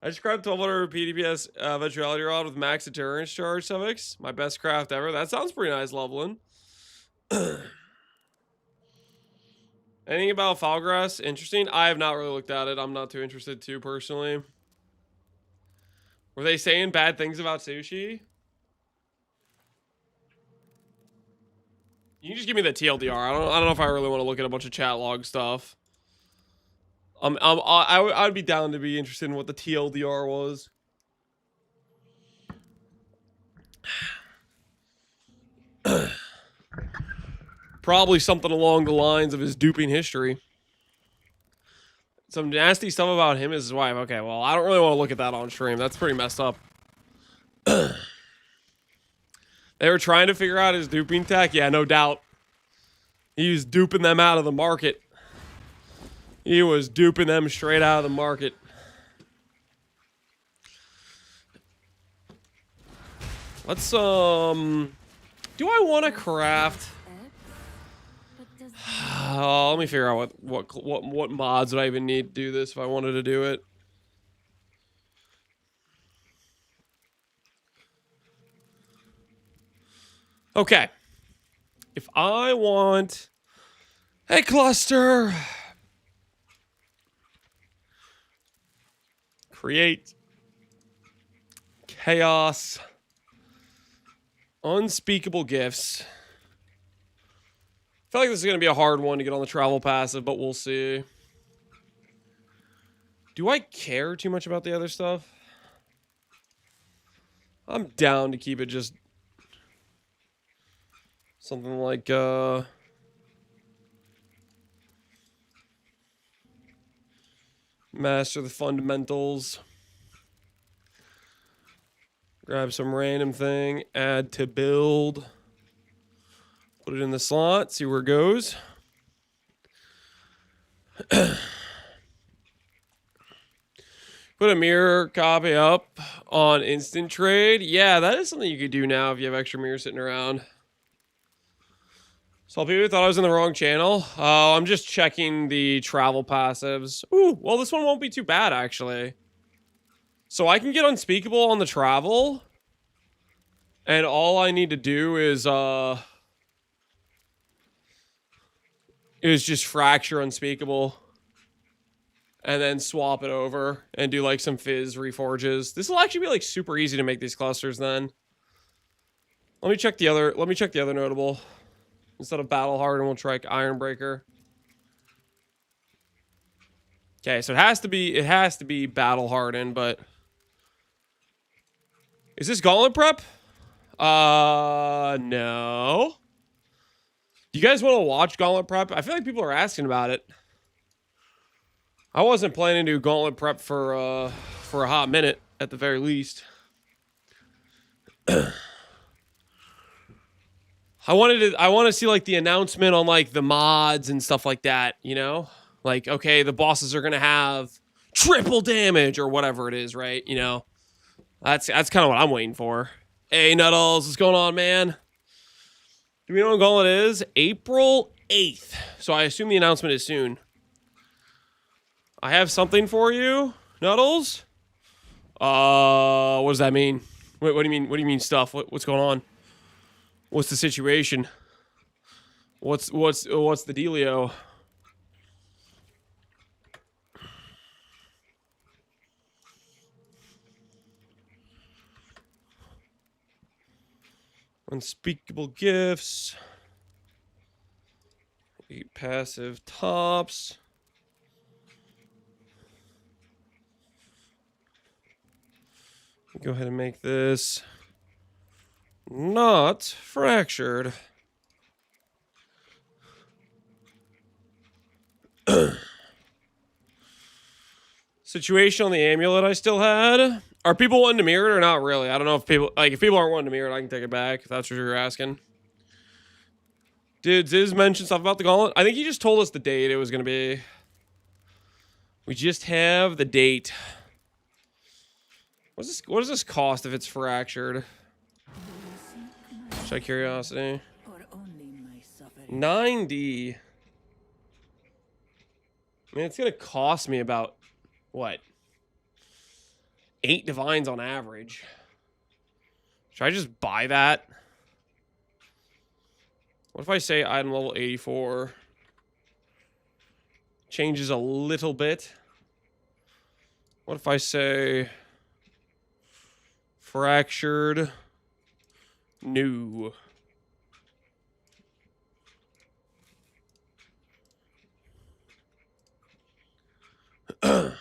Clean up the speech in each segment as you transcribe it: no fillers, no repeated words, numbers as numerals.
I just grabbed 1200 PDPS Eventuality Rod with max deterrence charge suffix. My best craft ever. That sounds pretty nice, leveling. Anything about Foulgrass? Interesting. I have not really looked at it. I'm not too interested too, personally. Were they saying bad things about sushi? You can just give me the TLDR. I don't know if I really want to look at a bunch of chat log stuff. I'd be down to be interested in what the TLDR was. Probably something along the lines of his duping history. Some nasty stuff about him and his wife. Okay, well, I don't really want to look at that on stream. That's pretty messed up. They were trying to figure out his duping tech. Yeah, no doubt. He was duping them out of the market. He was duping them straight out of the market. Let's, do I want to craft? Let me figure out what mods would I even need to do this if I wanted to do it. Okay. If I want a cluster, create chaos, unspeakable gifts. I feel like this is going to be a hard one to get on the travel passive, but we'll see. Do I care too much about the other stuff? I'm down to keep it just something like, master the fundamentals. Grab some random thing, add to build. Put it in the slot, see where it goes. Put a mirror copy up on instant trade. Yeah, that is something you could do now if you have extra mirrors sitting around. So people thought I was in the wrong channel. I'm just checking the travel passives. Ooh, well, this one won't be too bad, actually. So I can get unspeakable on the travel. And all I need to do is just fracture unspeakable. And then swap it over and do like some fizz reforges. This will actually be like super easy to make these clusters then. Let me check the other notable. Instead of Battle Hardened, we'll try Ironbreaker. Okay, so it has to be Battle Hardened, but is this Gauntlet Prep? No. Do you guys want to watch Gauntlet Prep? I feel like people are asking about it. I wasn't planning to do Gauntlet Prep for a hot minute, at the very least. I want to see like the announcement on like the mods and stuff like that, you know? Like, okay, the bosses are gonna have triple damage or whatever it is, right? You know? That's kind of what I'm waiting for. Hey, Nuddles, what's going on, man? Do we know when Gauntlet is? April 8th. So I assume the announcement is soon. I have something for you, Nuddles. What does that mean? What do you mean? What do you mean stuff? What's going on? What's the situation? What's the dealio? Unspeakable gifts. 8 passive tops. Go ahead and make this not fractured. Situation on the amulet I still had. Are people wanting to mirror it or not really? I don't know if people aren't wanting to mirror it, I can take it back if that's what you're asking. Did Ziz mention stuff about the gauntlet? I think he just told us the date it was going to be. We just have the date. What does this cost if it's fractured? Just out of curiosity. 90. I mean, it's going to cost me about, what? 8 divines on average. Should I just buy that? What if I say item level 84? Changes a little bit. What if I say fractured new? I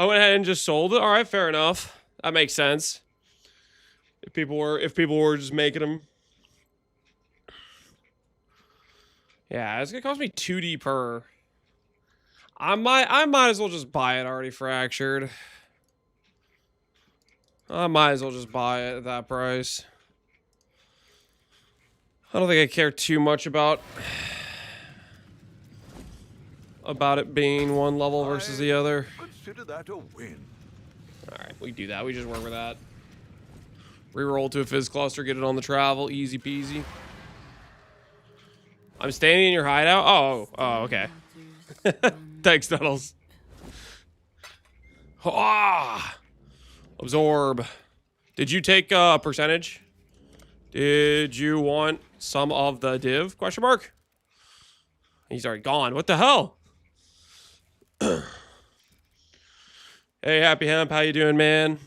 went ahead and just sold it. All right, fair enough. That makes sense. If people were just making them. Yeah, it's gonna cost me 2D per. I might as well just buy it already fractured. I might as well just buy it at that price. I don't think I care too much about it being one level versus the other. Consider that a win. Alright, we do that. We just work with that. Reroll to a Fizz Cluster, get it on the travel. Easy peasy. I'm standing in your hideout? Oh, okay. Thanks, Nuddles. Ah! Absorb. Did you take a percentage? Did you want some of the div? Question mark? He's already gone. What the hell? Hey, Happy Hemp, how you doing, man?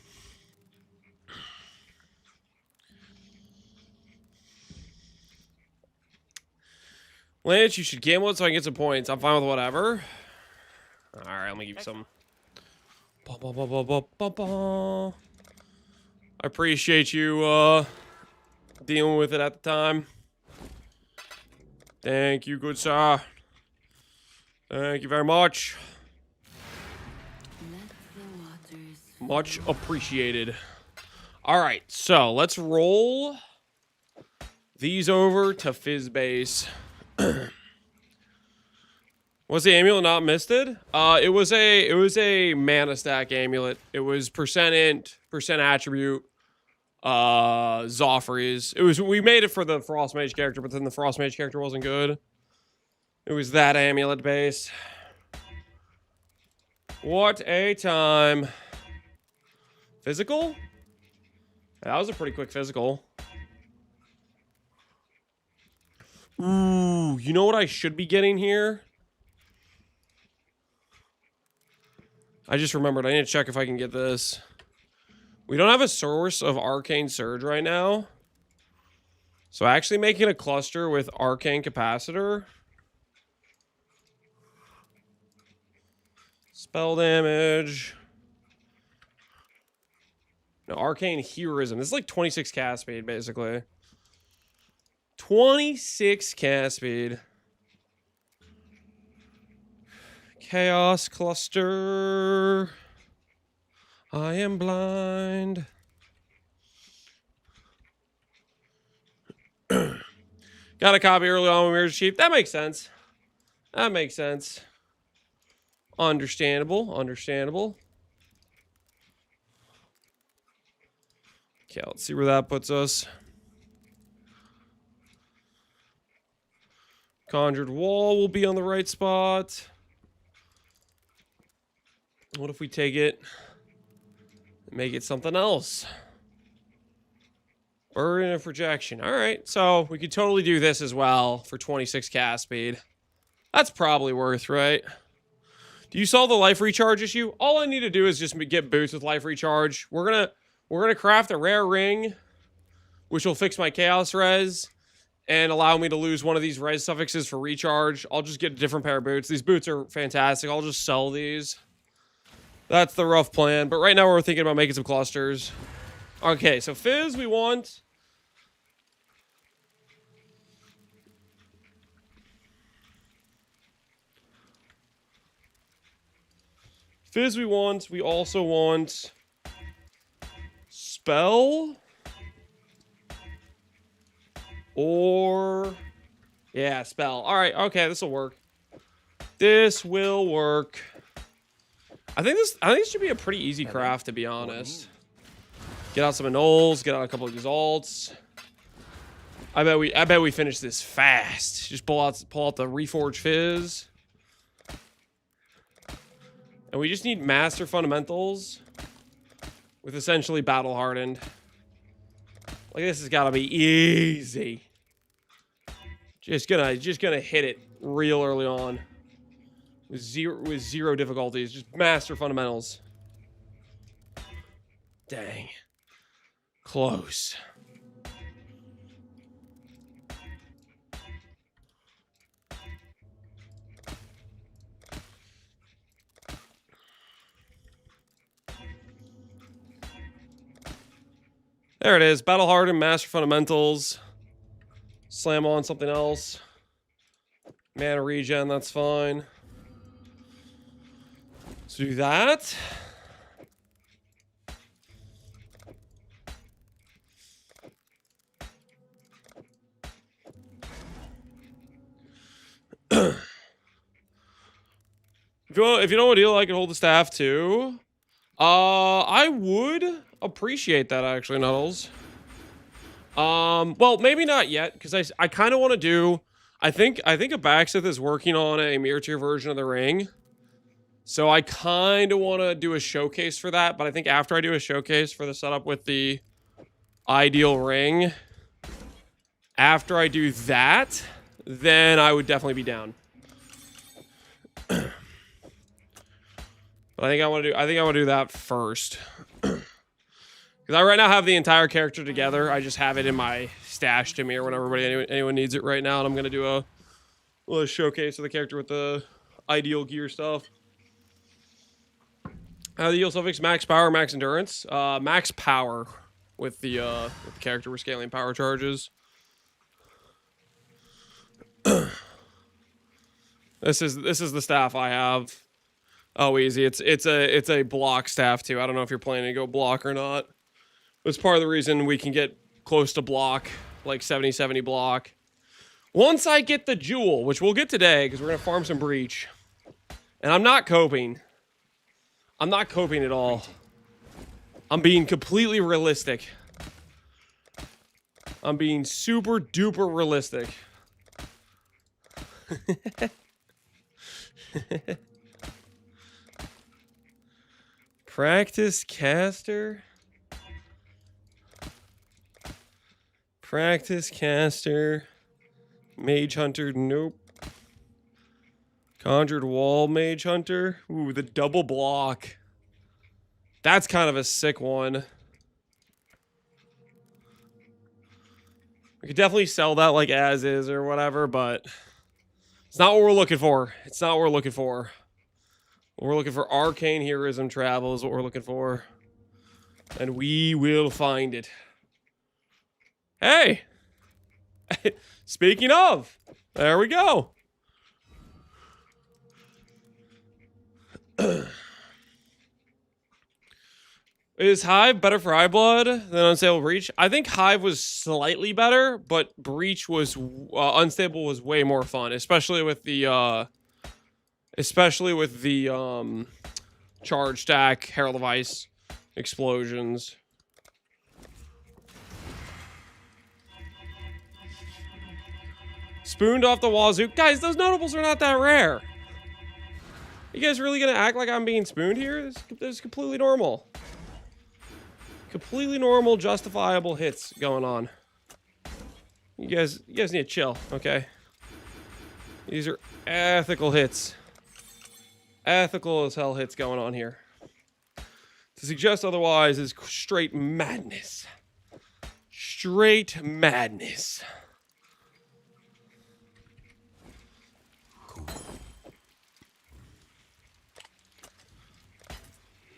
Lance, you should gamble it so I can get some points. I'm fine with whatever. Alright, let me give you some. I appreciate you dealing with it at the time. Thank you, good sir. Thank you very much. Much appreciated. Alright, so let's roll these over to Fizz Base. Was the amulet not misted? It was a mana stack amulet. It was percent int, percent attribute, Zoffreys. We made it for the Frost Mage character, but then the Frost Mage character wasn't good. It was that amulet base. What a time. Physical? That was a pretty quick physical. Ooh, you know what I should be getting here? I just remembered. I need to check if I can get this. We don't have a source of Arcane Surge right now. So actually making a cluster with Arcane Capacitor. Spell damage. No, Arcane Heroism. This is like 26 cast speed, basically. 26 cast speed. Chaos Cluster. I am blind. Got a copy early on when we were cheap. That makes sense. That makes sense. Understandable. Understandable. Okay, let's see where that puts us. Conjured Wall will be on the right spot. What if we take it and make it something else? Burden of Projection. All right, so we could totally do this as well for 26 cast speed. That's probably worth, right? Do you solve the life recharge issue? All I need to do is just get boots with life recharge. We're gonna craft a rare ring, which will fix my chaos res and allow me to lose one of these res suffixes for recharge. I'll just get a different pair of boots. These boots are fantastic. I'll just sell these. That's the rough plan. But right now we're thinking about making some clusters. Okay, so Fizz we want. Fizz we want. We also want Spell. Or yeah, Spell. All right, okay, this will work. This will work. I think this should be a pretty easy craft, to be honest. Get out some Anoles, get out a couple of Exalts. I bet we finish this fast. Just pull out the Reforged Fizz. And we just need master fundamentals with essentially battle hardened. Like, this has got to be easy. Just gonna hit it real early on. With zero difficulties. Just master fundamentals. Dang. Close. There it is. Battle hardened, master fundamentals. Slam on something else. Mana regen, that's fine. Let's do that. If you don't want to deal, I can hold the staff too. I would appreciate that actually, Nuddles. Well, maybe not yet, because I kind of want to do. I think Abaxith is working on a mirror tier version of the ring, so I kind of want to do a showcase for that. But I think after I do a showcase for the setup with the ideal ring, after I do that, then I would definitely be down. But I think I want to do that first. Because I right now have the entire character together. I just have it in my stash to mirror whenever anyone needs it right now. And I'm going to do a little showcase of the character with the ideal gear stuff. The ideal suffix max power, max endurance. Max power with the character. We're scaling power charges. This is the staff I have. Oh, easy. It's a block staff too. I don't know if you're planning to go block or not. It's part of the reason we can get close to block, like 70-70 block. Once I get the jewel, which we'll get today, because we're going to farm some breach. And I'm not coping. I'm not coping at all. I'm being completely realistic. I'm being super duper realistic. Practice caster. Practice caster. Mage hunter, nope. Conjured wall mage hunter. Ooh, the double block. That's kind of a sick one. We could definitely sell that like as is or whatever, but it's not what we're looking for. It's not what we're looking for. We're looking for arcane heroism travel is what we're looking for. And we will find it. Hey! Speaking of, there we go. Is Hive better for High Blood than Unstable Breach? I think Hive was slightly better, but Breach was Unstable was way more fun, especially with the charge stack, Herald of Ice, explosions. Spooned off the wazoo. Guys, those notables are not that rare. You guys really gonna act like I'm being spooned here? This is completely normal. Completely normal, justifiable hits going on. You guys need to chill, okay? These are ethical hits. Ethical as hell hits going on here. To suggest otherwise is straight madness. Straight madness.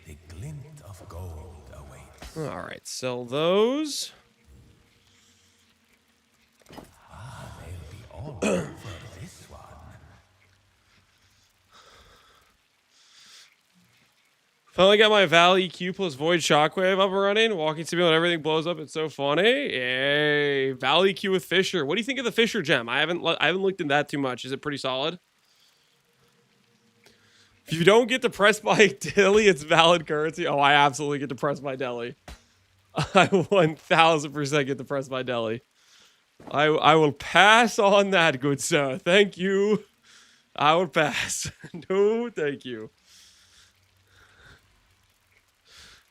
The glint of gold awaits. All right, sell those. Ah, they'll be all over this one. Finally got my Valley Q plus Void Shockwave up and running. Walking Signal and everything blows up. It's so funny. Yay. Valley Q with Fisher. What do you think of the Fisher gem? I haven't looked into that too much. Is it pretty solid? If you don't get depressed by Dilly, it's valid currency. Oh, I absolutely get depressed by Delhi. I 1000% get depressed by Delhi. I will pass on that, good sir. Thank you. I will pass. No, thank you.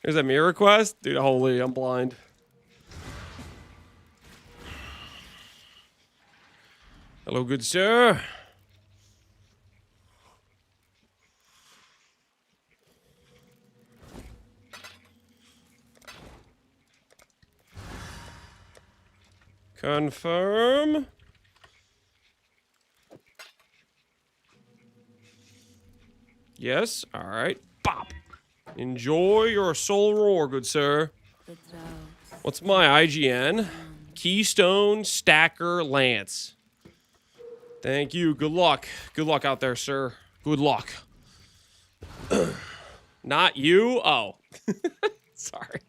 Here's that mirror request. Dude, holy, I'm blind. Hello, good sir. Confirm. Yes. All right. Bop. Enjoy your soul roar, good sir. What's my IGN? Keystone Stacker Lance. Thank you. Good luck. Good luck out there, sir. Good luck. Not you? Oh. Sorry.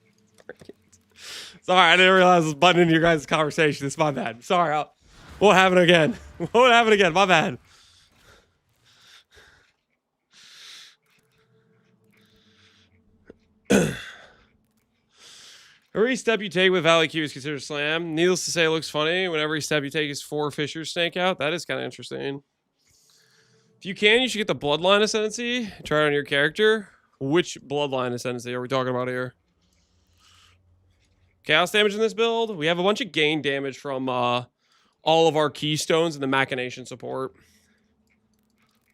Sorry, I didn't realize I was butting into your guys' conversation. It's my bad. Sorry. Won't happen again. Won't happen again. My bad. Every step you take with Valley Q is considered slam. Needless to say, it looks funny when every step you take is 4 Fissures snake out. That is kind of interesting. If you can, you should get the Bloodline Ascendancy. Try it on your character. Which Bloodline Ascendancy are we talking about here? Chaos damage in this build. We have a bunch of gain damage from all of our Keystones and the Machination support.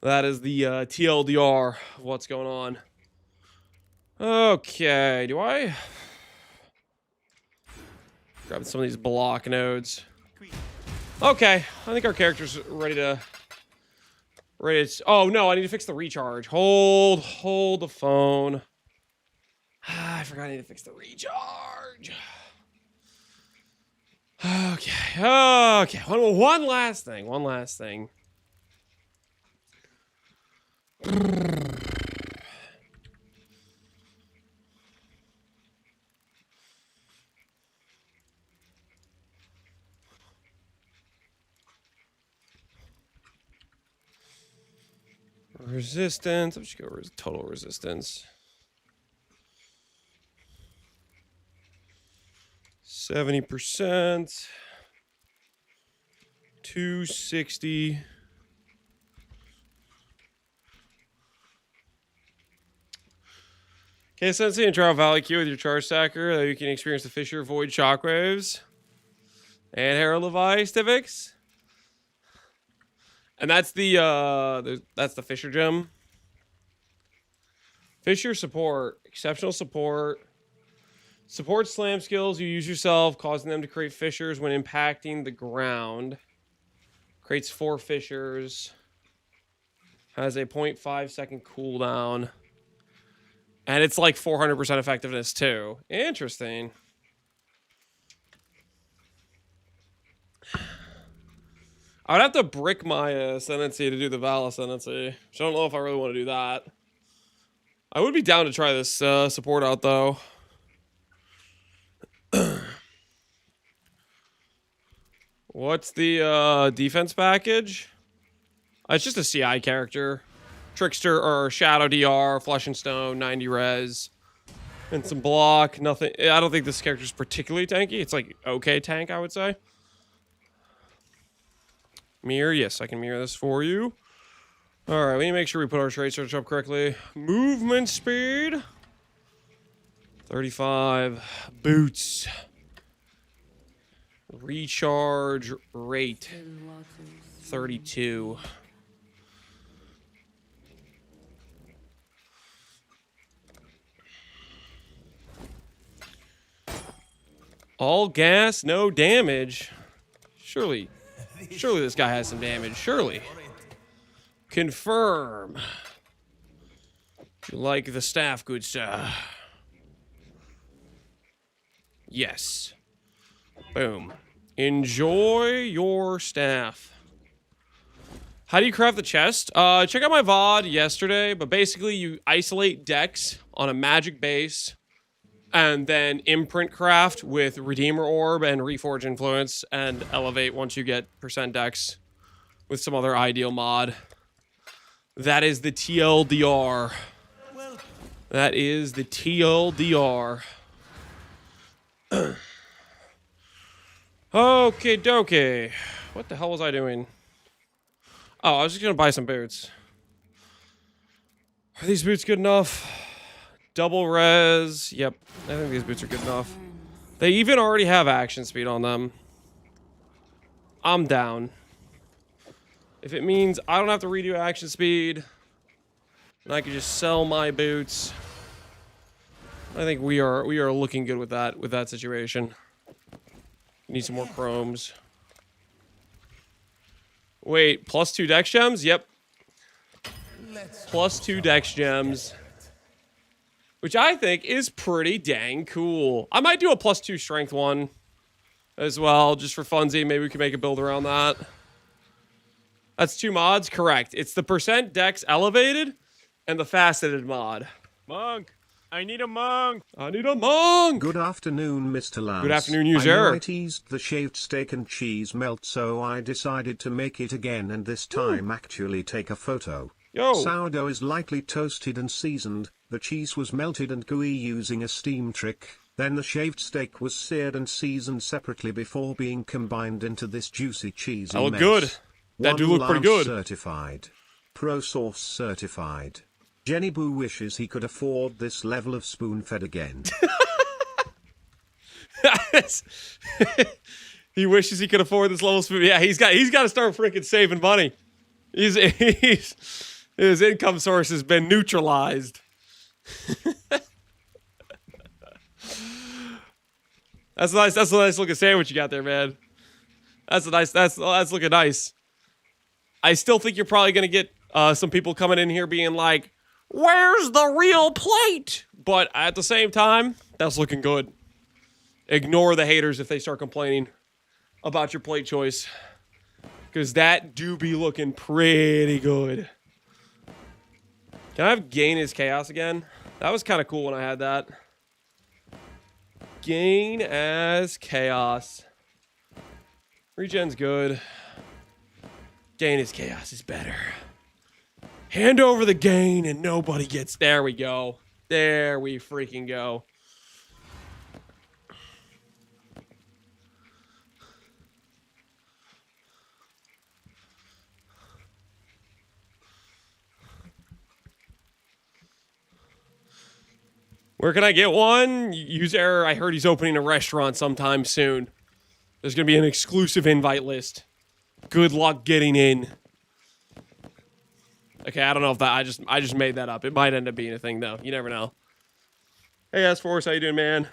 That is the TLDR of what's going on. Okay, do I... Grab some of these block nodes. Okay, I think our character's ready to... Oh, no, I need to fix the recharge. Hold the phone. I forgot I need to fix the recharge. Okay. One last thing. Resistance. I'm just going to go total resistance. 70%. 260. Okay, Sensei, and try out Valley Q with your charge stacker. You can experience the Fissure Void Shockwaves. And Herald of Ice, Tivix. And that's the Fissure gem. Fissure support, exceptional support. Support slam skills you use yourself, causing them to create fissures when impacting the ground. Creates 4 fissures. Has a 0.5 second cooldown. And it's like 400% effectiveness too. Interesting. I would have to brick my Ascendancy to do the Val Ascendancy. So I don't know if I really want to do that. I would be down to try this support out, though. What's the defense package? It's just a CI character. Trickster or Shadow DR, Flesh and Stone, 90 res. And some block, nothing. I don't think this character's particularly tanky. It's like okay tank, I would say. Mirror, yes, I can mirror this for you. All right, we need to make sure we put our trade search up correctly. Movement speed. 35. Boots. Recharge rate. 32. All gas, no damage. Surely this guy has some damage. Surely. Confirm. You like the staff, good sir? Yes. Boom. Enjoy your staff. How do you craft the chest? Check out my VOD yesterday, but basically you isolate decks on a magic base and then imprint craft with Redeemer Orb and Reforge Influence and elevate once you get % dex with some other ideal mod. That is the TLDR. That is the TLDR. Okay, dokie. What the hell was I doing? Oh, I was just gonna buy some boots. Are these boots good enough? Double res. Yep. I think these boots are good enough. They even already have action speed on them. I'm down. If it means I don't have to redo action speed, and I can just sell my boots, I think we are looking good with that situation. Need some more chromes. Wait, +2 dex gems? Yep. +2 dex gems. Which I think is pretty dang cool. I might do a +2 strength one as well, just for funsies. Maybe we can make a build around that. That's 2 mods? Correct. It's the % dex elevated and the faceted mod. Monk! I need a monk! I need a monk! Good afternoon, Mr. Lance. Good afternoon, I know user. I teased the shaved steak and cheese melt, so I decided to make it again and this time actually take a photo. Yo! Sourdough is lightly toasted and seasoned, the cheese was melted and gooey using a steam trick, then the shaved steak was seared and seasoned separately before being combined into this juicy cheesy That look mess. good. That do look pretty good. Certified. Pro Sauce certified. Jenny Boo wishes he could afford this level of spoon-fed again. He wishes he could afford this level of spoon. Yeah, he's got to start freaking saving money. His income source has been neutralized. That's a nice looking sandwich you got there, man. That's looking nice. I still think you're probably gonna get some people coming in here being like, "Where's the real plate?" But at the same time, that's looking good. Ignore the haters if they start complaining about your plate choice, because that do be looking pretty good. Can I have gain as chaos again? That was kind of cool when I had that. Gain as chaos. Regen's good. Gain as chaos is better. Hand over the gain and nobody gets... There we go. There we freaking go. Where can I get one? User, I heard he's opening a restaurant sometime soon. There's going to be an exclusive invite list. Good luck getting in. Okay, I don't know if that... I just made that up. It might end up being a thing, though. You never know. Hey, S-Force, how you doing, man?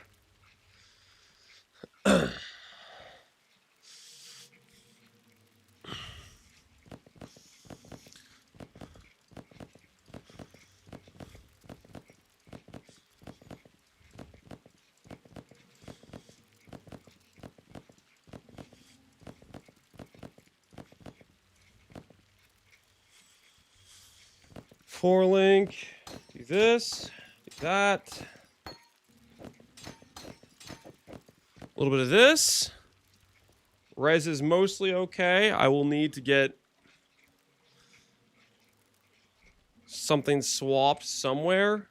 Four link, do this, do that. A little bit of this. Res is mostly okay. I will need to get something swapped somewhere.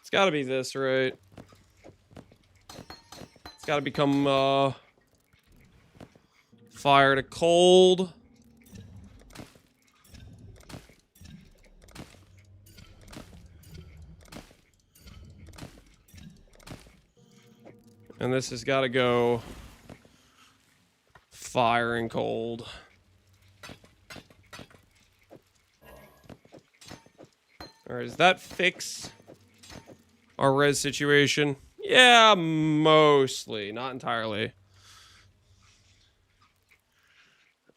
It's gotta be this, right? It's gotta become, fire to cold. And this has gotta go fire and cold. Alright, does that fix our res situation? Yeah, mostly. Not entirely.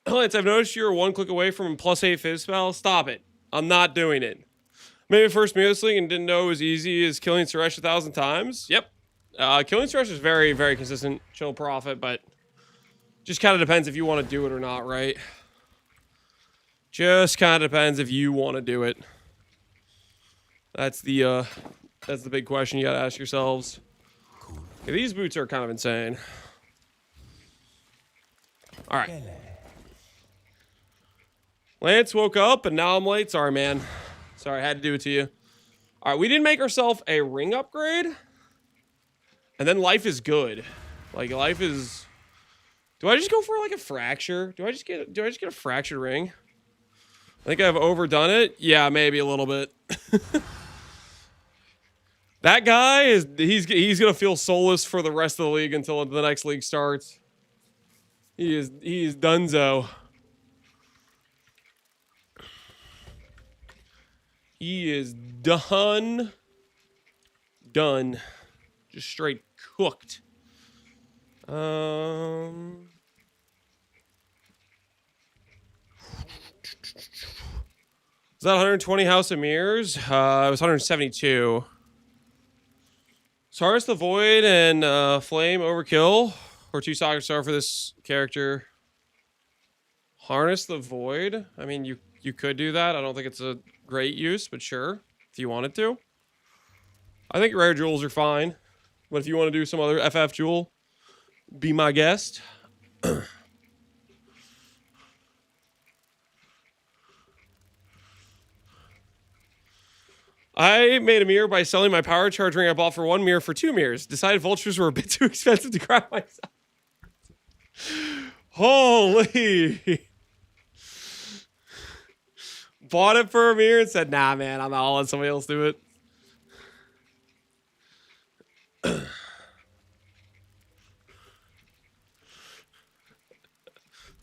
Lance, I've noticed you're one click away from +8 fizz spell. Stop it. I'm not doing it. Made it first Meowsling and didn't know it was easy as killing Suresh 1,000 times. Yep. Killing Suresh is very, very consistent. Chill profit, but just kind of depends if you want to do it or not, right? Just kind of depends if you want to do it. That's the big question you gotta ask yourselves. Okay, these boots are kind of insane. All right. Lance woke up and now I'm late. Sorry, man. Sorry, I had to do it to you. All right, we didn't make ourselves a ring upgrade. And then life is good. Like, life is... Do I just go for, like, a fracture? Do I just get a fractured ring? I think I've overdone it. Yeah, maybe a little bit. That guy is... He's going to feel soulless for the rest of the league until the next league starts. He is donezo. He is done. Just straight cooked. Is that 120 House of Mirrors? It was 172. Harness the Void and Flame Overkill. Or 2 Soccer Star for this character. Harness the Void? I mean, you could do that. I don't think it's a great use, but sure. If you wanted to. I think rare jewels are fine. But if you want to do some other FF jewel, be my guest. I made a mirror by selling my power charge ring I bought for 1 mirror for 2 mirrors. Decided vultures were a bit too expensive to grab myself. Holy. Bought it for a mirror and said, nah, man, I'll let somebody else do it.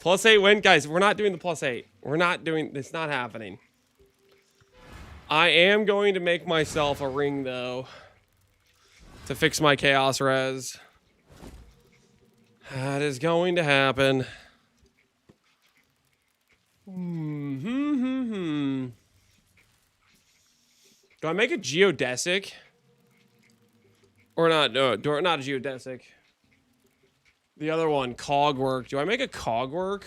+8 win. Guys, we're not doing the +8. We're not doing... It's not happening. I am going to make myself a ring, though. To fix my chaos res. That is going to happen. Do I make a geodesic? Or not? No, not a geodesic. The other one, cogwork. Do I make a cogwork?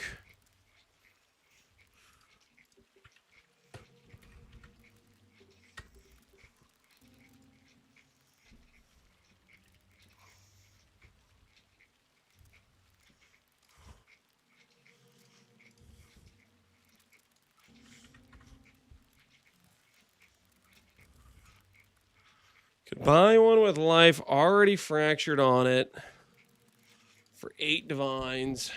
Could buy one with life already fractured on it. For 8 divines.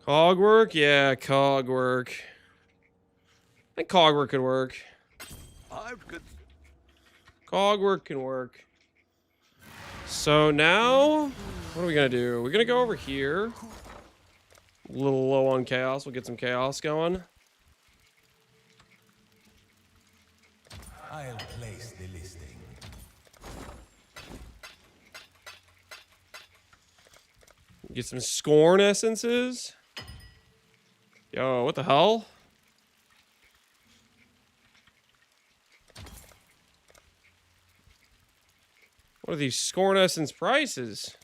Cogwork? Yeah, cogwork. I think cogwork could work. Cogwork can work. So now, what are we going to do? We're going to go over here. A little low on chaos. We'll get some chaos going. I'll place the listing. Get some Scorn essences. Yo, what the hell? What are these Scorn essence prices?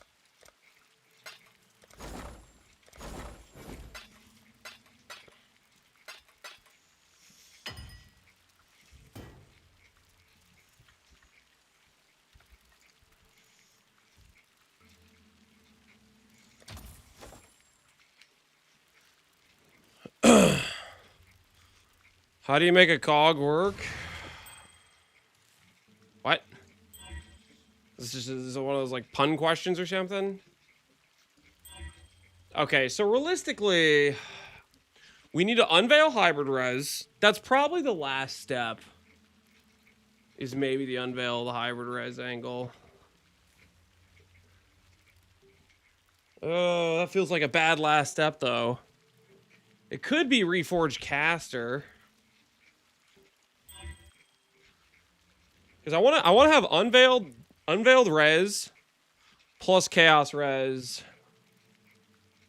How do you make a cog work? What? This is one of those like pun questions or something? Okay, so realistically, we need to unveil hybrid res. That's probably the last step. Is maybe the unveil the hybrid res angle. Oh, that feels like a bad last step though. It could be Reforged Caster. Because I want to have unveiled res plus chaos res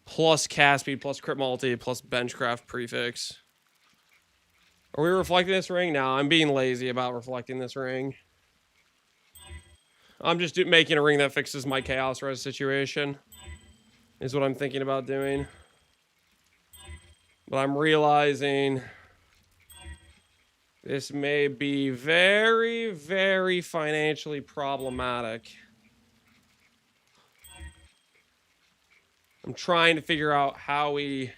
plus cast speed plus crit multi plus benchcraft prefix. Are we reflecting this ring? No, I'm being lazy about reflecting this ring. I'm just making a ring that fixes my chaos res situation. Is what I'm thinking about doing. But I'm realizing this may be very, very financially problematic. I'm trying to figure out how we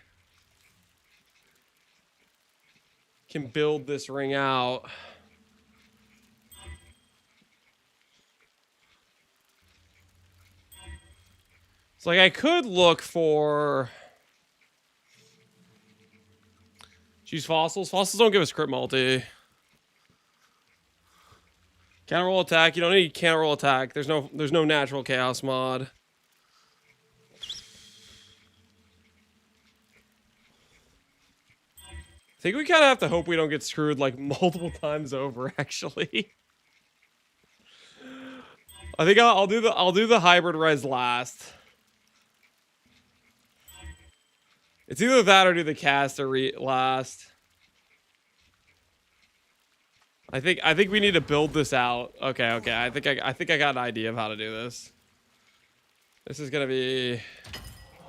can build this ring out. It's like I could look for... Choose fossils. Fossils don't give us crit multi. Counter roll attack. You don't need counter roll attack. There's no natural chaos mod. I think we kind of have to hope we don't get screwed like multiple times over. Actually, I think I'll do the hybrid res last. It's either that or do the caster last. I think we need to build this out. Okay. I think I got an idea of how to do this. This is gonna be.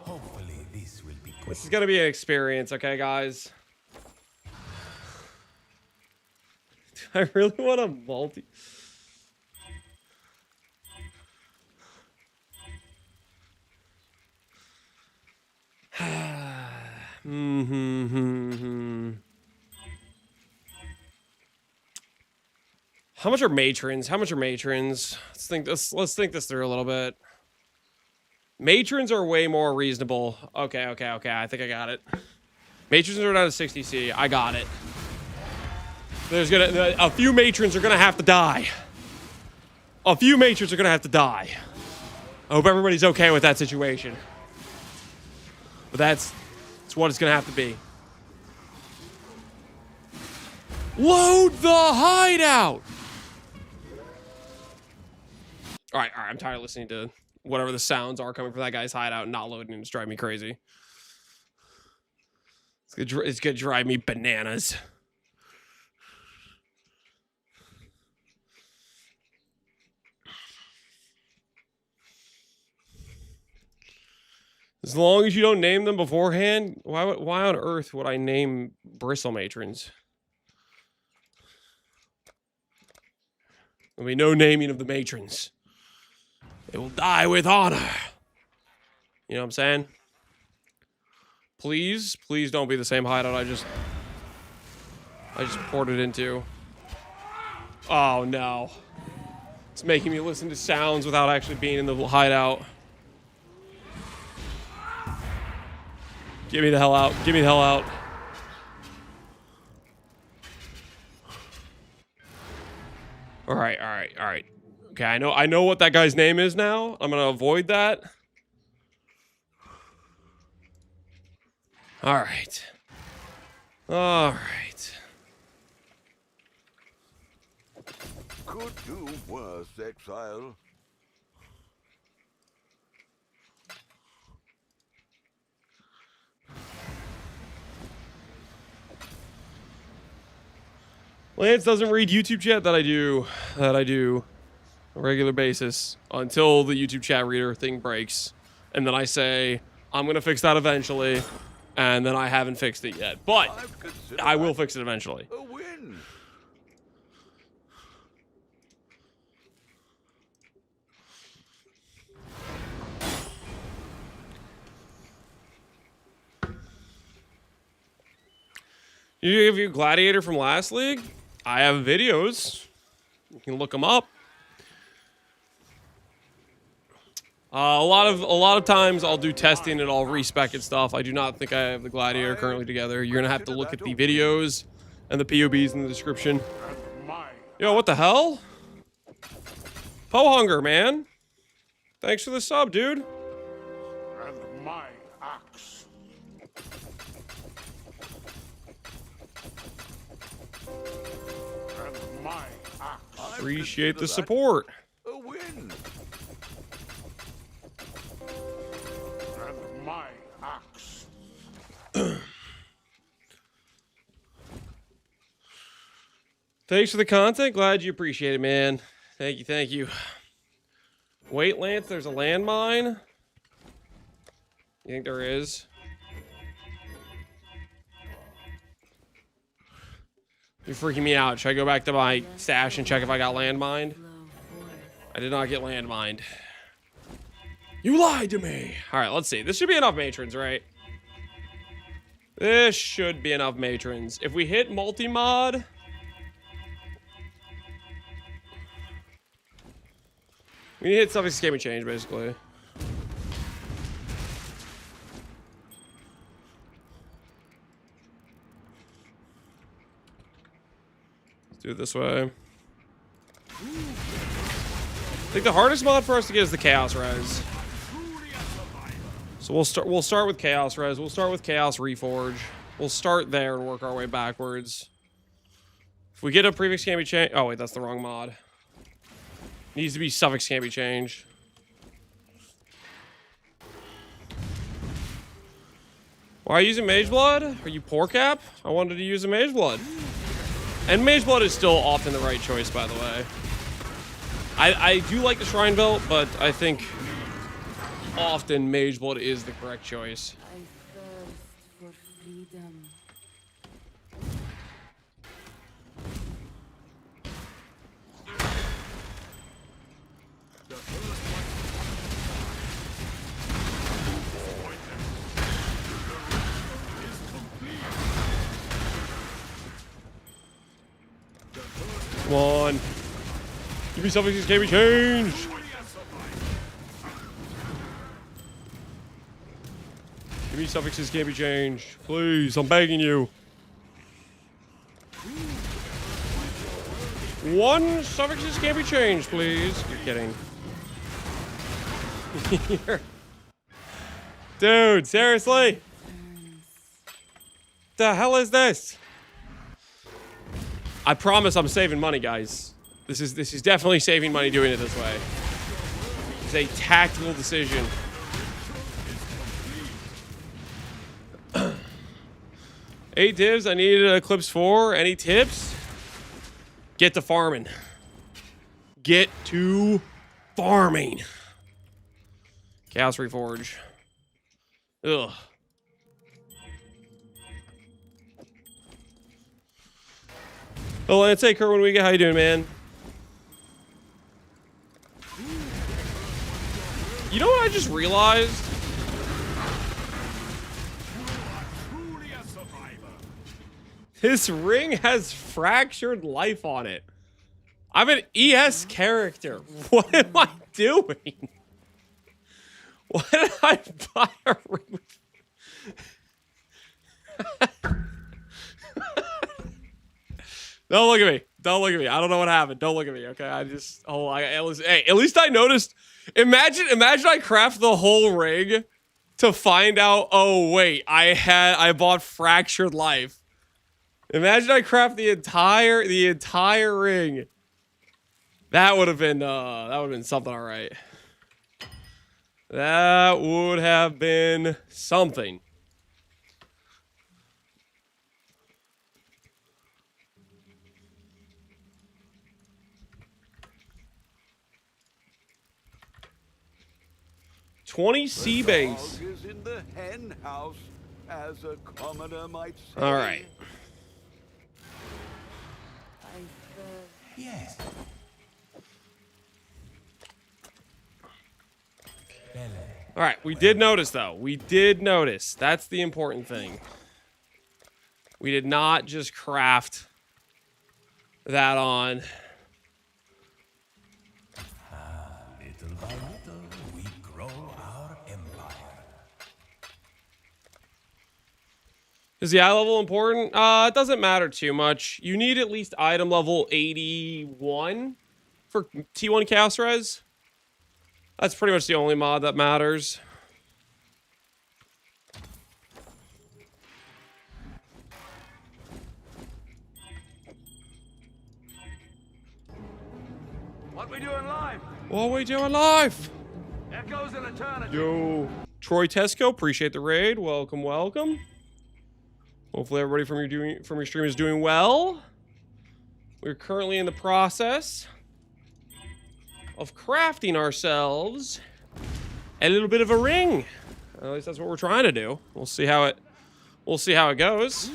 Hopefully this will be quick. This is gonna be an experience. Okay, guys. I really want a multi. How much are matrons? Let's think this through a little bit. Matrons are way more reasonable. Okay. I think I got it. Matrons are down to 60C. I got it. A few matrons are gonna have to die. I hope everybody's okay with that situation. But that's what it's gonna have to be. Load the hideout! Alright, I'm tired of listening to whatever the sounds are coming from that guy's hideout and not loading. It's driving me crazy. It's gonna drive me bananas. As long as you don't name them beforehand, why on earth would I name bristle matrons? There'll be no naming of the matrons. They will die with honor. You know what I'm saying? Please don't be the same hideout I just ported into. Oh no. It's making me listen to sounds without actually being in the hideout. Get me the hell out. All right. Okay, I know what that guy's name is now. I'm gonna avoid that. All right. Could do worse, Exile. Lance doesn't read YouTube chat that I do on a regular basis until the YouTube chat reader thing breaks. And then I say, I'm going to fix that eventually. And then I haven't fixed it yet. But I will fix it eventually. A win. You give you Gladiator from last league? I have videos. You can look them up. A lot of times I'll do testing and I'll respec and stuff. I do not think I have the Gladiator currently together. You're gonna have to look at the videos and the POBs in the description. Yo, what the hell? Po Hunger, man. Thanks for the sub, dude. And my axe. And my axe. Appreciate the support. A win. And my axe. Thanks for the content. Glad you appreciate it, man. Thank you. Wait, Lance, there's a landmine? You think there is? You're freaking me out. Should I go back to my stash and check if I got landmined? I did not get landmined. You lied to me. All right, let's see. This should be enough matrons, right? This should be enough matrons. If we hit multi-mod... we need to hit suffix escape and change, basically. Let's do it this way. I think the hardest mod for us to get is the Chaos Res. So we'll start with Chaos Res. We'll start with Chaos Reforge. We'll start there and work our way backwards. If we get a prefix can't be changed. Oh wait, that's the wrong mod. Needs to be suffix can't be changed. Why are you using Mage Blood? Are you poor cap? I wanted to use a Mage Blood. And Mage Blood is still often the right choice, by the way. I do like the Shrine Belt, but I think often Mage Blood is the correct choice. I thirst for freedom. Come on. Give me something that can be changed. Give me suffixes can't be changed. Please, I'm begging you. One suffixes can't be changed, please. You're kidding. Dude, seriously? The hell is this? I promise I'm saving money, guys. This is definitely saving money doing it this way. It's a tactical decision. 8 divs. I needed an Eclipse 4. Any tips? Get to farming. Get to farming. Chaos Reforge. Ugh. Oh, let's say Kurt, when we get, how you doing, man? You know what I just realized? This ring has fractured life on it. I'm an ES character. What am I doing? Why did I buy a ring? Don't look at me. Don't look at me. I don't know what happened. Don't look at me, okay? I just... oh, hey, at least I noticed... Imagine I craft the whole rig to find out, oh, wait, I bought Fractured Life. Imagine I craft the entire ring. That would have been something, all right. That would have been something. $20 sea base. Dog is in the hen house, as a commoner might say. All right. I thirst. Yes. All right, we did notice, though. We did notice. That's the important thing. We did not just craft that on. Little by little, we grow our empire. Is the eye level important? It doesn't matter too much. You need at least item level 81 for T1 Chaos Res. That's pretty much the only mod that matters. What we doing live? What are we doing live? Echoes in eternity. Yo, Troy Tesco, appreciate the raid. Welcome, welcome. Hopefully everybody from your stream is doing well. We're currently in the process of crafting ourselves a little bit of a ring. At least that's what we're trying to do. We'll see how it goes.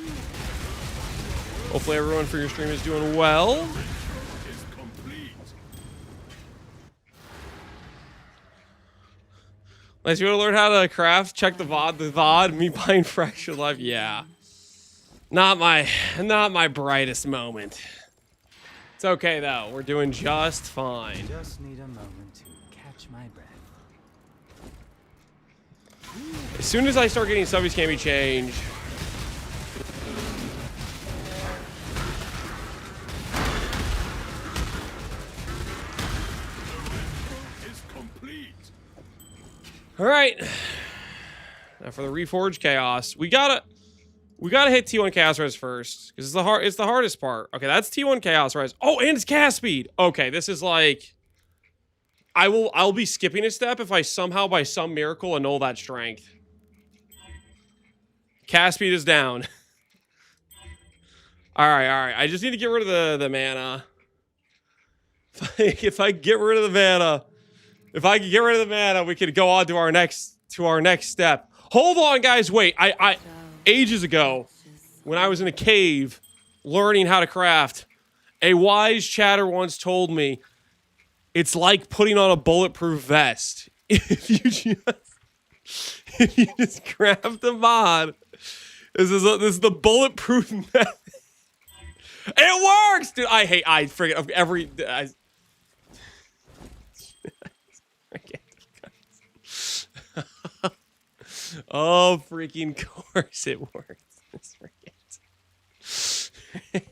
Hopefully everyone for your stream is doing well. Unless you want to learn how to craft, check the VOD, me buying Fractured Life. Yeah. Not my brightest moment. It's okay though. We're doing just fine. Just need a moment to catch my breath. As soon as I start getting subbies can be changed. All right. Now for the Reforged Chaos, we gotta hit T1 Chaos Res first because it's the hardest part. Okay, that's T1 Chaos Res. Oh, and it's cast speed. Okay, this is like I'll be skipping a step if I somehow by some miracle annul that strength. Cast speed is down. All right. I just need to get rid of the mana. If I get rid of the mana. If I can get rid of the mana, we could go on to our next step. Hold on, guys. Wait. I ages ago, when I was in a cave learning how to craft, a wise chatter once told me, it's like putting on a bulletproof vest. If you just craft the mod, this is the bulletproof method. It works, dude. I forget every. Oh, freaking course it works. Stupid.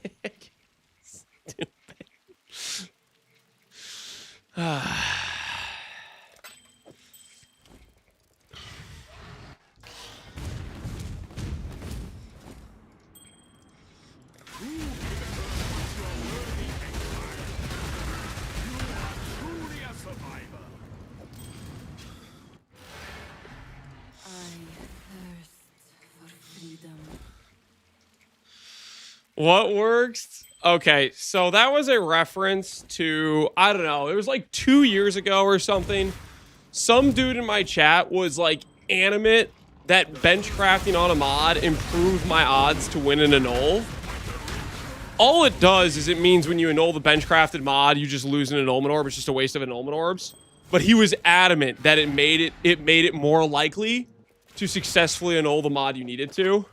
What works? Okay, so that was a reference to, I don't know, it was like 2 years ago or something. Some dude in my chat was like animate that bench crafting on a mod improved my odds to win an annul. All it does is it means when you annul the bench crafted mod, you just lose an annulment orb. It's just a waste of annulment orbs. But he was adamant that it made it more likely to successfully annul the mod you needed to.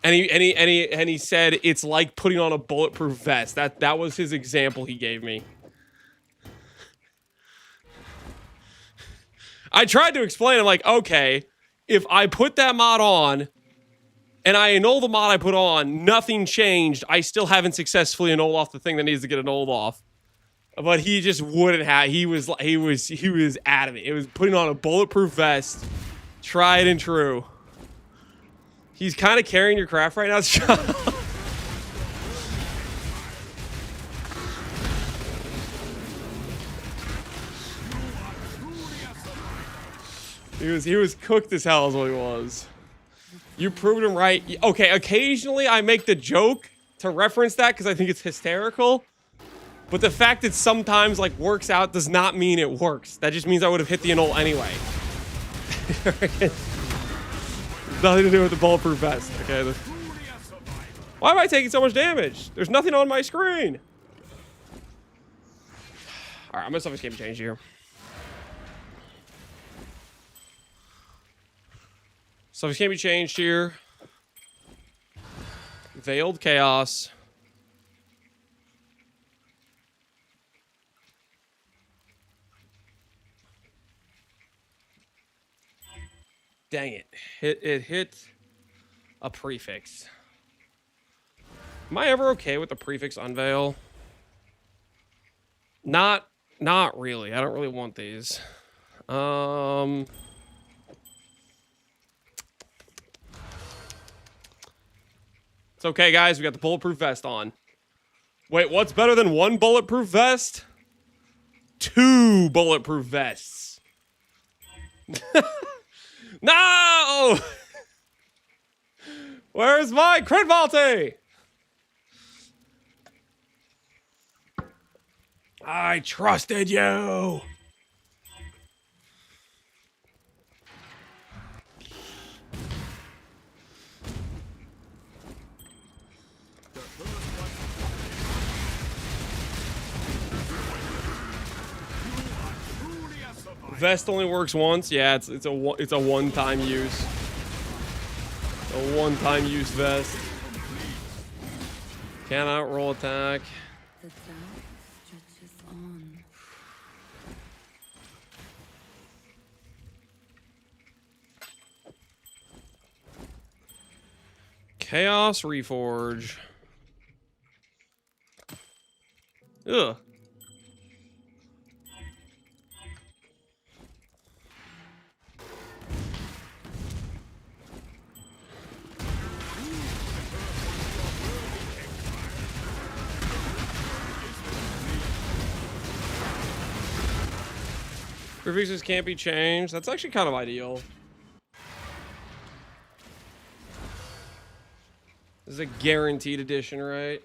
And he said it's like putting on a bulletproof vest. That was his example he gave me. I tried to explain. I'm like, okay, if I put that mod on and I annul the mod I put on, nothing changed. I still haven't successfully annulled off the thing that needs to get annulled off. But he just wouldn't have. He was adamant. It was putting on a bulletproof vest. Tried and true. He's kind of carrying your craft right now. He was cooked as hell is what he was. You proved him right. Okay, occasionally I make the joke to reference that because I think it's hysterical. But the fact that sometimes like works out does not mean it works. That just means I would have hit the annul anyway. Nothing to do with the bulletproof vest. Okay. Why am I taking so much damage? There's nothing on my screen. All right, I'm gonna stop this game change here. So this can't be changed here. Veiled Chaos. Dang it. It hit a prefix. Am I ever okay with the prefix unveil? Not really. I don't really want these. It's okay, guys. We got the bulletproof vest on. Wait, what's better than one bulletproof vest? 2 bulletproof vests. No! Where's my crit multi? I trusted you. Vest only works once. Yeah, it's a one-time use. A one-time use vest. Cannot roll attack. The drought stretches on. Chaos Reforge. Ugh. Prefixes can't be changed. That's actually kind of ideal. This is a guaranteed edition, right?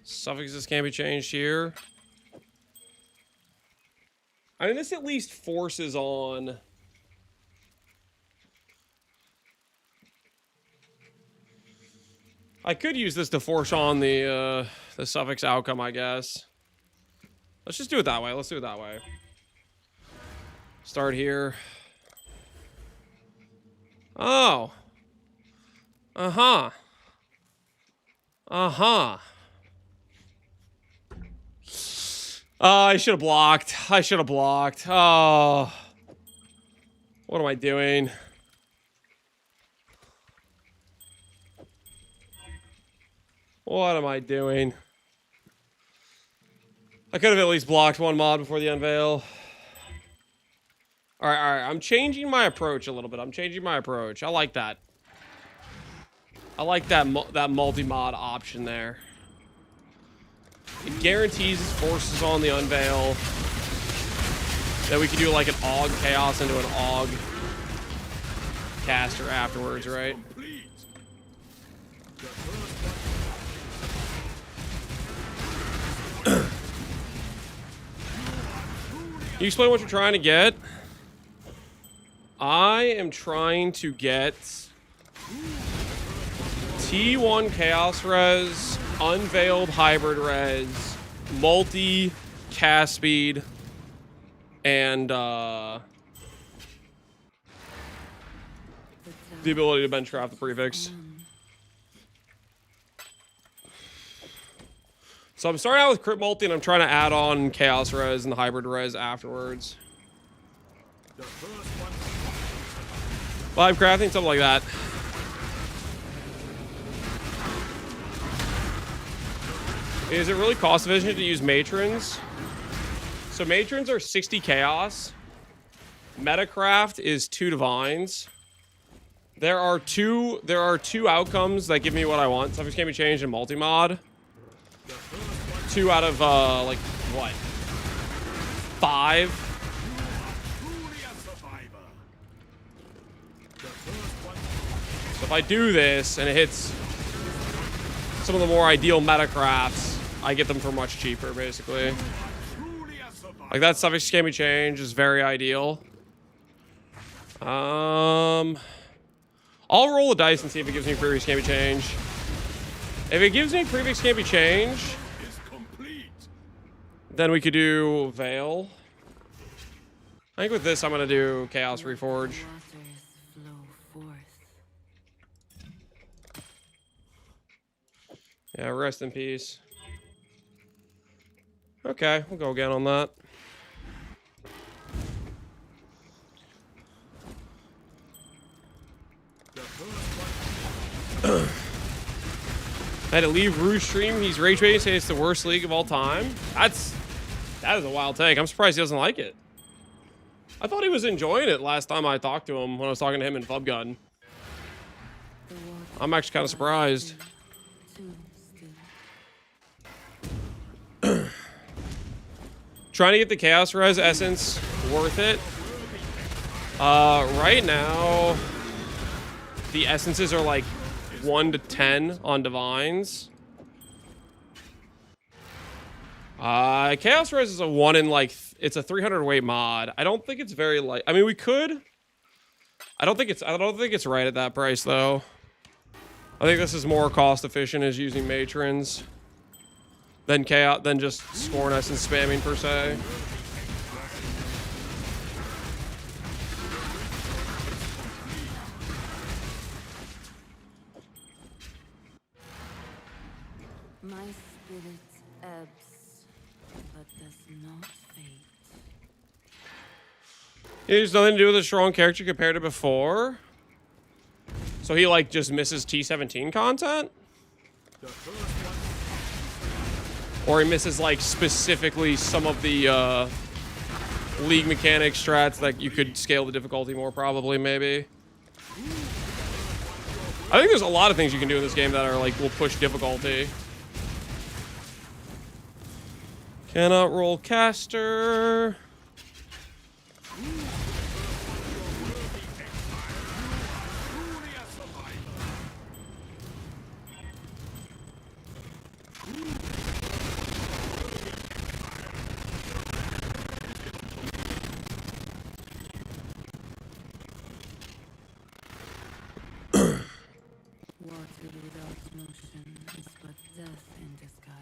Suffixes can't be changed here. I mean, this at least forces on... I could use this to force on the suffix outcome, I guess. Let's just do it that way. Let's do it that way. Start here. Oh. Uh-huh. Uh-huh. I should have blocked. I should have blocked. Oh. What am I doing? What am I doing? I could have at least blocked one mod before the unveil. All right. I'm changing my approach a little bit. I'm changing my approach. I like that. I like that multi-mod option there. It guarantees forces on the unveil. Then we could do like an AUG chaos into an AUG caster afterwards, right? Can you explain what you're trying to get? I am trying to get T1 Chaos Res, Unveiled Hybrid Res, Multi Cast Speed, and the ability to benchcraft the prefix. So I'm starting out with Crit Multi, and I'm trying to add on Chaos Res and the Hybrid Res afterwards. Vibe crafting, something like that. Is it really cost efficient to use matrons? So matrons are 60 chaos. Metacraft is 2 divines. There are two outcomes that give me what I want. Subjects can be changed in multi-mod. 2 out of like what? 5. So if I do this and it hits some of the more ideal metacrafts, I get them for much cheaper, basically. Like that suffix can be changed is very ideal. I'll roll the dice and see if it gives me prefix can be changed. If it gives me prefix can be changed, then we could do Veil. I think with this I'm gonna do Chaos Reforge. Yeah, rest in peace. Okay, we'll go again on that. I had to leave Rouge stream. He's rage baiting, saying it's the worst league of all time. That is a wild take. I'm surprised he doesn't like it. I thought he was enjoying it last time I talked to him when I was talking to him in Fubgun. I'm actually kind of surprised. Trying to get the Chaos Res Essence worth it. Right now, the essences are like 1 to 10 on divines. Chaos Res is a 1 in like, it's a 300 weight mod. I don't think it's very light. I mean, we could. I don't think it's right at that price though. I think this is more cost efficient as using matrons. than chaos, than just Scorn Essence spamming per se. My spirit ebbs, but does not fade. It has nothing to do with a strong character compared to before. So he like just misses T17 content? Or he misses like specifically some of the league mechanic strats that you could scale the difficulty more probably, maybe. I think there's a lot of things you can do in this game that are like will push difficulty. Cannot roll caster. Water without motion is but death in disguise.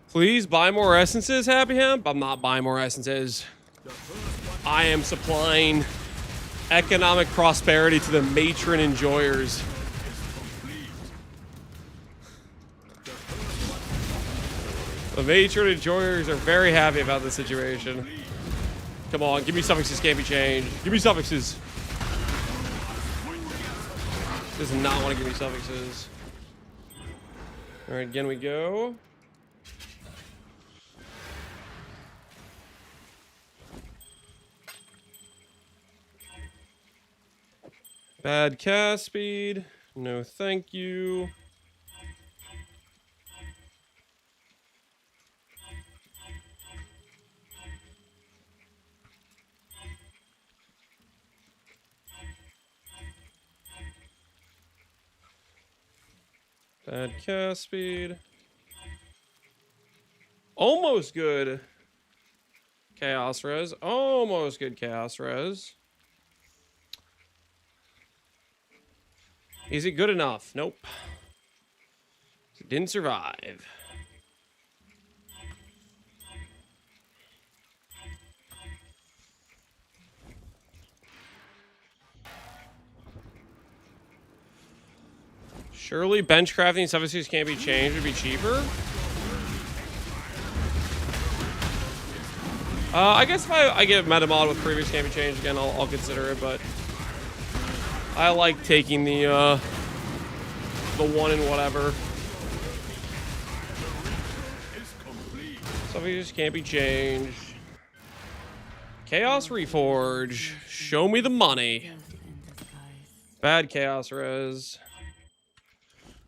Please buy more essences, Happy Hemp. I'm not buying more essences. I am supplying economic prosperity to the matron enjoyers. The matron enjoyers are very happy about this situation. Come on, give me suffixes, can't be changed. Give me suffixes. Does not want to give me suffixes. Alright, again we go. Bad cast speed. No thank you. Bad cast speed. Almost good. Chaos res. Almost good chaos res. Is it good enough? Nope. It didn't survive. Surely bench crafting substitutes can't be changed would be cheaper. I guess if I get meta mod with previous can't be changed again, I'll consider it, but I like taking the one and whatever. Substitutes can't be changed. Chaos Reforge. Show me the money. Death in disguise. Bad chaos res.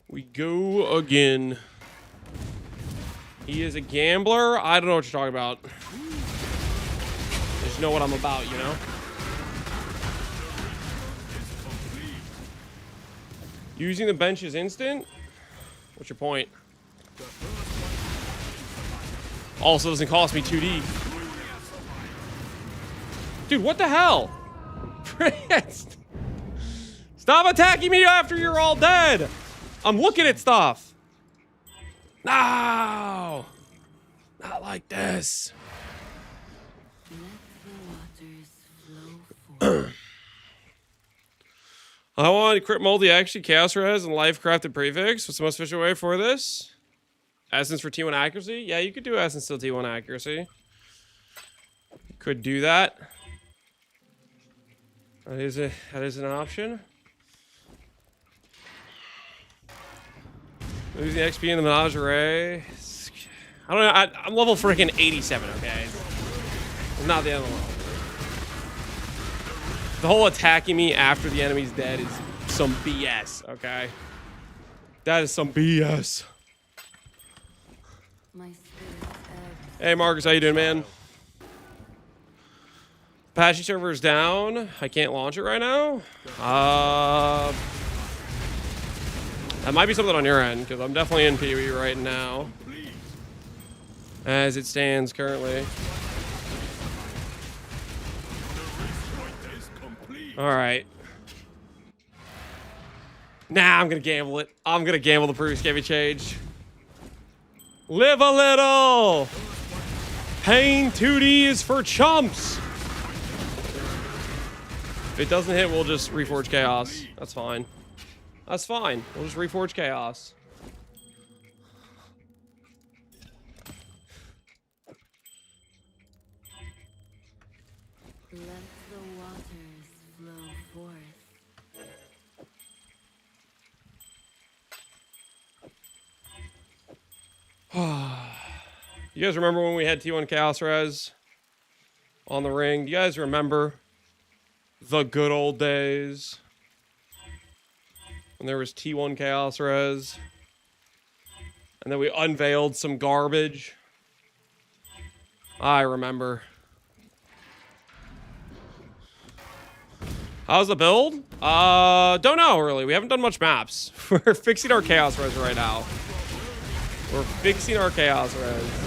We go again. He is a gambler. I don't know what you're talking about. Just know what I'm about, you know? Using the bench is instant? What's your point? Also doesn't cost me 2D. Dude, what the hell? Stop attacking me after you're all dead! I'm looking at stuff. No! Not like this. Let the waters flow forth. I want crit multi actually chaos res and life crafted prefix. What's the most efficient way for this? Essence for T1 accuracy? Yeah, you could do essence till T1 accuracy. You could do that. That is an option. Losing XP in the menagerie. I don't know. I'm level freaking 87, okay? It's not the end of the world. The whole attacking me after the enemy's dead is some BS, okay? That is some BS. My spirit ebbs. Hey, Marcus, how you doing, man? Apache server is down. I can't launch it right now. That might be something on your end, because I'm definitely in PoE right now. As it stands currently. Alright. Nah, I'm gonna gamble it. I'm gonna gamble the previous game change. Live a little. Pain 2D is for chumps. If it doesn't hit, we'll just reforge chaos. That's fine. That's fine. We'll just reforge chaos. Let the waters flow forth. You guys remember when we had T1 Chaos Res on the ring? Do you guys remember the good old days when there was T1 Chaos Res and then we unveiled some garbage? I remember. How's the build? Don't know really. We haven't done much maps. We're fixing our Chaos Res right now. We're fixing our Chaos Res.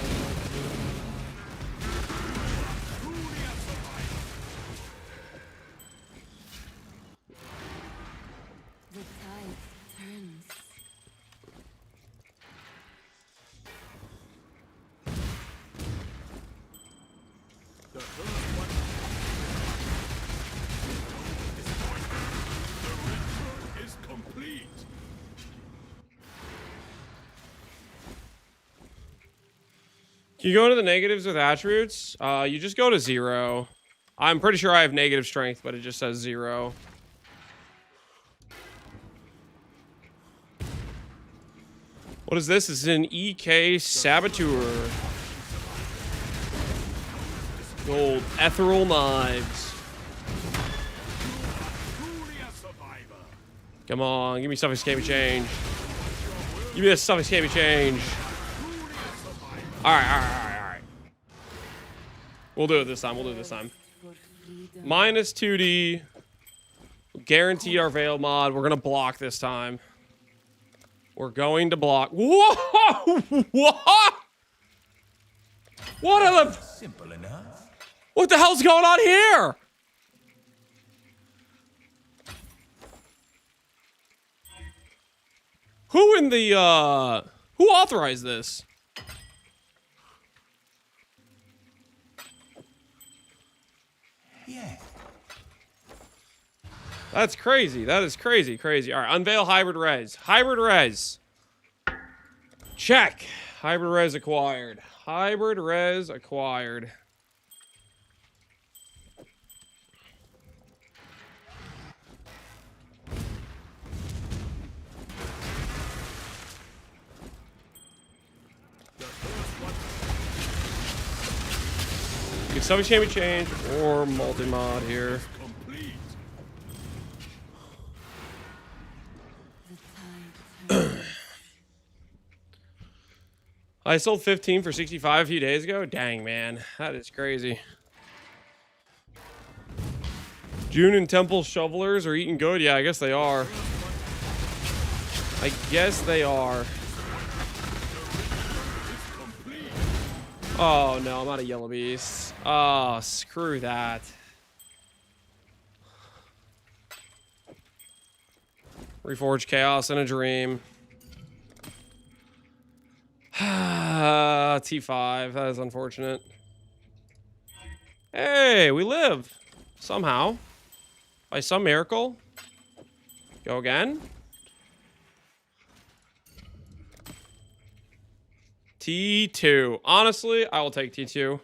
The tide turns. Is complete. Can you go into the negatives with attributes? You just go to 0. I'm pretty sure I have negative strength, but it just says 0. What is this? This is an EK Saboteur. Gold Ethereal Knives. Come on, give me stuff that can't be changed. Give me this stuff that can't be changed. Alright. We'll do it this time. For freedom. Minus 2D. Guaranteed our Veil mod. We're gonna block this time. We're going to block. Whoa! What? What are the... Simple enough. What the hell's going on here? Who in the, who authorized this? Yeah. That's crazy. That is crazy. All right, unveil hybrid res. Hybrid res. Check. Hybrid res acquired. Hybrid res acquired. You can sub champion change or multi-mod here. Complete. The tide turns. I sold 15 for 65 a few days ago. Dang, man. That is crazy. June and Temple shovelers are eating good. Yeah, I guess they are. Oh, no. I'm out of yellow beasts. Oh, screw that. Reforge Chaos in a dream. T5. That is unfortunate. Hey, we live. Somehow. By some miracle. Go again. T2. Honestly, I will take T2.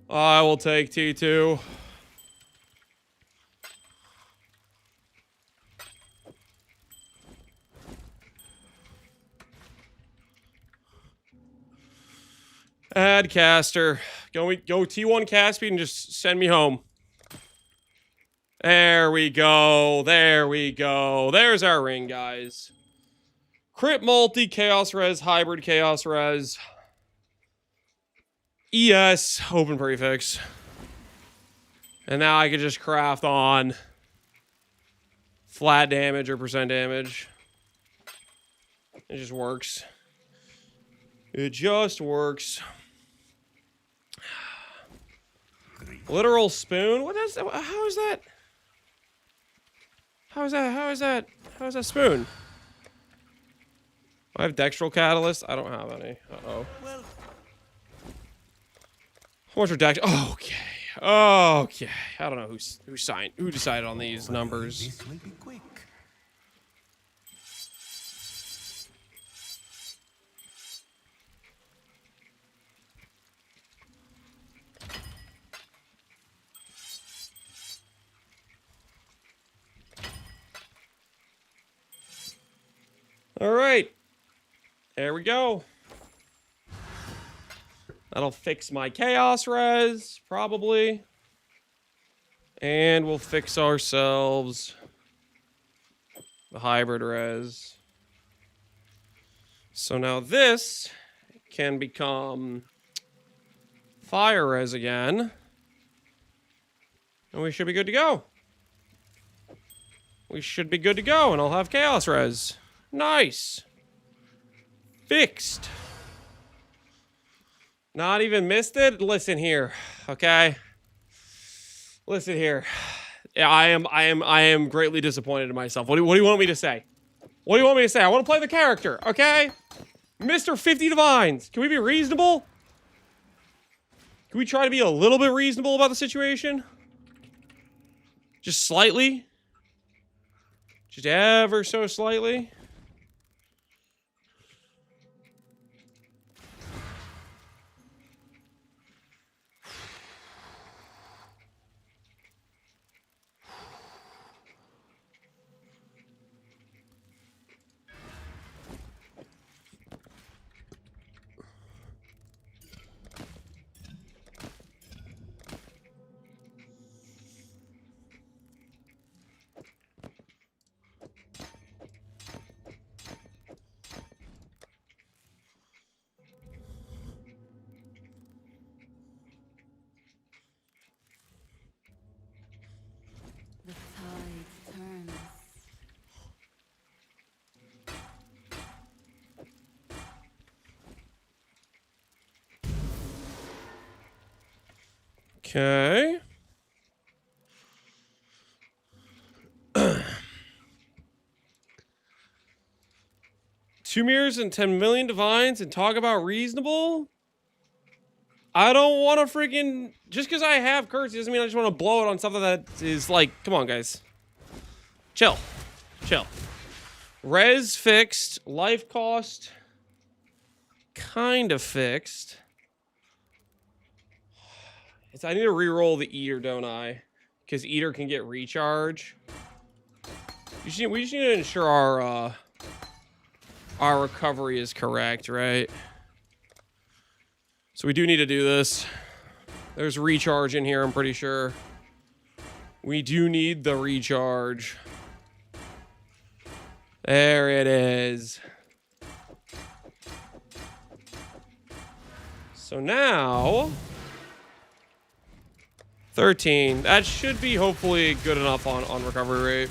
I will take T2. Add caster. Go T1 cast speed and just send me home. There we go. There's our ring, guys. Crit multi, chaos res, hybrid chaos res. ES, open prefix. And now I can just craft on flat damage or percent damage. It just works. It just works. Literal spoon? What is that? How is that? How is that spoon? I have Dextral Catalyst. I don't have any. Uh-oh. Well, How much are Dex? Oh, okay. Okay. I don't know who decided on these numbers. This will be quick. All right. There we go. That'll fix my chaos res, probably. And we'll fix ourselves the hybrid res. So now this can become fire res again. And we should be good to go. We should be good to go, and I'll have chaos res. Nice. Fixed. Not even missed it? Listen here, okay? Listen here. Yeah, I am greatly disappointed in myself. What do you want me to say? What do you want me to say? I want to play the character, okay? Mr. 50 Divines. Can we be reasonable? Can we try to be a little bit reasonable about the situation? Just slightly? Just ever so slightly? The tide turns. Okay. Two mirrors and 10 million divines and talk about reasonable? I don't want to freaking... Just because I have currency doesn't mean I just want to blow it on something that is like... Come on, guys. Chill. Chill. Res fixed. Life cost... kind of fixed. I need to re-roll the Eater, don't I? Because Eater can get recharge. We just need to ensure our recovery is correct, right? So we do need to do this. There's recharge in here, I'm pretty sure. We do need the recharge. There it is. So now... 13. That should be hopefully good enough on recovery rate.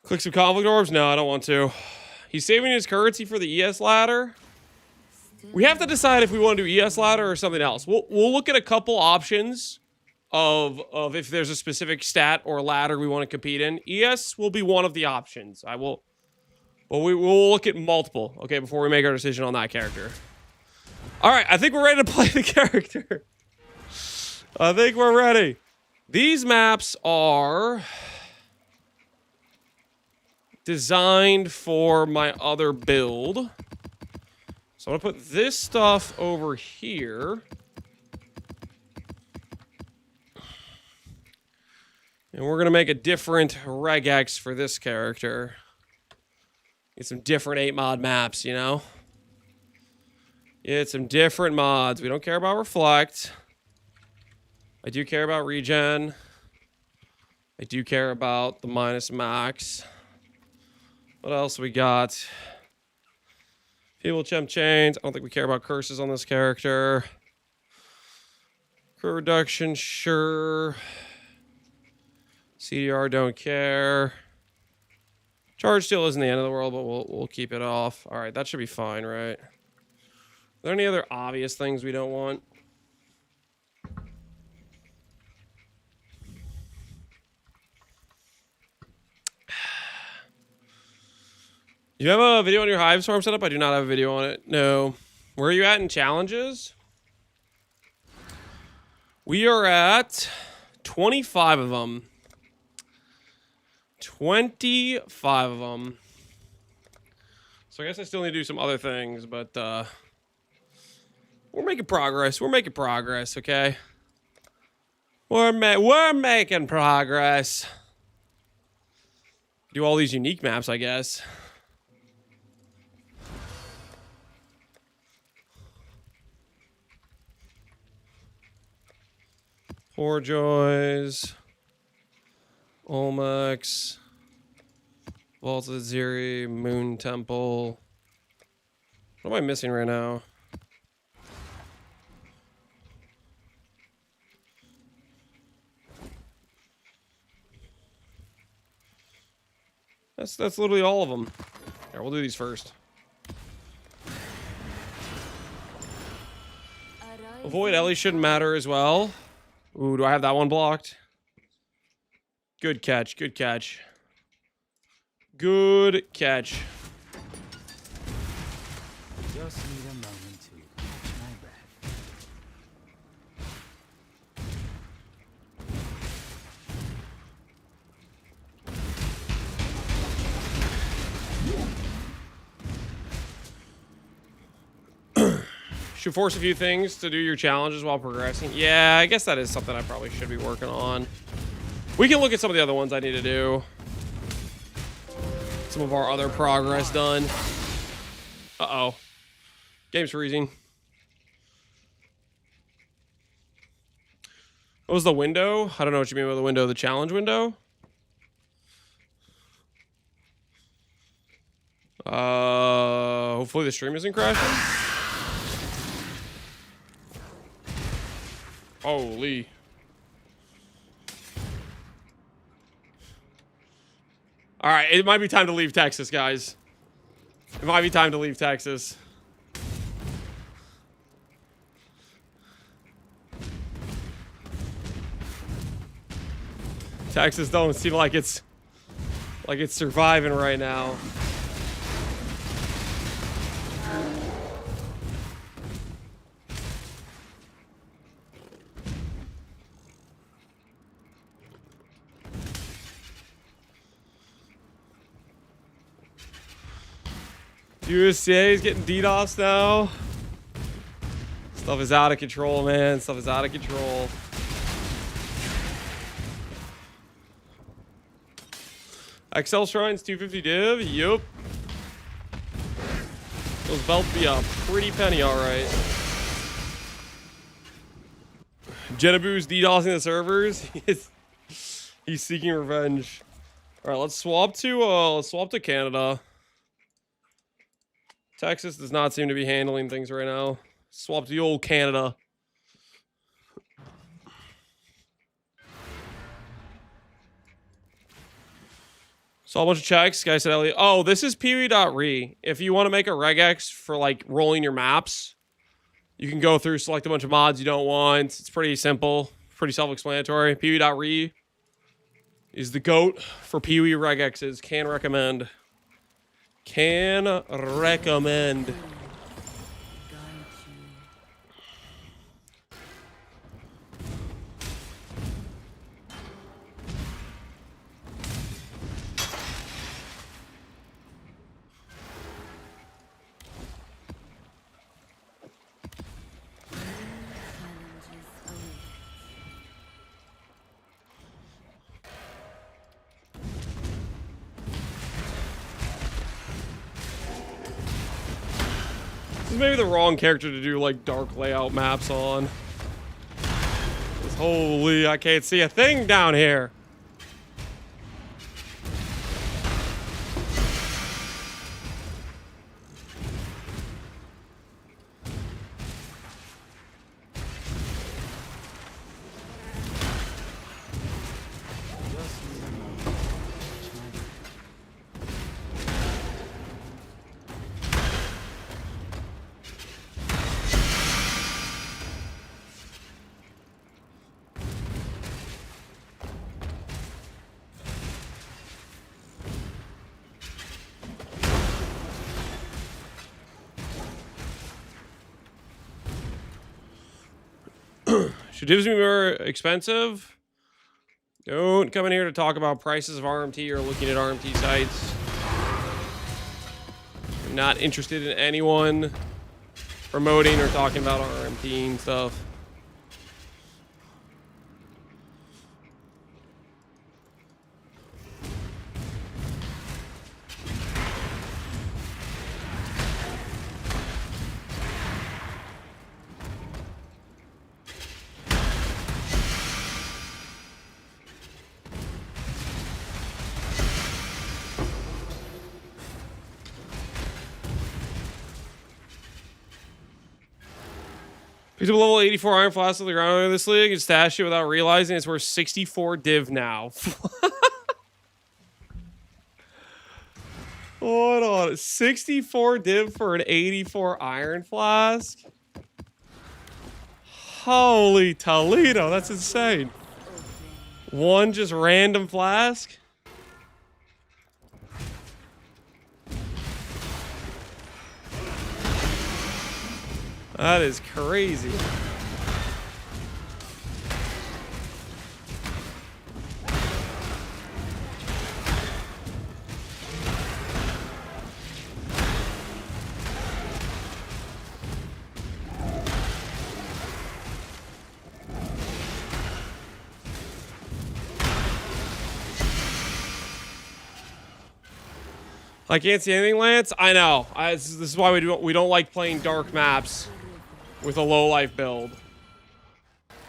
Click some conflict orbs? No, I don't want to. He's saving his currency for the ES ladder. We have to decide if we want to do ES ladder or something else. We'll look at a couple options of if there's a specific stat or ladder we want to compete in. ES will be one of the options. But we will look at multiple, okay, before we make our decision on that character. All right, I think we're ready to play the character. I think we're ready. These maps are designed for my other build. So I'm gonna put this stuff over here. And we're gonna make a different regex for this character. Get some different 8-mod maps, you know? Get some different mods. We don't care about Reflect. I do care about Regen. I do care about the minus max. What else we got? People Chemp Chains. I don't think we care about curses on this character. Crew reduction, sure. CDR, don't care. Charge still isn't the end of the world, but we'll keep it off. All right, that should be fine, right? Are there any other obvious things we don't want? You have a video on your Hive Swarm setup? I do not have a video on it. No. Where are you at in challenges? We are at 25 of them. 25 of them. So I guess I still need to do some other things, but we're making progress. We're making progress, okay? We're making progress. Do all these unique maps, I guess. Four Joys. Olmex. Vault of Ziri. Moon Temple. What am I missing right now? That's literally all of them. Here, we'll do these first. Avoid Ellie shouldn't matter as well. Ooh, do I have that one blocked? Good catch, good catch. Good catch. Just need a moment to catch my breath. Should force a few things to do your challenges while progressing. Yeah, I guess that is something I probably should be working on. We can look at some of the other ones I need to do. Some of our other progress done. Uh-oh. Game's freezing. What was the window? I don't know what you mean by the window. The challenge window? Hopefully the stream isn't crashing. Holy. All right, it might be time to leave Texas, guys. It might be time to leave Texas. Texas don't seem like it's surviving right now. USA is getting DDoS now. Stuff is out of control, man. Stuff is out of control. Exile Shrines 250 div. Yup. Those belts be a pretty penny, alright. Jenaboo's DDoSing the servers. He's seeking revenge. Alright, let's swap to Canada. Texas does not seem to be handling things right now. Swap to the old Canada. Saw a bunch of checks. Guy said, Elliot. Oh, this is Peewee.re. If you want to make a regex for like rolling your maps, you can go through, select a bunch of mods you don't want. It's pretty simple, pretty self-explanatory. Peewee.re is the GOAT for Peewee regexes. Can recommend. Can recommend. This is maybe the wrong character to do like dark layout maps on. Holy, I can't see a thing down here. Should divs be more expensive? Don't come in here to talk about prices of RMT or looking at RMT sites. I'm not interested in anyone promoting or talking about RMT and stuff. Picked up a level 84 Iron Flask on the ground earlier this league and stashed it without realizing it's worth 64 div now. Hold on. 64 div for an 84 Iron Flask? Holy Toledo, that's insane. One just random flask? That is crazy. I can't see anything, Lance. I know. This is why we don't like playing dark maps with a low life build.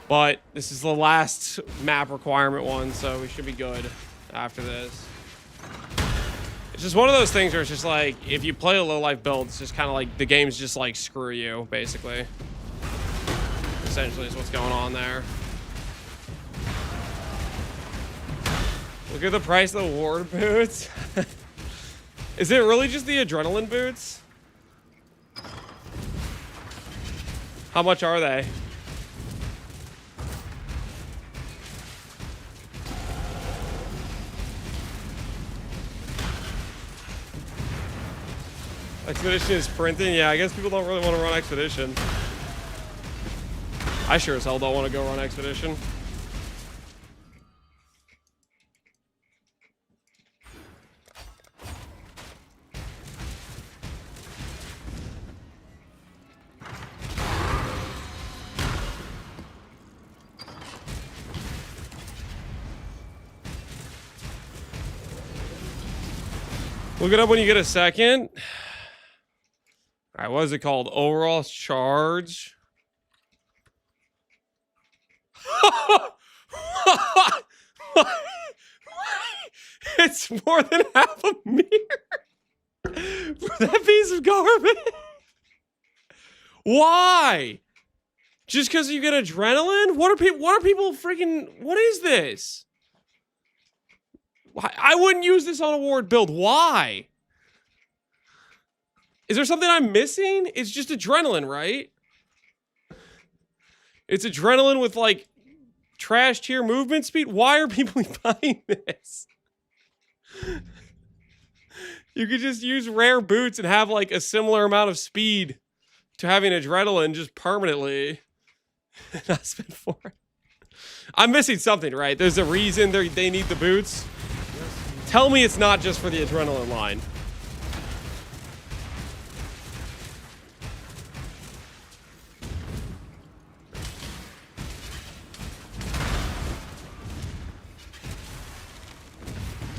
But this is the last map requirement one, so we should be good after this. It's just one of those things where it's just like, if you play a low life build, it's just kind of like the game's just like screw you, basically. Essentially is what's going on there. Look at the price of the ward boots. Is it really just the adrenaline boots? How much are they? Expedition is sprinting? Yeah, I guess people don't really want to run Expedition. I sure as hell don't want to go run Expedition. Look it up when you get a second. All right, what is it called? Overall charge. It's more than half a mirror for that piece of garbage. Why? Just because you get adrenaline? What are people freaking? What is this? I wouldn't use this on a ward build. Why? Is there something I'm missing? It's just adrenaline, right? It's adrenaline with like trash tier movement speed. Why are people buying this? You could just use rare boots and have like a similar amount of speed to having adrenaline just permanently. And not spend for it. I'm missing something, right? There's a reason they need the boots. Tell me it's not just for the adrenaline line.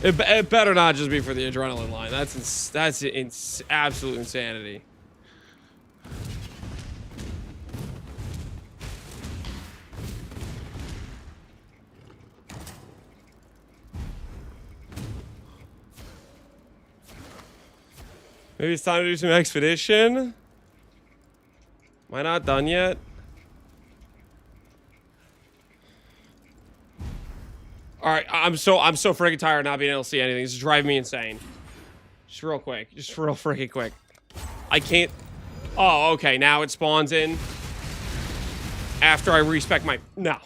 It better not just be for the adrenaline line. That's absolute insanity. Maybe it's time to do some expedition. Am I not done yet? All right, I'm so freaking tired of not being able to see anything. This is driving me insane. Just real quick, just real freaking quick. I can't. Oh, okay. Now it spawns in after I respec my. No.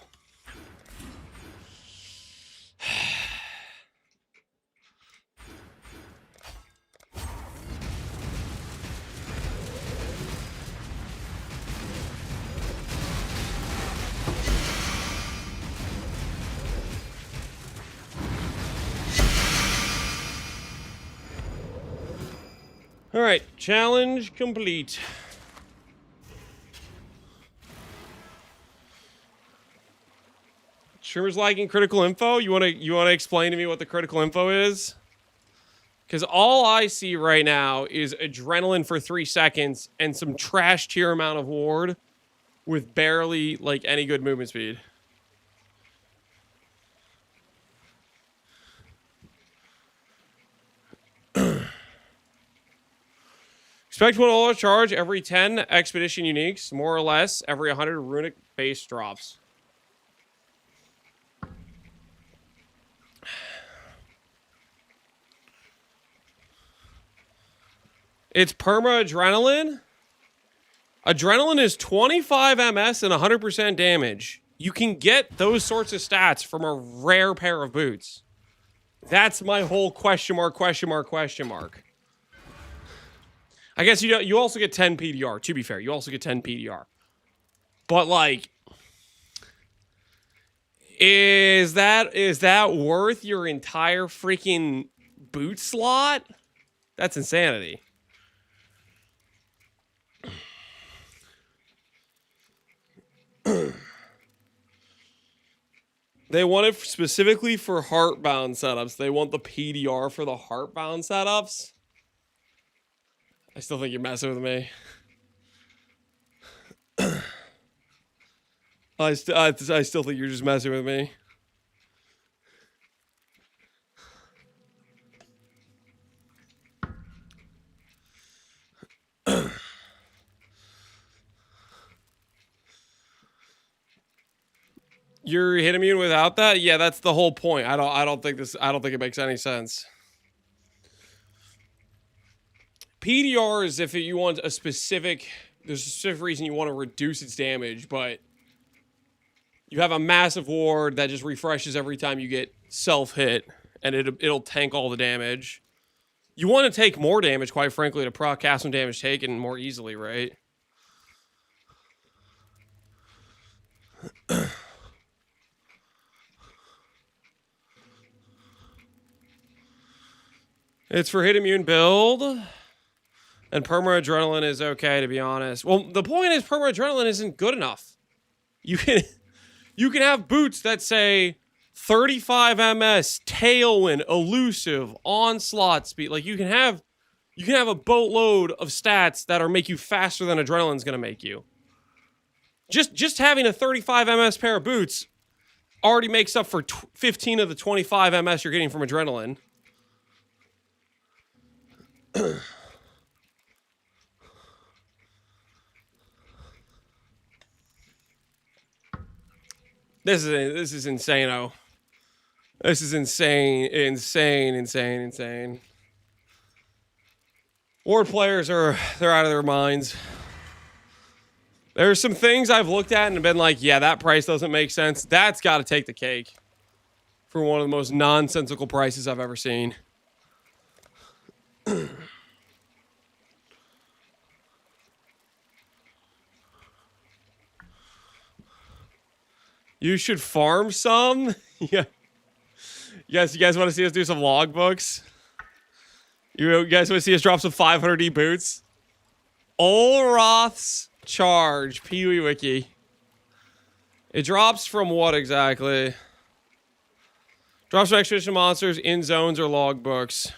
All right, challenge complete. Streamers liking critical info. You wanna explain to me what the critical info is? Because all I see right now is adrenaline for 3 seconds and some trash tier amount of ward with barely like any good movement speed. Expect one all charge every 10 expedition uniques, more or less every 100 runic base drops. It's perma adrenaline. Adrenaline is 25 MS and 100% damage. You can get those sorts of stats from a rare pair of boots. That's my whole question mark. I guess you also get 10 PDR, to be fair. You also get 10 PDR. But like, is that worth your entire freaking boot slot? That's insanity. They want it specifically for heartbound setups. They want the PDR for the heartbound setups. I still think you're messing with me. I still think you're just messing with me. You're hit immune without that? Yeah, that's the whole point. I don't think it makes any sense. PDR is if you want there's a specific reason you want to reduce its damage, but you have a massive ward that just refreshes every time you get self-hit, and it'll tank all the damage. You want to take more damage, quite frankly, to proc cast some damage taken more easily, right? It's for hit immune build. And perma adrenaline is okay, to be honest. Well, the point is perma adrenaline isn't good enough. You can have boots that say 35 MS, tailwind, elusive, onslaught speed. Like you can have a boatload of stats that make you faster than adrenaline's gonna make you. Just having a 35 MS pair of boots already makes up for 15 of the 25 MS you're getting from adrenaline. This is insane-o. This is insane. Ward players they're out of their minds. There's some things I've looked at and been like, yeah, that price doesn't make sense. That's got to take the cake for one of the most nonsensical prices I've ever seen. You should farm some? Yeah. You guys want to see us do some logbooks? You guys want to see us drop some 500D boots? Olroth's Charge, Pee-wee Wiki. It drops from what exactly? Drops from expedition monsters, in zones, or logbooks.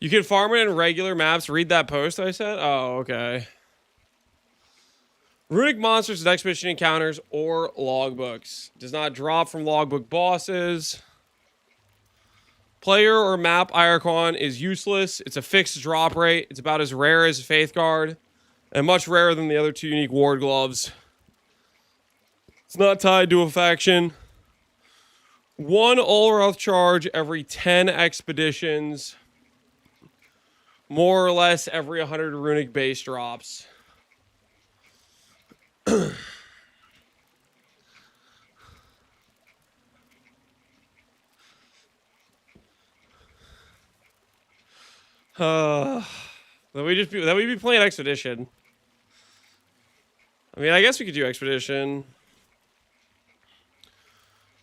You can farm it in regular maps. Read that post I said? Oh, okay. Runic monsters and expedition encounters or logbooks. Does not drop from logbook bosses. Player or map icon is useless. It's a fixed drop rate. It's about as rare as Faith Guard. And much rarer than the other two unique ward gloves. It's not tied to a faction. 1 Olroth charge every 10 expeditions. More or less every 100 runic base drops. That we be playing Expedition. I mean, I guess we could do Expedition.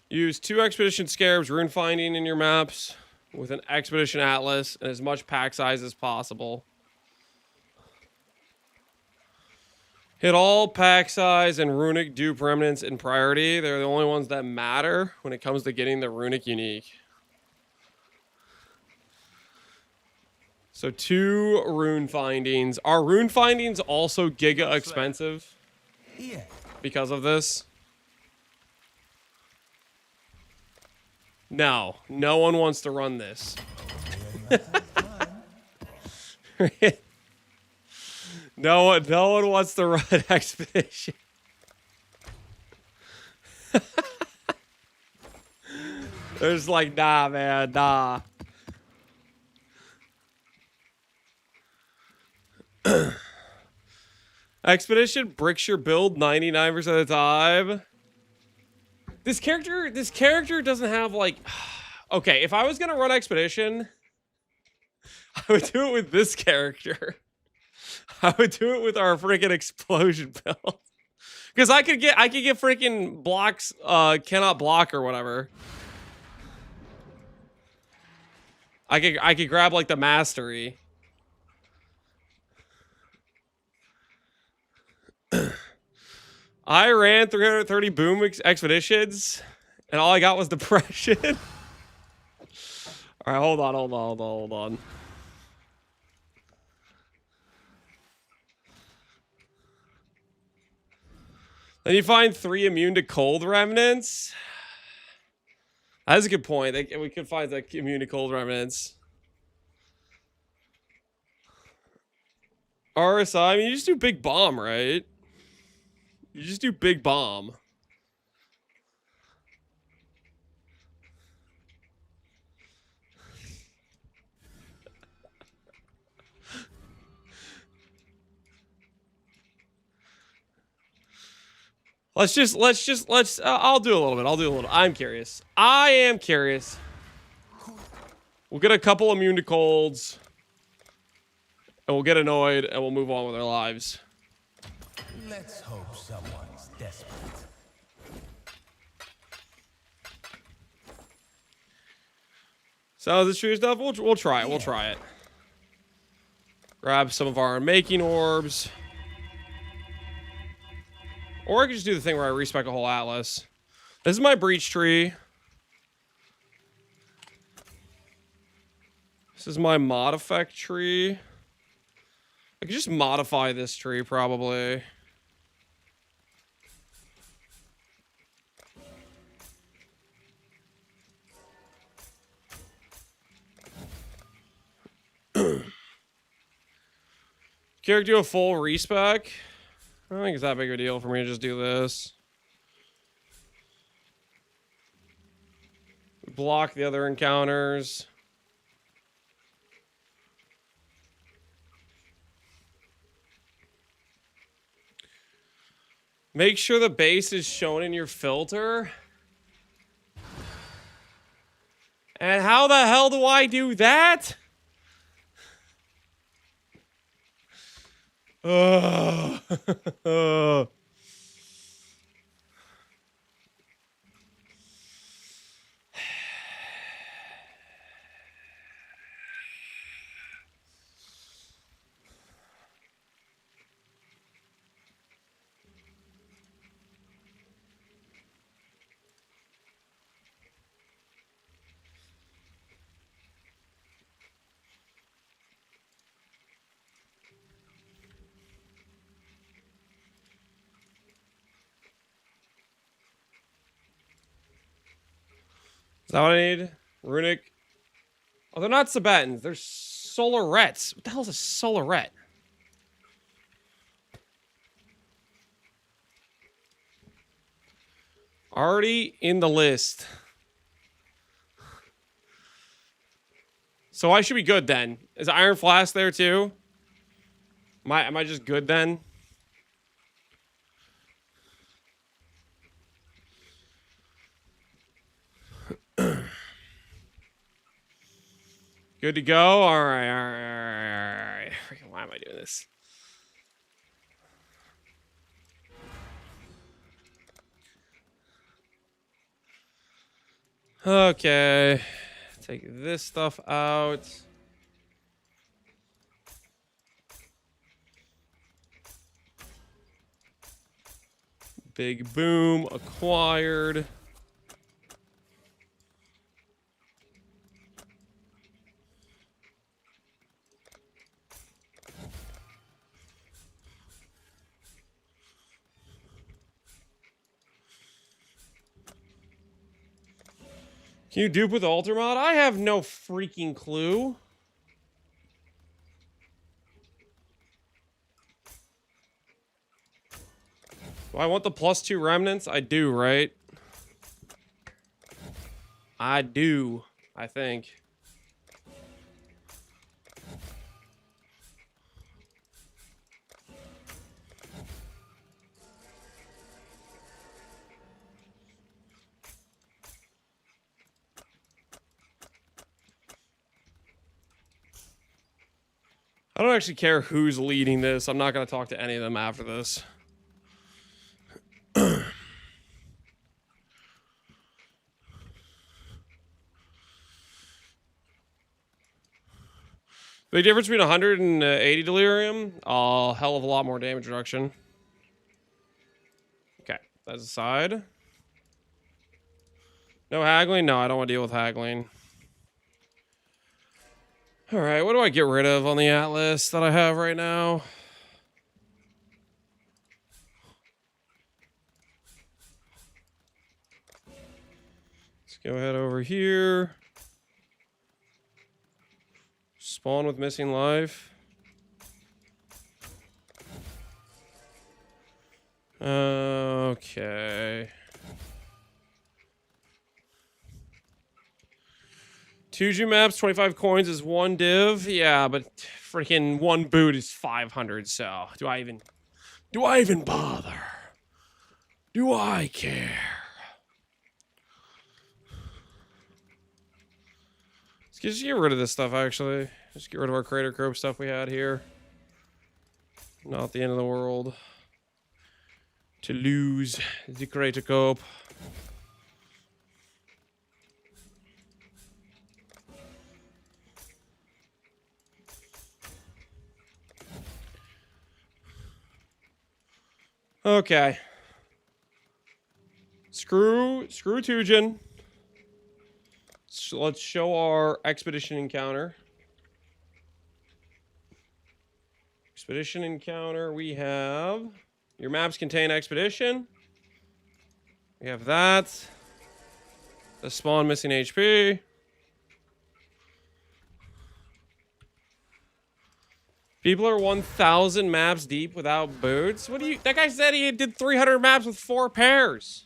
Use 2 Expedition Scarabs rune finding in your maps with an Expedition Atlas and as much pack size as possible. Hit all pack size and runic dupe remnants in priority. They're the only ones that matter when it comes to getting the runic unique. So 2 rune findings. Are rune findings also giga expensive Yeah. because of this? No. No one wants to run this. No one wants to run Expedition. There's like, nah, man, nah. Expedition bricks your build 99% of the time. This character doesn't have like... Okay, if I was gonna run Expedition, I would do it with this character. I would do it with our freaking explosion build. Because I could get freaking blocks, cannot block or whatever. I could grab like the mastery. I ran 330 boom expeditions, and all I got was depression. All right, hold on. Then you find 3 immune to cold remnants. That's a good point. We could find like immune to cold remnants. RSI, I mean, you just do big bomb, right? You just do big bomb. I'll do a little bit. I'm curious. I am curious. We'll get a couple immune to colds. And we'll get annoyed and we'll move on with our lives. Let's hope someone's desperate. Sounds the true stuff. We'll try it. We'll try it. Grab some of our making orbs. Or I could just do the thing where I respec a whole atlas. This is my breach tree. This is my mod effect tree. I could just modify this tree probably. Character do a full respec. I don't think it's that big of a deal for me to just do this. Block the other encounters. Make sure the base is shown in your filter. And how the hell do I do that? Is that what I need? Runic. Oh, they're not Sabatins. They're Solarettes. What the hell is a Solarette? Already in the list. So I should be good then. Is Iron Flask there too? Am I just good then? Good to go? All right. Freaking, why am I doing this? Okay. Take this stuff out. Big boom acquired. Can you dupe with alter mod? I have no freaking clue. Do I want the +2 remnants? I do, right? I do, I think. I don't actually care who's leading this. I'm not going to talk to any of them after this. Big difference between 180 delirium. Hell of a lot more damage reduction. Okay, that's aside. No haggling? No, I don't want to deal with haggling. Alright, what do I get rid of on the Atlas that I have right now? Let's go ahead over here. Spawn with missing life. Okay. 2G maps, 25 coins is 1 div. Yeah, but freaking 1 boot is 500, so do I even bother? Do I care? Let's just get rid of this stuff, actually. Just get rid of our Crater Crow stuff we had here. Not the end of the world. To lose the Crater Cope. Okay. Screw Tujin. So let's show our expedition encounter. Expedition encounter, we have... Your maps contain expedition. We have that. The spawn missing HP. People are 1,000 maps deep without boots. What do you... That guy said he did 300 maps with 4 pairs.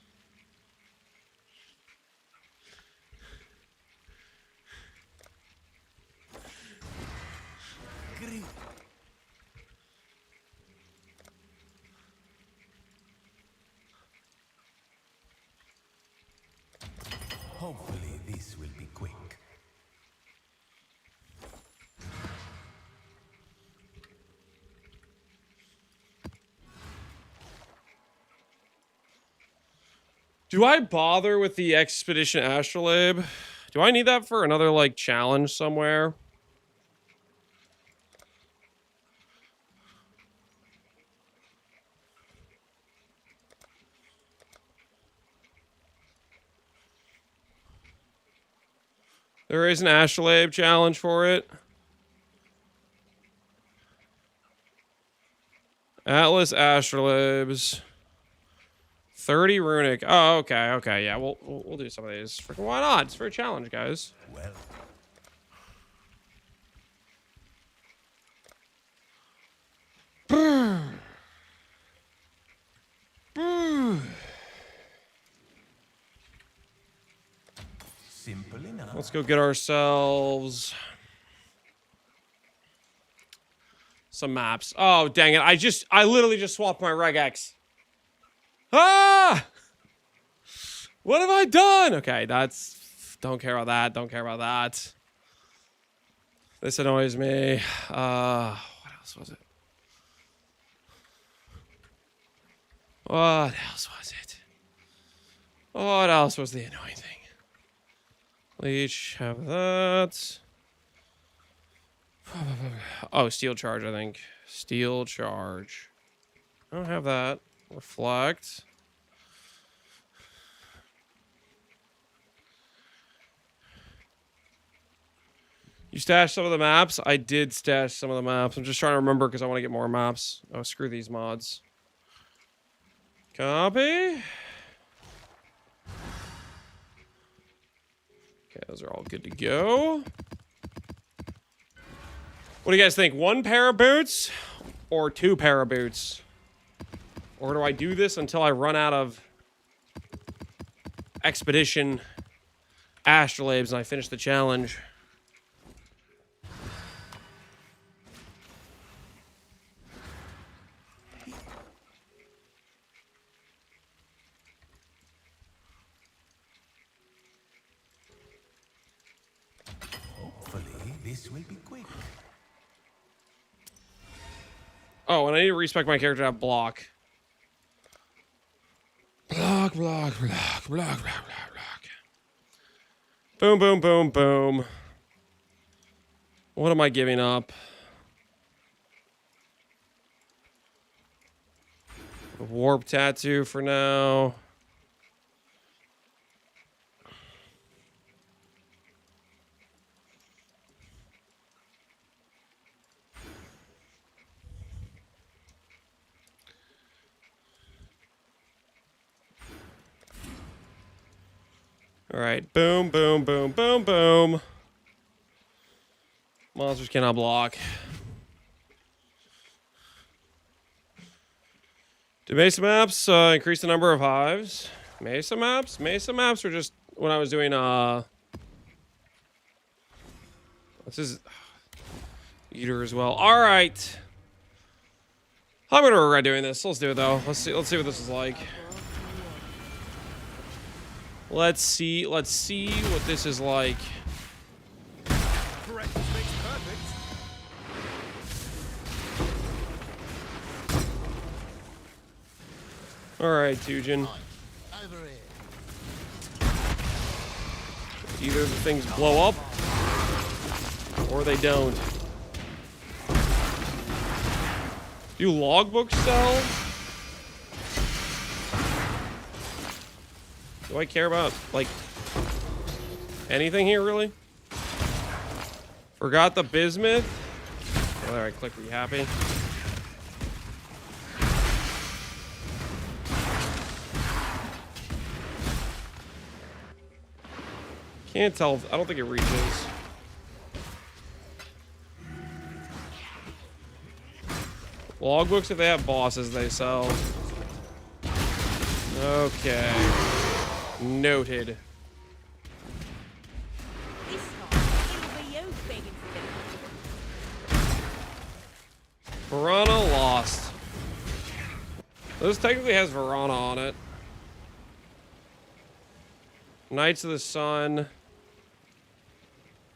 Hopefully this will be quick. Do I bother with the Expedition Astrolabe? Do I need that for another, like, challenge somewhere? There is an Astrolabe challenge for it. Atlas Astrolabes. 30 runic. Oh, okay, yeah. We'll do some of these. Freaking why not? It's for a challenge, guys. Well, simple enough. Let's go get ourselves some maps. Oh, dang it. I literally just swapped my regex. Ah! What have I done? Okay, don't care about that. Don't care about that. This annoys me. What else was it? What else was it? What else was the annoying thing? Leech, have that. Oh, steel charge, I think. Steel charge. I don't have that. Reflect. You stashed some of the maps? I did stash some of the maps. I'm just trying to remember because I want to get more maps. Oh, screw these mods. Copy. Okay, those are all good to go. What do you guys think? 1 pair of boots or 2 pair of boots? Or do I do this until I run out of expedition astrolabes and I finish the challenge? Hopefully, this will be quick. Oh, and I need to respec my character to have block. Block, block, block, block, block, block, block. Boom, boom, boom, boom. What am I giving up? Warp tattoo for now. All right, boom, boom, boom, boom, boom. Monsters cannot block. Do Mesa maps increase the number of hives? Mesa maps? Mesa maps are just when I was doing this is Eater as well. All right. I'm gonna regret doing this. Let's do it though. Let's see what this is like. Let's see what this is like. Practice makes perfect. All right, Tujin. Either the things blow up or they don't. Do logbooks sell? Do I care about, like, anything here, really? Forgot the bismuth? All right, click be happy. Can't tell. I don't think it reaches. Logbooks, if they have bosses, they sell. Okay. Noted. Verana lost. This technically has Verana on it. Knights of the Sun.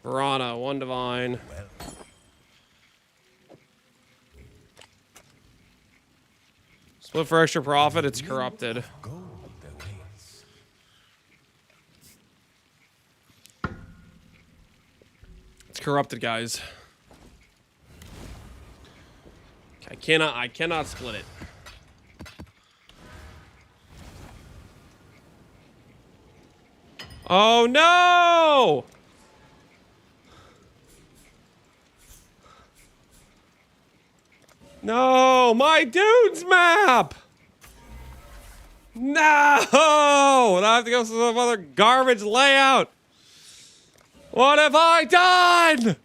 Verana, 1 divine. Split for extra profit, it's corrupted. Gold awaits. It's corrupted, guys. I cannot split it. Oh no! No, my dude's map! No! I have to go to some other garbage layout. What have I done?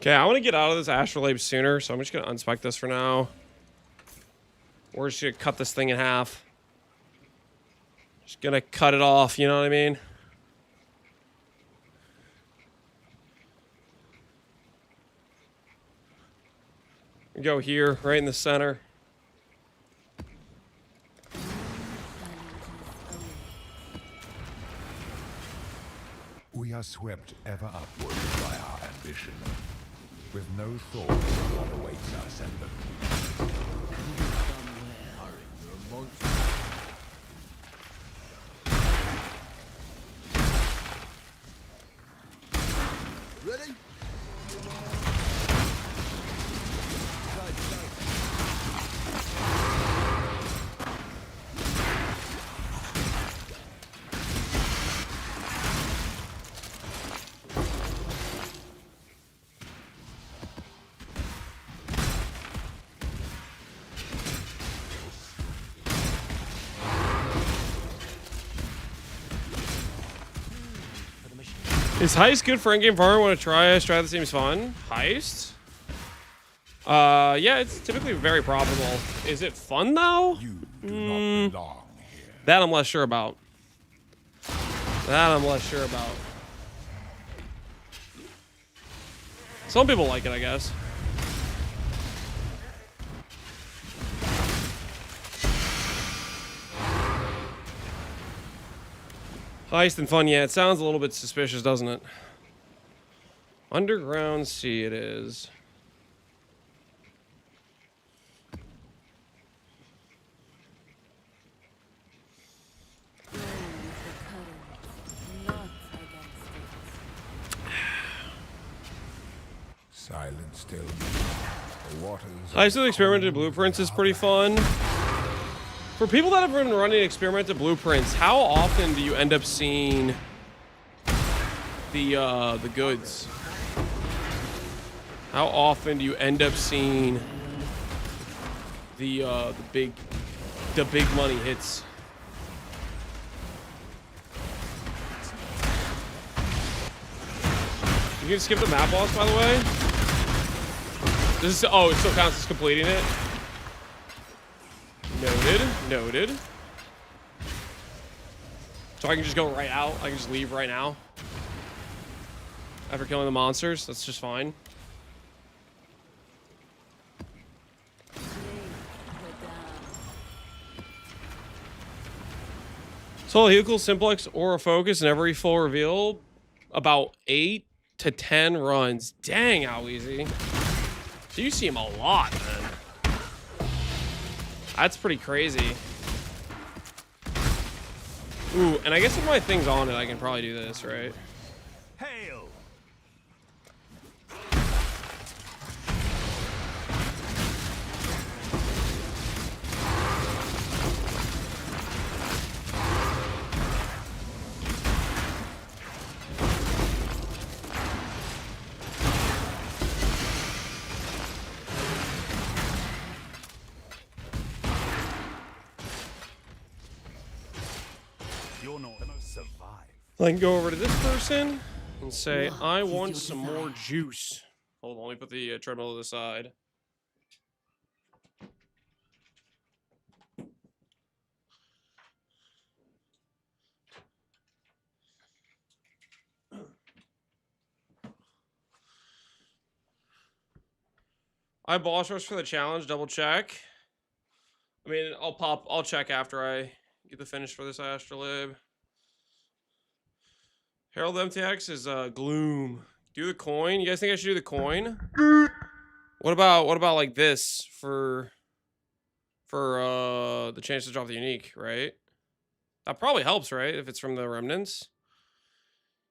Okay, I want to get out of this astrolabe sooner, so I'm just going to unspec this for now. We're just going to cut this thing in half. Just going to cut it off, you know what I mean? We go here, right in the center. We are swept ever upward by our ambition, with no thought of what awaits us and the Ready? Is Heist good for in-game farming? Want to try? Strat that seems fun. Heist? Yeah, it's typically very profitable. Is it fun though? you do not belong here. That I'm less sure about. Some people like it, I guess. Heist and fun, yeah. It sounds a little bit suspicious, doesn't it? Underground Sea it is. Silent still. The waters. Heist with experimented blueprints is pretty fun. For people that have been running experimental blueprints, how often do you end up seeing the goods? How often do you end up seeing the big money hits? You can skip the map boss, by the way. This is, oh, it still counts as completing it. Noted. So I can just go right out. I can just leave right now. After killing the monsters, that's just fine. Solo helical, simplex, aura focus, and every full reveal. About 8 to 10 runs. Dang, how easy. So you see him a lot, man. That's pretty crazy. Ooh, and I guess with my thing's on it, I can probably do this, right? Hail! You're not gonna survive. I can go over to this person and say, I want some more juice. Hold on, let me put the treadmill to the side. I boss rush for the challenge, double check. I mean, I'll check after I get the finish for this Astrolib. Herald MTX is Gloom. Do the coin. You guys think I should do the coin? What about like this for the chance to drop the unique, right? That probably helps, right? If it's from the remnants.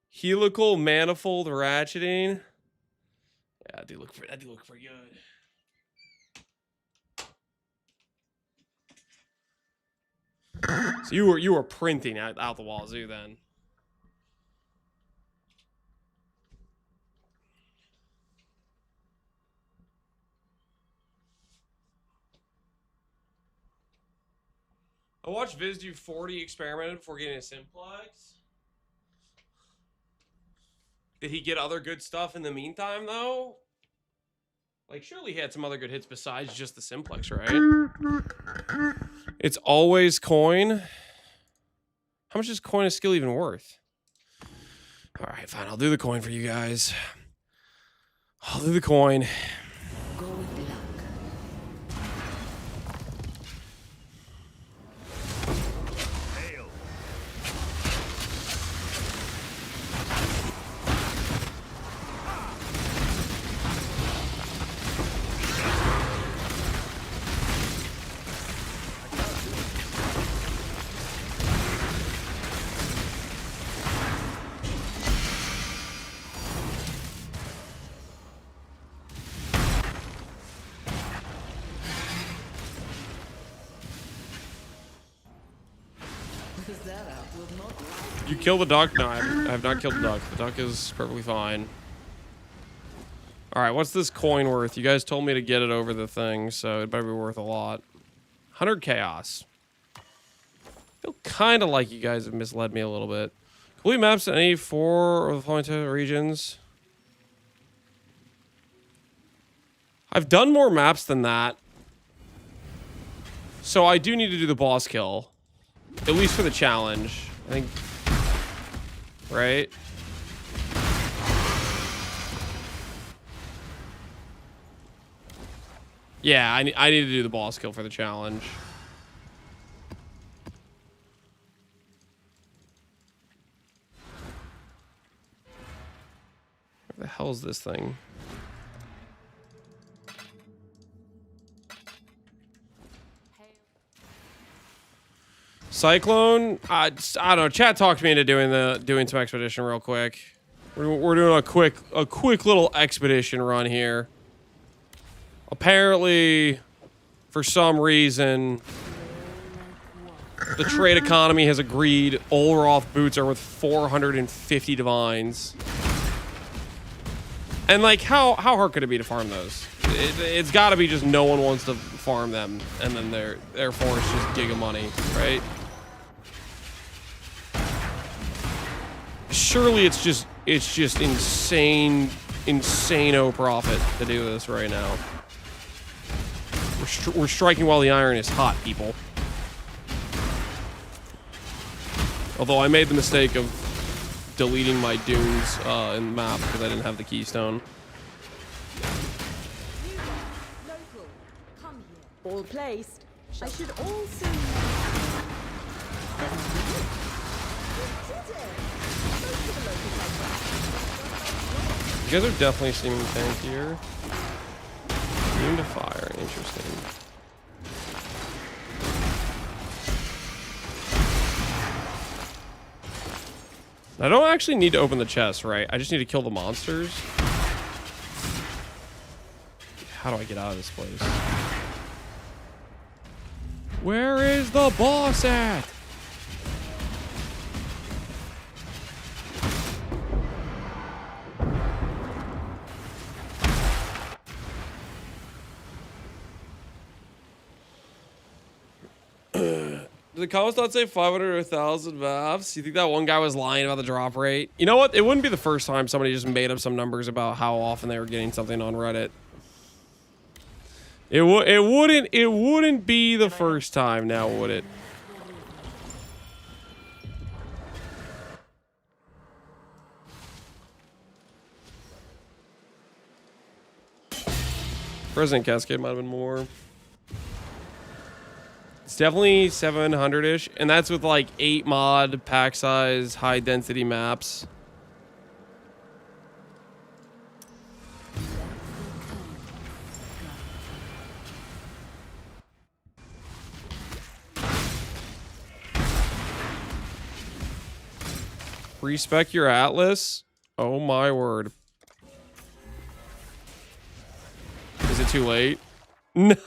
Helical manifold ratcheting. Yeah, that do look pretty good. So you were printing out the wazoo then. I watched Viz do 40 experimented before getting a simplex. Did he get other good stuff in the meantime though? Like surely he had some other good hits besides just the simplex, right? It's always coin. How much is coin of skill even worth? All right, fine. I'll do the coin for you guys. I'll do the coin. Go with luck. You kill the duck? No, I have not killed the duck. The duck is perfectly fine. All right, what's this coin worth? You guys told me to get it over the thing, so it better be worth a lot. 100 chaos. I feel kind of like you guys have misled me a little bit. Complete maps in any 4 of the following 2 regions. I've done more maps than that. So I do need to do the boss kill. At least for the challenge. I think... Right? Yeah, I need to do the boss kill for the challenge. Where the hell is this thing? Cyclone, I don't know. Chat talked me into doing some expedition real quick. We're doing a quick little expedition run here. Apparently, for some reason, the trade economy has agreed Olroth boots are worth 450 divines. And like, how hard could it be to farm those? It's got to be just no one wants to farm them, and then therefore it's just giga money, right? Surely it's just insane-o profit to do this right now. We're striking while the iron is hot, people. Although I made the mistake of deleting my dunes in the map because I didn't have the Keystone. All placed. I should also... You guys are definitely seeming tankier. Immune to fire, interesting. I don't actually need to open the chest, right? I just need to kill the monsters. How do I get out of this place? Where is the boss at? Did the comments not say 500 or 1,000 maps? You think that one guy was lying about the drop rate? You know what? It wouldn't be the first time somebody just made up some numbers about how often they were getting something on Reddit. It wouldn't be the first time now, would it? President Cascade might have been more. It's definitely 700-ish, and that's with like 8 mod, pack size, high density maps. Respec your Atlas? Oh my word. Is it too late? No!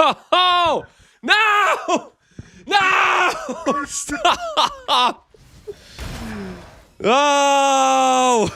No! No! Stop! Oh!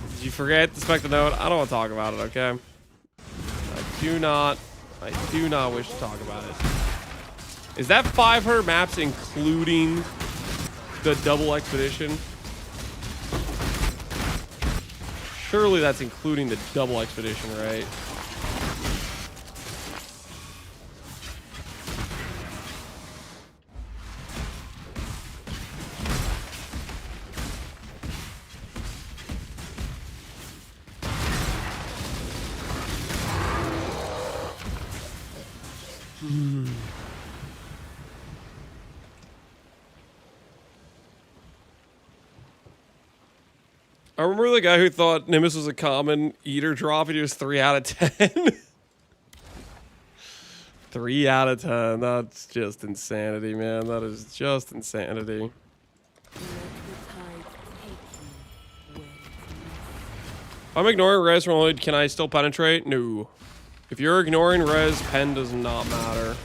Did you forget to spec the note? I don't want to talk about it, okay? I do not wish to talk about it. Is that 500 maps including the double expedition? Surely that's including the double expedition, right? I remember the guy who thought Nimbus was a common eater drop, and he was 3 out of 10. 3 out of 10. That's just insanity, man. That is just insanity. Let the tide take you where it's If I'm ignoring res from only, can I still penetrate? No. If you're ignoring res, pen does not matter.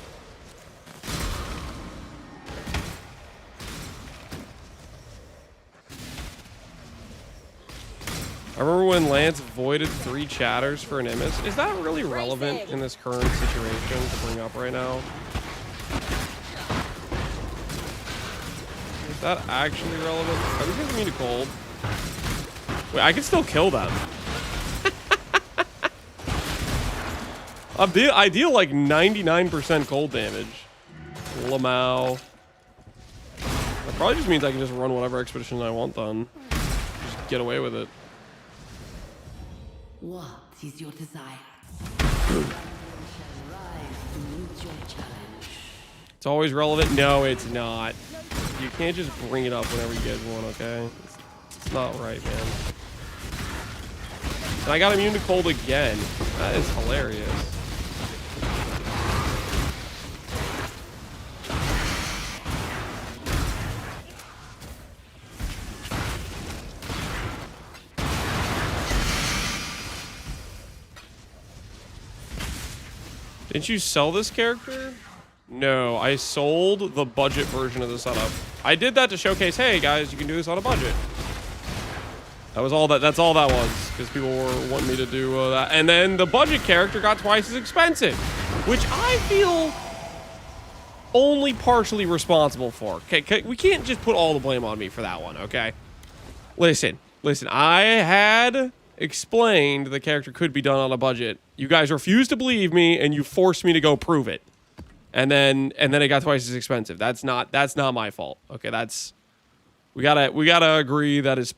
I remember when Lance voided 3 chatters for an Nimbus. Is that really relevant in this current situation to bring up right now? Is that actually relevant? Are these guys immune to cold? Wait, I can still kill them. I deal like 99% cold damage. Lamau. That probably just means I can just run whatever expedition I want then. Just get away with it. What is your desire? Shall rise to meet your challenge. It's always relevant. No, it's not. You can't just bring it up whenever you guys want, okay? It's not right, man. And I got immune to cold again. That is hilarious. Didn't you sell this character? No, I sold the budget version of the setup. I did that to showcase, hey guys, you can do this on a budget. That was all that. That's all that was, because people were wanting me to do that. And then the budget character got twice as expensive, which I feel only partially responsible for. Okay, we can't just put all the blame on me for that one. Okay, listen. I had explained the character could be done on a budget. You guys refused to believe me, and you forced me to go prove it. And then it got twice as expensive. That's not my fault. Okay, we gotta agree that is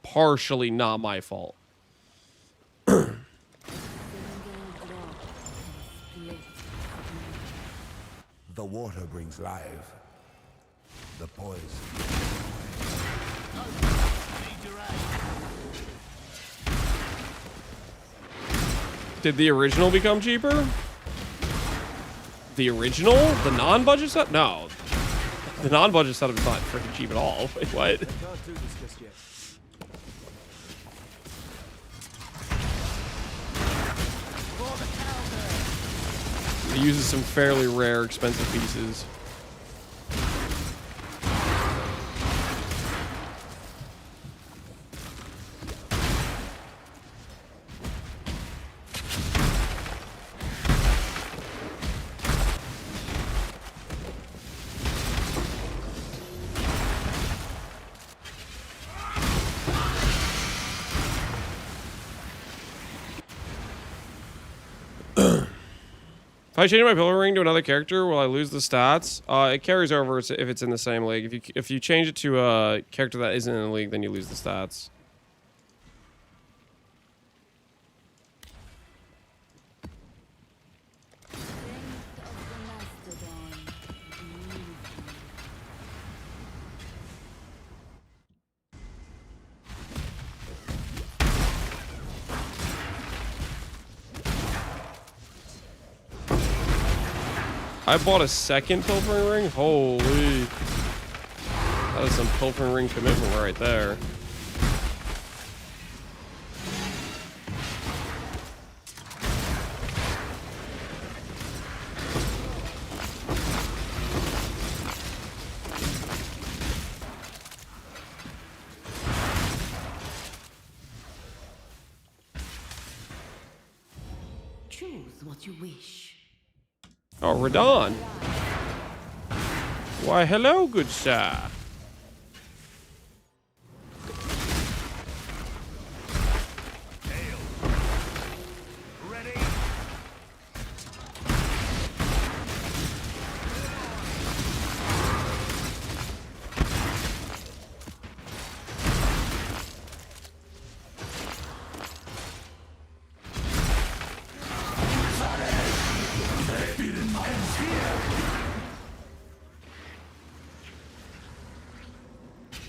partially not my fault. Single drop split. The water brings life. The poison. Did the original become cheaper? The original? The non-budget set? No. The non-budget setup is not freaking cheap at all. Wait, what? Can't do this just yet. It uses some fairly rare, expensive pieces. If I change my pillar ring to another character, will I lose the stats? It carries over if it's in the same league. If you change it to a character that isn't in the league, then you lose the stats. Strength of the mastodon. Beautiful. I bought a second pilfering ring? Holy. That is some pilfering ring commitment right there. Choose what you wish. Oh, Radon. Why, hello, good sir.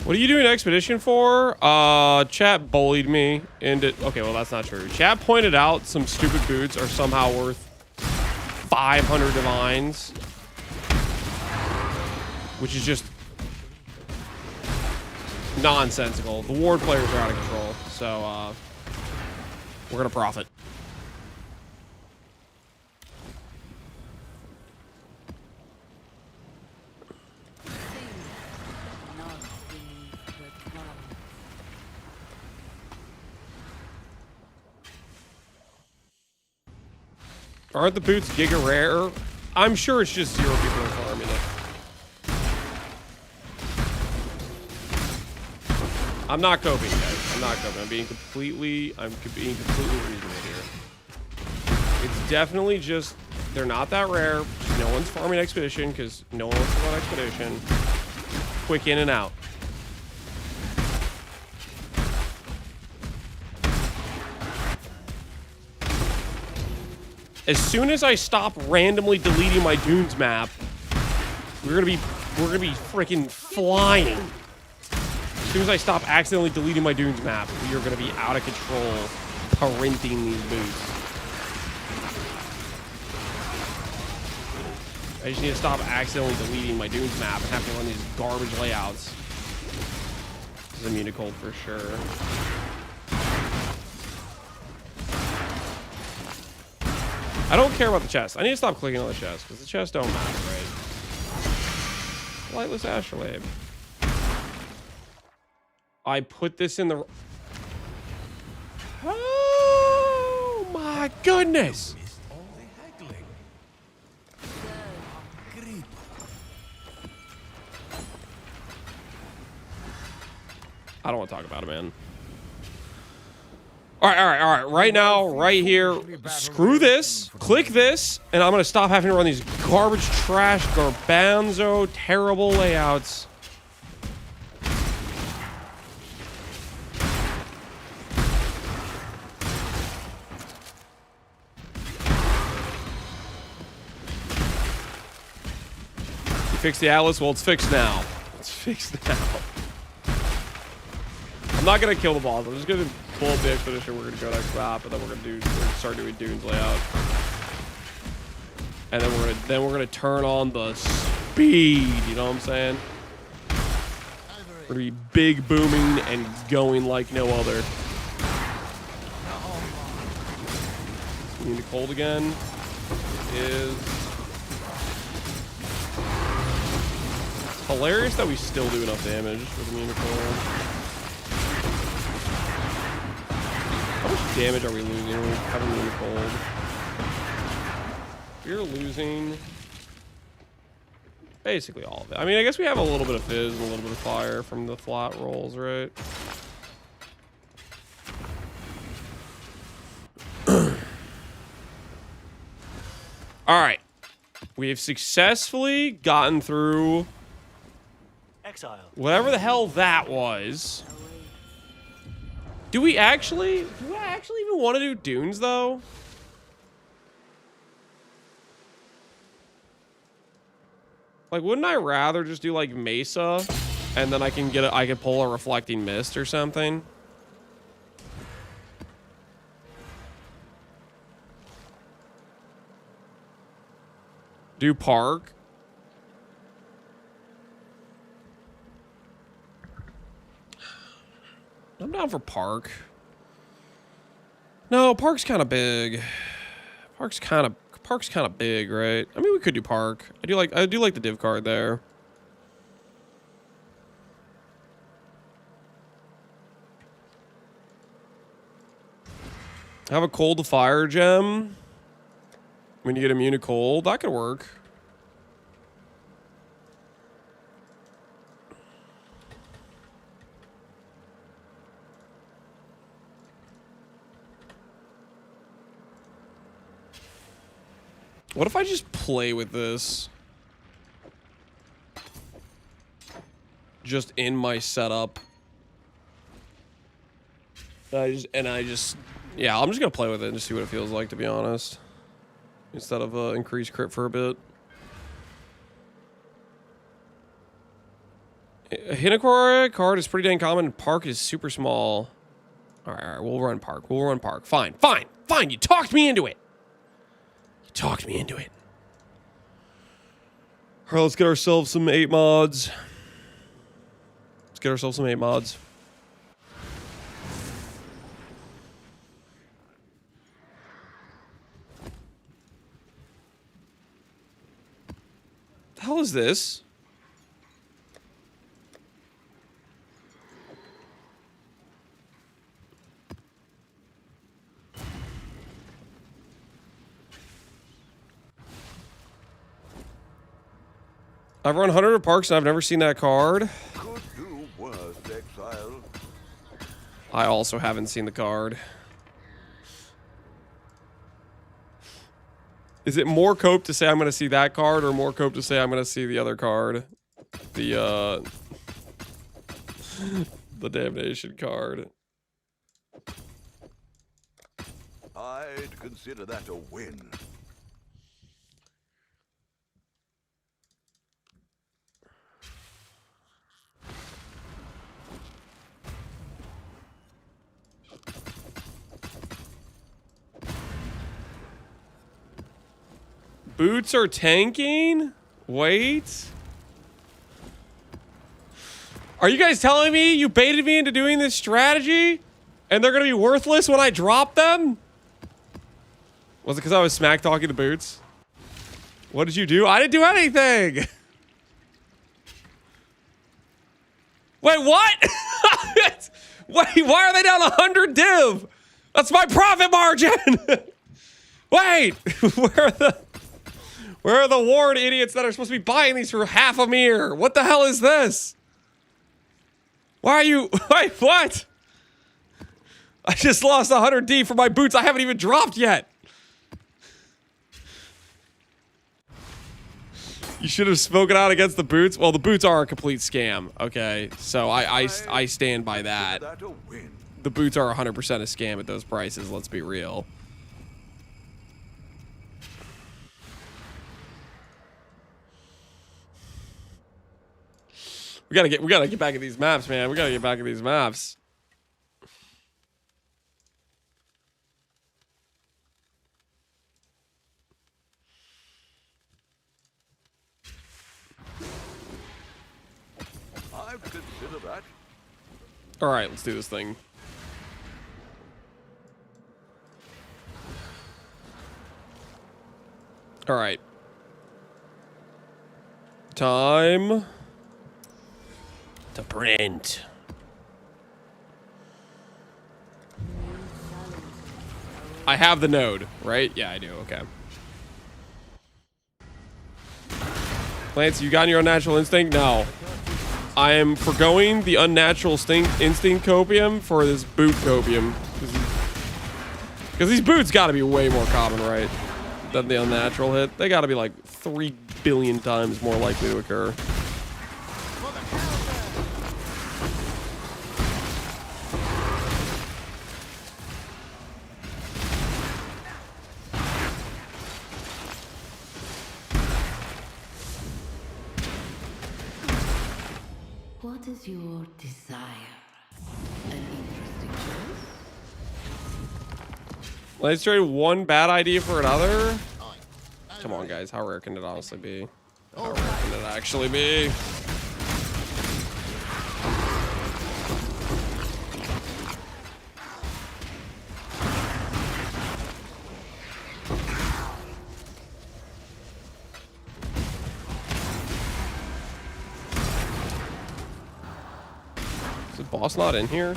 What are you doing expedition for? Chat bullied me into... Okay, well, that's not true. Chat pointed out some stupid boots are somehow worth 500 divines. Which is just nonsensical. The ward players are out of control. So, we're gonna profit. Aren't the boots giga rare? I'm sure it's just 0 people are farming it. I'm not coping, guys. I'm not coping. I'm being completely reasonable here. It's definitely just, they're not that rare. No one's farming expedition because no one wants to run expedition. Quick in and out. As soon as I stop randomly deleting my dunes map, we're gonna be freaking flying. As soon as I stop accidentally deleting my dunes map, we are gonna be out of control, parenting these boots. I just need to stop accidentally deleting my dunes map and have to run these garbage layouts. This is immune to cold for sure. I don't care about the chest. I need to stop clicking on the chest because the chests don't matter, right? Lightless astrolabe. I put this in the... Oh my goodness! I don't want to talk about it, man. All right. Right now, right here, screw this, click this, and I'm going to stop having to run these garbage, trash, garbanzo, terrible layouts. You fixed the Atlas? Well, it's fixed now. It's fixed now. I'm not going to kill the boss. I'm just going to pull up the expedition. We're gonna go next map, and then we're gonna start doing dunes layout, and then we're gonna turn on the speed. You know what I'm saying? We're gonna be big booming and going like no other. Immune to cold again is hilarious that we still do enough damage with immune to cold. How much damage are we losing? We haven't been cold. We're losing basically all of it. I mean, I guess we have a little bit of fizz and a little bit of fire from the flat rolls, right? All right. We have successfully gotten through Exile. whatever the hell that was. Do I actually even want to do dunes though? Like, wouldn't I rather just do like Mesa, and then I can pull a reflecting mist or something? Do park? I'm down for park. No, park's kind of big. Park's kind of big, right? I mean, we could do park. I do like the div card there. Have a cold to fire gem when you get immune to cold. That could work. What if I just play with this? Just in my setup. Yeah, I'm just gonna play with it and just see what it feels like, to be honest. Instead of increased crit for a bit. Hinakura card is pretty dang common. Park is super small. All right, we'll run Park. We'll run Park. Fine. You talked me into it. All right, let's get ourselves some 8 mods. The hell is this? I've run 100 Parks and I've never seen that card. Could do worse, Exile. I also haven't seen the card. Is it more cope to say I'm going to see that card or more cope to say I'm going to see the other card? The damnation card. I'd consider that a win. Boots are tanking? Wait. Are you guys telling me you baited me into doing this strategy? And they're going to be worthless when I drop them? Was it because I was smack talking the boots? What did you do? I didn't do anything. Wait, what? Wait, why are they down 100 div? That's my profit margin. Wait, where are the ward idiots that are supposed to be buying these for half a mirror? What the hell is this? Why are you, wait, what? I just lost 100D for my boots I haven't even dropped yet. You should have spoken out against the boots. Well, the boots are a complete scam. Okay, so I stand by that. The boots are 100% a scam at those prices. Let's be real. We gotta get back at these maps, man. We gotta get back at these maps. I'd consider that. All right, let's do this thing. All right. Time to print. I have the node, right? Yeah, I do. Okay. Lance, you got your unnatural instinct? No. I am forgoing the unnatural instinct copium for this boot copium. Because these boots gotta be way more common, right? Than the unnatural hit. They gotta be like 3 billion times more likely to occur. What is your desire? An interesting choice? Let's trade one bad idea for another. Come on, guys. How rare can it honestly be? How rare can it actually be? Is the boss not in here?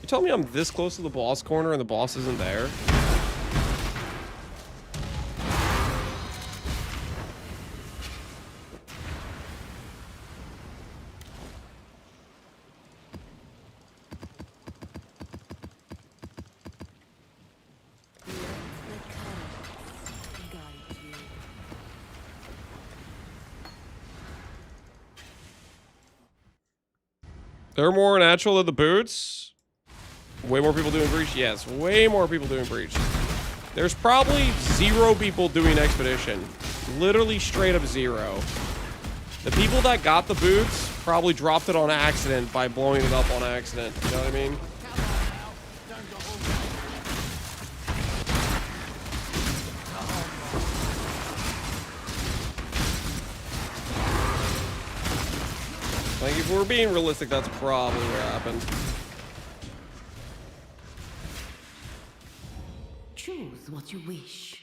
You tell me I'm this close to the boss corner and the boss isn't there? They're more natural than the boots. Way more people doing breach. Yes, way more people doing breach. There's probably 0 people doing expedition. Literally straight up 0. The people that got the boots probably dropped it on accident by blowing it up on accident. You know what I mean? Like, if we're being realistic, that's probably what happened. Choose what you wish.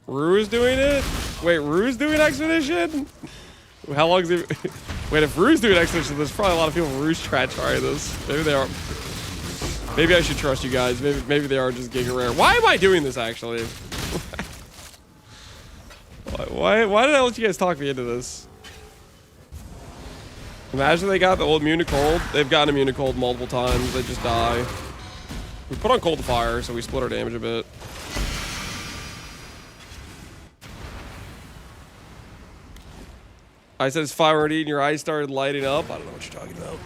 Rue's doing it? Wait, Rue's doing Expedition? How long is it? Wait, if Rue's doing Expedition, there's probably a lot of people in Rue's trying this. Maybe they are. Maybe I should trust you guys. Maybe they are just Giga Rare. Why am I doing this, actually? Why did I let you guys talk me into this? Imagine they got the old immune to cold. They've gotten immune to cold multiple times. They just die. We put on cold to fire, so we split our damage a bit. I said it's 500 and your eyes started lighting up. I don't know what you're talking about.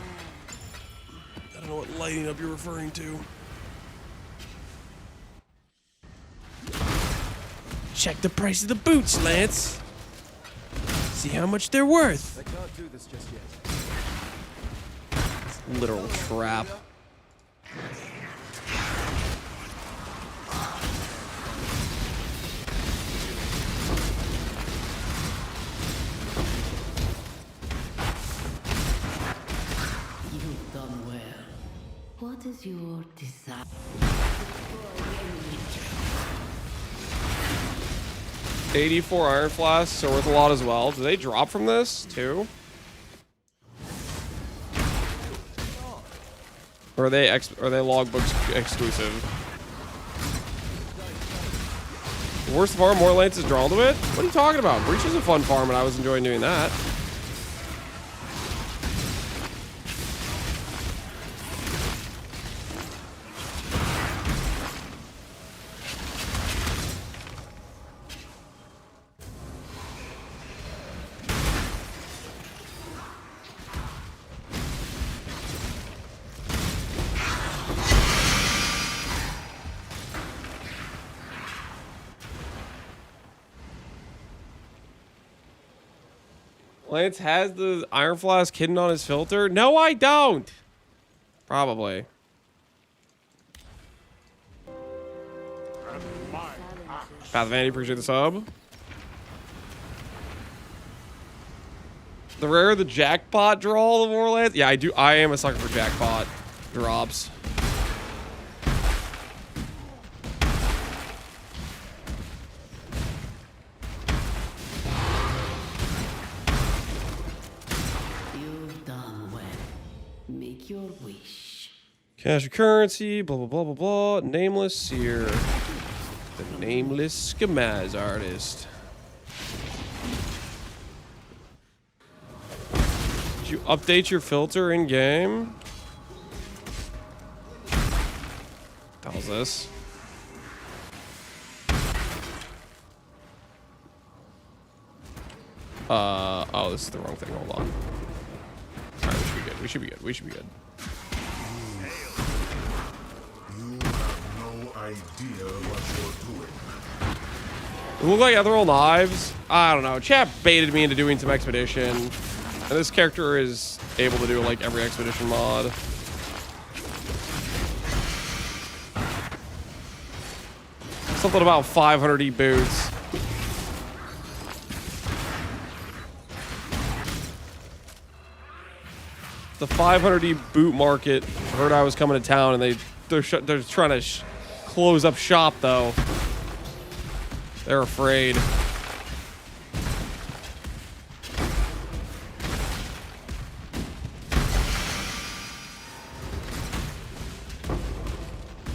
I don't know what lighting up you're referring to. Check the price of the boots, Lance. See how much they're worth. I can't do this just yet. It's a literal trap. You've done well. What is your desire? 84 iron flasks are worth a lot as well. Do they drop from this too? Or are they logbooks exclusive? The worst farm, more Lance is drawn to it? What are you talking about? Breach is a fun farm and I was enjoying doing that. Lance has the iron flask hidden on his filter? No, I don't. Probably. Path of Vanity, appreciate the sub. The rarer the jackpot draw, the more Lance. Yeah, I do. I am a sucker for jackpot drops. Make your wish. Cash currency, blah, blah, blah, blah, blah. Nameless Seer. The nameless Scamaz artist. Did you update your filter in game? What the hell is this? Oh, this is the wrong thing. Hold on. Alright, we should be good. We should be good. We should be good. You have no idea what you're doing. They look like Ethereal knives. I don't know. Chat baited me into doing some expedition. And this character is able to do like every expedition mod. Something about 500 boots. The 500 boot market heard I was coming to town, and they're trying to close up shop though. They're afraid.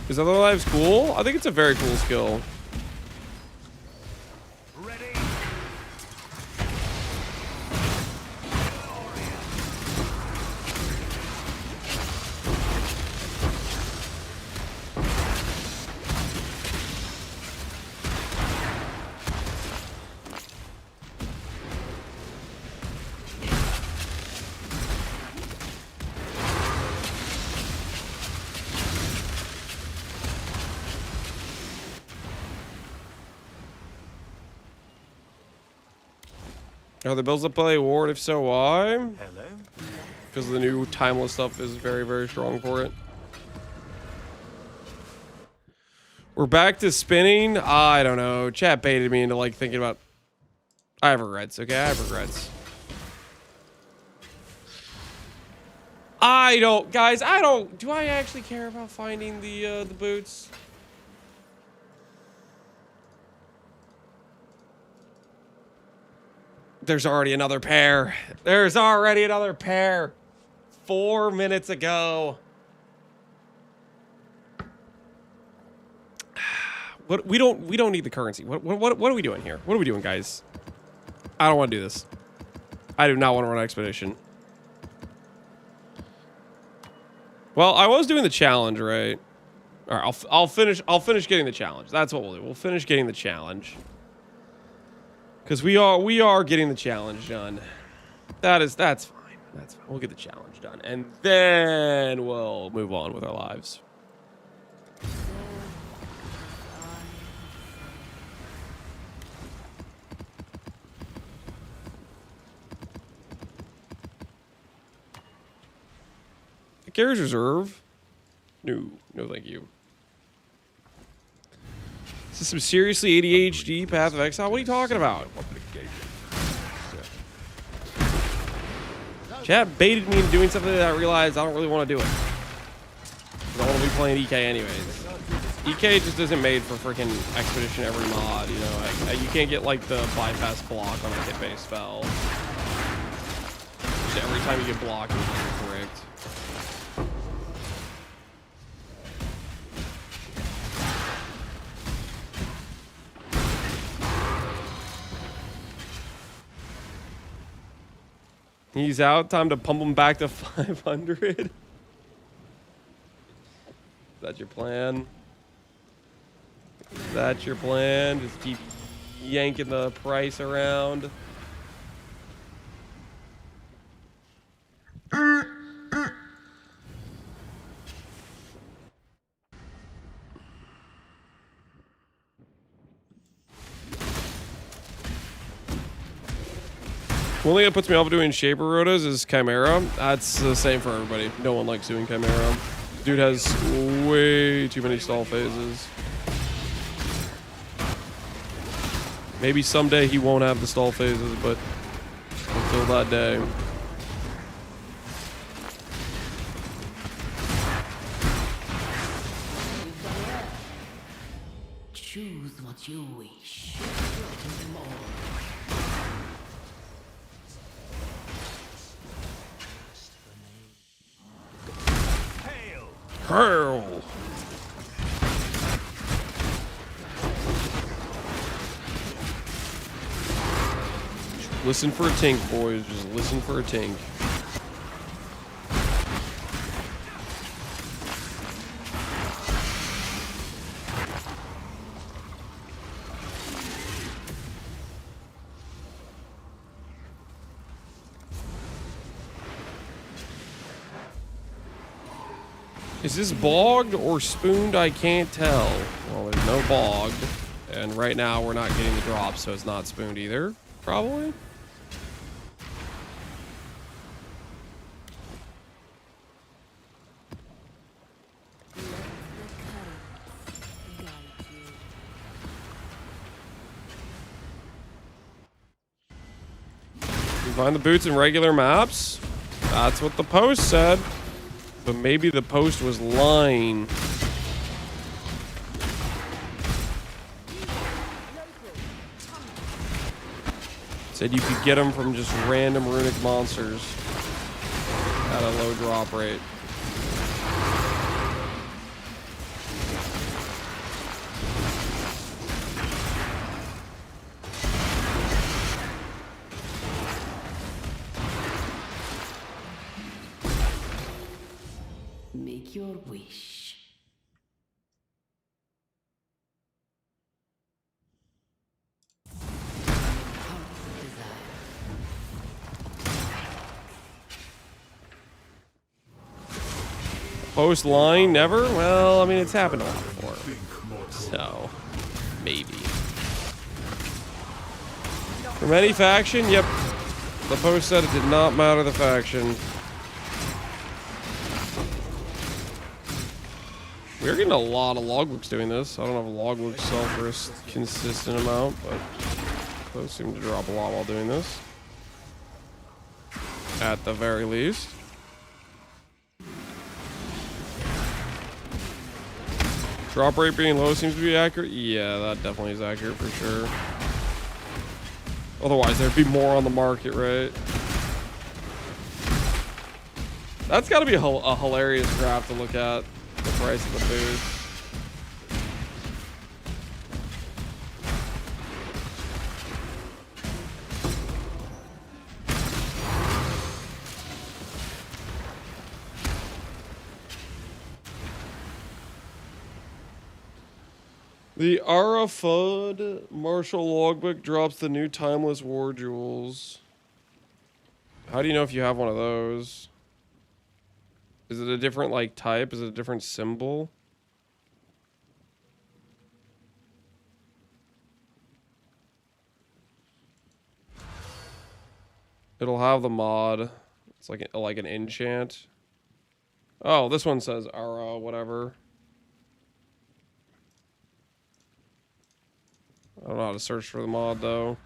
Is Other Lives cool? I think it's a very cool skill. Are the bills to play Ward? If so, why? Hello. Because the new timeless stuff is very, very strong for it. We're back to spinning. I don't know. Chat baited me into like thinking about. I have regrets. Okay, I have regrets. I don't, guys. I don't. Do I actually care about finding the boots? There's already another pair. There's already another pair. 4 minutes ago. What we don't need the currency. What are we doing here? What are we doing, guys? I don't want to do this. I do not want to run an expedition. Well, I was doing the challenge, right? All right, I'll finish getting the challenge. That's what we'll do. We'll finish getting the challenge. Because we are getting the challenge done. That's fine. That's fine. We'll get the challenge done. And then we'll move on with our lives. Carriage reserve? No, thank you. This is some seriously ADHD Path of Exile. What are you talking about? Chat baited me into doing something that I realized I don't really want to do it. I want to be playing EK anyways. EK just isn't made for freaking expedition every mod, you know. Like, you can't get like the bypass block on a hit-based spell. Just every time you get blocked, it's correct. He's out. Time to pump him back to 500. Is that your plan? Is that your plan? Just keep yanking the price around. The only thing that puts me off of doing Shaper Rotas is Chimera. That's the same for everybody. No one likes doing Chimera. Dude has way too many stall phases. Maybe someday he won't have the stall phases, but until that day. Choose what you wish. Hurl. Listen for a tink, boys. Just listen for a tink. Is this bogged or spooned? I can't tell. Well, there's no bogged. And right now we're not getting the drop, so it's not spooned either, probably. You find the boots in regular maps? That's what the post said. But maybe the post was lying. Said you could get them from just random runic monsters at a low drop rate. Make your wish. Post line, never? Well, I mean, it's happened a lot before. So, maybe. From any faction, yep. The post said it did not matter the faction. We're getting a lot of logbooks doing this. I don't have a logbook sell for a consistent amount, but those seem to drop a lot while doing this. At the very least. Drop rate being low seems to be accurate. Yeah, that definitely is accurate for sure. Otherwise, there'd be more on the market, right? That's got to be a hilarious graph to look at. The price of the boost. The Ara Fudd Marshall Logbook drops the new Timeless War Jewels. How do you know if you have one of those? Is it a different, like, type? Is it a different symbol? It'll have the mod. It's like an enchant. Oh, this one says Ara, whatever. I don't know how to search for the mod, though.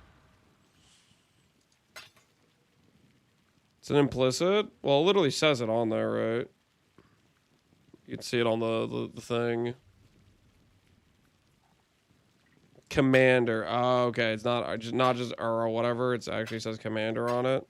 It's an implicit? Well, it literally says it on there, right? You can see it on the thing. Commander. Oh, okay. It's not just or whatever. It actually says Commander on it.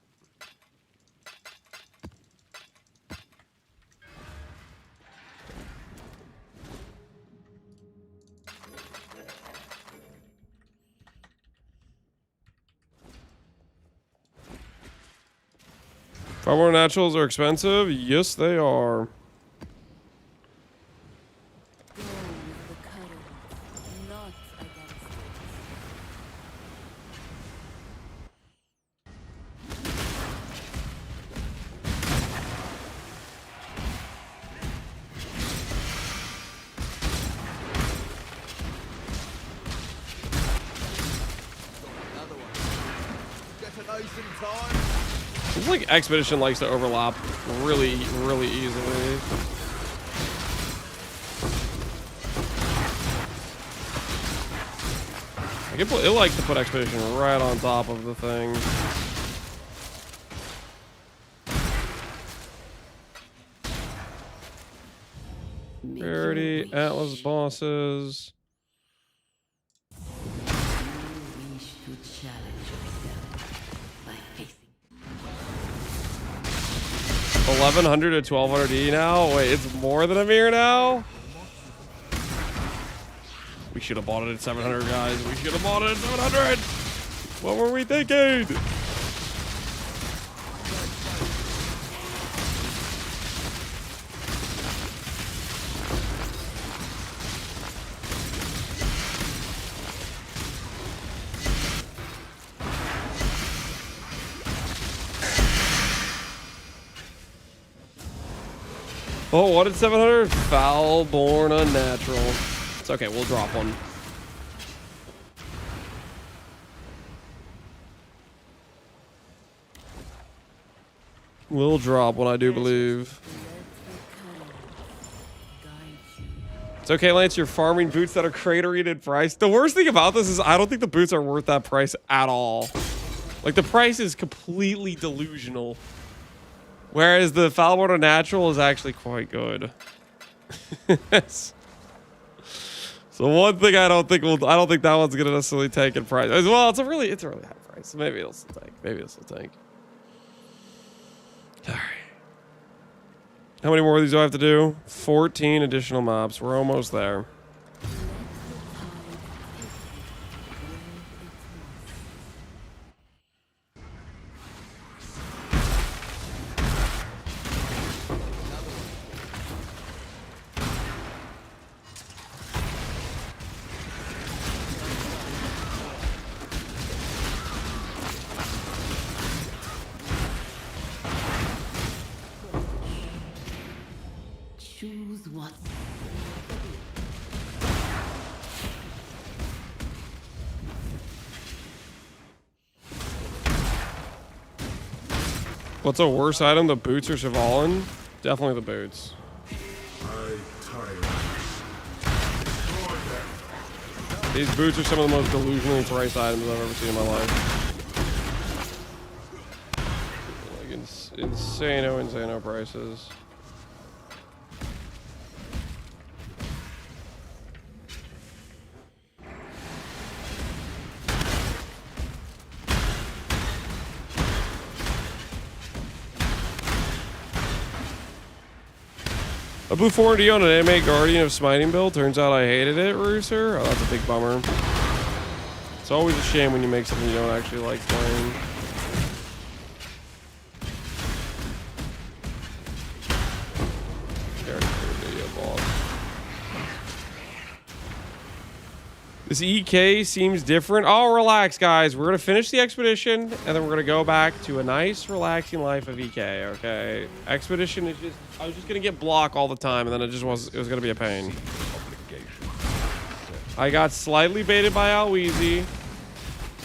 Far more naturals are expensive? Yes, they are. It's like Expedition likes to overlap really, really easily. Like it likes to put Expedition right on top of the thing. Rarity, Atlas bosses. $1,100 to $1,200 now? Wait, it's more than a mirror now? We should have bought it at 700, guys. We should have bought it at 700. What were we thinking? Oh, what did 700? Foul born unnatural. It's okay, we'll drop one. We'll drop one, I do believe. It's okay, Lance, you're farming boots that are cratering in price. The worst thing about this is I don't think the boots are worth that price at all. Like, the price is completely delusional. Whereas the Falborn Natural is actually quite good. So one thing I don't think that one's gonna necessarily take in price. As well, it's a really high price. So maybe it'll still take. Maybe it'll still take. Alright. How many more of these do I have to do? 14 additional mobs. We're almost there. Choose what. What's a worse item, the boots or Chevalin? Definitely the boots. These boots are some of the most delusionally priced items I've ever seen in my life. Like insano prices. A blue 4D on an anime Guardian of Smiting build. Turns out I hated it, Rooster. Oh, that's a big bummer. It's always a shame when you make something you don't actually like playing. This EK seems different. Oh, relax, guys. We're going to finish the expedition, and then we're going to go back to a nice, relaxing life of EK, okay? Expedition is just... I was just going to get block all the time, and then it was going to be a pain. I got slightly baited by Alweezy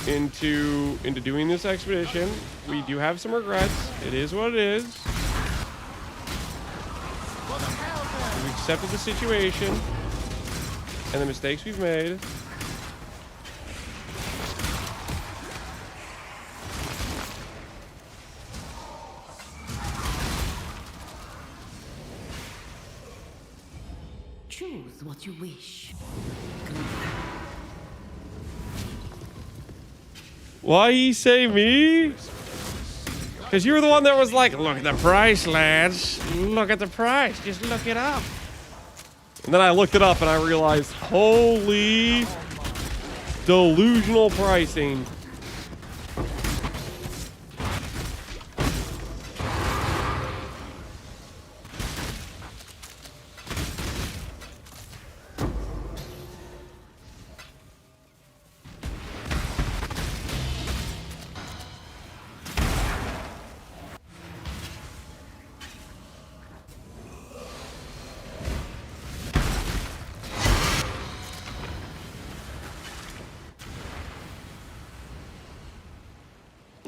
into doing this expedition. We do have some regrets. It is what it is. We've accepted the situation and the mistakes we've made. Choose what you wish. Why you say me? Because you were the one that was like, look at the price, lads. Look at the price. Just look it up. And then I looked it up and I realized, holy delusional pricing.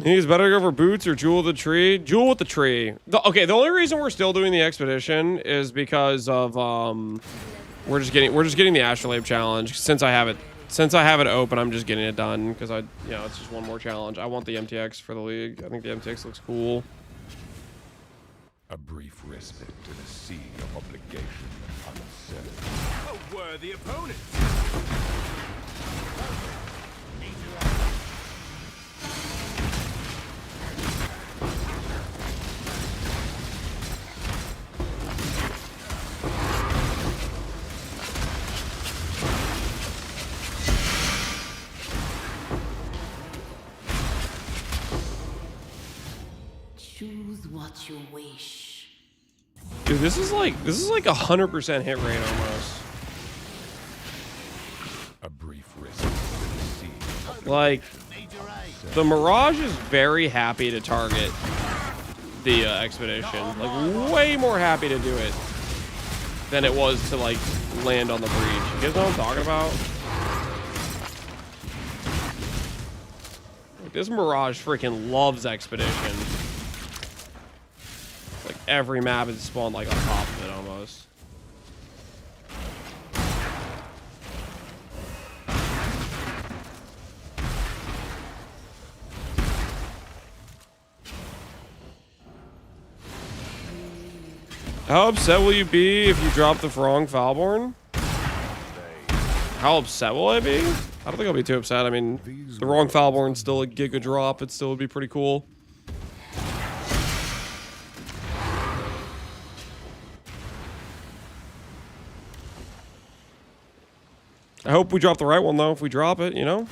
He's better go for boots or jewel with the tree. Jewel with the tree. Okay, the only reason we're still doing the expedition is because of we're just getting the Astrolabe challenge. Since I have it open, I'm just getting it done because it's just one more challenge. I want the MTX for the league. I think the MTX looks cool. A brief respite in a sea of obligation and uncertainty. A worthy opponent. Choose what you wish. Dude, this is like 100% hit rate almost. A brief respite in a sea. Like, the Mirage is very happy to target the expedition. Like, way more happy to do it than it was to, like, land on the breach. You guys know what I'm talking about? Like, this Mirage freaking loves expedition. Like, every map is spawned, like, on top of it almost. How upset will you be if you drop the wrong Falborn? How upset will I be? I don't think I'll be too upset. I mean, the wrong Falborn's still a giga drop. It still would be pretty cool. I hope we drop the right one, though, if we drop it, you know?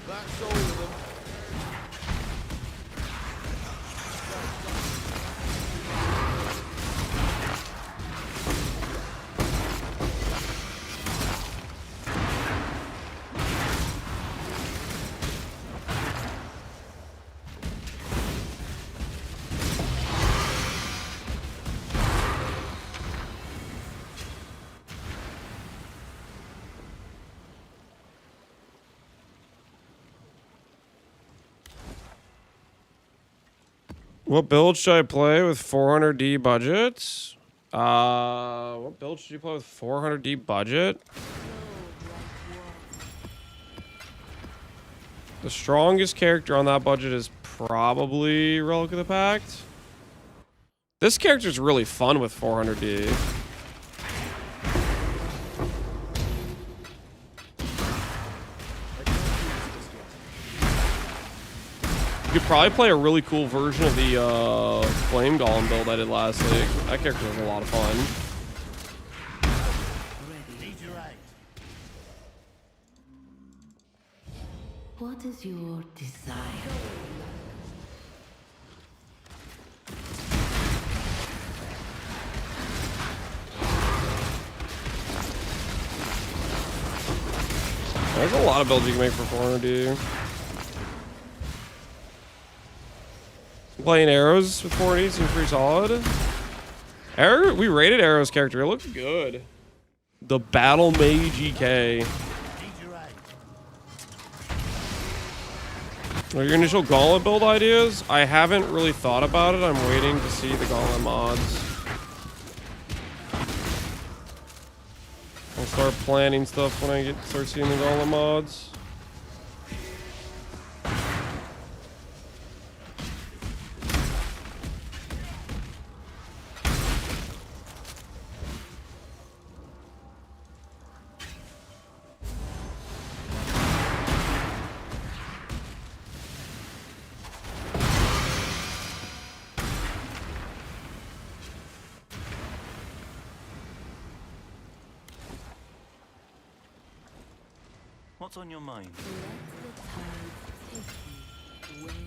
That's all of them. What build should I play with 400D budget? What build should you play with 400D budget? The strongest character on that budget is probably Relic of the Pact. This character's really fun with 400D. You could probably play a really cool version of the Flame Golem build I did last league. That character was a lot of fun. What is your desire? There's a lot of builds you can make for 400D. Playing arrows with 480 seems pretty solid. Arrow, we rated Arrow's character. It looks good. The Battle Mage EK. What are your initial Gauntlet build ideas? I haven't really thought about it. I'm waiting to see the Gauntlet mods. I'll start planning stuff when I start seeing the Gauntlet mods. What's on your mind? Let the tide take you where it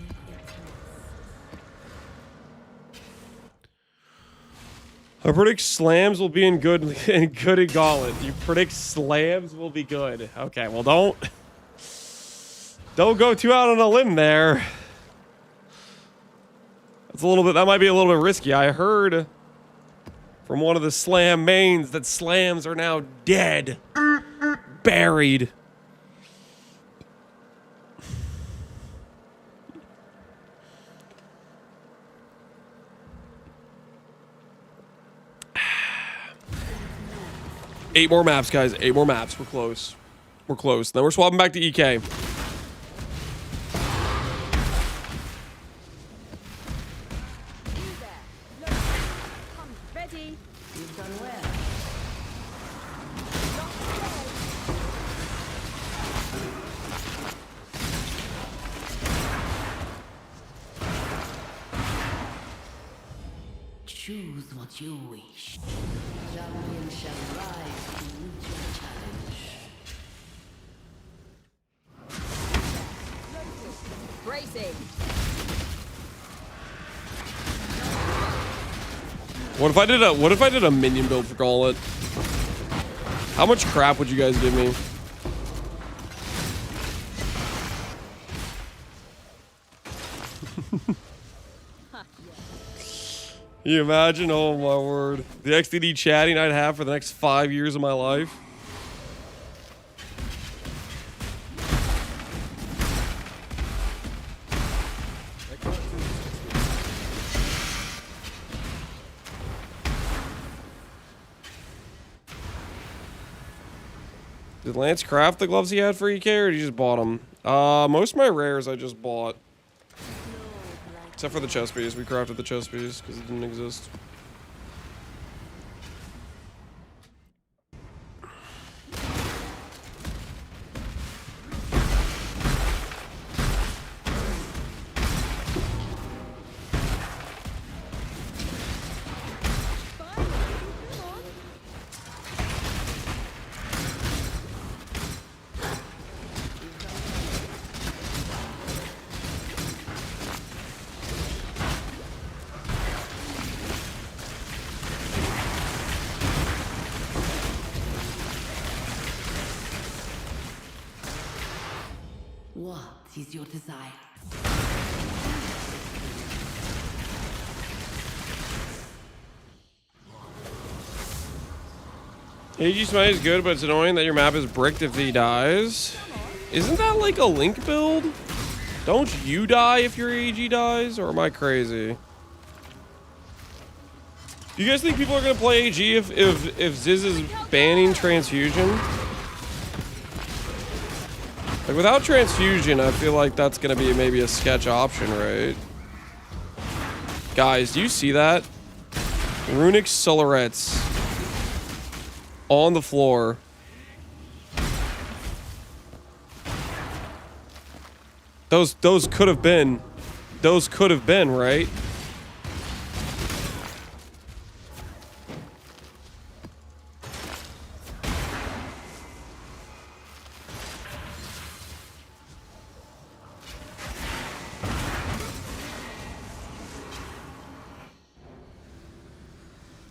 must. I predict slams will be in good in Gauntlet. You predict slams will be good. Okay, well don't go too out on a limb there. That's a little bit. That might be a little bit risky. I heard from one of the slam mains that slams are now dead, buried. Eight more maps, guys. 8 more maps. We're close. We're close. Then we're swapping back to EK. Ready? You've done well. Choose what you wish. Champion shall rise to meet your challenge. Bracing. What if I did a minion build for Gauntlet? How much crap would you guys give me? Can you imagine? Oh my word. The XDD chatting I'd have for the next 5 years of my life. Did Lance craft the gloves he had for EK, or did he just bought them? Most of my rares I just bought. Except for the chest piece. We crafted the chest piece because it didn't exist. What is your desire? AG Smite is good, but it's annoying that your map is bricked if he dies. Isn't that like a Link build? Don't you die if your AG dies, or am I crazy? Do you guys think people are gonna play AG if Ziz is banning transfusion? Like without transfusion, I feel like that's gonna be maybe a sketch option, right? Guys, do you see that? Runic Solarettes on the floor. Those could have been, right?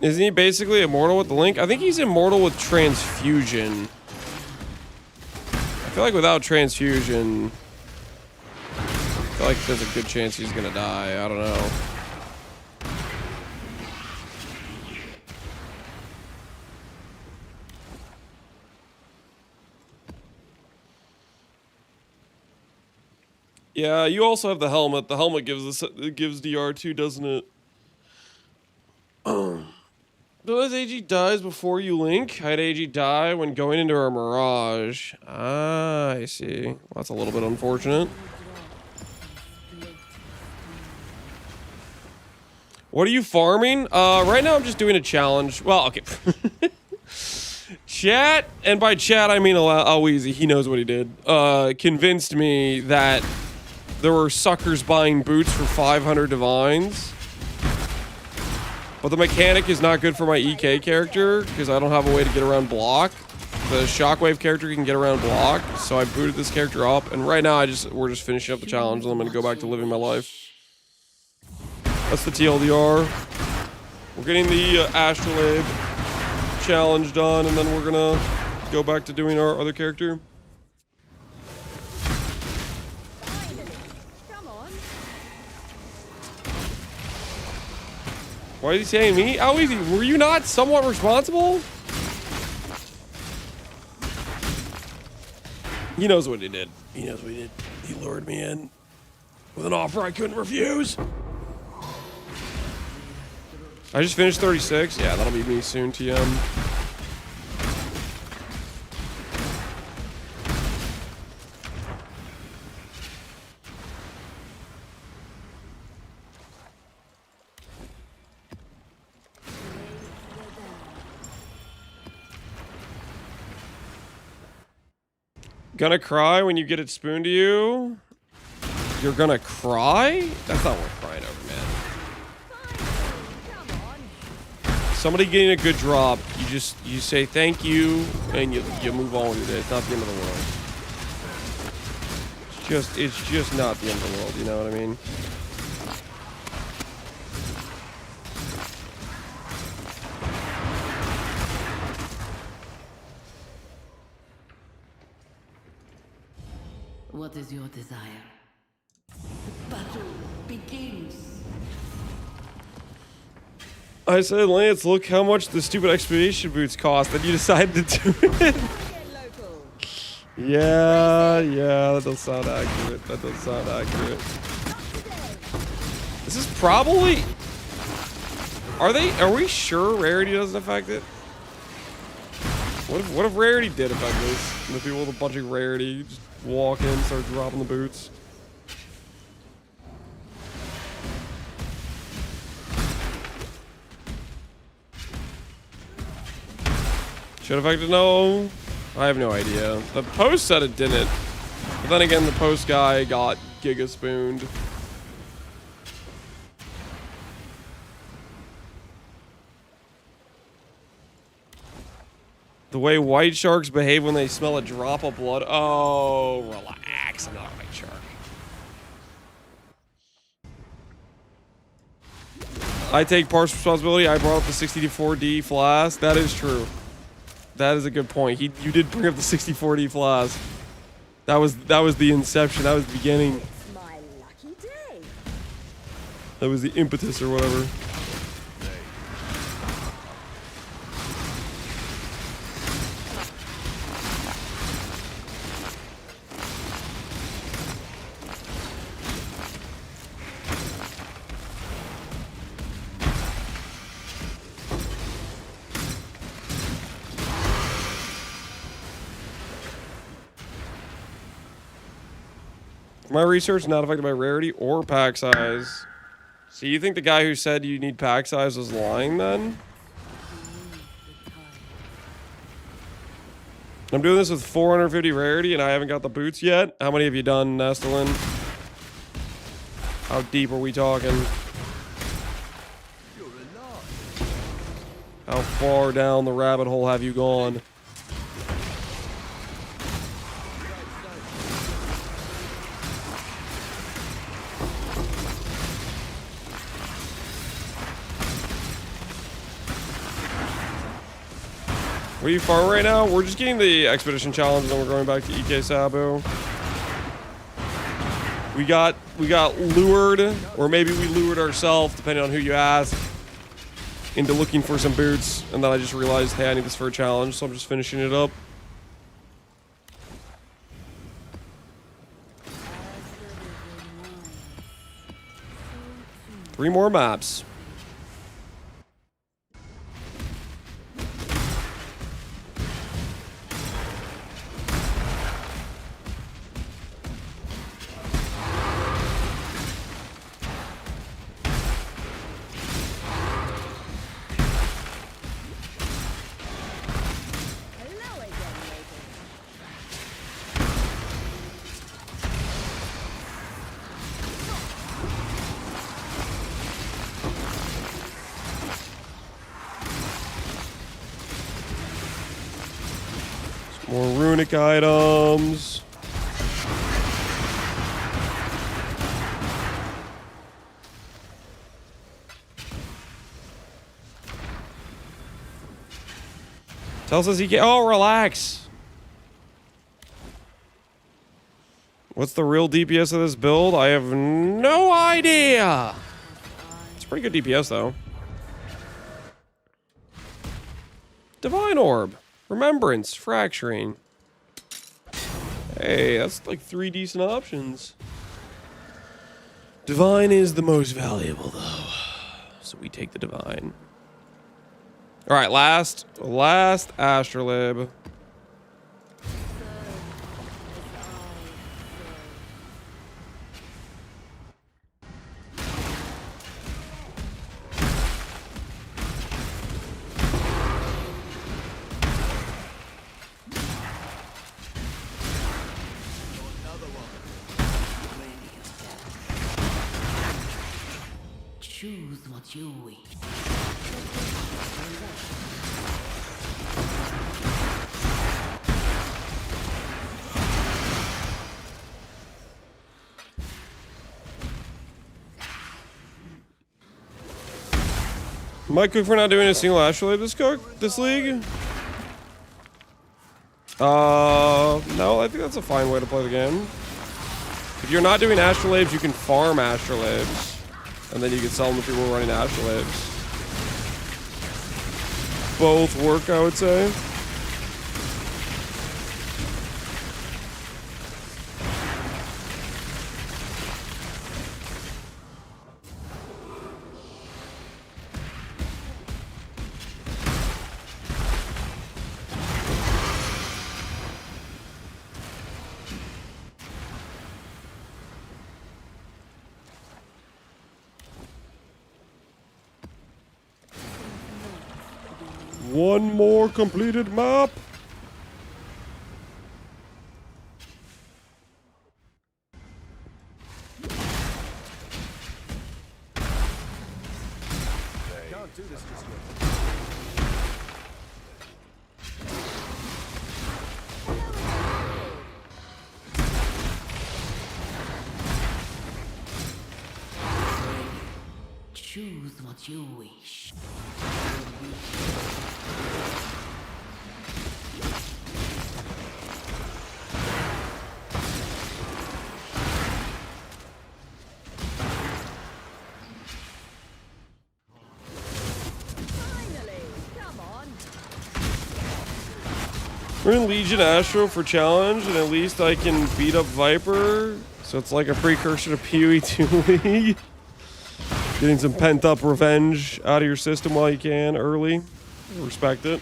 Isn't he basically immortal with the link? I think he's immortal with transfusion. I feel like without transfusion, I feel like there's a good chance he's gonna die. I don't know. Yeah, you also have the helmet. The helmet gives DR2, doesn't it? Does AG dies before you link? I had AG die when going into our Mirage. Ah, I see. Well, that's a little bit unfortunate. What are you farming? Right now I'm just doing a challenge. Well, okay. Chat, and by chat I mean Alweezy, he knows what he did. Convinced me that there were suckers buying boots for 500 divines. But the mechanic is not good for my EK character because I don't have a way to get around block. The Shockwave character can get around block, so I booted this character up. And right now we're just finishing up the challenge, and I'm gonna go back to living my life. That's the TLDR. We're getting the Astrolabe challenge done, and then we're gonna go back to doing our other character. Why is he saying me? How easy? Were you not somewhat responsible? He knows what he did. He knows what he did. He lured me in with an offer I couldn't refuse. I just finished 36. Yeah, that'll be me soon, TM. Gonna cry when you get it spooned to you? You're gonna cry? That's not worth crying over, man. Somebody getting a good drop, you say thank you and you move on with your day. It's not the end of the world. It's just not the end of the world, you know what I mean? What is your desire? The battle begins. I said, Lance, look how much the stupid expedition boots cost, and you decided to do it. Yeah, that does sound accurate. This is probably... Are we sure rarity doesn't affect it? What if rarity did affect this? And the people with a bunch of rarity just walk in, start dropping the boots. Should affect it? No. I have no idea. The post said it didn't. But then again, the post guy got giga spooned. The way white sharks behave when they smell a drop of blood. Oh, relax. I'm not a white shark. I take partial responsibility. I brought up the 64D flask. That is true. That is a good point. You did bring up the 64D flask. That was the inception. That was the beginning. It's my lucky day. That was the impetus or whatever. For my research, not affected by rarity or pack size. So you think the guy who said you need pack size was lying then? I'm doing this with 450 rarity and I haven't got the boots yet. How many have you done, Nestalin? How deep are we talking? How far down the rabbit hole have you gone? What are you farming right now? We're just getting the expedition challenge and then we're going back to EK Sabo. We got lured, or maybe we lured ourselves, depending on who you ask, into looking for some boots, and then I just realized, hey, I need this for a challenge, so I'm just finishing it up. Three more maps. More runic items. Tells us he can. Oh, relax. What's the real DPS of this build? I have no idea. It's pretty good DPS though. Divine Orb. Remembrance, fracturing. Hey, that's like 3 decent options. Divine is the most valuable though. So we take the divine. Alright, last astrolib. Choose what you wish. Am I cooked for not doing a single astrolabe this league? No, I think that's a fine way to play the game. If you're not doing astrolabes, you can farm astrolabes. And then you can sell them to people running astrolabes. Both work, I would say. One more completed map. Can't do this just yet. Choose what you wish. We're in Legion Astro for challenge, and at least I can beat up Viper. So it's like a precursor to PoE 2 League. Getting some pent-up revenge out of your system while you can early. Respect it.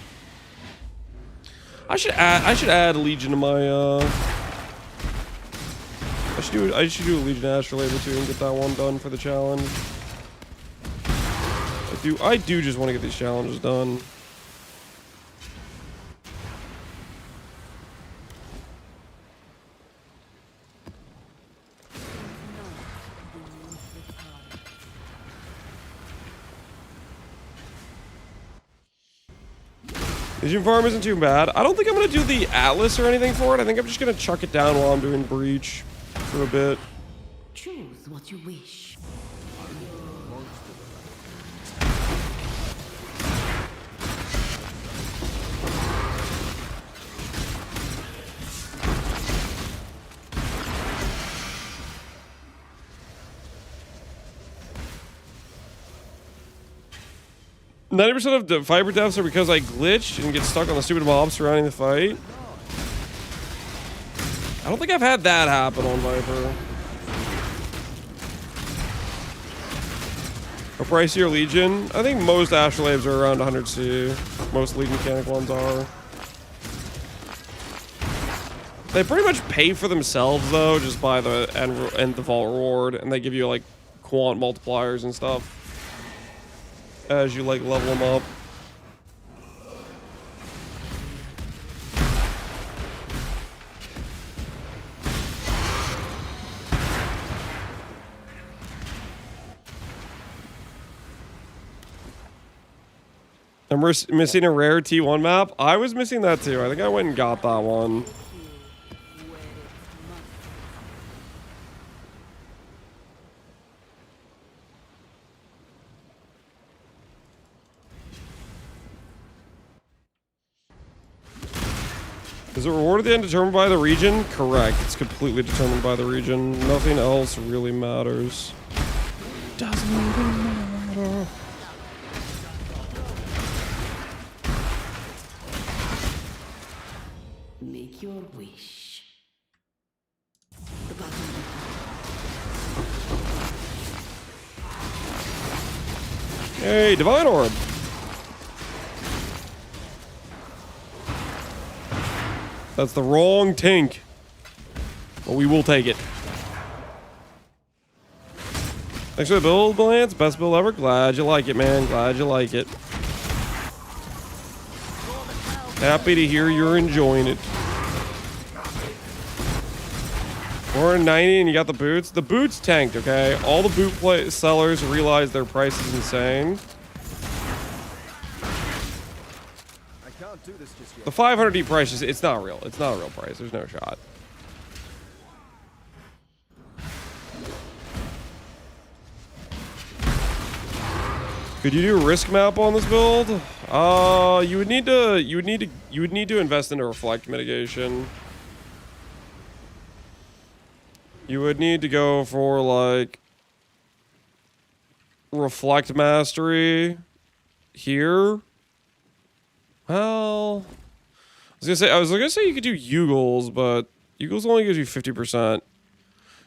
I should add Legion to my I should do a Legion Astrolabe too and get that one done for the challenge. I do just want to get these challenges done. Legion farm isn't too bad. I don't think I'm going to do the Atlas or anything for it. I think I'm just going to chuck it down while I'm doing Breach for a bit. Choose what you wish. 90% of the Viper deaths are because I glitched and get stuck on the stupid mobs surrounding the fight. I don't think I've had that happen on Viper. A pricier Legion? I think most Astrolabes are around 100C. Most Legion mechanic ones are. They pretty much pay for themselves though, just by the end the vault reward, and they give you like quant multipliers and stuff as you like level them up. I'm missing a rare T1 map. I was missing that too. I think I went and got that one. Is the reward at the end determined by the region? Correct. It's completely determined by the region. Nothing else really matters. Doesn't even matter. Make your wish. Hey, Divine Orb. That's the wrong tank. But we will take it. Thanks for the build, Lance. Best build ever. Glad you like it, man. Glad you like it. Happy to hear you're enjoying it. 490 and you got the boots. The boots tanked, okay? All the boot sellers realize their price is insane. The 500D price it's not real. It's not a real price. There's no shot. Could you do a risk map on this build? You would need to invest in a reflect mitigation. You would need to go for like reflect mastery here. Well, I was gonna say you could do Eugles, but Eugles only gives you 50%.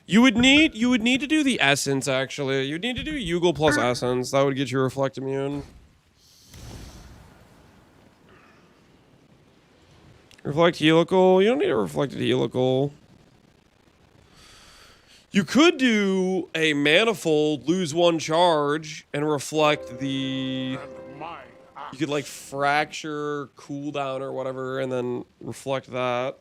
You would need to do the essence actually. You'd need to do Eugle plus essence. That would get you reflect immune. Reflect helical. You don't need a reflected helical. You could do a manifold, lose one charge, and reflect the. You could like fracture cooldown or whatever, and then reflect that.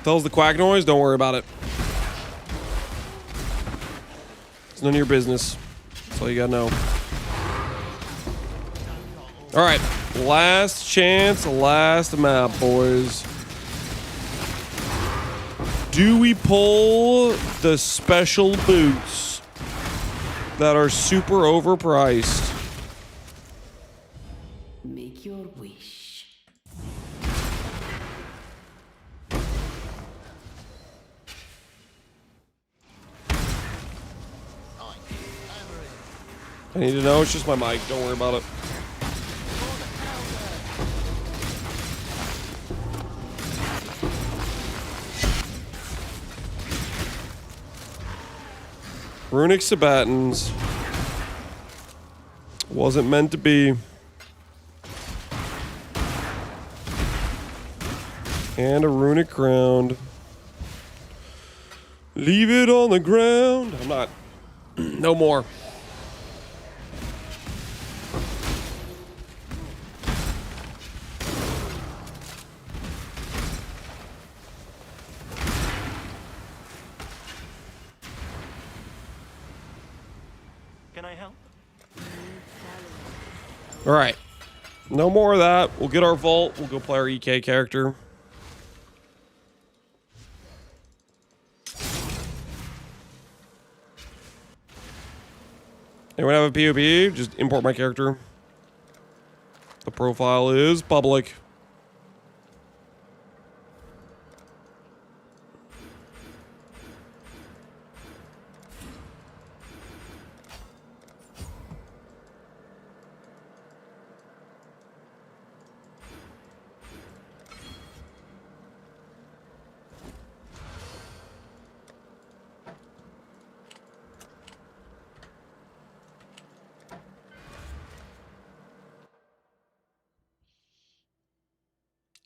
Tells the quack noise, don't worry about it. It's none of your business. That's all you gotta know. Alright, last chance, last map, boys. Do we pull the special boots that are super overpriced? Make your wish. I need to know. It's just my mic. Don't worry about it. Runic Sabatins. Wasn't meant to be. And a runic crown. Leave it on the ground. I'm not. No more. Can I help? All right. No more of that. We'll get our vault. We'll go play our EK character. Anyone have a POB? Just import my character. The profile is public.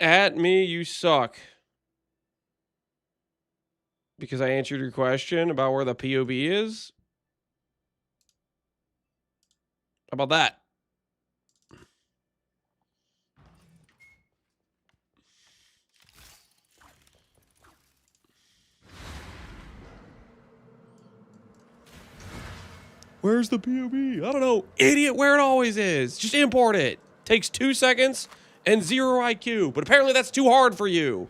At me, you suck. Because I answered your question about where the POB is. How about that? Where's the POB? I don't know. Idiot, where it always is. Just import it. Takes 2 seconds and 0 IQ. But apparently that's too hard for you.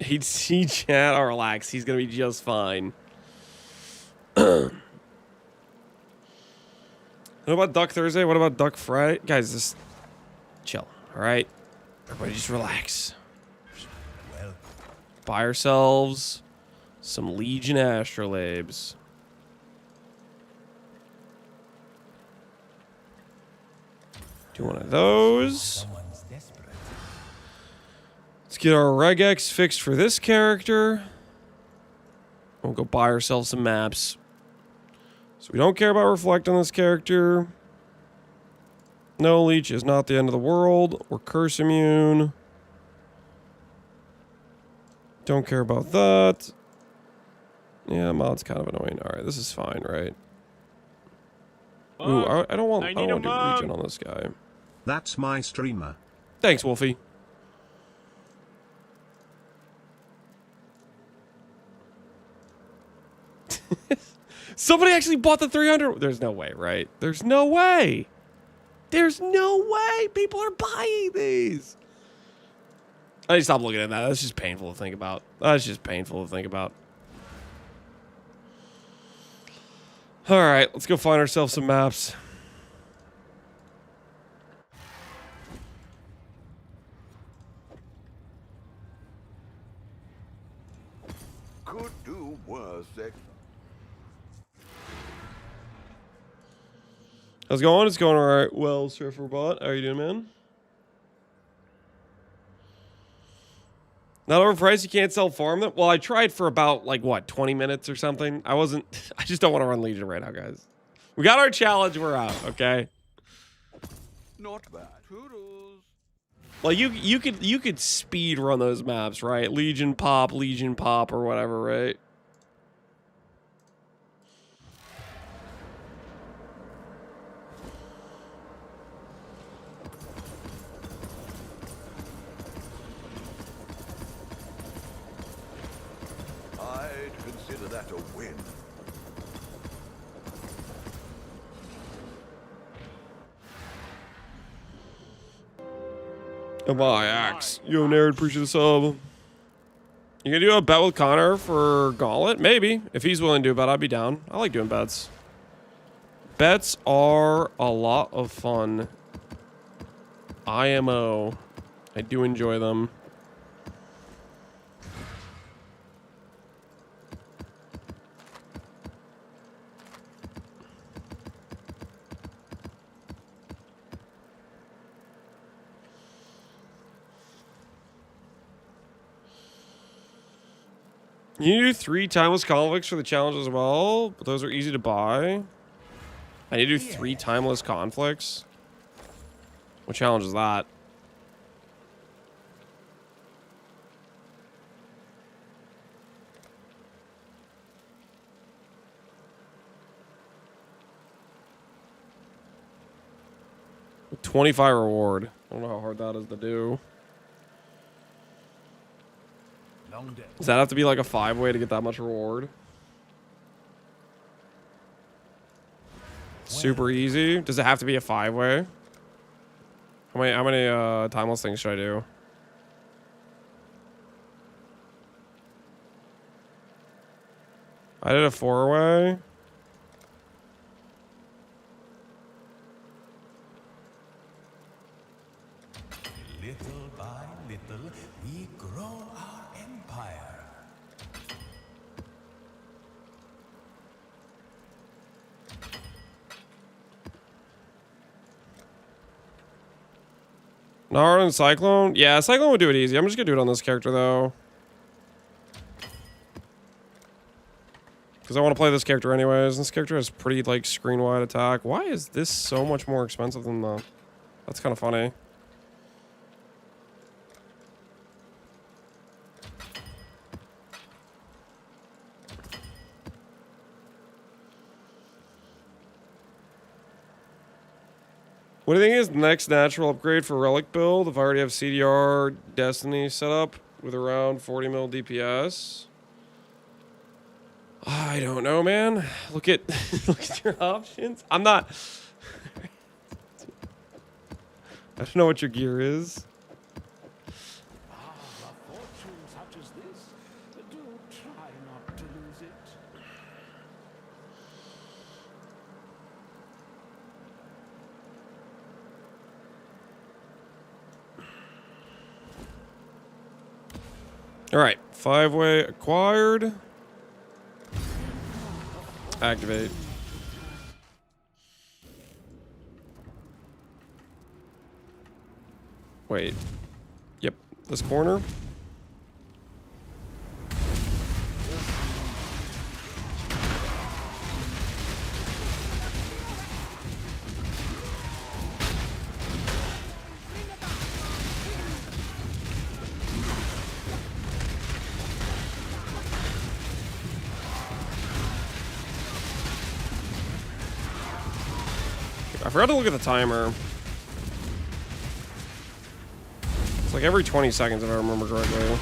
He'd see chat. Oh, relax. He's going to be just fine. What about Duck Thursday? What about Duck Friday? Guys, just chill. All right? Everybody just relax. Buy ourselves some Legion Astrolabes. Do one of those. Let's get our regex fixed for this character. We'll go buy ourselves some maps. So we don't care about reflect on this character. No, leech is not the end of the world. We're curse immune. Don't care about that. Yeah, mod's kind of annoying. All right, this is fine, right? Ooh, I don't want to do Legion on this guy. That's my streamer. Thanks, Wolfie. Somebody actually bought the 300. There's no way, right? There's no way. There's no way people are buying these. I need to stop looking at that. That's just painful to think about. That's just painful to think about. All right, let's go find ourselves some maps. Could do worse. How's it going? It's going all right. Well, Surfer Bot, how are you doing, man? Not overpriced. You can't sell farm them. Well, I tried for about like what 20 minutes or something. I just don't want to run Legion right now, guys. We got our challenge. We're out. Okay. Not bad. Toodles. Like you could speed run those maps, right? Legion pop, or whatever, right? I'd consider that a win. My axe. Yo, nerd, appreciate the sub. You gonna do a bet with Connor for Gauntlet? Maybe. If he's willing to do a bet, I'd be down. I like doing bets. Bets are a lot of fun. IMO. I do enjoy them. You do 3 timeless conflicts for the challenge as well, but those are easy to buy. I need to do 3 timeless conflicts. What challenge is that? A 25 reward. I don't know how hard that is to do. Does that have to be like a 5-way to get that much reward? Super easy. Does it have to be a 5-way? How many timeless things should I do? I did a 4-way. Little by little, we grow our empire. Nara and Cyclone? Yeah, Cyclone would do it easy. I'm just gonna do it on this character though. Because I want to play this character anyways. This character has pretty like screen wide attack. Why is this so much more expensive than the... That's kind of funny. What do you think is the next natural upgrade for Relic build if I already have CDR Destiny set up with around 40 mil DPS? I don't know, man. Look at look at your options. I'm not... I don't know what your gear is. A fortune such as this, do try not to lose it. All right, 5-way acquired. Activate. Wait. Yep, this corner. I forgot to look at the timer. It's like every 20 seconds if I remember correctly.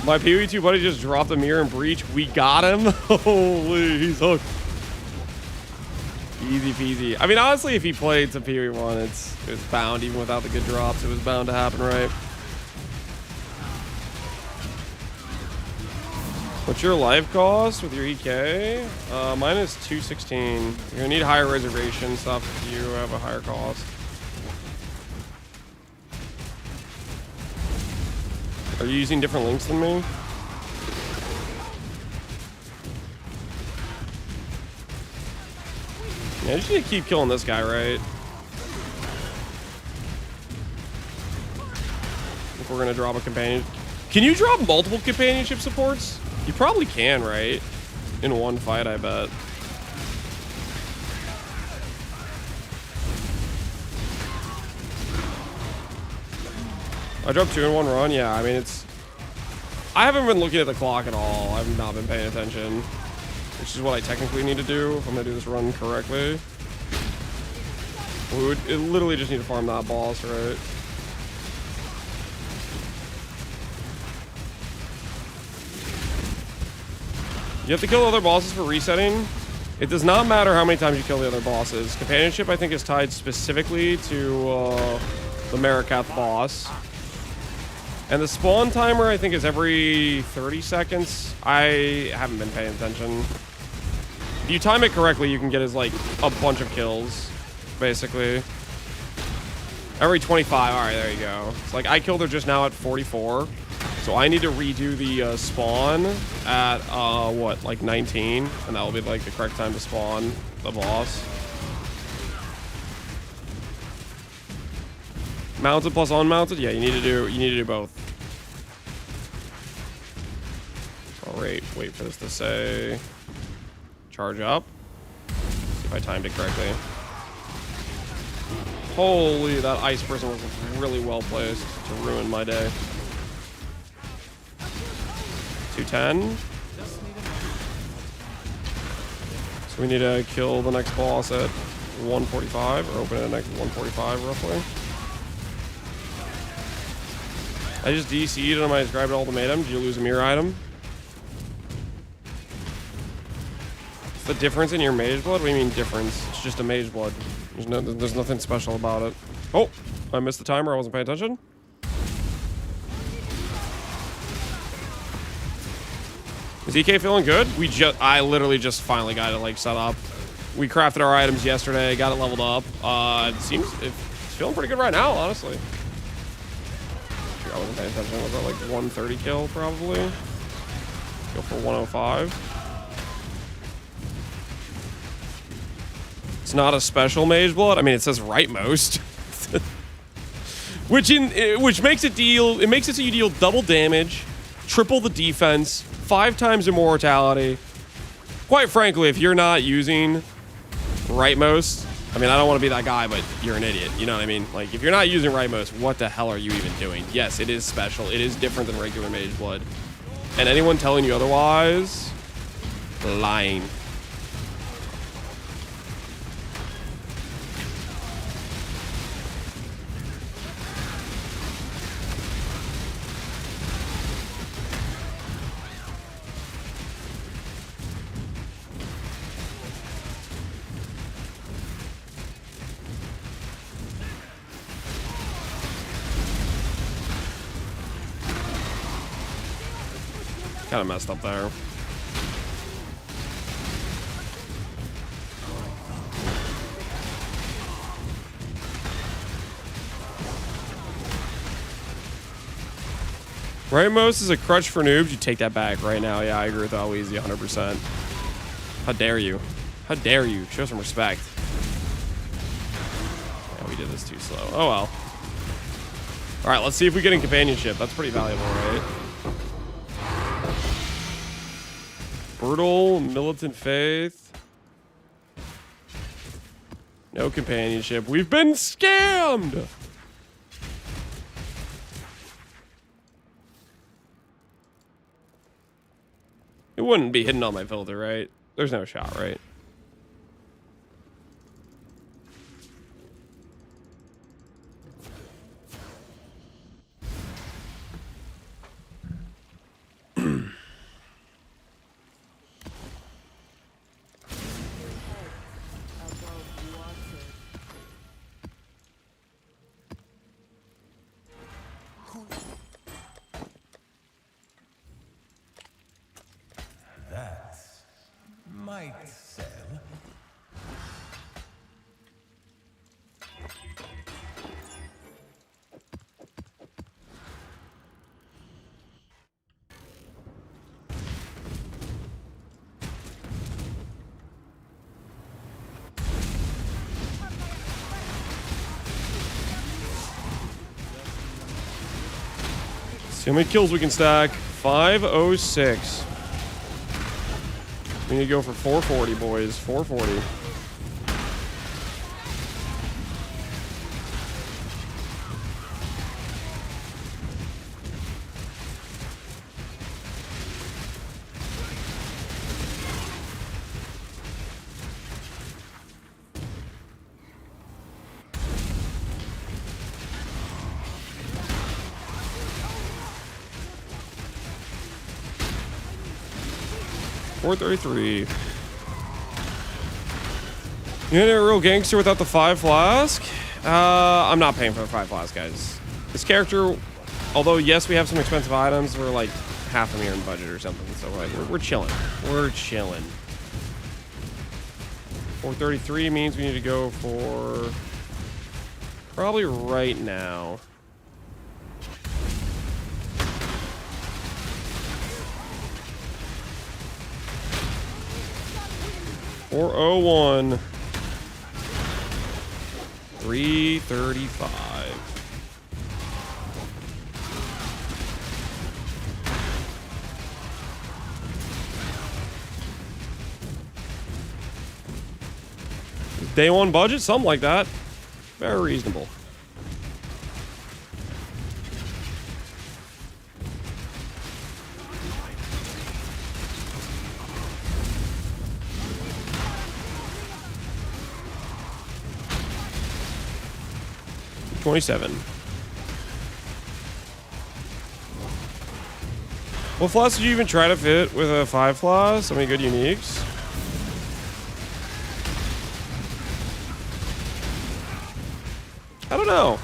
My PoE2 buddy just dropped a mirror and breach. We got him. Holy, he's hooked. Easy peasy. I mean, honestly, if he played some PoE1, it's bound, even without the good drops, it was bound to happen, right? What's your life cost with your EK? Mine is 216. You're gonna need higher reservation stuff if you have a higher cost. Are you using different links than me? Yeah, I just need to keep killing this guy, right? If we're gonna drop a companion. Can you drop multiple companionship supports? You probably can, right? In one fight, I bet. I dropped 2 in one run. Yeah, I mean, it's... I haven't been looking at the clock at all. I've not been paying attention. Which is what I technically need to do if I'm gonna do this run correctly. We would literally just need to farm that boss, right? You have to kill other bosses for resetting. It does not matter how many times you kill the other bosses. Companionship, I think, is tied specifically to the Marikath boss. And the spawn timer, I think, is every 30 seconds. I haven't been paying attention. If you time it correctly, you can get as, like, a bunch of kills, basically. Every 25. All right, there you go. It's like, I killed her just now at 44. So I need to redo the spawn at, what, like 19? And that will be, like, the correct time to spawn the boss. Mounted plus unmounted? Yeah, you need to do both. All right, wait for this to say charge up. See if I timed it correctly. Holy, that ice person was really well placed to ruin my day. 210. So we need to kill the next boss at 145, or open it at next 145 roughly. I just DC'd on my described ultimatum. Did you lose a mirror item? What's the difference in your mage blood? What do you mean difference? It's just a mage blood. There's nothing special about it. Oh, I missed the timer. I wasn't paying attention. Is EK feeling good? I literally just finally got it like set up. We crafted our items yesterday, got it leveled up. It's feeling pretty good right now, honestly. I wasn't paying attention. Was that like 130 kill probably? Go for 105. It's not a special mage blood. I mean, it says rightmost. which makes it so you deal double damage, triple the defense, 5 times immortality. Quite frankly, if you're not using rightmost, I mean, I don't want to be that guy, but you're an idiot. You know what I mean? Like, if you're not using rightmost, what the hell are you even doing? Yes, it is special. It is different than regular mage blood. And anyone telling you otherwise, lying. Kind of messed up there. Rightmost is a crutch for noobs. You take that back right now. Yeah, I agree with Alweezy 100%. How dare you? How dare you? Show some respect. Yeah, we did this too slow. Oh well. All right, let's see if we get in companionship. That's pretty valuable, right? Brutal, militant faith. No companionship. We've been scammed! It wouldn't be hidden on my filter, right? There's no shot, right? That's might say. See how many kills we can stack. 506. We need to go for 440, boys. 440. $433. You ain't a real gangster without the 5 flask? I'm not paying for the 5 flask, guys. This character, although yes, we have some expensive items, we're like half a mirror in budget or something, so like we're chilling. We're chilling. 433 means we need to go for probably right now. $401. 335. Day one budget, something like that. Very reasonable. $27. What flask did you even try to fit with a 5 flask? So many good uniques. I don't know.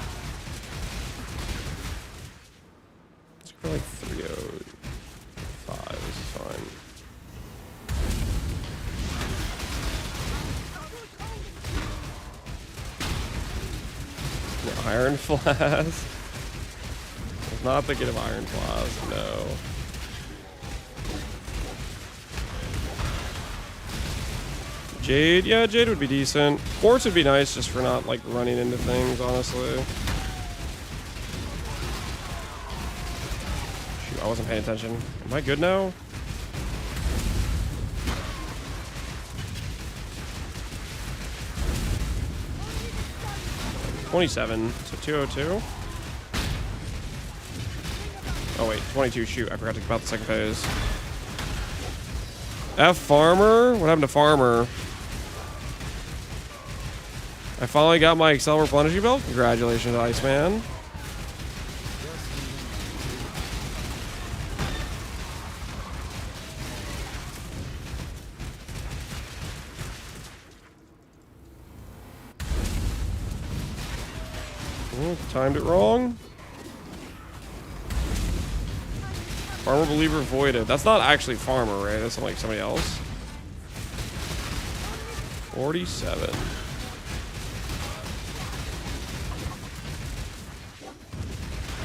Let's go for like 305. This is fine. No, Iron Flask. I was not thinking of Iron Flask, no. Jade, yeah, Jade would be decent. Quartz would be nice just for not like running into things, honestly. Shoot, I wasn't paying attention. Am I good now? $27, so 202. Oh wait, 22, shoot, I forgot to about the second phase. F Farmer? What happened to Farmer? I finally got my Exile replenishing belt. Congratulations, Iceman. Oh, timed it wrong. Farmer Believer voided. That's not actually Farmer, right? That's like somebody else. 47.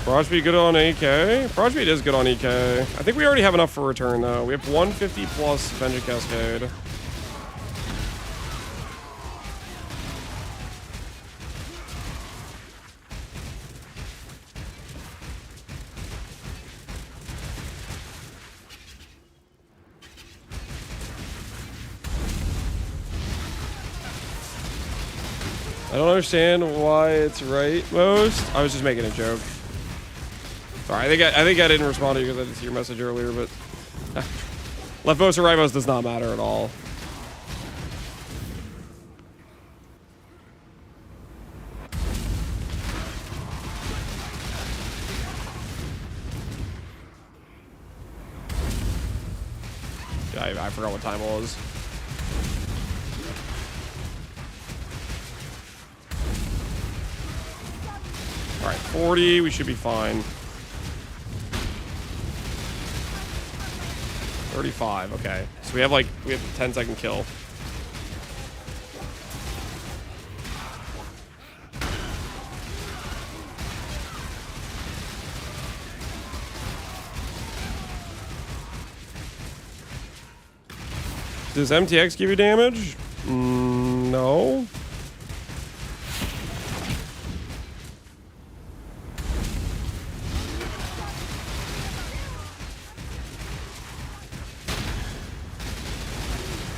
Progby good on AK? Progby is good on EK. I think we already have enough for return, though. We have 150 plus Vengeance Cascade. I don't understand why it's right most. I was just making a joke. Sorry, I think I didn't respond to you because I didn't see your message earlier, but left votes or right votes does not matter at all. Yeah, I forgot what time it was. All right, 40. We should be fine. 35, okay. So we have a 10-second kill. Does MTX give you damage? No.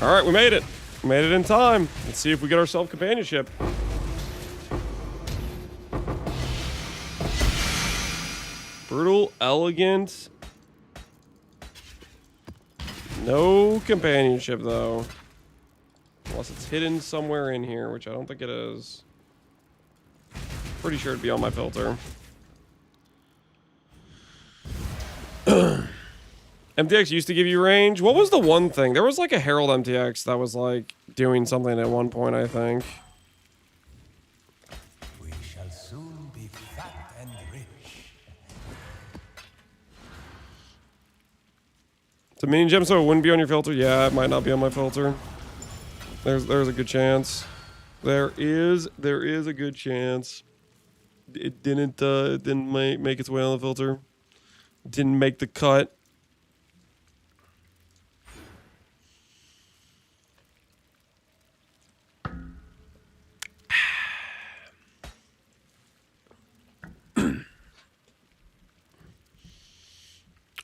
All right, we made it. We made it in time. Let's see if we get ourselves companionship. Brutal, elegant. No companionship, though. Unless it's hidden somewhere in here, which I don't think it is. Pretty sure it'd be on my filter. MTX used to give you range. What was the one thing? There was like a Herald MTX that was like doing something at one point, I think. We shall soon be fat and rich. It's a mini gem, so it wouldn't be on your filter. Yeah, it might not be on my filter. There's a good chance. There is a good chance. It didn't make its way on the filter. Didn't make the cut.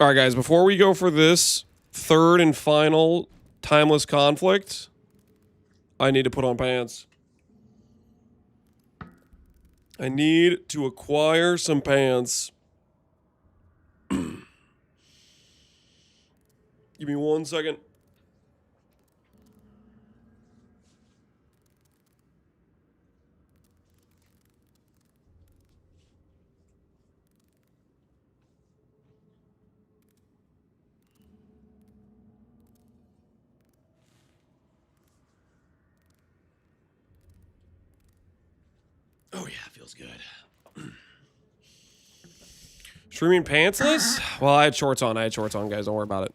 All right, guys, before we go for this third and final timeless conflict, I need to put on pants. I need to acquire some pants. Give me 1 second. Oh, yeah, feels good. Streaming pantsless? Well, I had shorts on, guys. Don't worry about it.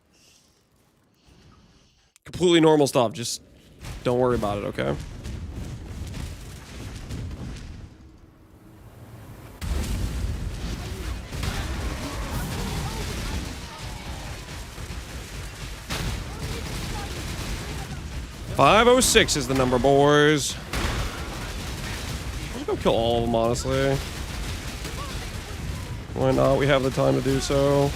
Completely normal stuff. Just don't worry about it, okay? .506 is the number, boys. Go kill all of them, honestly. Why not? We have the time to do so.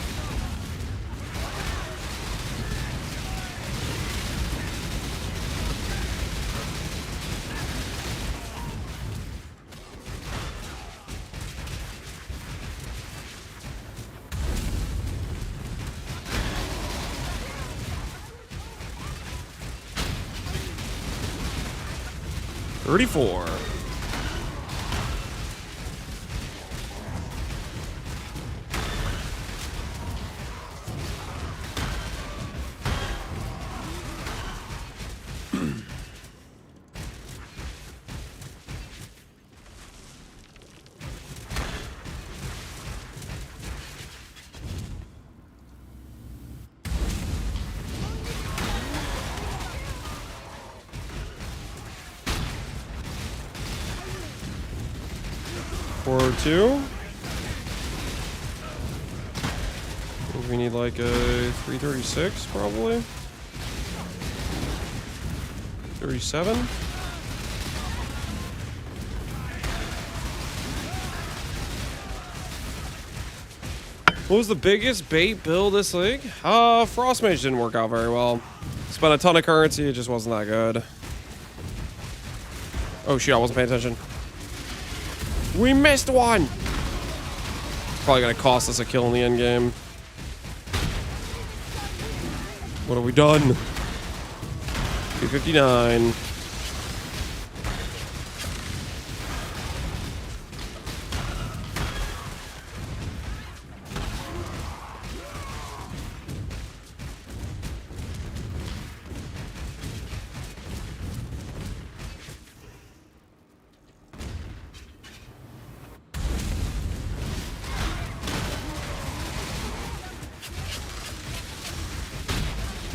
.34. .402. We need like a 336 probably. 37. What was the biggest bait build this league? Frost Mage didn't work out very well. Spent a ton of currency, it just wasn't that good. Oh shoot, I wasn't paying attention. We missed one! It's probably gonna cost us a kill in the end game. What have we done? 259.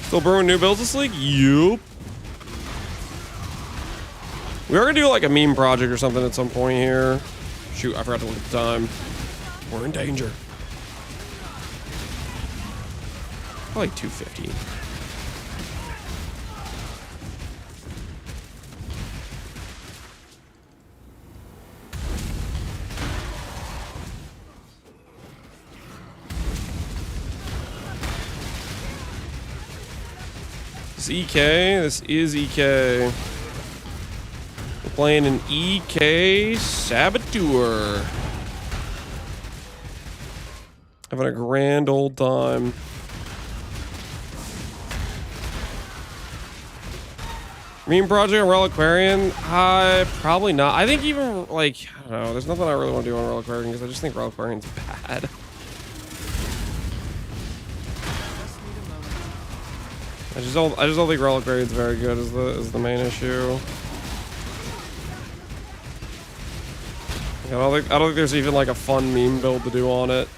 Still brewing new builds this league? Yup. We are gonna do like a meme project or something at some point here. Shoot, I forgot to look at the time. We're in danger. Probably 250. This is EK. This is EK. We're playing an EK Saboteur. Having a grand old time. Meme project on Reliquarian? Probably not. I think even, like, I don't know. There's nothing I really want to do on Reliquarian because I just think Reliquarian's bad. I just don't think Reliquarian's very good is the main issue. I don't think there's even like a fun meme build to do on it.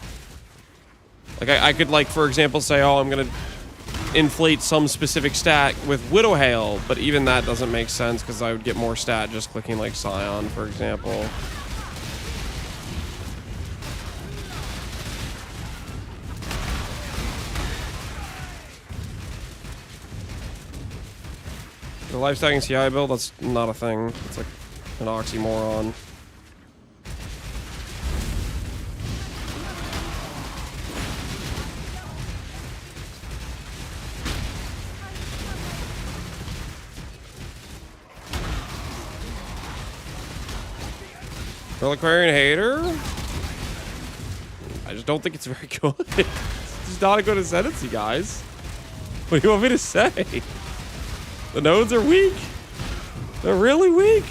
Like I could, like, for example, say, oh, I'm gonna inflate some specific stat with Widow Hail, but even that doesn't make sense because I would get more stat just clicking like Scion, for example. The life stacking CI build, that's not a thing. It's like an oxymoron. Reliquarian hater? I just don't think it's very good. It's not a good ascendancy, guys. What do you want me to say? The nodes are weak. They're really weak.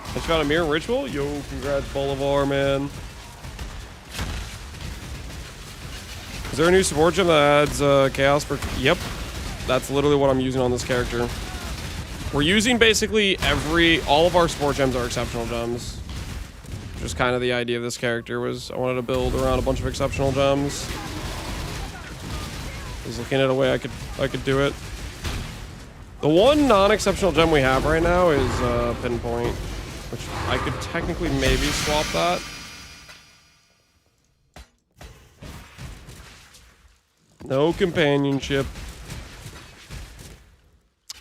I just found a mirror ritual. Yo, congrats, Bolivar, man. Is there a new support gem that adds chaos for? Yep, that's literally what I'm using on this character. We're using basically all of our support gems are exceptional gems. Just kind of the idea of this character was I wanted to build around a bunch of exceptional gems. I was looking at a way I could do it. The one non-exceptional gem we have right now is Pinpoint, which I could technically maybe swap that. No companionship.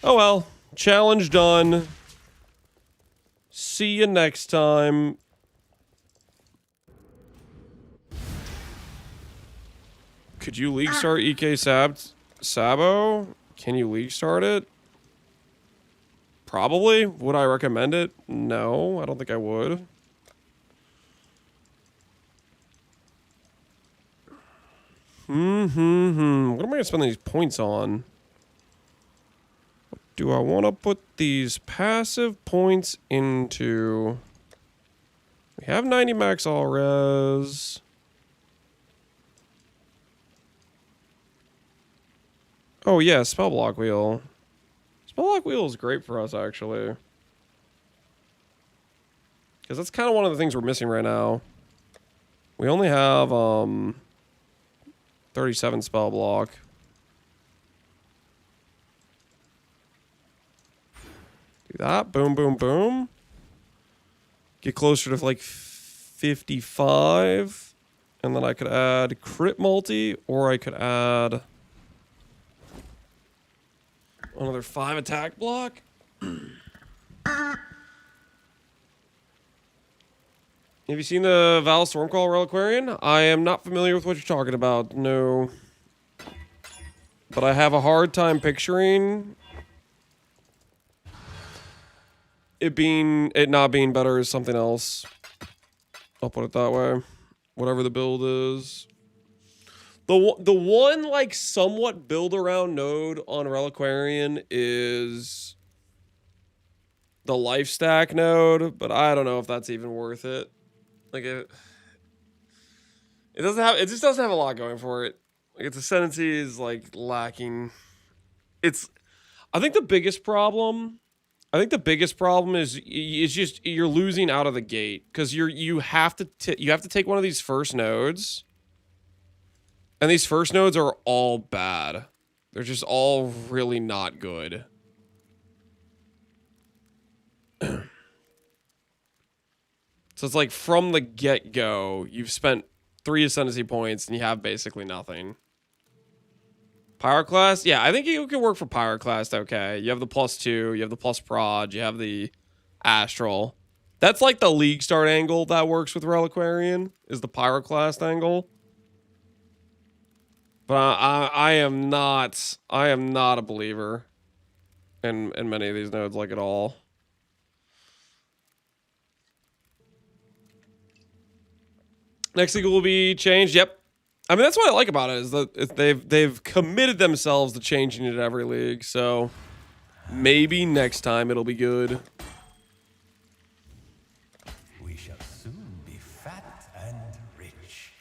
Oh well. Challenge done. See you next time. Could you league start EK Sabo? Can you league start it? Probably. Would I recommend it? No, I don't think I would. What am I gonna spend these points on? What do I want to put these passive points into? We have 90 max all res. Oh yeah, spell block wheel. Spell block wheel is great for us actually. Because that's kind of one of the things we're missing right now. We only have 37 spell block. Do that. Boom, boom, boom. Get closer to like 55. And then I could add crit multi, or I could add another 5 attack block. Have you seen the Val Stormcall Reliquarian? I am not familiar with what you're talking about. No. But I have a hard time picturing it not being better as something else. I'll put it that way. Whatever the build is. The one like somewhat build around node on Reliquarian is the life stack node, but I don't know if that's even worth it. Like it just doesn't have a lot going for it. Like its ascendancy is like lacking. I think the biggest problem is just you're losing out of the gate because you have to take one of these first nodes, and these first nodes are all bad. They're just all really not good. So it's like from the get-go, you've spent 3 Ascendancy points and you have basically nothing. Pyroclast? Yeah, I think you can work for Pyroclast, okay. You have the +2, you have the plus prod, you have the Astral. That's like the League Start angle that works with Reliquarian, is the Pyroclast angle. But I am not a believer in many of these nodes like at all. Next league will be changed. Yep. I mean, that's what I like about it is that they've committed themselves to changing it every league. So maybe next time it'll be good. We shall soon be fat and rich.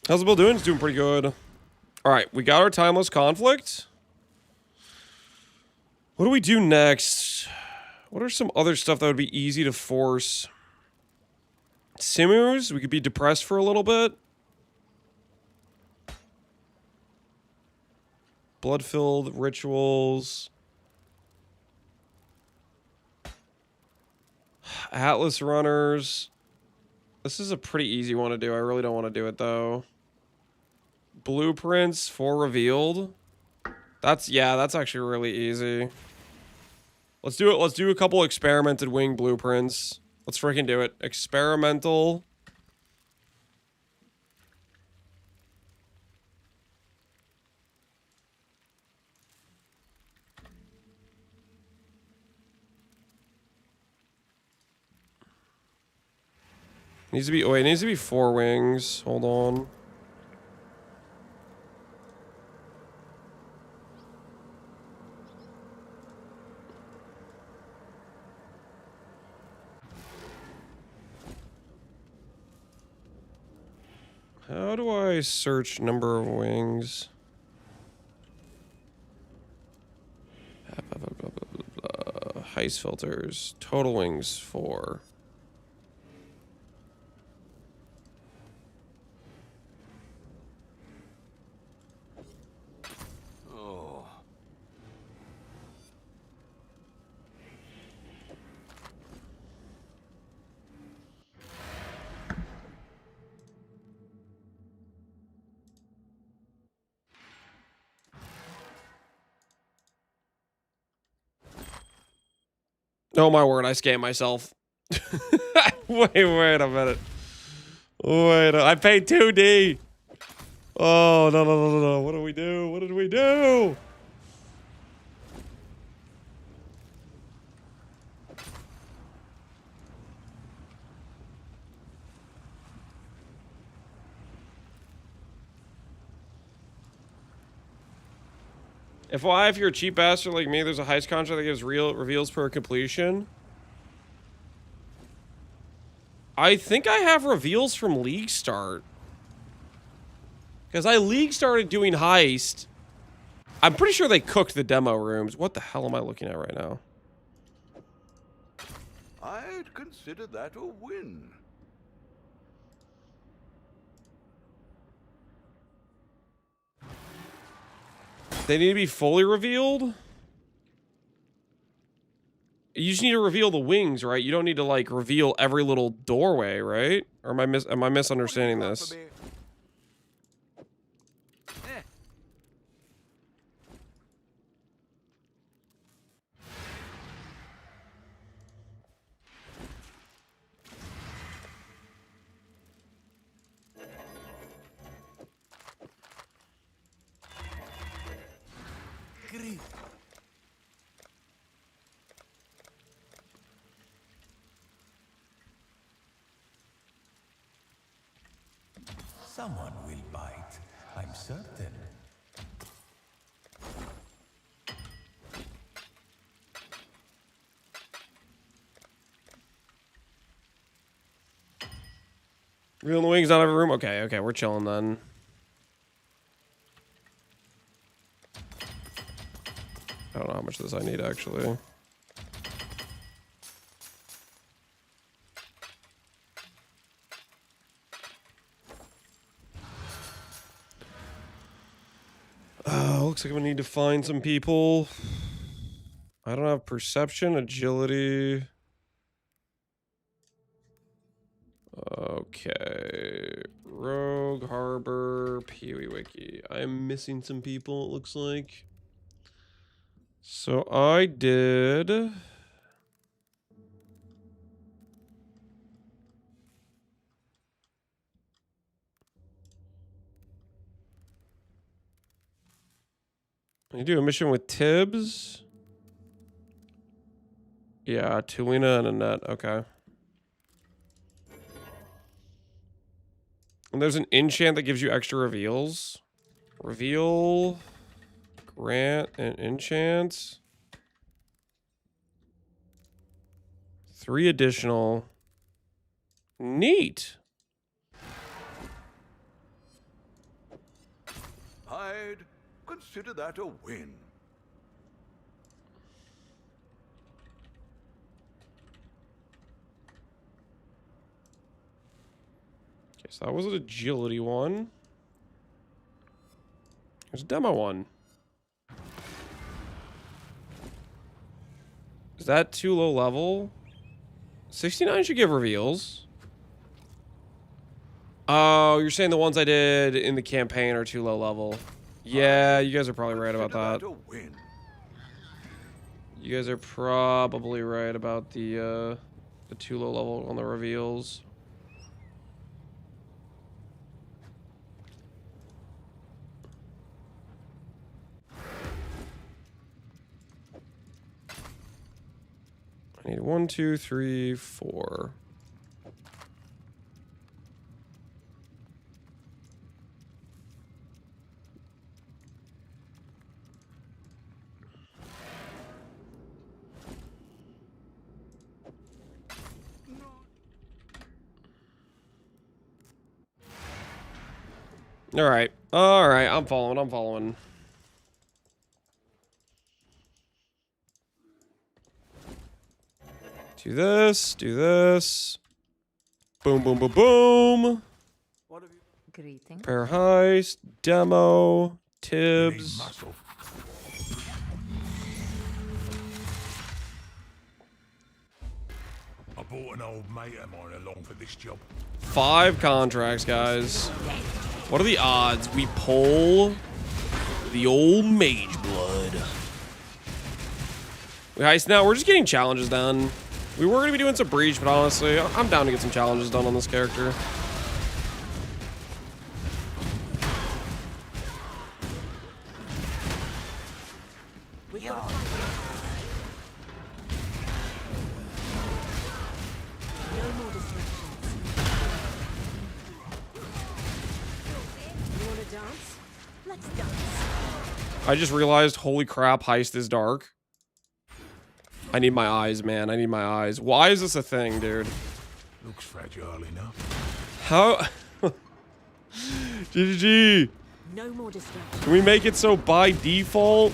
How's the build doing? It's doing pretty good. All right, we got our Timeless Conflict. What do we do next? What are some other stuff that would be easy to force? Simus, we could be depressed for a little bit. Blood-filled rituals. Atlas runners. This is a pretty easy one to do. I really don't want to do it though. Blueprints for revealed. That's actually really easy. Let's do it. Let's do a couple experimented wing blueprints. Let's freaking do it. Experimental. Needs to be, oh wait, it needs to be 4 wings. Hold on. How do I search number of wings? Heist filters. Total wings 4. Oh my word, I scammed myself. wait a minute. I paid 2D. Oh, no. What did we do? What did we do? If you're a cheap bastard like me, there's a heist contract that gives reveals per completion. I think I have reveals from League Start. Because I League started doing heist. I'm pretty sure they cooked the demo rooms. What the hell am I looking at right now? I'd consider that a win. They need to be fully revealed? You just need to reveal the wings, right? You don't need to, like, reveal every little doorway, right? Or am I misunderstanding this? Someone will bite, I'm certain. Reveal the wings, not every room? Okay, we're chilling then. I don't know how much of this I need, actually. Looks like I'm gonna need to find some people. I don't have perception, agility. Okay. Rogue, Harbor, Pee-wee Wiki. I'm missing some people, it looks like. So I did... I do a mission with Tibbs. Yeah, Tulina and Annette. Okay. And there's an enchant that gives you extra reveals. Reveal, grant, and enchant. 3 additional. Neat. I'd consider that a win. Okay, so that was an agility one. There's a demo one. Is that too low level? 69 should give reveals. Oh, you're saying the ones I did in the campaign are too low level. Yeah, you guys are probably right about that. You guys are probably right about the too low level on the reveals. I need 1, 2, 3, 4. All right, I'm following. Do this. Boom, boom, boom, boom. Greeting. Pair heist, demo, Tibbs. I bought an old mate of mine along for this job. 5 contracts, guys. What are the odds we pull the old mage blood? We heist now. We're just getting challenges done. We were going to be doing some breach, but honestly, I'm down to get some challenges done on this character. I just realized, holy crap, heist is dark. I need my eyes, man. I need my eyes. Why is this a thing, dude? Looks fragile enough. How? GG. No more distraction. Can we make it so by default,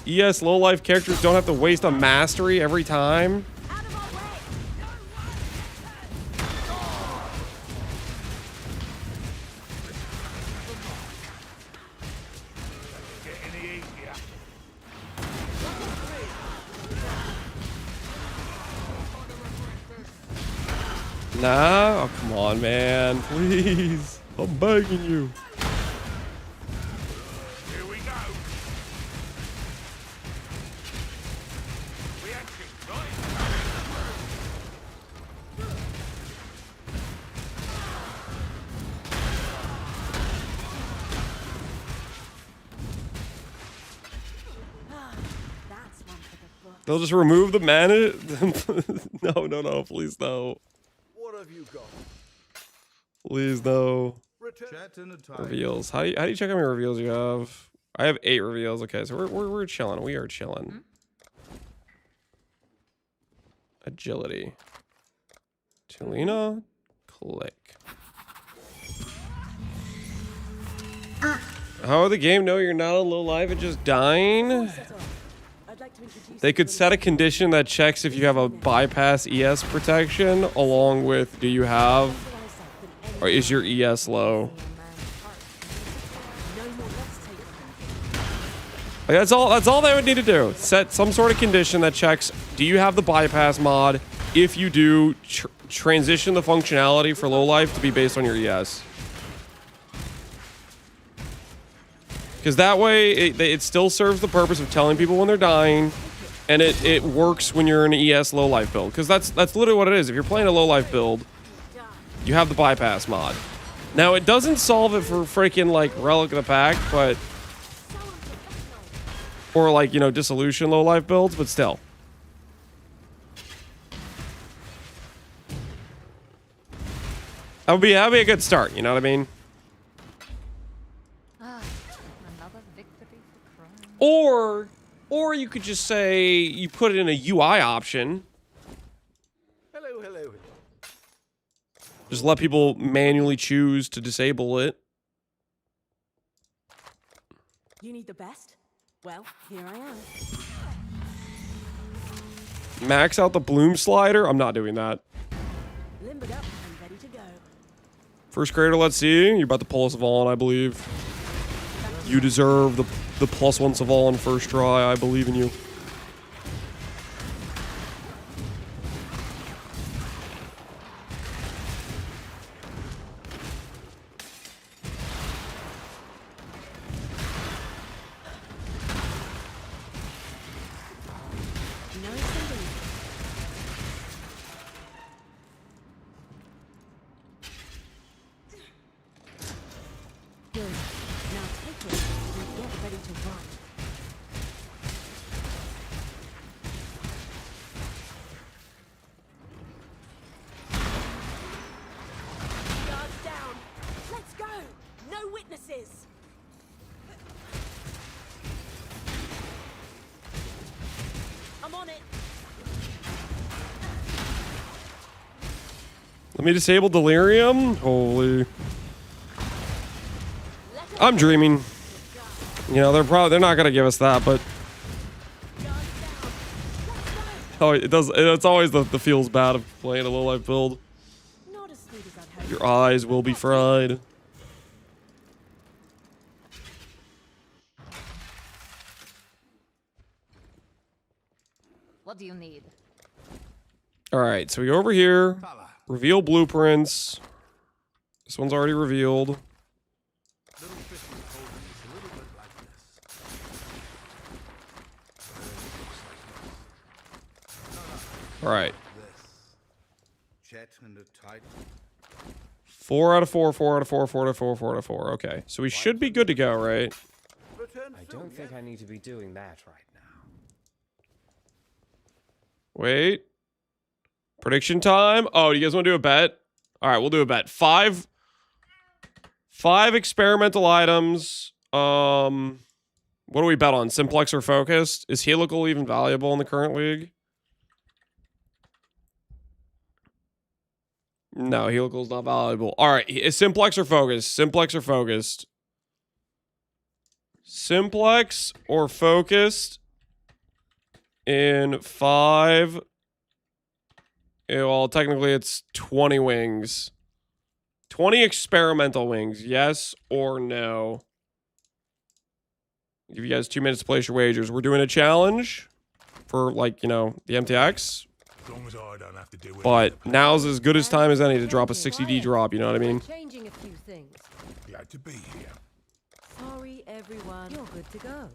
ES low life characters don't have to waste a mastery every time? Out of our way. Nah? Oh, come on, man. Please. I'm begging you. Here we go. Reaction, right? That's one for the book. They'll just remove the mana? No, please no. What have you got? Please no. Return. Reveals. How do you check how many reveals you have? I have 8 reveals. Okay, so we're chilling. We are chilling. Agility. Tulina. Click. How the game know you're not on low life and just dying? I'd like to introduce They could set a condition that checks if you have a bypass ES protection, along with do you have, or is your ES low? Like, that's all they would need to do. Set some sort of condition that checks, do you have the bypass mod? If you do, transition the functionality for low life to be based on your ES. Because that way, it still serves the purpose of telling people when they're dying, and it works when you're in an ES low life build. Because that's literally what it is. If you're playing a low life build, you have the bypass mod. Now, it doesn't solve it for freaking, like, Relic of the Pack, but... Or, like, you know, Dissolution low life builds, but still. That'd be a good start, you know what I mean? Or you could just say you put it in a UI option. Hello. Just let people manually choose to disable it. You need the best? Well, here I am. Max out the bloom slider? I'm not doing that. Limbered up and ready to go. First creator, let's see. You're about to pull a Savon, I believe. You deserve the +1 Savon first try. I believe in you. Good. Now take it and get ready to run. Guards down. Let's go. No witnesses. I'm on it. Let me disable Delirium. Holy. I'm dreaming. You know, they're not gonna give us that, but oh, it does. It's always the feels bad of playing a low life build. Not as sweet as I'd hoped. Your eyes will be fried. What do you need? All right, so we go over here, reveal blueprints. This one's already revealed. All right. 4 out of 4, 4 out of 4, 4 out of 4, 4 out of 4. Okay, so we should be good to go, right? I don't think I need to be doing that right now. Wait. Prediction time. Oh, do you guys want to do a bet? All right, we'll do a bet. Five experimental items. What do we bet on? Simplex or focused? Is helical even valuable in the current league? No, helical's not valuable. All right, is simplex or focused? Simplex or focused? Simplex or focused in 5. Yeah, well, technically it's 20 wings. 20 experimental wings. Yes or no? Give you guys 2 minutes to place your wagers. We're doing a challenge for, like, you know, the MTX. As long as I don't have to do it. But now's as good as time as any to drop a 60D drop, you know what I mean? Changing a few things. Glad to be here. Sorry, everyone. You're good to go.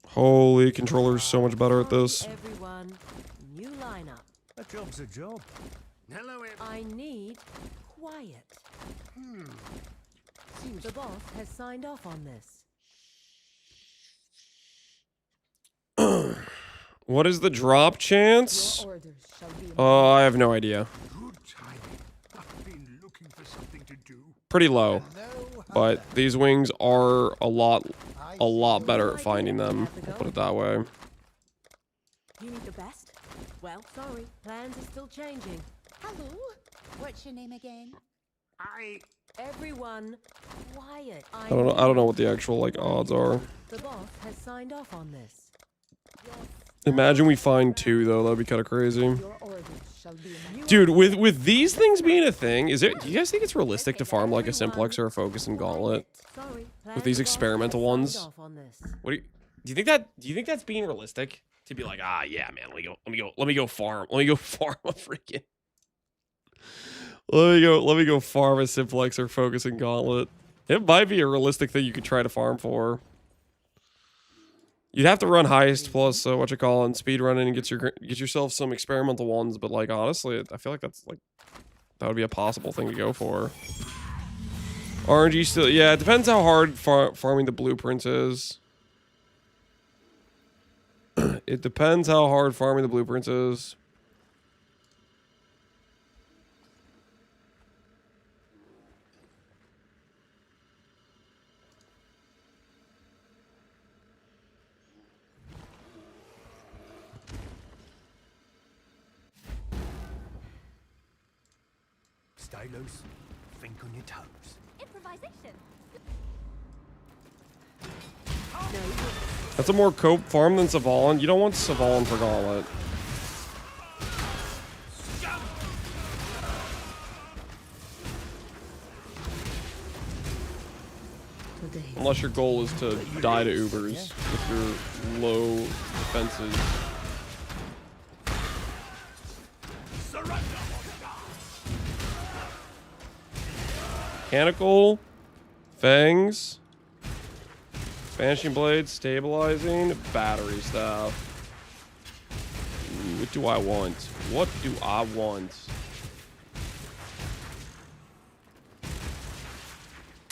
Holy, controller's so much better at this. Everyone, new lineup. A job's a job. Hello, I need quiet. Seems the boss has signed off on this. What is the drop chance? Your orders shall be I have no idea. Good timing. I've been looking for something to do. Pretty low. But these wings are a lot better at finding them. I'll put it that way. You need the best? Well, sorry. Plans are still changing. Hello. What's your name again? Everyone, quiet. I don't know what the actual, like, odds are. The boss has signed off on this. Imagine we find 2 though. That'd be kind of crazy. Your orders shall be Dude, with these things being a thing, do you guys think it's realistic to farm like a simplex or a focus and gauntlet sorry. with these experimental ones? Off on this. What do you think that's being realistic to be like, yeah, man, let me go farm a freaking Let me go farm a Simplex or focusing gauntlet. It might be a realistic thing you could try to farm for. You'd have to run heist plus what you call and speed running and get yourself some experimental ones, but like honestly, I feel like that would be a possible thing to go for. RNG still, yeah, it depends how hard farming the blueprints is. It depends how hard farming the blueprints is. Stay loose. Think on your toes. Improvisation. That's a more cope farm than Savalan. You don't want Savalan for Gauntlet. Unless your goal is to die to Ubers with your low defenses. Mechanical, fangs, vanishing blade, stabilizing, battery staff. What do I want? What do I want?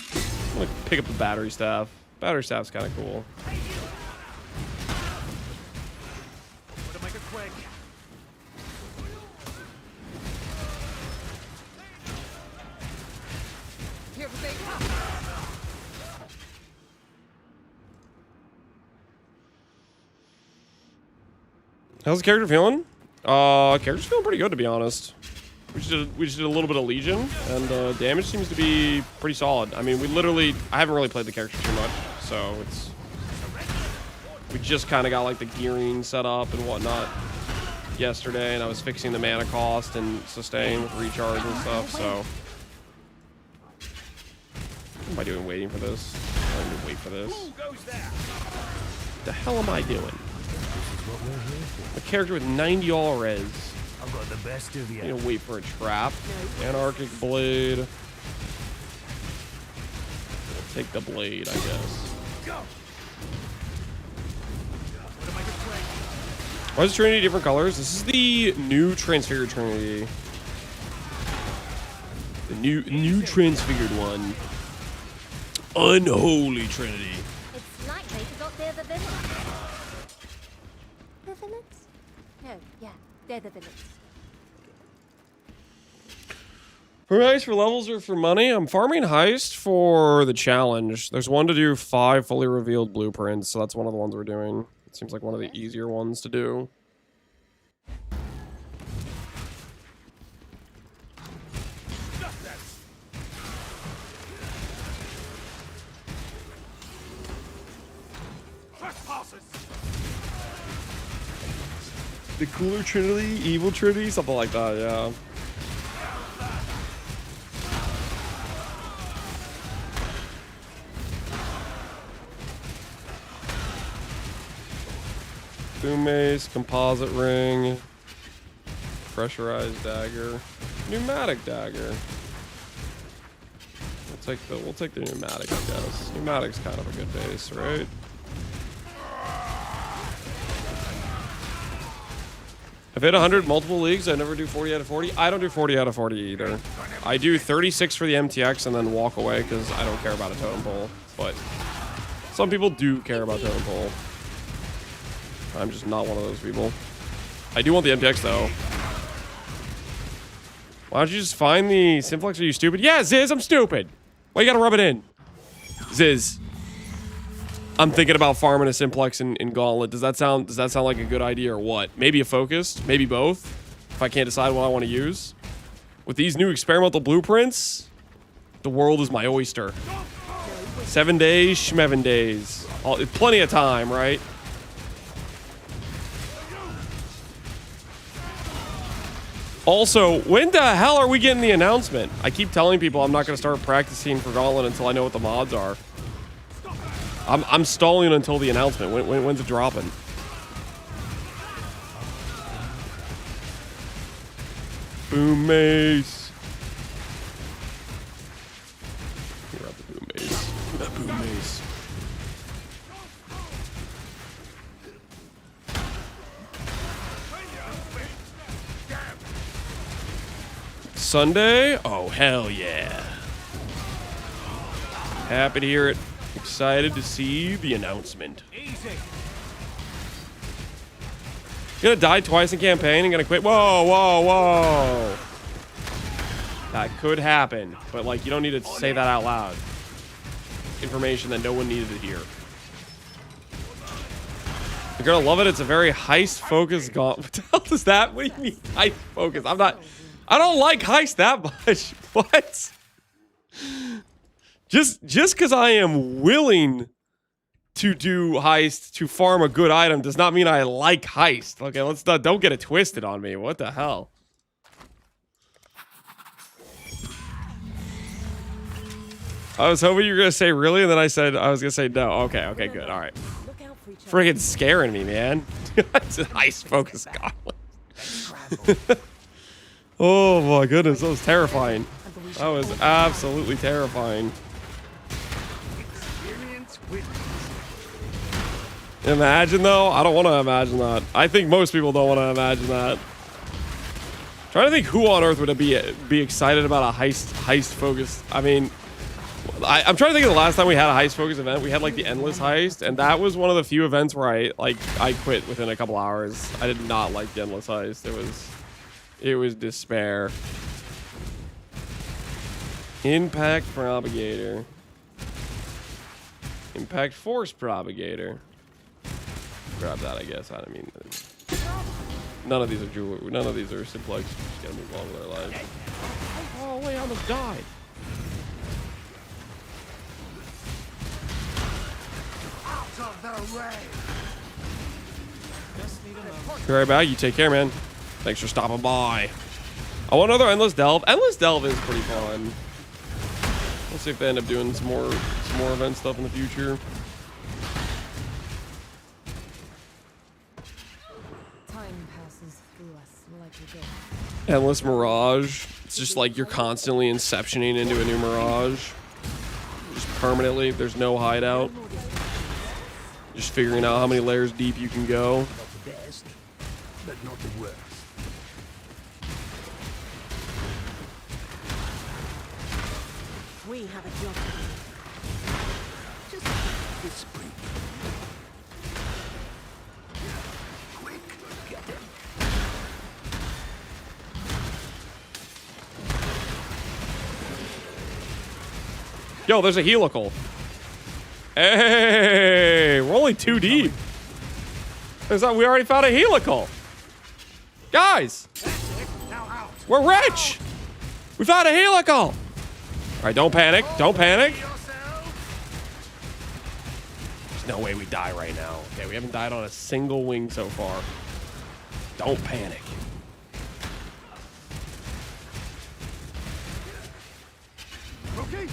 I'm gonna pick up the battery staff. Battery staff's kind of cool. How's the character feeling? Character's feeling pretty good, to be honest. We just did a little bit of Legion, and damage seems to be pretty solid. I mean, I haven't really played the character too much, so we just kind of got like the gearing set up and whatnot yesterday, and I was fixing the mana cost and sustain with recharge and stuff, so. What am I doing waiting for this? I don't need to wait for this. What the hell am I doing? A character with 90 all res. I've got the best of you. I'm gonna wait for a trap. Anarchic blade. We'll take the blade, I guess. Why is Trinity different colors? This is the new Transfigured Trinity. The new Transfigured one. Unholy Trinity. It's like they forgot they're the villains. The villains? No, yeah, they're the villains. For heist, for levels, or for money? I'm farming heist for the challenge. There's one to do 5 fully revealed blueprints, so that's one of the ones we're doing. It seems like one of the easier ones to do. The cooler Trinity, evil Trinity, something like that, yeah. Boom mace, composite ring, pressurized dagger, pneumatic dagger. We'll take the pneumatic, I guess. Pneumatic's kind of a good base, right? I've hit 100 multiple leagues. I never do 40 out of 40. I don't do 40 out of 40 either. I do 36 for the MTX and then walk away because I don't care about a totem pole. But some people do care about totem pole. I'm just not one of those people. I do want the MTX though. Why don't you just find the Simplex? Are you stupid? Yeah, Ziz, I'm stupid. Why you gotta rub it in? Ziz. I'm thinking about farming a Simplex in Gauntlet. Does that sound like a good idea or what? Maybe a Focused, maybe both. If I can't decide what I want to use. With these new experimental blueprints, the world is my oyster. 7 days, schmevin days. Plenty of time, right? Also, when the hell are we getting the announcement? I keep telling people I'm not going to start practicing for Gauntlet until I know what the mods are. I'm stalling until the announcement. When's it dropping? Boom mace. Grab the boom mace. That boom mace. Sunday? Oh, hell yeah. Happy to hear it. Excited to see the announcement. Gonna die twice in campaign and gonna quit. Whoa, whoa, whoa. That could happen, but like you don't need to say that out loud. Information that no one needed to hear. You're gonna love it. It's a very heist focused gauntlet. What the hell is that? What do you mean heist focused? I don't like heist that much. What? Just because I am willing to do heist to farm a good item does not mean I like heist. Okay, don't get it twisted on me. What the hell? I was hoping you were gonna say really, and then I said I was gonna say no. Okay, good, all right. Friggin' scaring me, man. It's a heist focus gauntlet. Oh my goodness, that was terrifying. That was absolutely terrifying. Imagine though? I don't want to imagine that. I think most people don't want to imagine that. Trying to think who on earth would be excited about a heist focused. I mean, I'm trying to think of the last time we had a heist focused event. We had like the endless heist, and that was one of the few events where I quit within a couple hours. I did not like the endless heist. It was despair. Impact propagator. Impact force propagator. Grab that, I guess. I mean, none of these are jewelry. None of these are simplex. Just gotta move on with our lives. Oh wait, I almost died. Be right back. You take care, man. Thanks for stopping by. I want another endless delve. Endless delve is pretty fun. We'll see if they end up doing some more event stuff in the future. Time passes through us like a ghost. Endless mirage. It's just like you're constantly inceptioning into a new mirage. Just permanently. There's no hideout. Just figuring out how many layers deep you can go. Not the best, but not the worst. We have a job to do. Just this brief. Quick, get them. Yo, there's a helical. Hey, we're only 2 deep. We already found a helical. Guys, we're rich. We found a helical. All right, don't panic. Don't panic. There's no way we die right now. Okay, we haven't died on a single wing so far. Don't panic. Okay.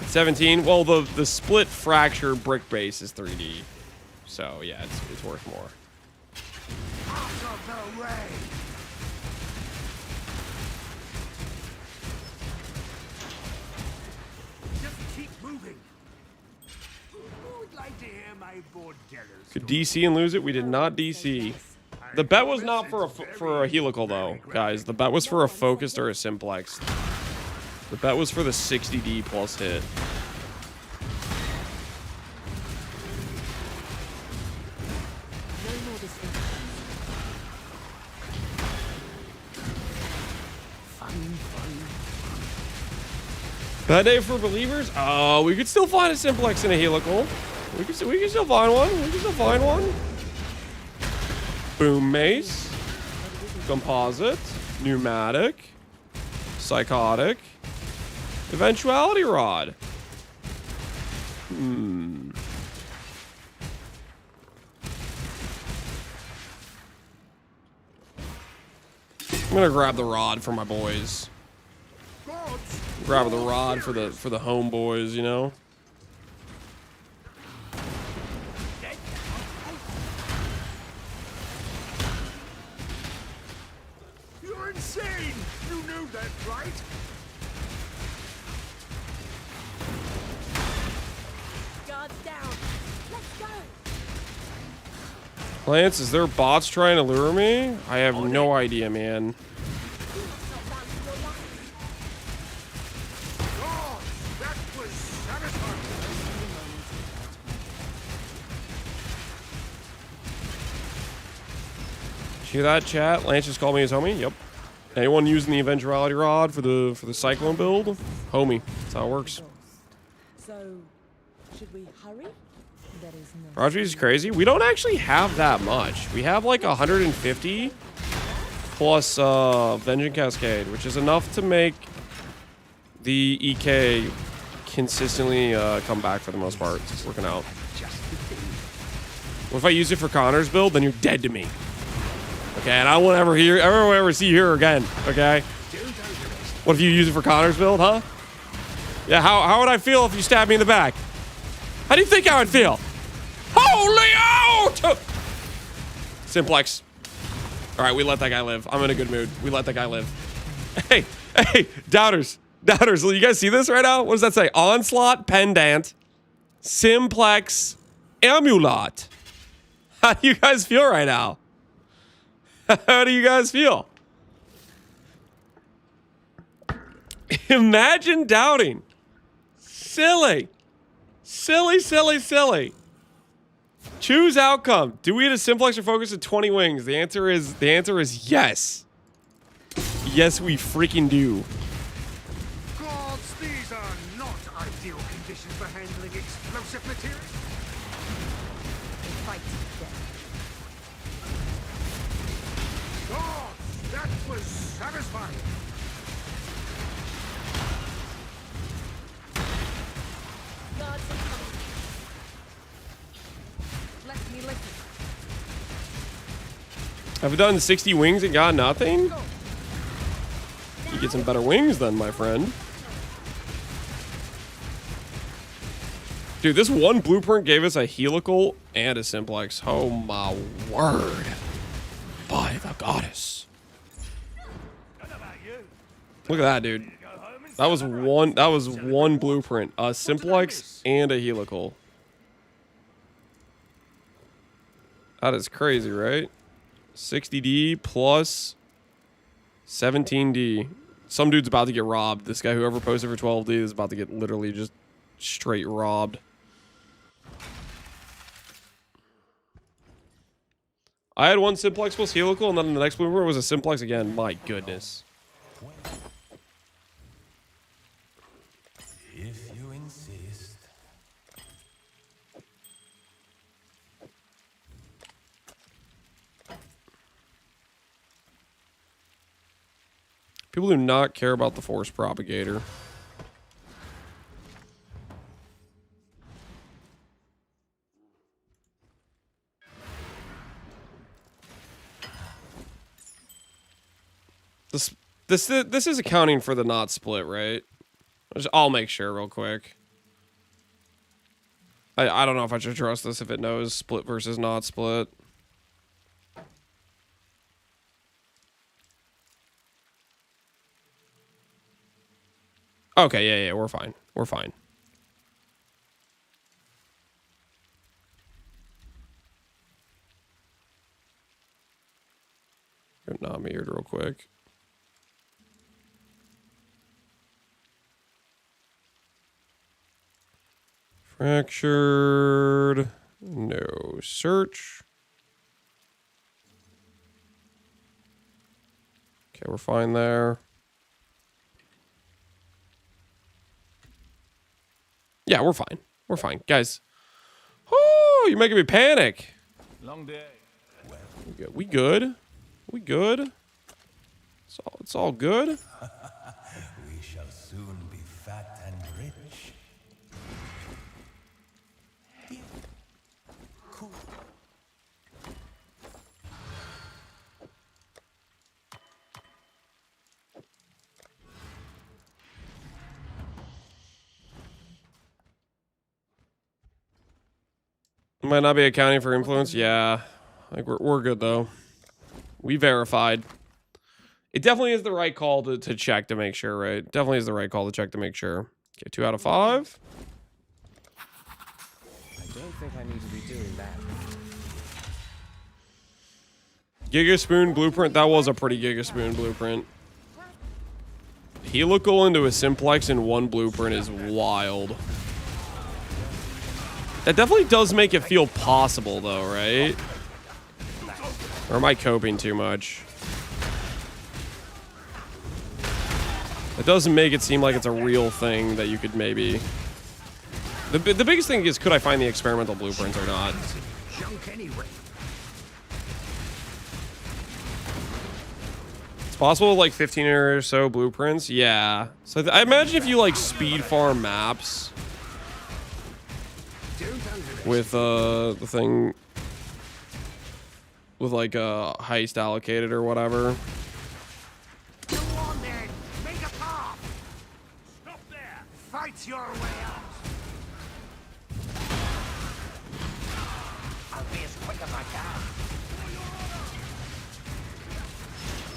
17. Well, the split fracture brick base is 3D. So, yeah, it's worth more. Out of the way. Just keep moving. Who would like to hear my bordellos? Could DC and lose it? We did not DC. The bet was not for a helical, though, guys. The bet was for a focused or a simplex. The bet was for the 60D plus hit. Bad day for believers? Oh, we could still find a simplex and a helical. We can still find one. We can still find one. Boom mace. Composite. Pneumatic. Psychotic. Eventuality rod. I'm gonna grab the rod for my boys. Grab the rod for the homeboys, you know. know that's right. Guards down. Let's go. Lance, is there bots trying to lure me? I have no idea, man. God, that was satisfying. Did you hear that, chat? Lance just called me his homie. Yep. Anyone using the eventuality rod for the cyclone build? Homie. That's how it works. So, should we hurry? That is no. Prodigy is crazy. We don't actually have that much. We have like 150 plus Vengeance Cascade, which is enough to make the EK consistently come back for the most part. It's working out. What if I use it for Connor's build? Then you're dead to me. Okay, and I won't ever see her again. Okay. What if you use it for Connor's build, huh? Yeah. How would I feel if you stabbed me in the back? How do you think I would feel? Holy out! Simplex. All right, we let that guy live. I'm in a good mood. We let that guy live. Hey, doubters. Will you guys see this right now? What does that say? Onslaught Pendant. Simplex Amulet. How do you guys feel right now? How do you guys feel? Imagine doubting. Silly. Choose outcome. Do we hit a simplex or focus at 20 wings? The answer is yes. Yes, we freaking do. Gods, these are not ideal conditions for handling explosive material. Fight them. God, that was satisfying. Guards incoming. Let me listen. Have we done 60 wings and got nothing? You get some better wings then, my friend. Dude, this one blueprint gave us a helical and a simplex. Oh my word. By the goddess. Look at that, dude. That was one blueprint. A simplex and a helical. That is crazy, right? 60D plus 17D. Some dude's about to get robbed. This guy, whoever posted for 12D, is about to get literally just straight robbed. I had one simplex plus helical, and then the next blueprint was a simplex again. My goodness. If you insist. People do not care about the force propagator. This is accounting for the not split, right? I'll make sure real quick. I don't know if I should trust this if it knows split versus not split. Okay, yeah, we're fine. We're fine. Get not mirrored real quick. Fractured. No search. Okay, we're fine there. Yeah, we're fine. We're fine. Guys. Oh, you're making me panic. Long day. We good? We good? It's all good. We shall soon be fat and rich. Cool. Might not be accounting for influence. Yeah. Like we're good though. We verified. It definitely is the right call to check to make sure, right? Definitely is the right call to check to make sure. Okay, 2 out of 5. I don't think I need to be doing that. Giga Spoon blueprint. That was a pretty Giga Spoon blueprint. Helical into a simplex in one blueprint is wild. That definitely does make it feel possible, though, right? Or am I coping too much? It doesn't make it seem like it's a real thing that you could maybe... The biggest thing is, could I find the experimental blueprints or not? It's possible with like 15 or so blueprints. Yeah. So I imagine if you like speed farm maps with the thing with like a heist allocated or whatever. Go on then, make a path. Stop there. Fight your way out. I'll be as quick as I can.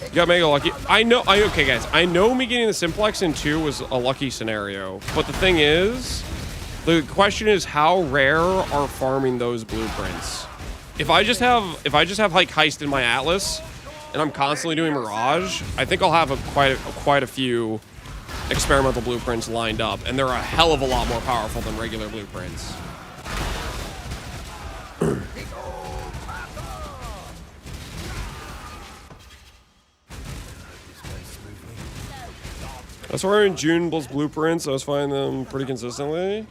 You got mega lucky. Okay, guys. I know me getting the simplex in 2 was a lucky scenario, but the thing is, the question is how rare are farming those blueprints? If I just have like heist in my atlas, and I'm constantly doing mirage, I think I'll have quite a few experimental blueprints lined up, and they're a hell of a lot more powerful than regular blueprints. That's why in June plus blueprints, I was finding them pretty consistently.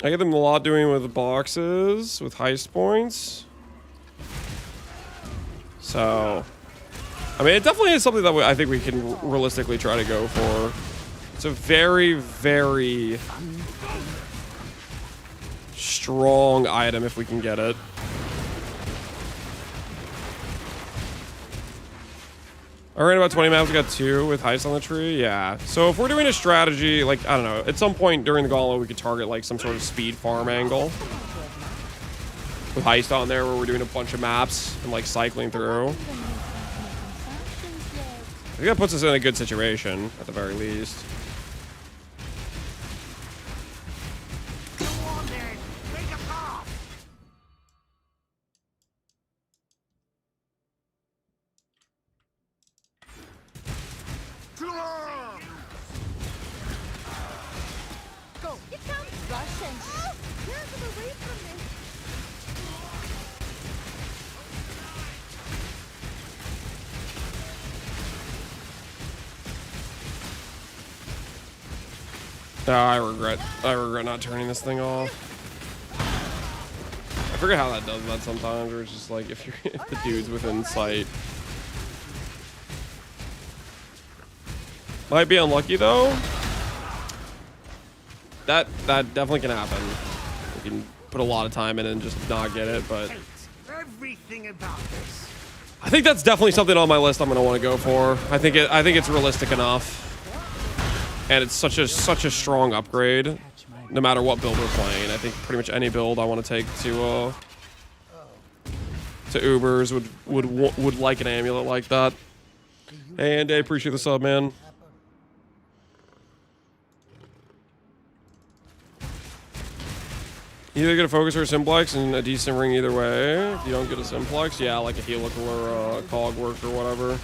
I get them a lot doing with boxes, with heist points. So, I mean, it definitely is something that I think we can realistically try to go for. It's a very, very strong item if we can get it. I ran about 20 maps, we got 2 with heist on the tree. Yeah. So if we're doing a strategy, like, I don't know, at some point during the gauntlet, we could target like some sort of speed farm angle with heist on there where we're doing a bunch of maps and like cycling through. I think that puts us in a good situation at the very least. Go on then, make a path. Go. You can't rush and get away from me. Oh, I regret not turning this thing off. I forget how that does that sometimes, where it's just like if the dude's within sight. Might be unlucky though. That definitely can happen. You can put a lot of time in and just not get it, but Everything about this. I think that's definitely something on my list I'm gonna want to go for. I think it's realistic enough. And it's such a strong upgrade, no matter what build we're playing. I think pretty much any build I want to take to Ubers would like an amulet like that. Hey, Andy, I appreciate the sub, man. You either get a focus or a simplex and a decent ring either way. If you don't get a simplex, yeah, like a helical or a cog work or whatever.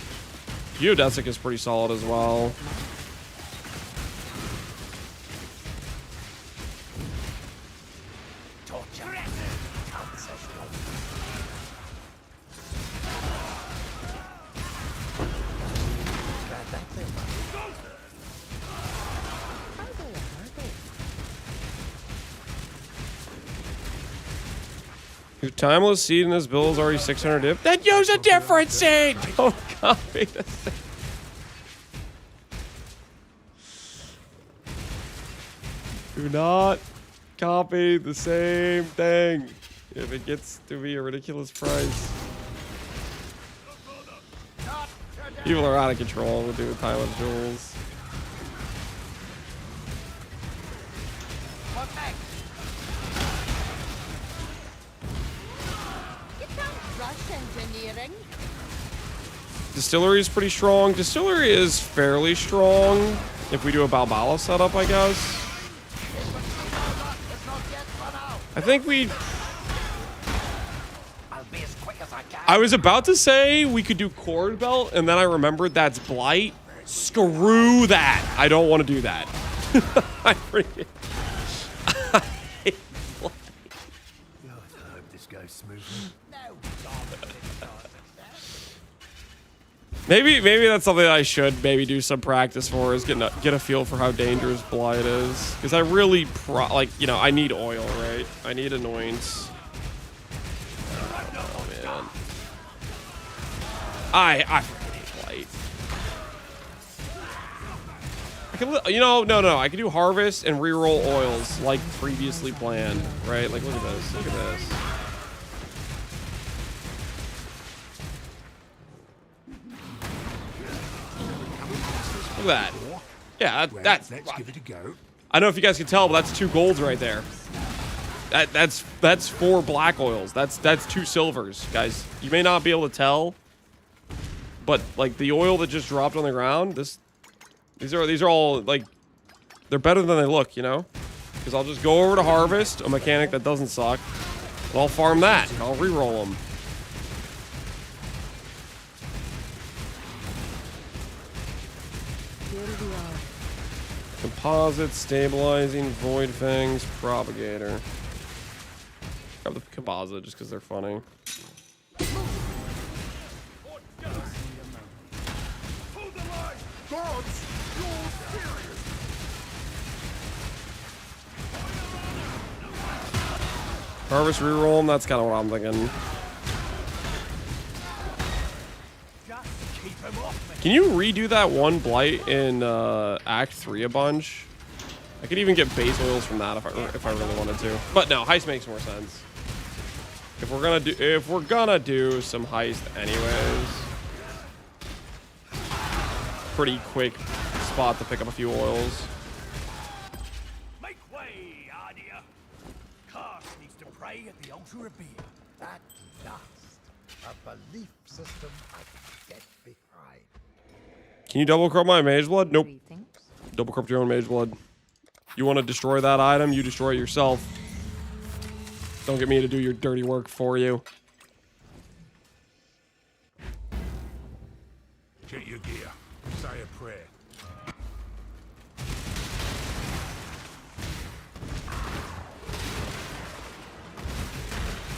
Geodesic is pretty solid as well. Your timeless seed in this build is already 600 dip. Then use a different seed! Don't copy the same. Do not copy the same thing if it gets to be a ridiculous price. People are out of control with doing timeless jewels. You can't rush engineering. Distillery is pretty strong. Distillery is fairly strong if we do a Balbala setup, I guess. I think I was about to say we could do Cord Belt, and then I remembered that's Blight. Screw that. I don't want to do that. I freaking... Maybe that's something I should maybe do some practice for, is get a feel for how dangerous Blight is. Because I really, I need oil, right? I need annoyance. Oh, man. I freaking hate Blight. I can, no. I can do Harvest and reroll oils like previously planned, right? Like, look at this. Look at this. Look at that. Yeah, that's. Let's give it a go. I don't know if you guys can tell, but that's 2 golds right there. That's 4 black oils. That's 2 silvers, guys. You may not be able to tell, but like the oil that just dropped on the ground, these are all like, they're better than they look, you know? Because I'll just go over to Harvest, a mechanic that doesn't suck, and I'll farm that. And I'll reroll them. Composite, stabilizing, void fangs, propagator. Grab the composite just because they're funny. Harvest reroll them, that's kind of what I'm thinking. Can you redo that one Blight in Act 3 a bunch? I could even get base oils from that if I really wanted to. But no, heist makes more sense. If we're gonna do some heist anyways. Pretty quick spot to pick up a few oils. Make way, Ardia. Cast needs to pray at the altar of beer. At last, a belief system I can get behind. Can you double corrupt my Mage Blood? Nope. Double corrupt your own Mage Blood. You want to destroy that item, you destroy it yourself. Don't get me to do your dirty work for you. Get your gear. Say a prayer.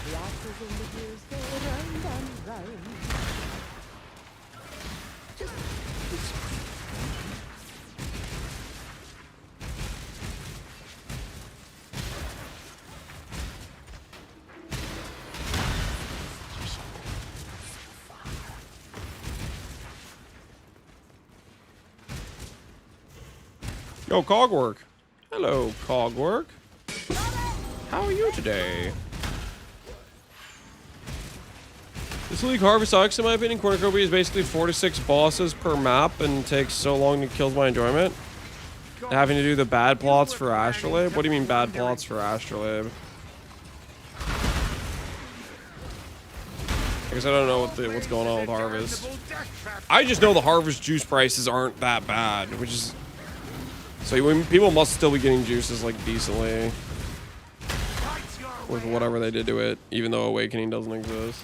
The axes in the gears go round and round. Yo, Cogwork. Hello, Cogwork. How are you today? This League Harvest sucks, in my opinion. Cornucopia is basically 4 to 6 bosses per map and takes so long to kill my enjoyment. Having to do the bad plots for Astrolabe? What do you mean bad plots for Astrolabe? I guess I don't know what's going on with Harvest. I just know the Harvest juice prices aren't that bad, which is... So people must still be getting juices like decently. With whatever they did to it, even though Awakening doesn't exist.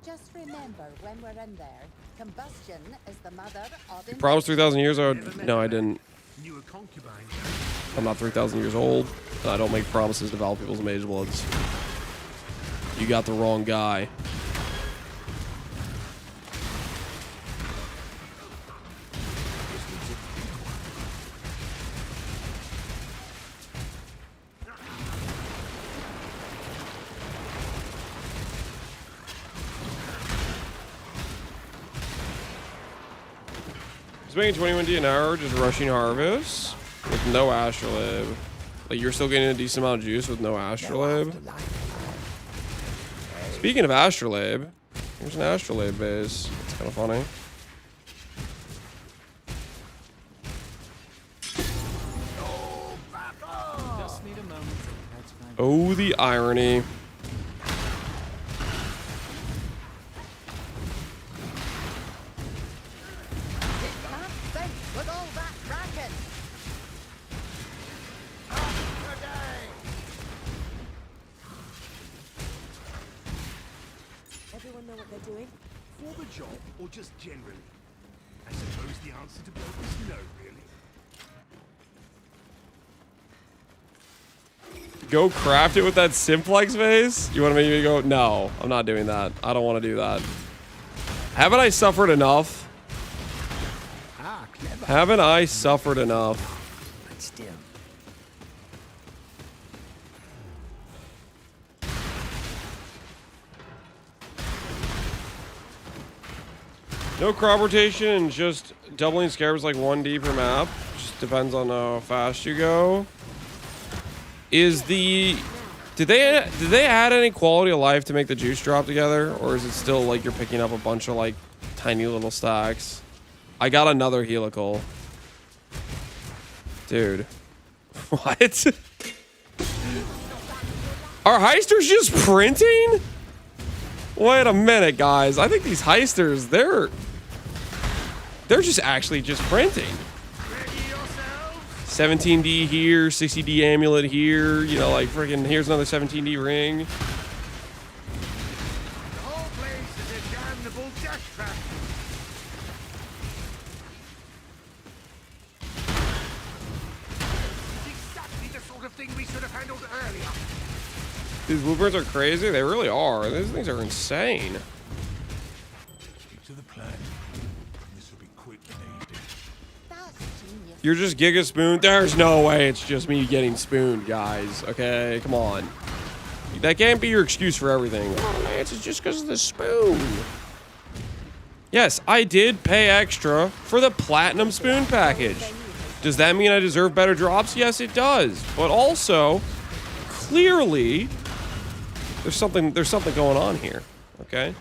Just remember when we're in there, combustion is the mother of... You promised 3,000 years? No, I didn't. I'm not 3,000 years old, and I don't make promises to Val people's Mage Bloods. You got the wrong guy. Just making 21D an hour, just rushing Harvest with no Astrolabe. Like, you're still getting a decent amount of juice with no Astrolabe. Speaking of Astrolabe, here's an Astrolabe base. It's kind of funny. Oh, the irony. doing? For the job, or just generally? I suppose the answer to both is no, really. Go craft it with that simplex vase? You want to make me go? No, I'm not doing that. I don't want to do that. Haven't I suffered enough? Ah, clever. Haven't I suffered enough? But still. No crop rotation, just doubling scarabs like 1D per map. Just depends on how fast you go. Is the... Did they add any quality of life to make the juice drop together? Or is it still like you're picking up a bunch of like tiny little stacks? I got another helical. Dude. What? Are heisters just printing? Wait a minute, guys. I think these heisters, they're just actually just printing. 17D here, 60D amulet here, you know, like freaking here's another 17D ring. The whole place is a damnable death trap. It's exactly the sort of thing we should have handled earlier. These blueprints are crazy. They really are. These things are insane. Stick to the plan. This will be quick and easy. That's genius. You're just Giga Spoon. There's no way it's just me getting spooned, guys. Okay, come on. That can't be your excuse for everything. Oh, man, it's just because of the spoon. Yes, I did pay extra for the platinum spoon package. Does that mean I deserve better drops? Yes, it does. But also, clearly, there's something going on here. Okay.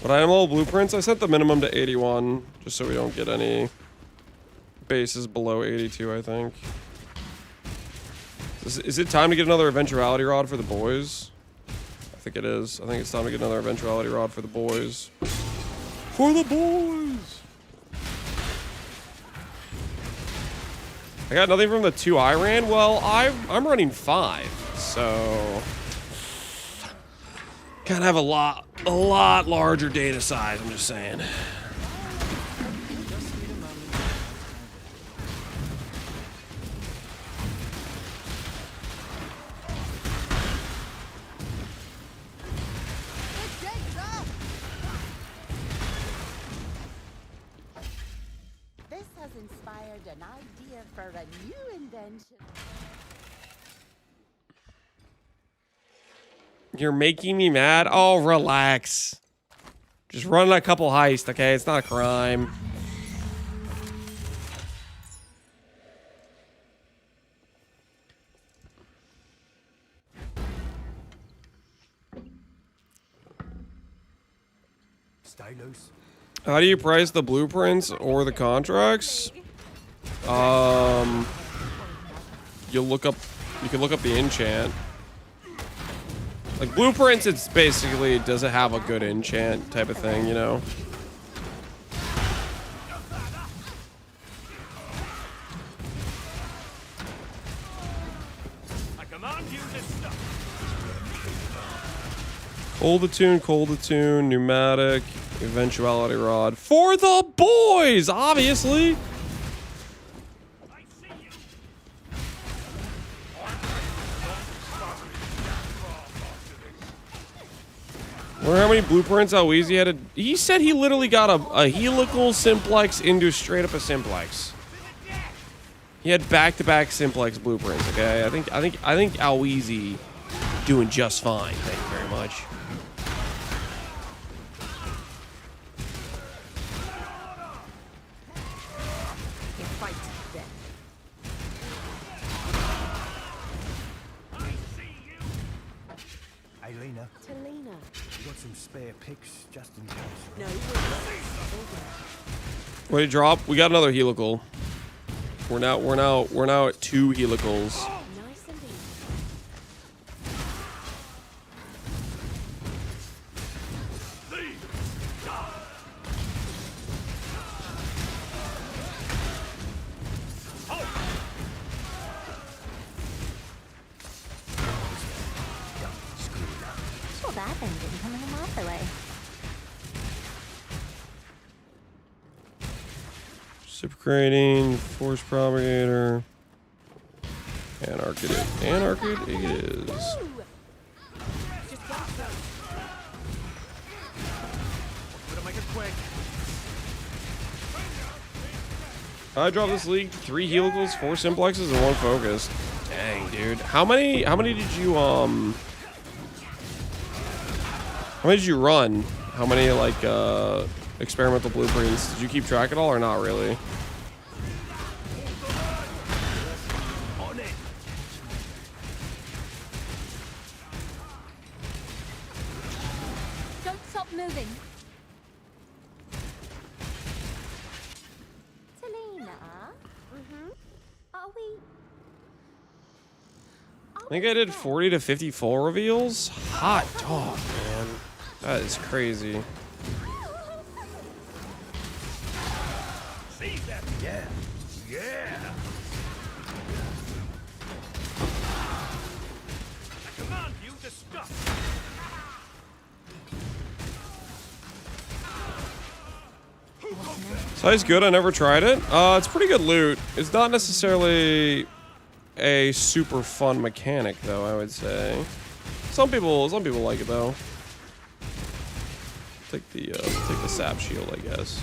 What item level blueprints? I set the minimum to 81, just so we don't get any bases below 82, I think. Is it time to get another eventuality rod for the boys? I think it is. I think it's time to get another eventuality rod for the boys. For the boys! I got nothing from the 2 I ran. Well, I'm running 5, so gotta have a lot larger data size. I'm just saying. This has inspired an idea for a new invention. You're making me mad? Oh, relax. Just running a couple heists, okay? It's not a crime. Stay loose. How do you price the blueprints or the contracts? You can look up the enchant. Like blueprints, it's basically, does it have a good enchant type of thing, you know? I command you to stop. Cold attune, pneumatic, eventuality rod. For the boys, obviously! Wonder how many blueprints Alweezy had. He said he literally got a helical simplex into straight up a simplex. He had back-to-back simplex blueprints. Okay, I think Alweezy doing just fine. Thank you very much. Hey, Lena. Talina. You got some spare picks just in case. No, What did he drop? We got another helical. We're now at 2 helicals. nice indeed. other way. Reciprocating, force propagator. Anarchid it is. I dropped this league 3 helicals, 4 simplexes, and 1 focus. Dang, dude. How many did you run? How many like experimental blueprints? Did you keep track at all or not really? Don't stop moving. I think I did 40 to 54 reveals. Hot dog, man. That is crazy. See that? Yeah. Yeah. I command you to stop. Size good. I never tried it. It's pretty good loot. It's not necessarily a super fun mechanic, though. I would say some people like it though. Take the sap shield, I guess.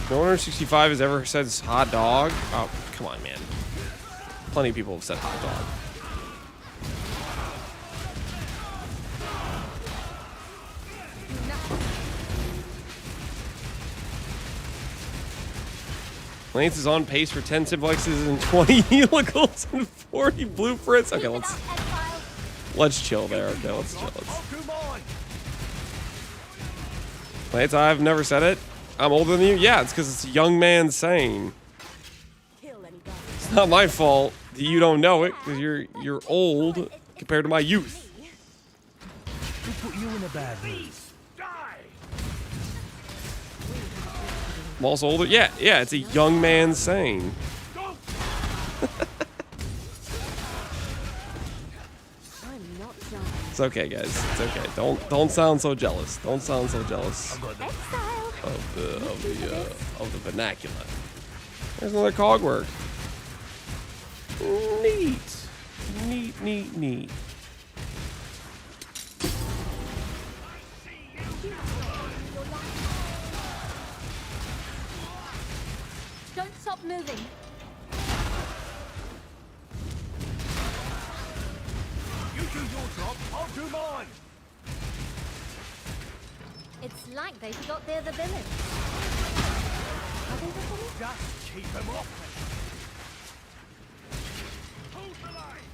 No 165 has ever said hot dog. Oh, come on, man. Plenty of people have said hot dog. Lance is on pace for 10 simplexes and 20 helicals and 40 blueprints. Okay, let's chill there. Okay, let's chill. Lance, I've never said it. I'm older than you. Yeah, it's because it's a young man saying. It's not my fault that you don't know it because you're old compared to my youth. Who put you in a bad mood? I'm also older. Yeah, it's a young man saying. It's okay, guys. It's okay. Don't sound so jealous. Don't sound so jealous of the vernacular. There's another cogwork. Neat. Don't stop moving. You do your job, I'll do mine. It's like they forgot they're the villains. Are they the villains? Just keep them off. Hold the line.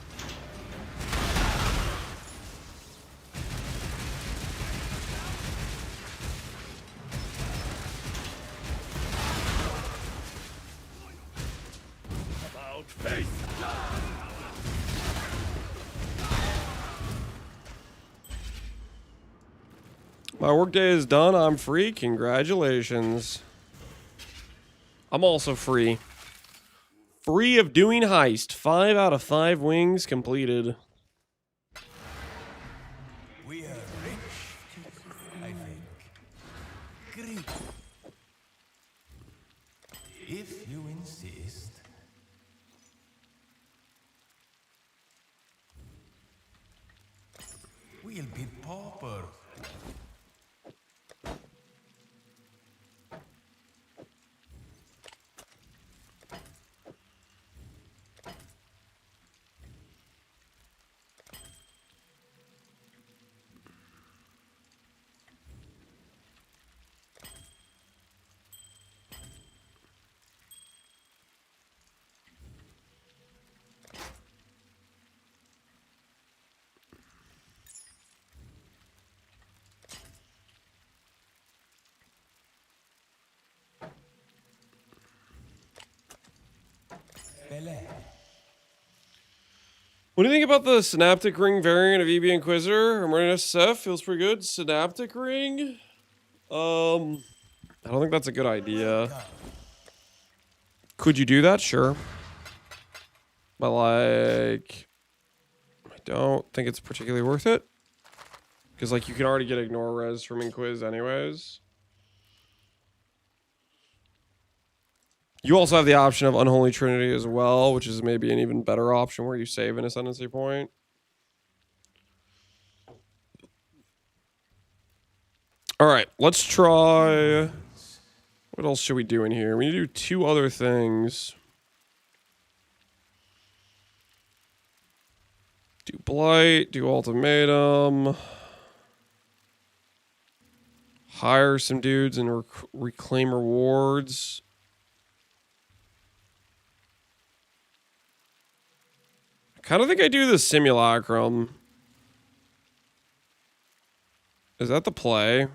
About face. My workday is done. I'm free. Congratulations. I'm also free. Free of doing heist. 5 out of 5 wings completed. We are rich, I think. Greedy. If you insist. We'll be paupers. What do you think about the Synaptic Ring variant of EB Inquisitor? I'm running SF. Feels pretty good. Synaptic Ring? I don't think that's a good idea. Could you do that? Sure. But like, don't think it's particularly worth it. Because, like, you can already get ignore res from Inquiz anyways. You also have the option of Unholy Trinity as well, which is maybe an even better option where you save an Ascendancy point. All right, let's try... What else should we do in here? We need to do 2 other things. Do Blight, do Ultimatum. Hire some dudes and reclaim rewards. I kind of think I do the Simulacrum. Is that the play? I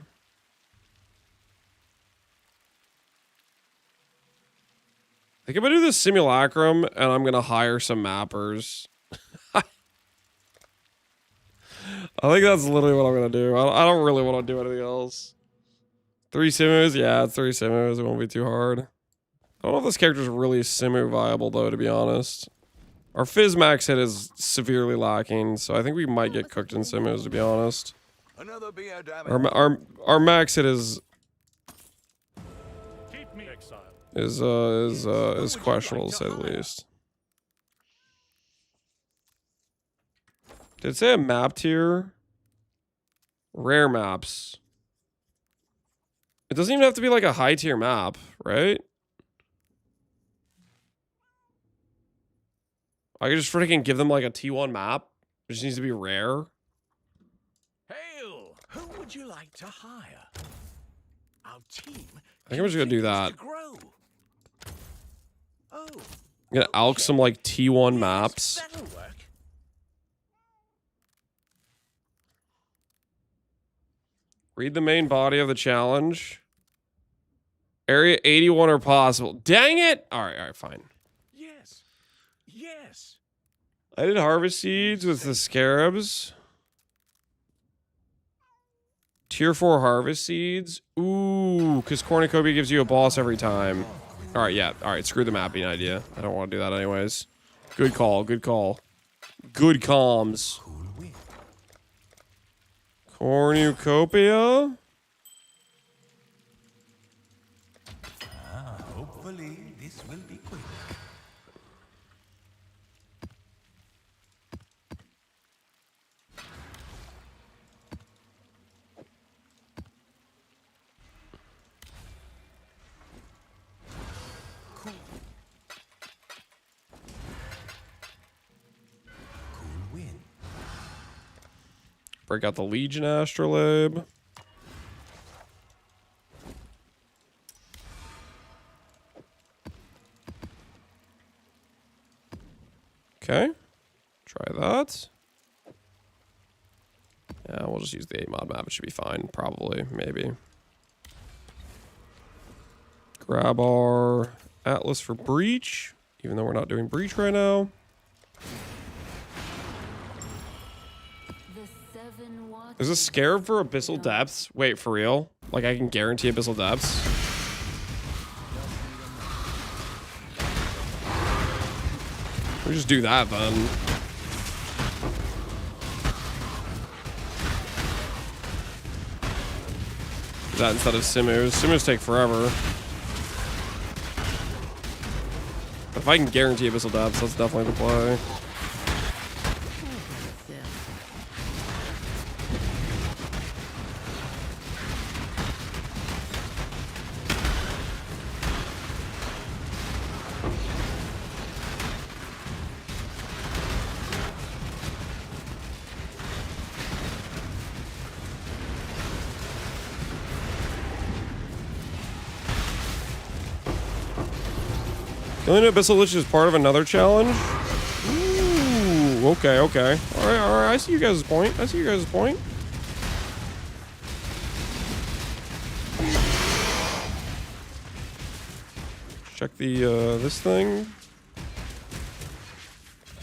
think I'm gonna do the Simulacrum and I'm gonna hire some mappers. I think that's literally what I'm gonna do. I don't really want to do anything else. 3 Simus? Yeah, it's 3 Simus. It won't be too hard. I don't know if this character's really Simu viable though, to be honest. Our Fizz max hit is severely lacking, so I think we might get cooked in Simus, to be honest. Another beer, damn it. Our max hit is Keep me Exile. is questionable to say the least. Did it say a map tier? Rare maps. It doesn't even have to be like a high tier map, right? I could just freaking give them like a T1 map. It just needs to be rare. Hail! Who would you like to hire? Our team. I think I'm just gonna do that. Oh. I'm gonna alch some like T1 maps. That'll work. Read the main body of the challenge. Area 81 or possible. Dang it! Alright, fine. Yes. Yes. I did harvest seeds with the scarabs. Tier 4 harvest seeds. Ooh, because cornucopia gives you a boss every time. Alright, yeah. Alright, screw the mapping idea. I don't want to do that anyways. Good call, good call. Good comms. Cornucopia? Hopefully, this will be quick. Cool. Cool win. Break out the Legion Astrolabe. Okay. Try that. Yeah, we'll just use the 8 mod map. It should be fine. Probably. Maybe. Grab our Atlas for Breach. Even though we're not doing Breach right now. There's a Scarab for Abyssal Depths. Wait, for real? Like, I can guarantee Abyssal Depths? We just do that, then. Do that instead of Simus. Simus take forever. But if I can guarantee Abyssal Depths, that's definitely the play. Killing an Abyssal Lich is part of another challenge? Ooh, okay. Alright, I see you guys' point. Check the, this thing.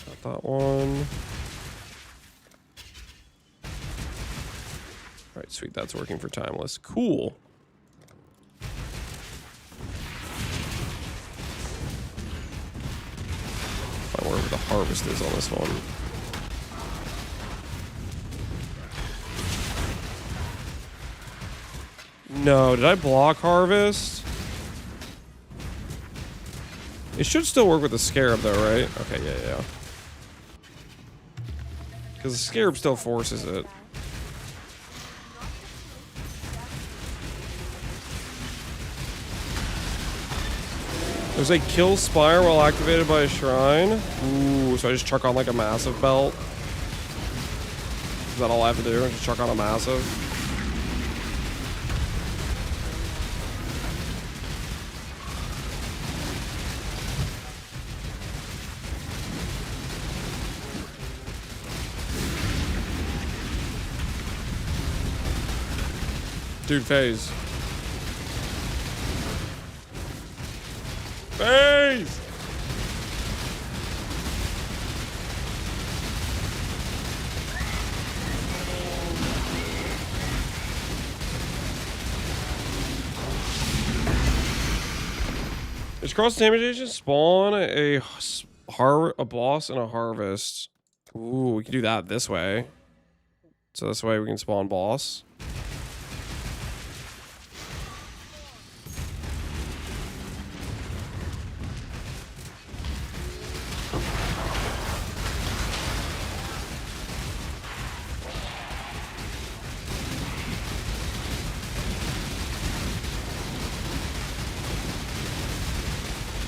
Got that one. Alright, sweet, that's working for Timeless. Cool. Wherever the harvest is on this one. No, did I block harvest? It should still work with the scarab though, right? Okay, yeah. Because the scarab still forces it. There's a kill spire while activated by a shrine. Ooh, so I just chuck on like a massive belt. Is that all I have to do? Just chuck on a massive? Dude, phase. Phase! Is cross damage spawn a boss and a harvest? Ooh, we can do that this way. So this way we can spawn boss.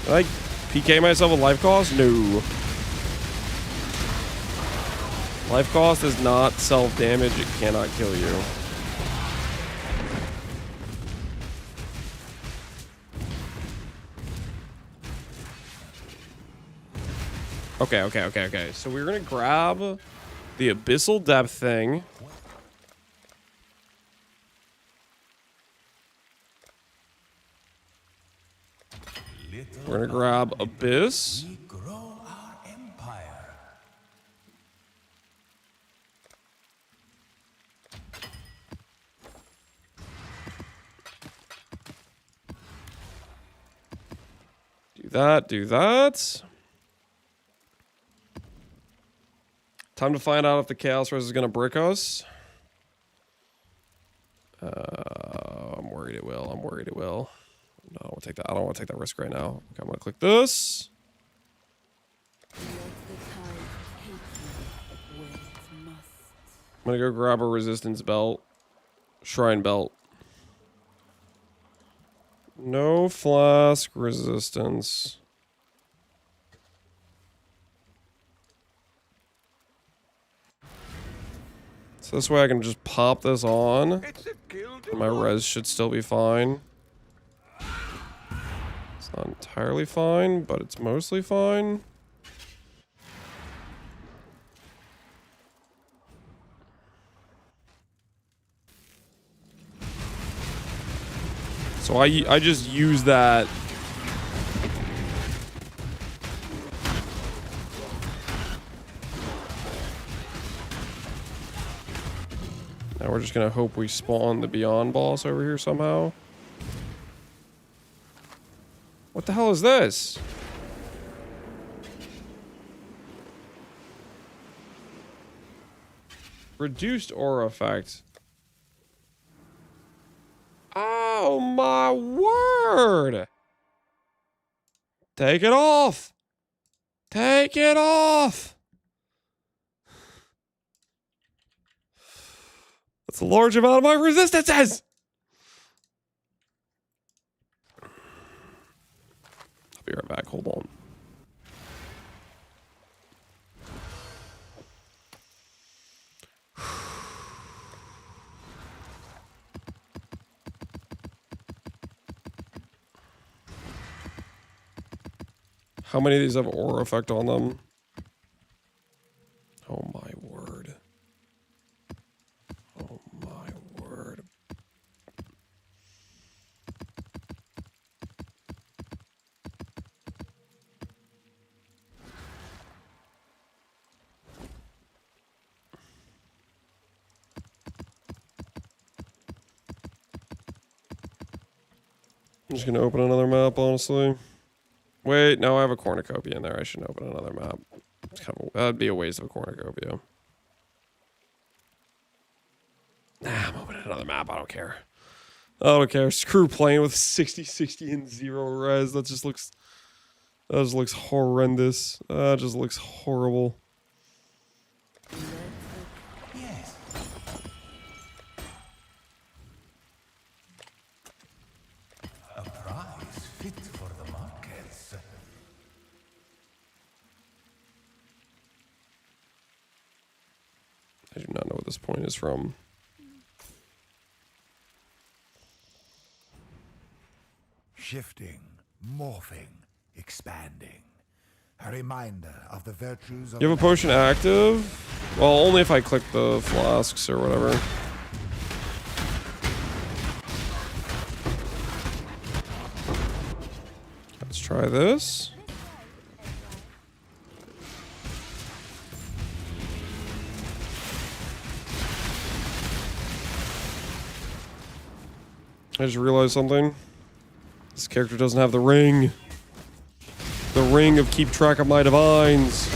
Did I PK myself with life cost? No. Life cost is not self-damage. It cannot kill you. Okay. So we're going to grab the Abyssal Depth thing. We're gonna grab Abyss. We grow our empire. Do that. Time to find out if the Chaos Res is gonna brick us. I'm worried it will. No, I don't want to take that. I don't want to take that risk right now. Okay, I'm gonna click this. I'm gonna go grab a resistance belt. Shrine belt. No flask resistance. So this way I can just pop this on. My res should still be fine. It's not entirely fine, but it's mostly fine. So I just use that. Now we're just gonna hope we spawn the Beyond boss over here somehow. What the hell is this? Reduced aura effect. Oh my word! Take it off! Take it off! That's a large amount of my resistances! I'll be right back, hold on. How many of these have aura effect on them? Oh my word. Oh my word. I'm just gonna open another map, honestly. Wait, no, I have a cornucopia in there. I shouldn't open another map. It's kind of, that'd be a waste of a cornucopia. Nah, I'm opening another map. I don't care. I don't care. Screw playing with 60, 60, and 0 res. That just looks horrendous. That just looks horrible. Yes. A prize fit for the markets. I do not know what this point is from. Shifting, morphing, expanding. A reminder of the virtues of You have a potion active? Well, only if I click the flasks or whatever. Let's try this. I just realized something. This character doesn't have the ring. The ring of keep track of my divines.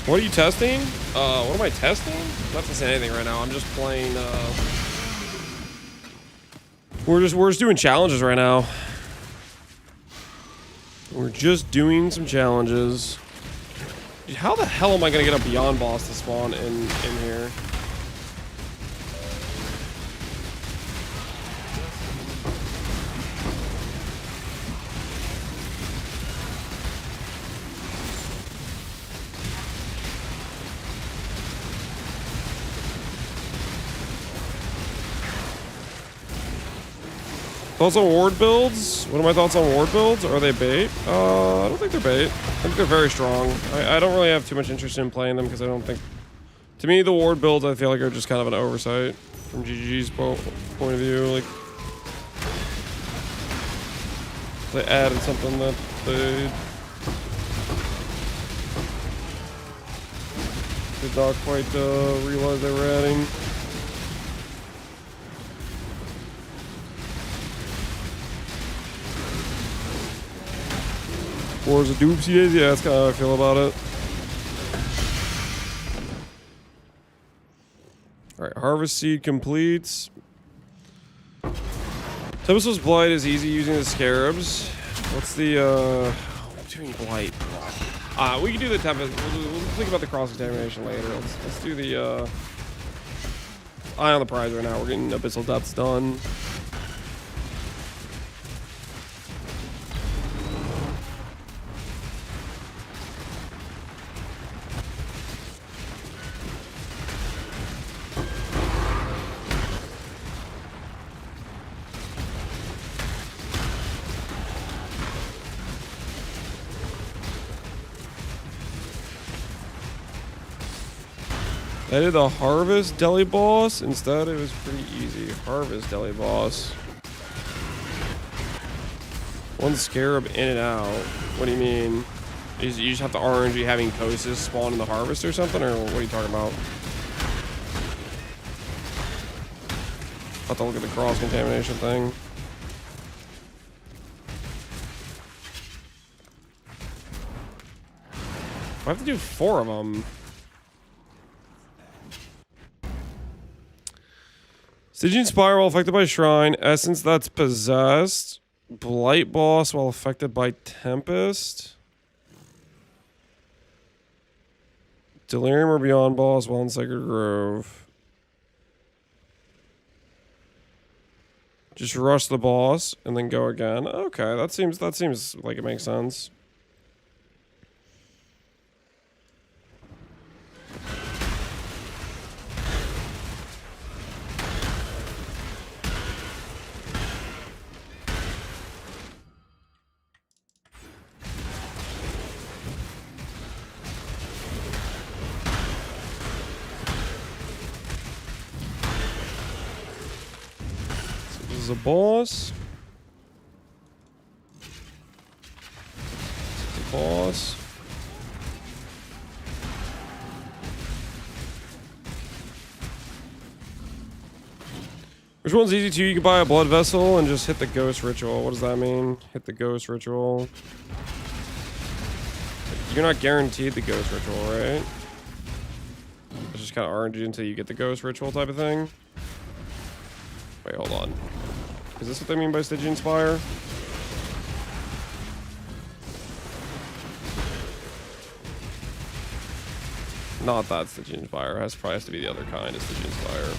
What are you testing? What am I testing? I'm not testing anything right now. I'm just playing, We're just doing challenges right now. We're just doing some challenges. Dude, how the hell am I gonna get a Beyond boss to spawn in here? Thoughts on ward builds? What are my thoughts on ward builds? Are they bait? I don't think they're bait. I think they're very strong. I don't really have too much interest in playing them because I don't think... To me, the ward builds, I feel like, are just kind of an oversight from GGG's point of view. Like, they added something that they did not quite realize they were adding. Wars of Doomsday, yeah, that's kind of how I feel about it. Alright, Harvest Seed completes. Tempest's Blight is easy using the Scarabs. What's the, doing Blight? We can do the Tempest. We'll think about the cross-examination later. Let's do the, Eye on the prize right now. We're getting Abyssal Depths done. I did the Harvest Deli Boss. Instead, it was pretty easy. Harvest Deli Boss. One Scarab in and out. What do you mean? You just have to RNG having Kosis spawn in the Harvest or something? Or what are you talking about? I'll have to look at the cross-contamination thing. I have to do 4 of them. Stygian Spire while affected by Shrine. Essence that's possessed. Blight Boss while affected by Tempest. Delirium or Beyond Boss while in Sacred Grove. Just rush the boss and then go again. Okay, that seems like it makes sense. Is a boss. The boss. Which one's easy too? You can buy a blood vessel and just hit the ghost ritual. What does that mean? Hit the ghost ritual. You're not guaranteed the ghost ritual, right? It's just kind of RNG until you get the ghost ritual type of thing. Wait, hold on. Is this what they mean by Stygian Spire? Not that Stygian Spire. It probably has to be the other kind of Stygian Spire.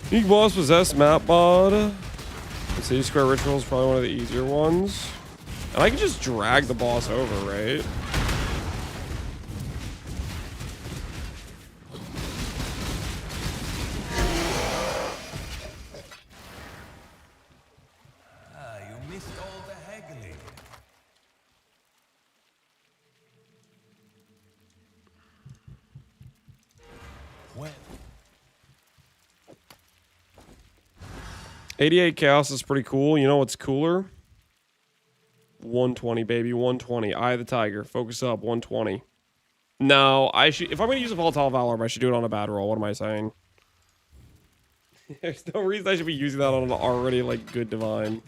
Unique boss possessed map mod. The City Square Ritual is probably one of the easier ones. And I can just drag the boss over, right? You missed all the haggling. Well. 88 Chaos is pretty cool. You know what's cooler? 120, baby. 120. Eye of the Tiger. Focus up. 120. No, I should. If I'm going to use a Volatile Valor, I should do it on a bad roll. What am I saying? There's no reason I should be using that on an already, like, good divine.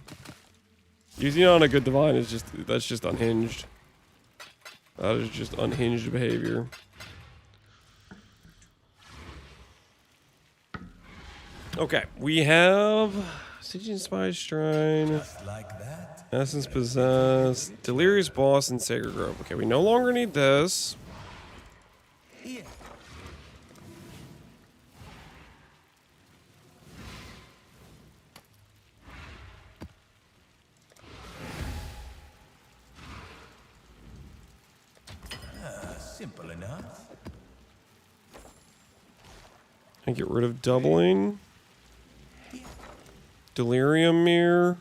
Using it on a good divine is just... That's just unhinged. That is just unhinged behavior. Okay, we have Stygian Spy Shrine, Just like that. Essence Possessed, Delirious Boss, and Sacred Grove. Okay, we no longer need this. Here. Simple enough. And get rid of doubling. Delirium Mirror.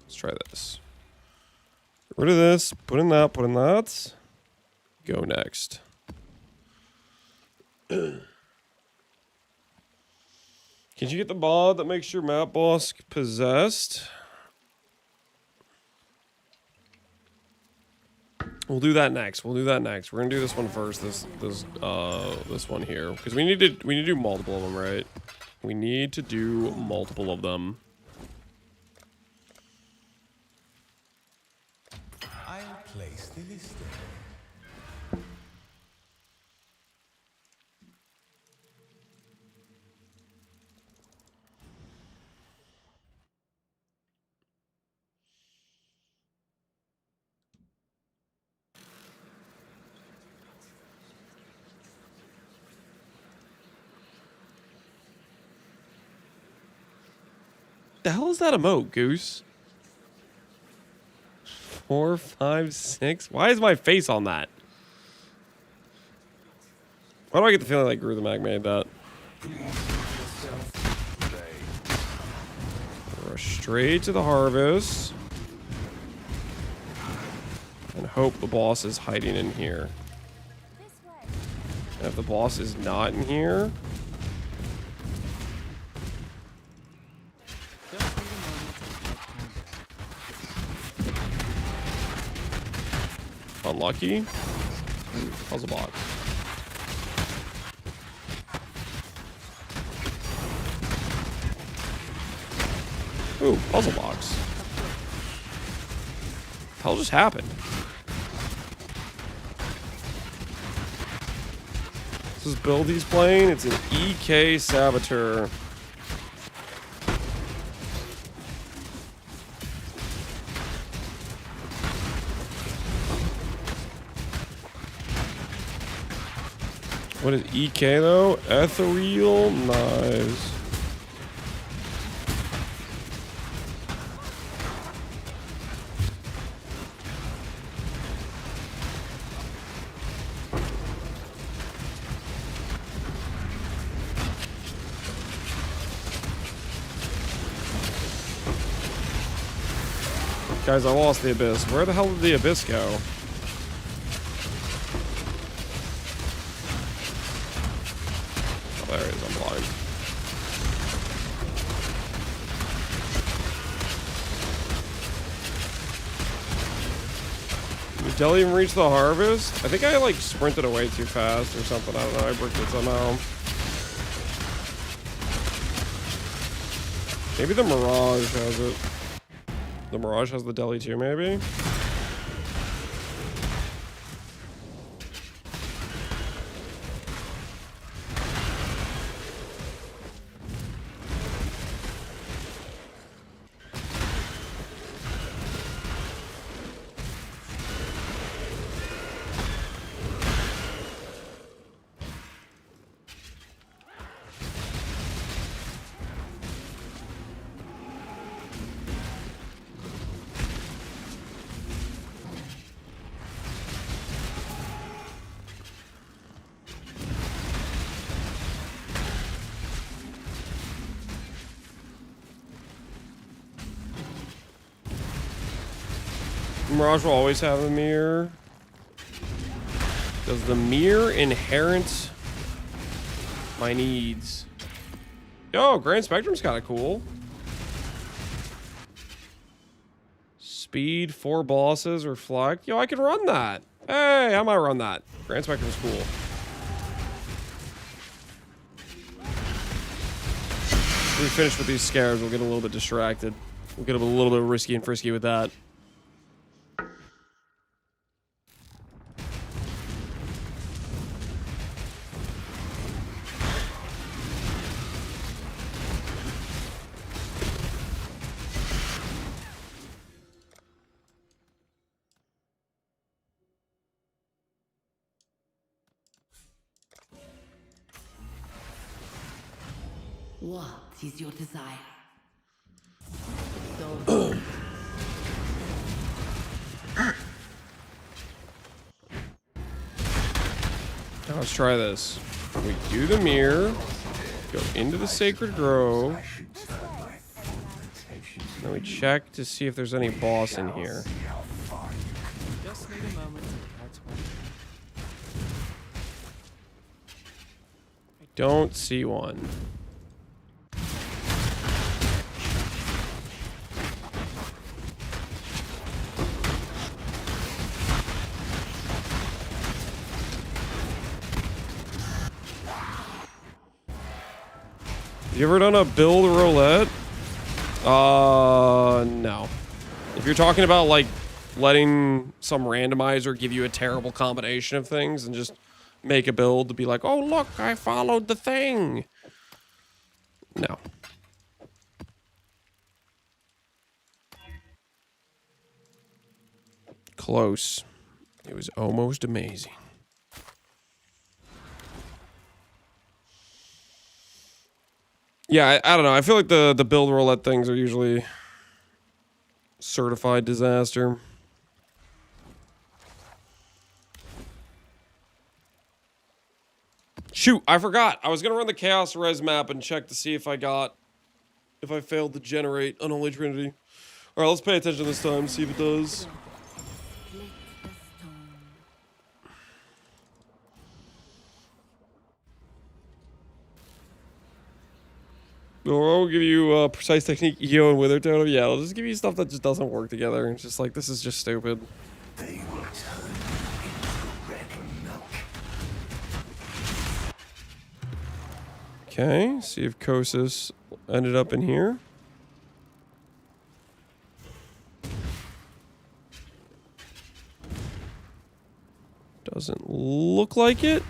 Let's try this. Get rid of this. Put in that. Put in that. Go next. Can you get the mod that makes your map boss possessed? We'll do that next. We'll do that next. We're gonna do this one first. This one here, because we need to do multiple of them, right? We need to do multiple of them. I'll place the list there. The hell is that emote, Goose? 4, 5, 6. Why is my face on that? Why do I get the feeling like Gru the Mag made that? We're straight to the harvest. And hope the boss is hiding in here. And if the boss is not in here... Unlucky. Puzzle box. Ooh, puzzle box. What the hell just happened? This is build he's playing. It's an EK Saboteur. What is EK though? Ethereal knives. Guys, I lost the Abyss. Where the hell did the Abyss go? Oh, there it is. I'm blind. Did Deli even reach the harvest? I think I like sprinted away too fast or something. I don't know. I bricked it somehow. Maybe the Mirage has it. The Mirage has the deli too, maybe? Mirage will always have a mirror. Does the mirror inherit my needs? Yo, Grand Spectrum's kind of cool. Speed, 4 bosses, reflect. Yo, I can run that. Hey, I might run that. Grand Spectrum's cool. When we finish with these scares, we'll get a little bit distracted. We'll get a little bit risky and frisky with that. What is your desire? So Now let's try this. We do the mirror, go into the Sacred Grove, then we check to see if there's any boss in here. Just need a moment. That's when. I don't see one. You ever done a build roulette? No. If you're talking about like letting some randomizer give you a terrible combination of things and just make a build to be like, oh look, I followed the thing. No. Close. It was almost amazing. Yeah, I don't know. I feel like the build roulette things are usually certified disaster. Shoot, I forgot. I was gonna run the Chaos Res map and check to see if I failed to generate Unholy Trinity. All right, let's pay attention this time, see if it does. We'll give you precise technique, EO, and wither totem. Yeah, I'll just give you stuff that just doesn't work together. It's just like, this is just stupid. They will turn into red milk. Okay, see if Kosis ended up in here. Doesn't look like it.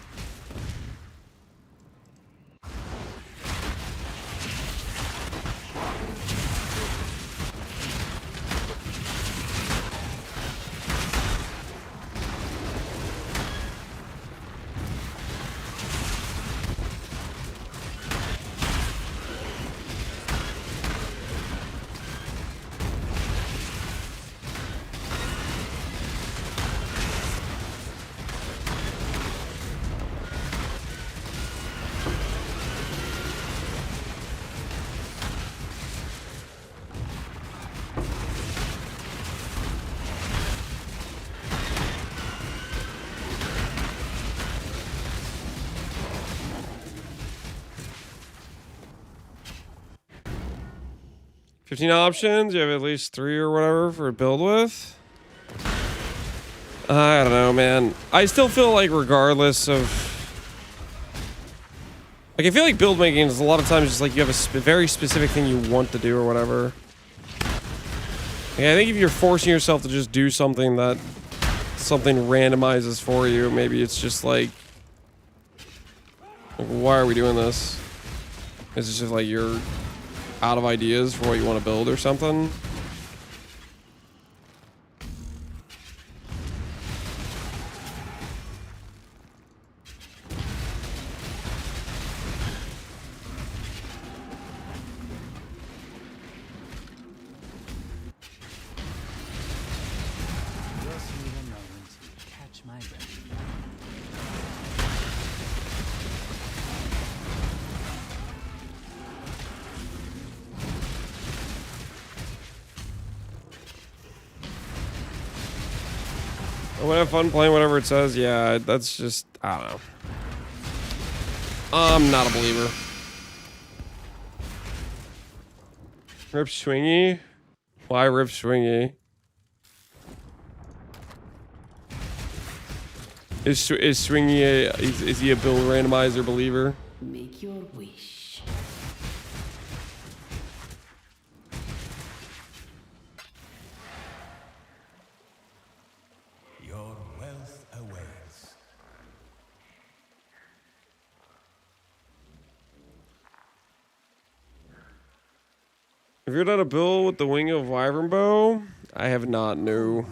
15 options. You have at least 3 or whatever for a build with. I don't know, man. I still feel like regardless of... Like, I feel like build making is a lot of times just like you have a very specific thing you want to do or whatever. Like, I think if you're forcing yourself to just do something that something randomizes for you, maybe it's just like why are we doing this? Is it just like you're out of ideas for what you want to build or something? Just need a moment to catch my breath. I would have fun playing whatever it says. Yeah, that's just, I don't know. I'm not a believer. Rip Swingy? Why Rip Swingy? Is Swingy is he a build randomizer believer? Make your wish. Your wealth awaits. Have you done a build with the wing of Wyvern Bow? I have not, no.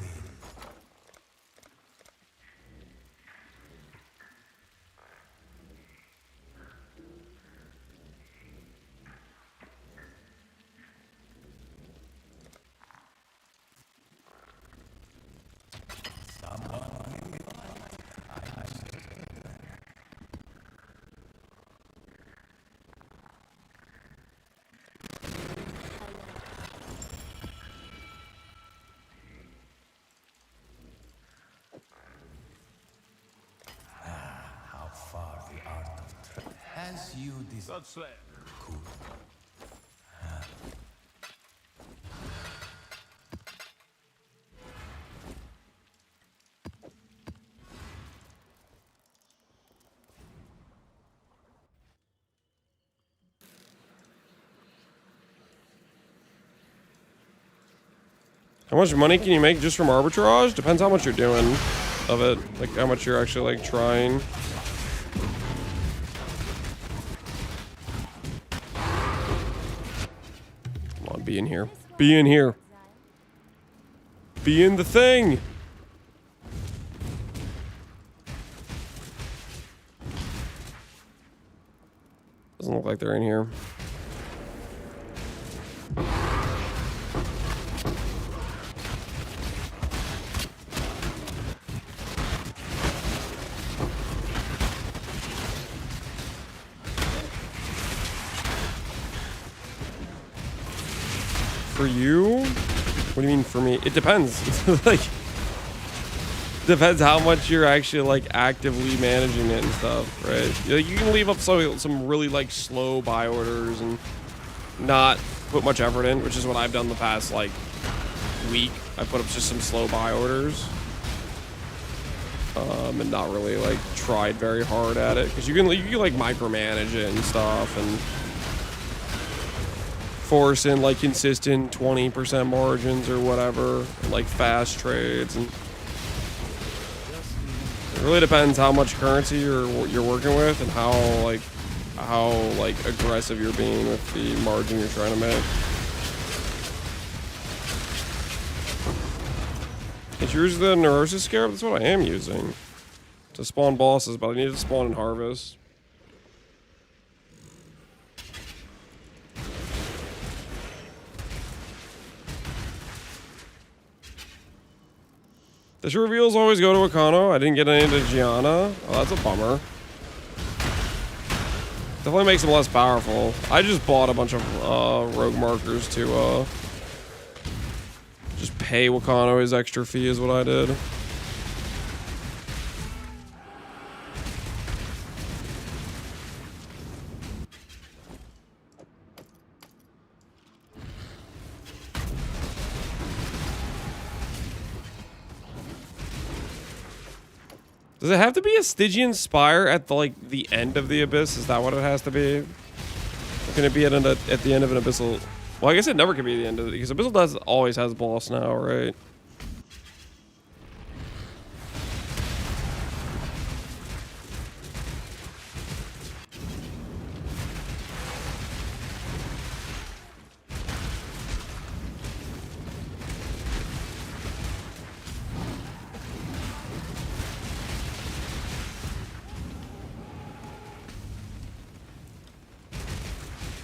How far the art of truth as you desire. Cool. How much money can you make just from arbitrage? Depends how much you're doing of it. Like how much you're actually like trying. Come on, be in here. Be in here. Be in the thing. Doesn't look like they're in here. For you? What do you mean for me? It depends. Like, depends how much you're actually like actively managing it and stuff, right? Like, you can leave up some really like slow buy orders and not put much effort in, which is what I've done the past like week. I put up just some slow buy orders, and not really like tried very hard at it because you can like micromanage it and stuff and force in like consistent 20% margins or whatever, like fast trades, and it really depends how much currency you're working with and how aggressive you're being with the margin you're trying to make. It's yours the Neurosis Scarab? That's what I am using to spawn bosses, but I need to spawn in Harvest. The true reveals always go to Akano. I didn't get any to Gianna. Oh, that's a bummer. Definitely makes them less powerful. I just bought a bunch of rogue markers to just pay Wakano his extra fee is what I did. Does it have to be a Stygian Spire at the, like, the end of the Abyss? Is that what it has to be? Or can it be at the end of an Abyssal? Well, I guess it never can be the end of it, because Abyssal always has a boss now, right?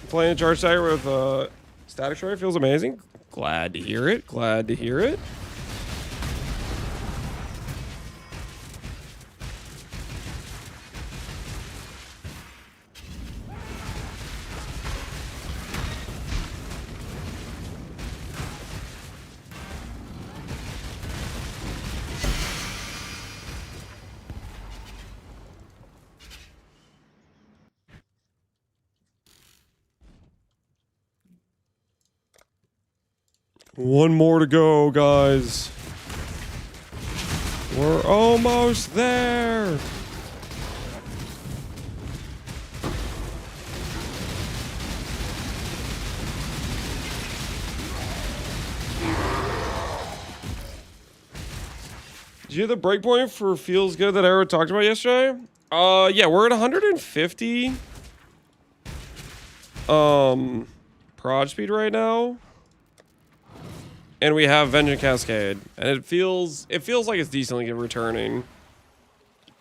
Playing a Charge Stagger with Static Shard feels amazing. Glad to hear it. Glad to hear it. One more to go, guys. We're almost there. Did you hear the breakpoint for Feels Good that Arrow talked about yesterday? Yeah, we're at 150 prod speed right now. And we have Vengeance Cascade, and it feels like it's decently returning.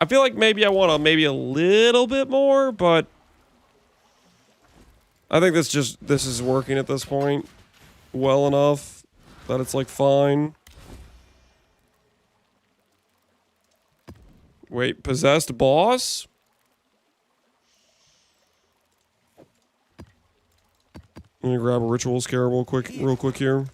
I feel like maybe I want maybe a little bit more, but I think this is working at this point well enough that it's like fine. Wait, possessed boss? Let me grab a ritual scare real quick here.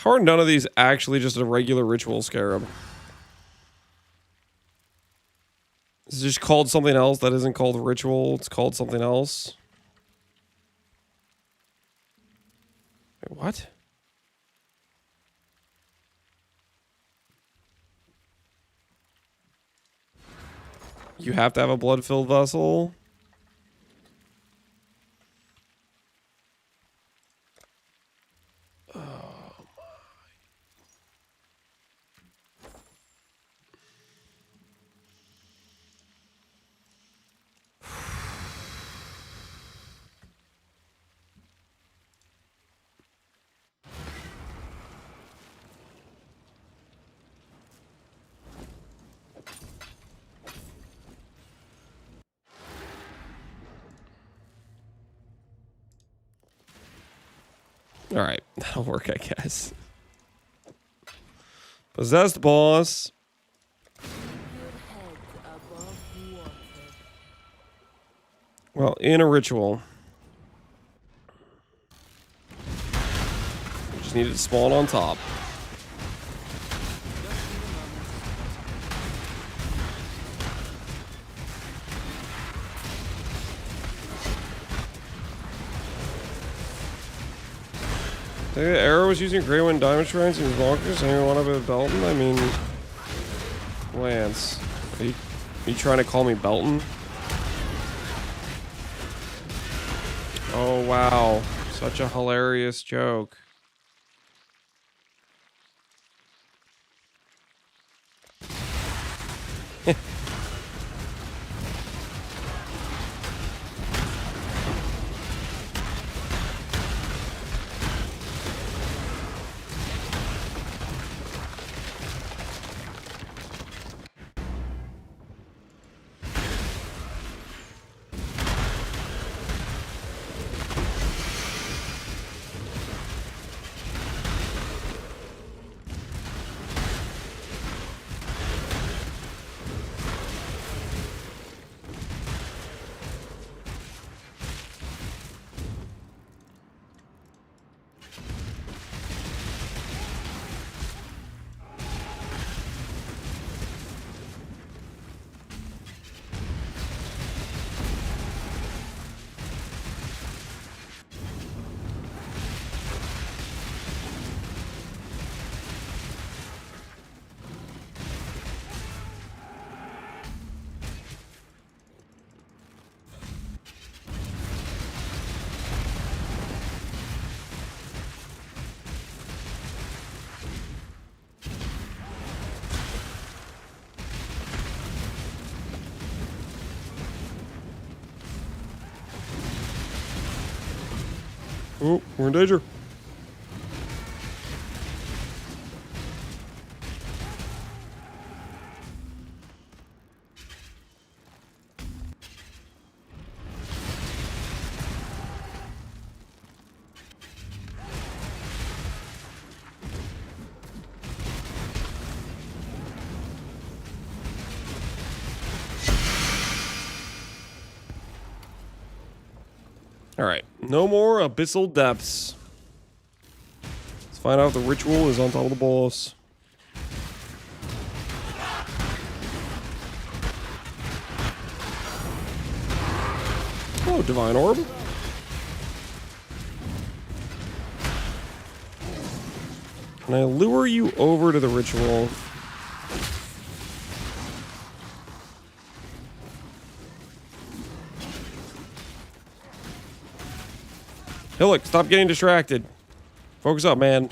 How are none of these actually just a regular ritual scarab? Is it just called something else that isn't called ritual? It's called something else. Wait, what? You have to have a blood-filled vessel? Alright, that'll work, I guess. Possessed boss. Well, in a ritual. Just needed to spawn on top. The Arrow was using Grey Wind Diamond Shrines and Blockers. Anyone want a bit of Belton? I mean, Lance, are you trying to call me Belton? Oh wow, such a hilarious joke. Oh, we're in danger. All right, no more abyssal depths. Let's find out if the ritual is on top of the boss. Oh, divine orb. Can I lure you over to the ritual? Hey, look, stop getting distracted. Focus up, man.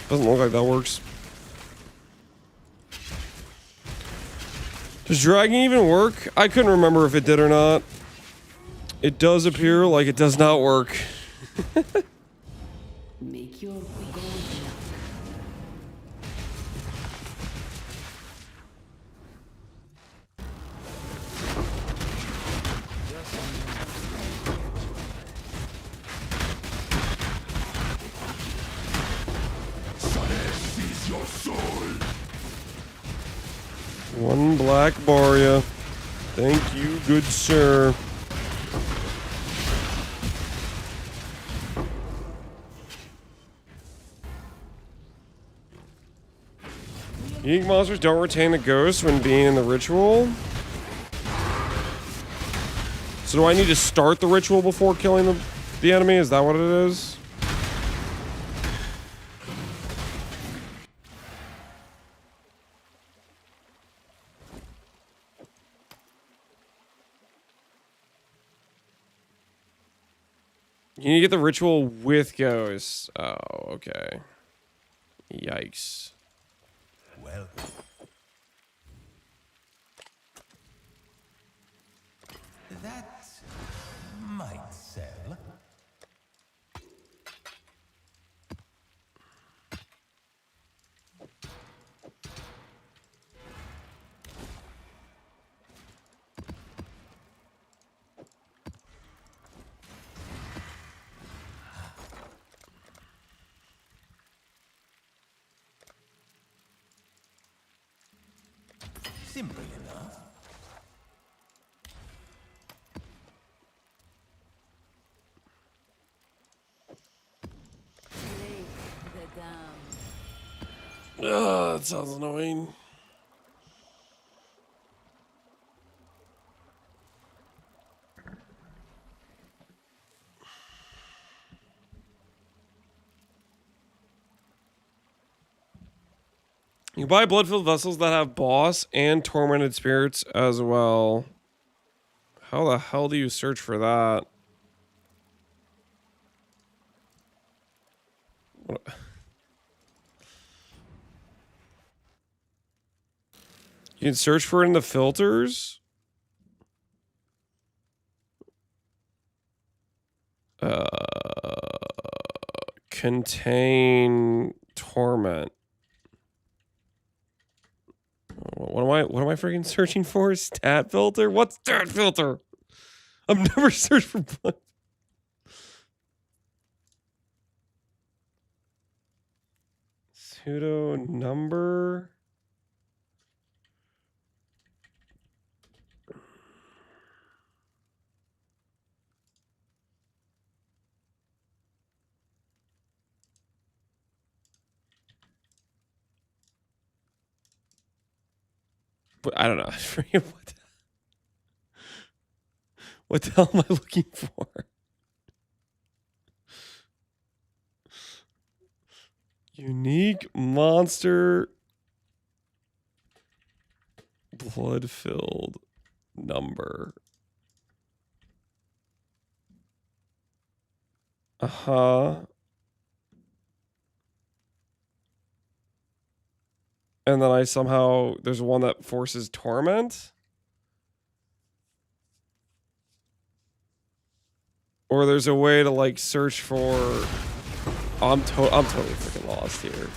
Doesn't look like that works. Does dragging even work? I couldn't remember if it did or not. It does appear like it does not work. Make your gold jump. Seize your soul. One black Baria. Thank you, good sir. Unique monsters don't retain a ghost when being in the ritual. So do I need to start the ritual before killing the enemy? Is that what it is? You need to get the ritual with ghosts. Oh, okay. Yikes. Well, that might sell. Simple enough. Ugh, that sounds annoying. You can buy blood-filled vessels that have boss and tormented spirits as well. How the hell do you search for that? What? You can search for it in the filters? Contain torment. What am I freaking searching for? Stat filter? What's stat filter? I've never searched for blood. Pseudo number. But I don't know. I forget what. What the hell am I looking for? Unique monster blood-filled number. Uh-huh. And then I somehow, there's one that forces torment? Or there's a way to like search for... I'm totally freaking lost here.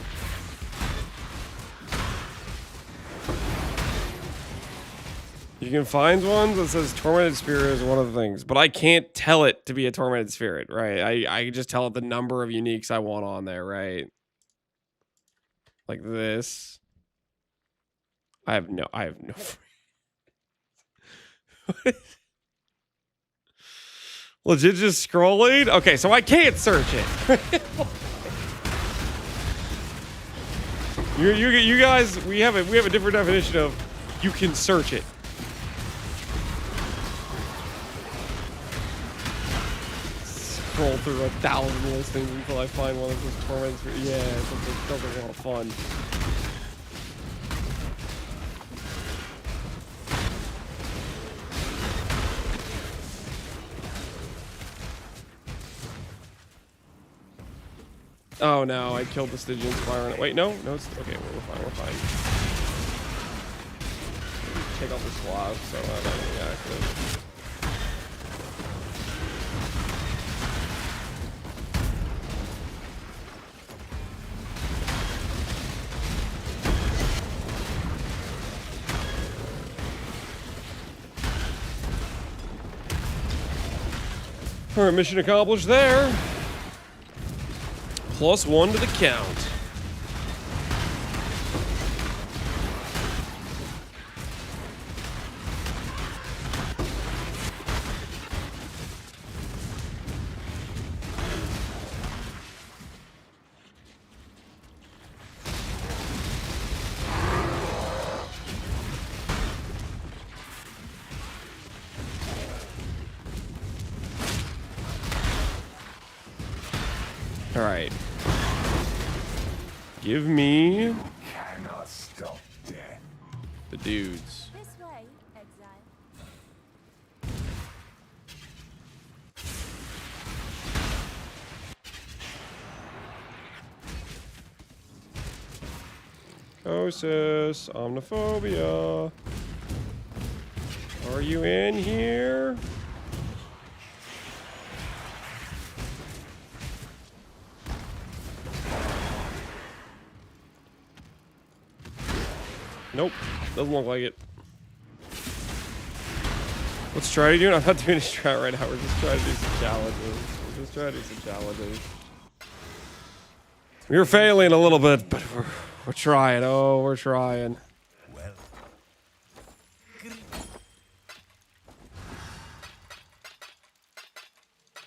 You can find one that says tormented spirit is one of the things, but I can't tell it to be a tormented spirit, right? I can just tell it the number of uniques I want on there, right? Like this. I have no Legit just scrolling? Okay, so I can't search it. you guys, we have a different definition of you can search it. Scroll through 1,000 listings until I find one that says torment. Yeah, it sounds like a lot of fun. Oh no, I killed the Stygian Spire. Wait, no, it's okay. We're fine. Take off this glove so I'm not getting active. Alright, mission accomplished there. +1 to the count. All right. Give me Cannot stop death. the dudes. This way, Exile. Osis, omnophobia. Are you in here? Nope, doesn't look like it. What's Stratty doing? I'm not doing a strat right now. We're just trying to do some challenges. We're failing a little bit, but we're trying. Oh, we're trying. Well,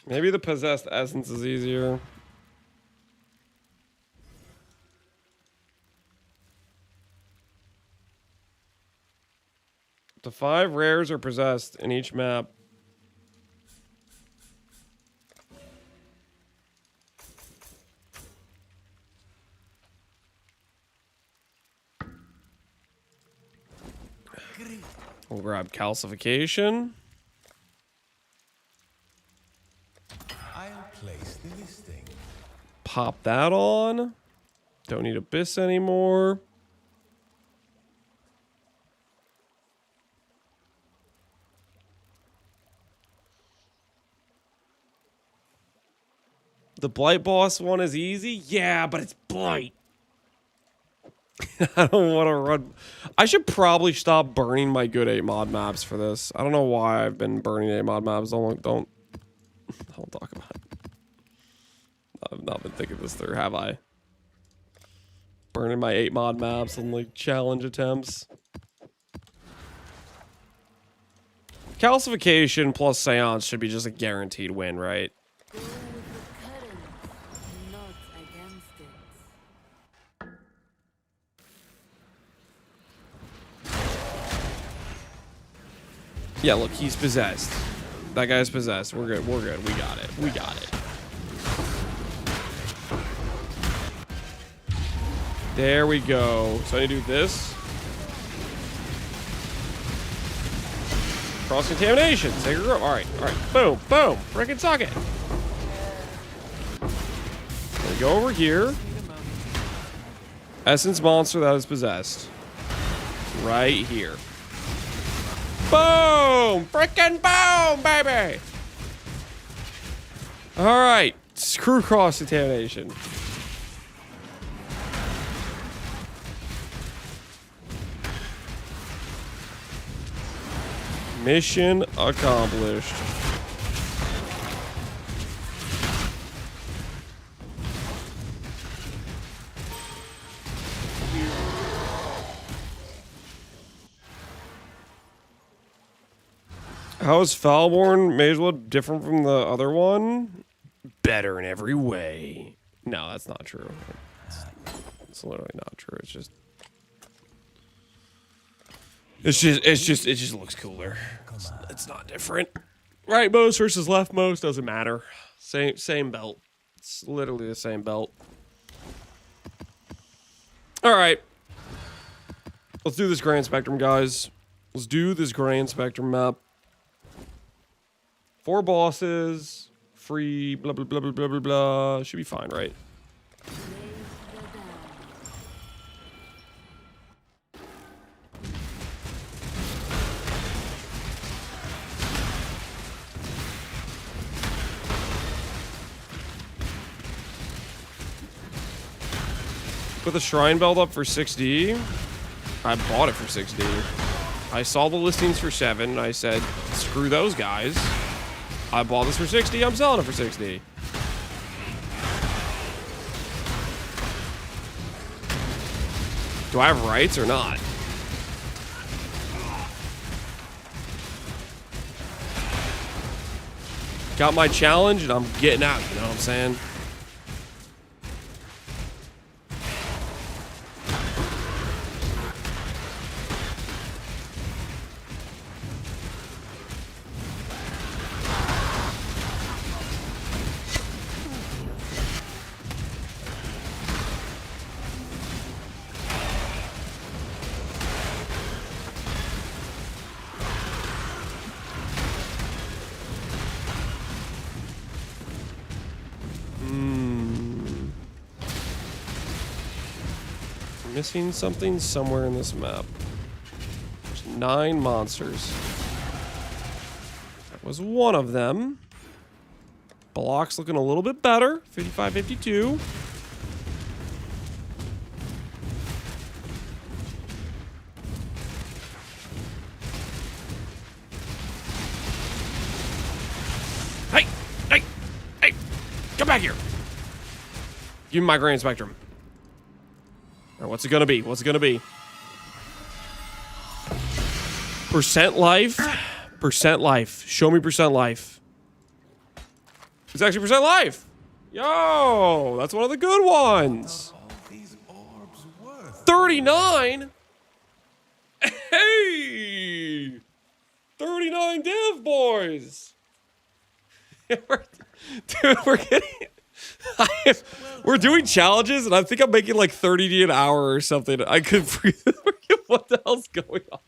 Maybe the possessed essence is easier. The 5 rares are possessed in each map. We'll grab calcification. I'll place the listing. Pop that on. Don't need Abyss anymore. The Blight boss one is easy? Yeah, but it's Blight. I don't want to run. I should probably stop burning my good 8 mod maps for this. I don't know why I've been burning 8 mod maps. Don't talk about it. I've not been thinking this through, have I? Burning my 8 mod maps and like challenge attempts. Calcification plus Seance should be just a guaranteed win, right? Go with the current, not against it. Yeah, look, he's possessed. That guy's possessed. We're good. We're good. We got it. We got it. There we go. So I need to do this. Cross contamination. Sacred grove. All right. All right. Boom. Boom. Frickin' suck it. We go over here. Essence monster that is possessed. Right here. Boom! Frickin' boom, baby! Alright. Screw cross contamination. Mission accomplished. How is Foulborn Mage Blood different from the other one? Better in every way. No, that's not true. It's literally not true. It just looks cooler. It's not different. Right most versus left most doesn't matter. Same belt. It's literally the same belt. All right. Let's do this Grand Spectrum, guys. Let's do this Grand Spectrum map. 4 bosses, free, blah, blah, blah, blah, blah, blah, blah. Should be fine, right? Put the Shrine Belt up for 6D. I bought it for 6D. I saw the listings for 7, and I said, screw those guys. I bought this for 60, I'm selling it for 60. Do I have rights or not? Got my challenge and I'm getting out, you know what I'm saying? Missing something somewhere in this map. There's 9 monsters. That was one of them. Block's looking a little bit better. 55, 52. Hey! Hey! Hey! Come back here! Give me my Grand Spectrum. Or what's it gonna be? What's it gonna be? Percent life? Percent life. Show me percent life. It's actually percent life! Yo! That's one of the good ones! 39? Hey! 39 div, boys! Dude, we're getting... We're doing challenges, and I think I'm making like 30D an hour or something. I could breathe. What the hell's going on?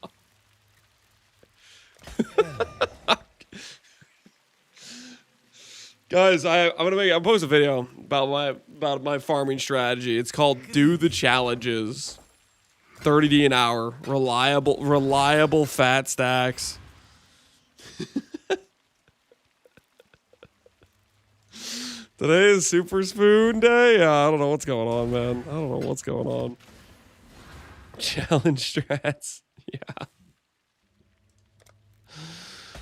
Guys, I'm gonna post a video about my farming strategy. It's called "Do the Challenges." 30D an hour, reliable fat stacks. Today is Super Spoon Day? I don't know what's going on, man. I don't know what's going on. Challenge strats. Yeah.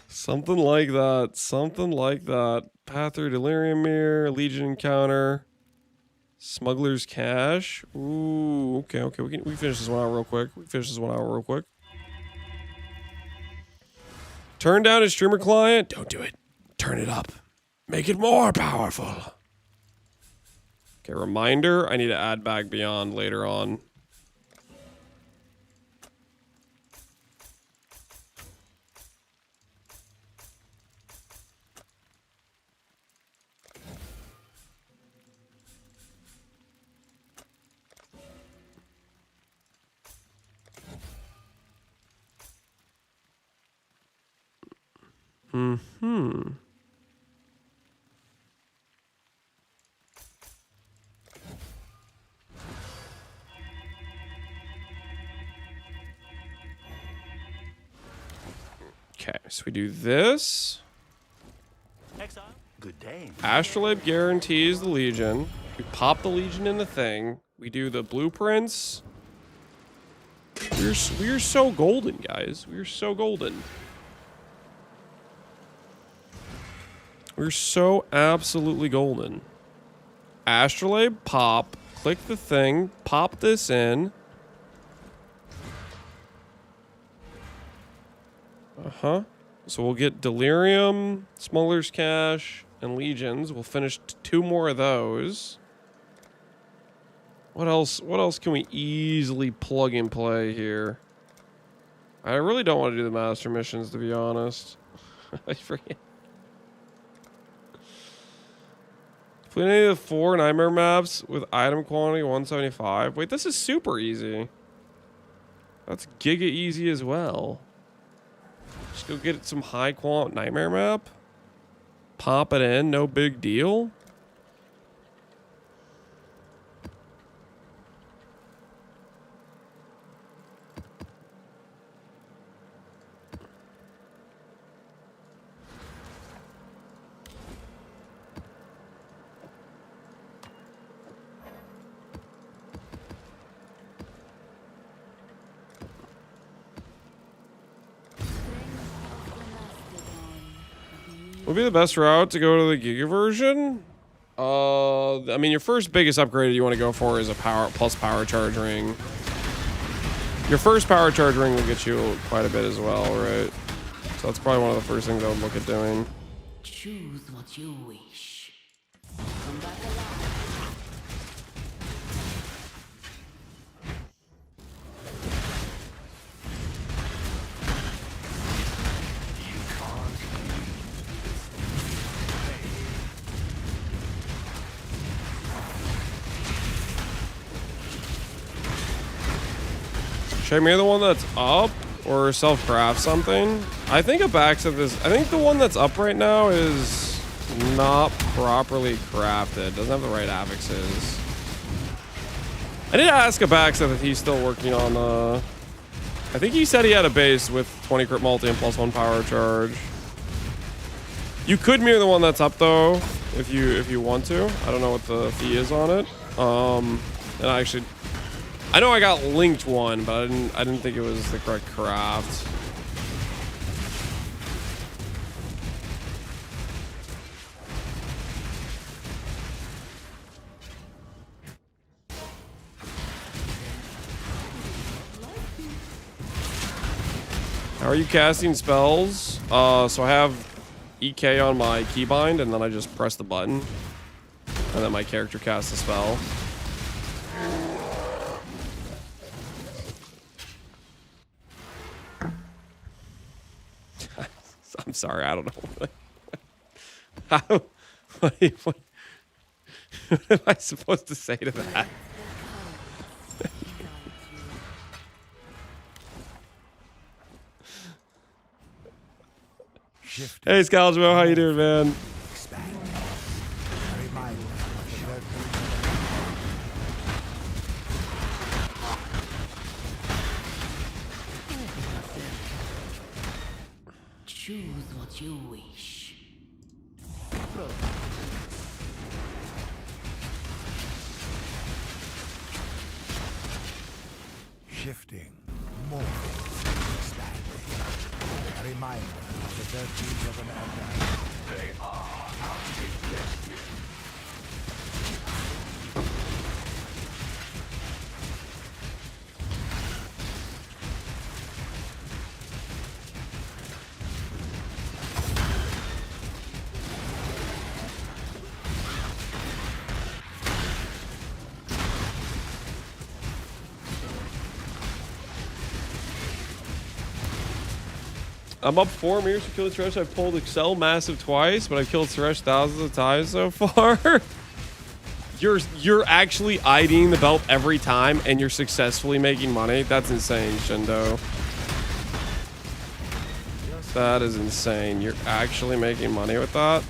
Something like that. Something like that. Path through Delirium Mirror, Legion Encounter, Smuggler's Cache. Ooh, okay. We can finish this 1 hour real quick. Turn down his streamer client. Don't do it. Turn it up. Make it more powerful. Okay, reminder, I need to add back Beyond later on. Mm-hmm. Okay, so we do this. Exile. Good day. Astrolabe guarantees the Legion. We pop the Legion in the thing. We do the blueprints. We're so golden, guys. We're so golden. We're so absolutely golden. Astrolabe, pop. Click the thing. Pop this in. Uh-huh. So we'll get Delirium, Smuggler's Cache, and Legions. We'll finish 2 more of those. What else can we easily plug and play here? I really don't want to do the master missions, to be honest. I forget. Complete any of the 4 Nightmare maps with item quantity 175. Wait, this is super easy. That's giga easy as well. Just go get some high quality Nightmare map. Pop it in, no big deal. Would be the best route to go to the Giga version? I mean, your first biggest upgrade you want to go for is a power charge ring. Your first power charge ring will get you quite a bit as well, right? So that's probably one of the first things I would look at doing. Choose what you wish. Come back alive. Should I mirror the one that's up or self-craft something? I think the one that's up right now is not properly crafted. Doesn't have the right affixes. I did ask Abaxa if he's still working on I think he said he had a base with 20 crit multi and +1 power charge. You could mirror the one that's up though, if you want to. I don't know what the fee is on it. And I know I got linked one, but I didn't think it was the correct craft. How are you casting spells? So I have EK on my keybind, and then I just press the button, and then my character casts a spell. I'm sorry, I don't know. What am I supposed to say to that? Hey, Scalgimo, how you doing, man? Choose what you wish. Shifting, morphing, expanding. A reminder of the virtues of an Advance. They are outdated. I'm up 4 meters to kill the Thresh. I've pulled Excel massive twice, but I've killed Thresh thousands of times so far. You're actually IDing the belt every time, and you're successfully making money. That's insane, Shindo. That is insane. You're actually making money with that?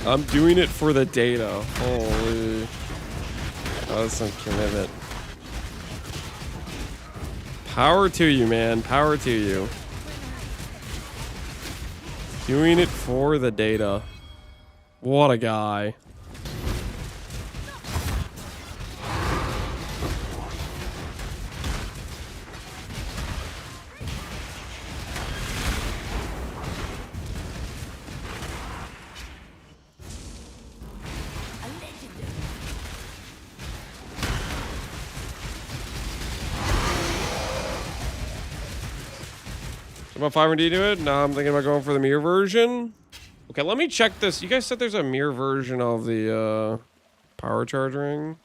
I'm doing it for the data. Holy. That's some commitment. Power to you, man. Power to you. Doing it for the data. What a guy. About 500 to it? Now I'm thinking about going for the mirror version. Okay, let me check this. You guys said there's a mirror version of the power charge ring.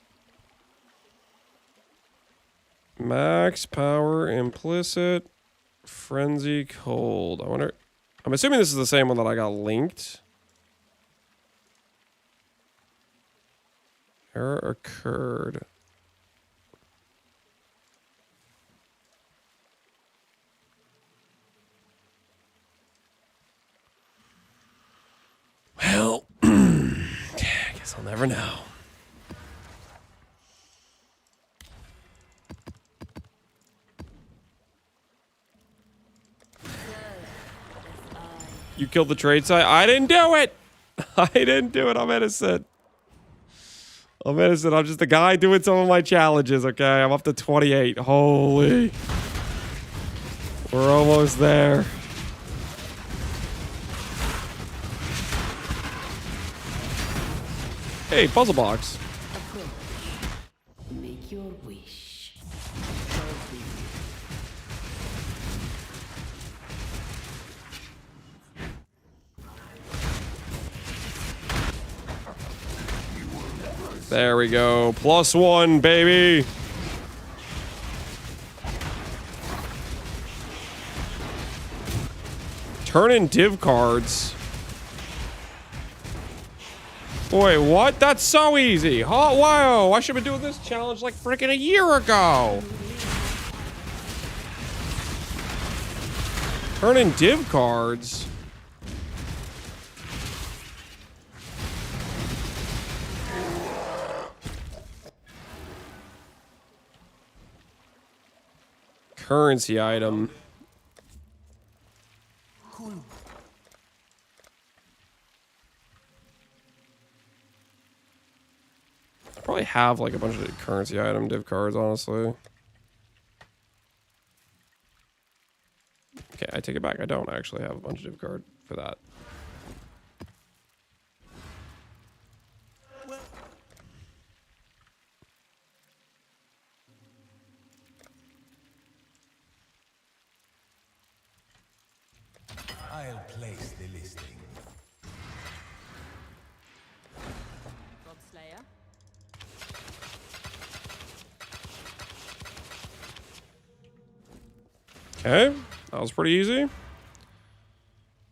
Max power implicit frenzy cold. I wonder. I'm assuming this is the same one that I got linked. Error occurred. Well, I guess I'll never know. You killed the trade site? I didn't do it! I didn't do it. I'm innocent. I'm innocent. I'm just a guy doing some of my challenges, okay? I'm up to 28. Holy. We're almost there. Hey, puzzle box. Make your wish. There we go. +1, baby. Turn in div cards. Boy, what? That's so easy. Oh, wow. I should have been doing this challenge like freaking a year ago. Turn in div cards. Currency item. I probably have like a bunch of currency item div cards, honestly. Okay, I take it back. I don't actually have a bunch of div card for that. I'll place the listing. Godslayer. Okay, that was pretty easy.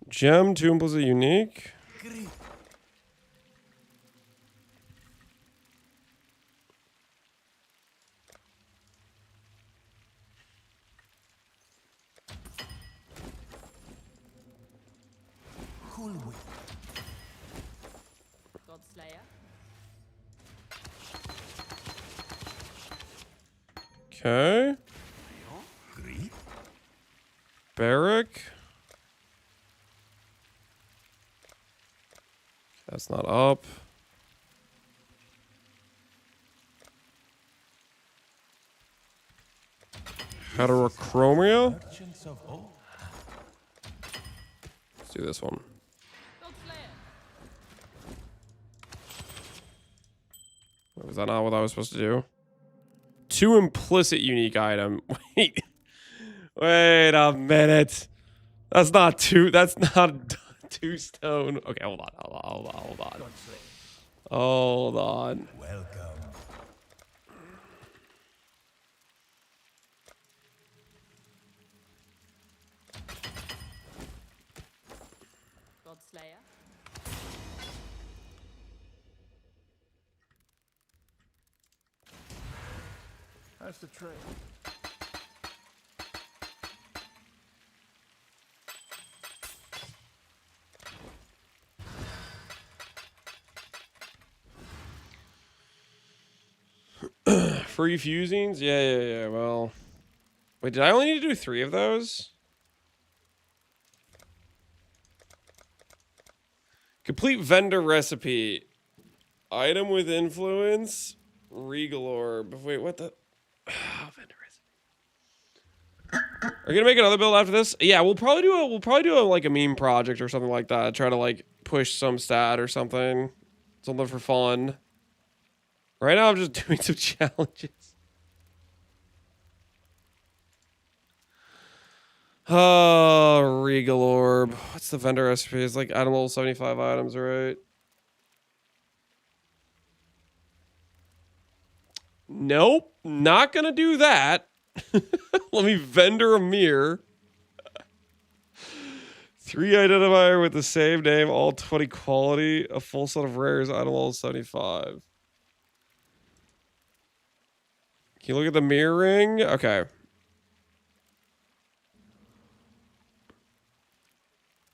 Gem, Tomb was a unique. Godslayer. Okay. Barrack. That's not up. Heterochromia. Let's do this one. Was that not what I was supposed to do? 2 implicit unique item. Wait. Wait a minute. That's not 2. That's not 2 stone. Okay, hold on. Hold on. Welcome. How's the trade? Free fusings? Yeah. Well, wait, did I only need to do 3 of those? Complete vendor recipe. Item with influence. Regal orb. Wait, what the? Vendor recipe. Are you gonna make another build after this? Yeah, we'll probably do a like a meme project or something like that. Try to like push some stat or something for fun. Right now, I'm just doing some challenges. Oh, Regal Orb. What's the vendor recipe? It's like item level 75 items, right? Nope. Not gonna do that. Let me vendor a mirror. 3 identifier with the same name, all 20 quality, a full set of rares, item level 75. Can you look at the mirror ring? Okay.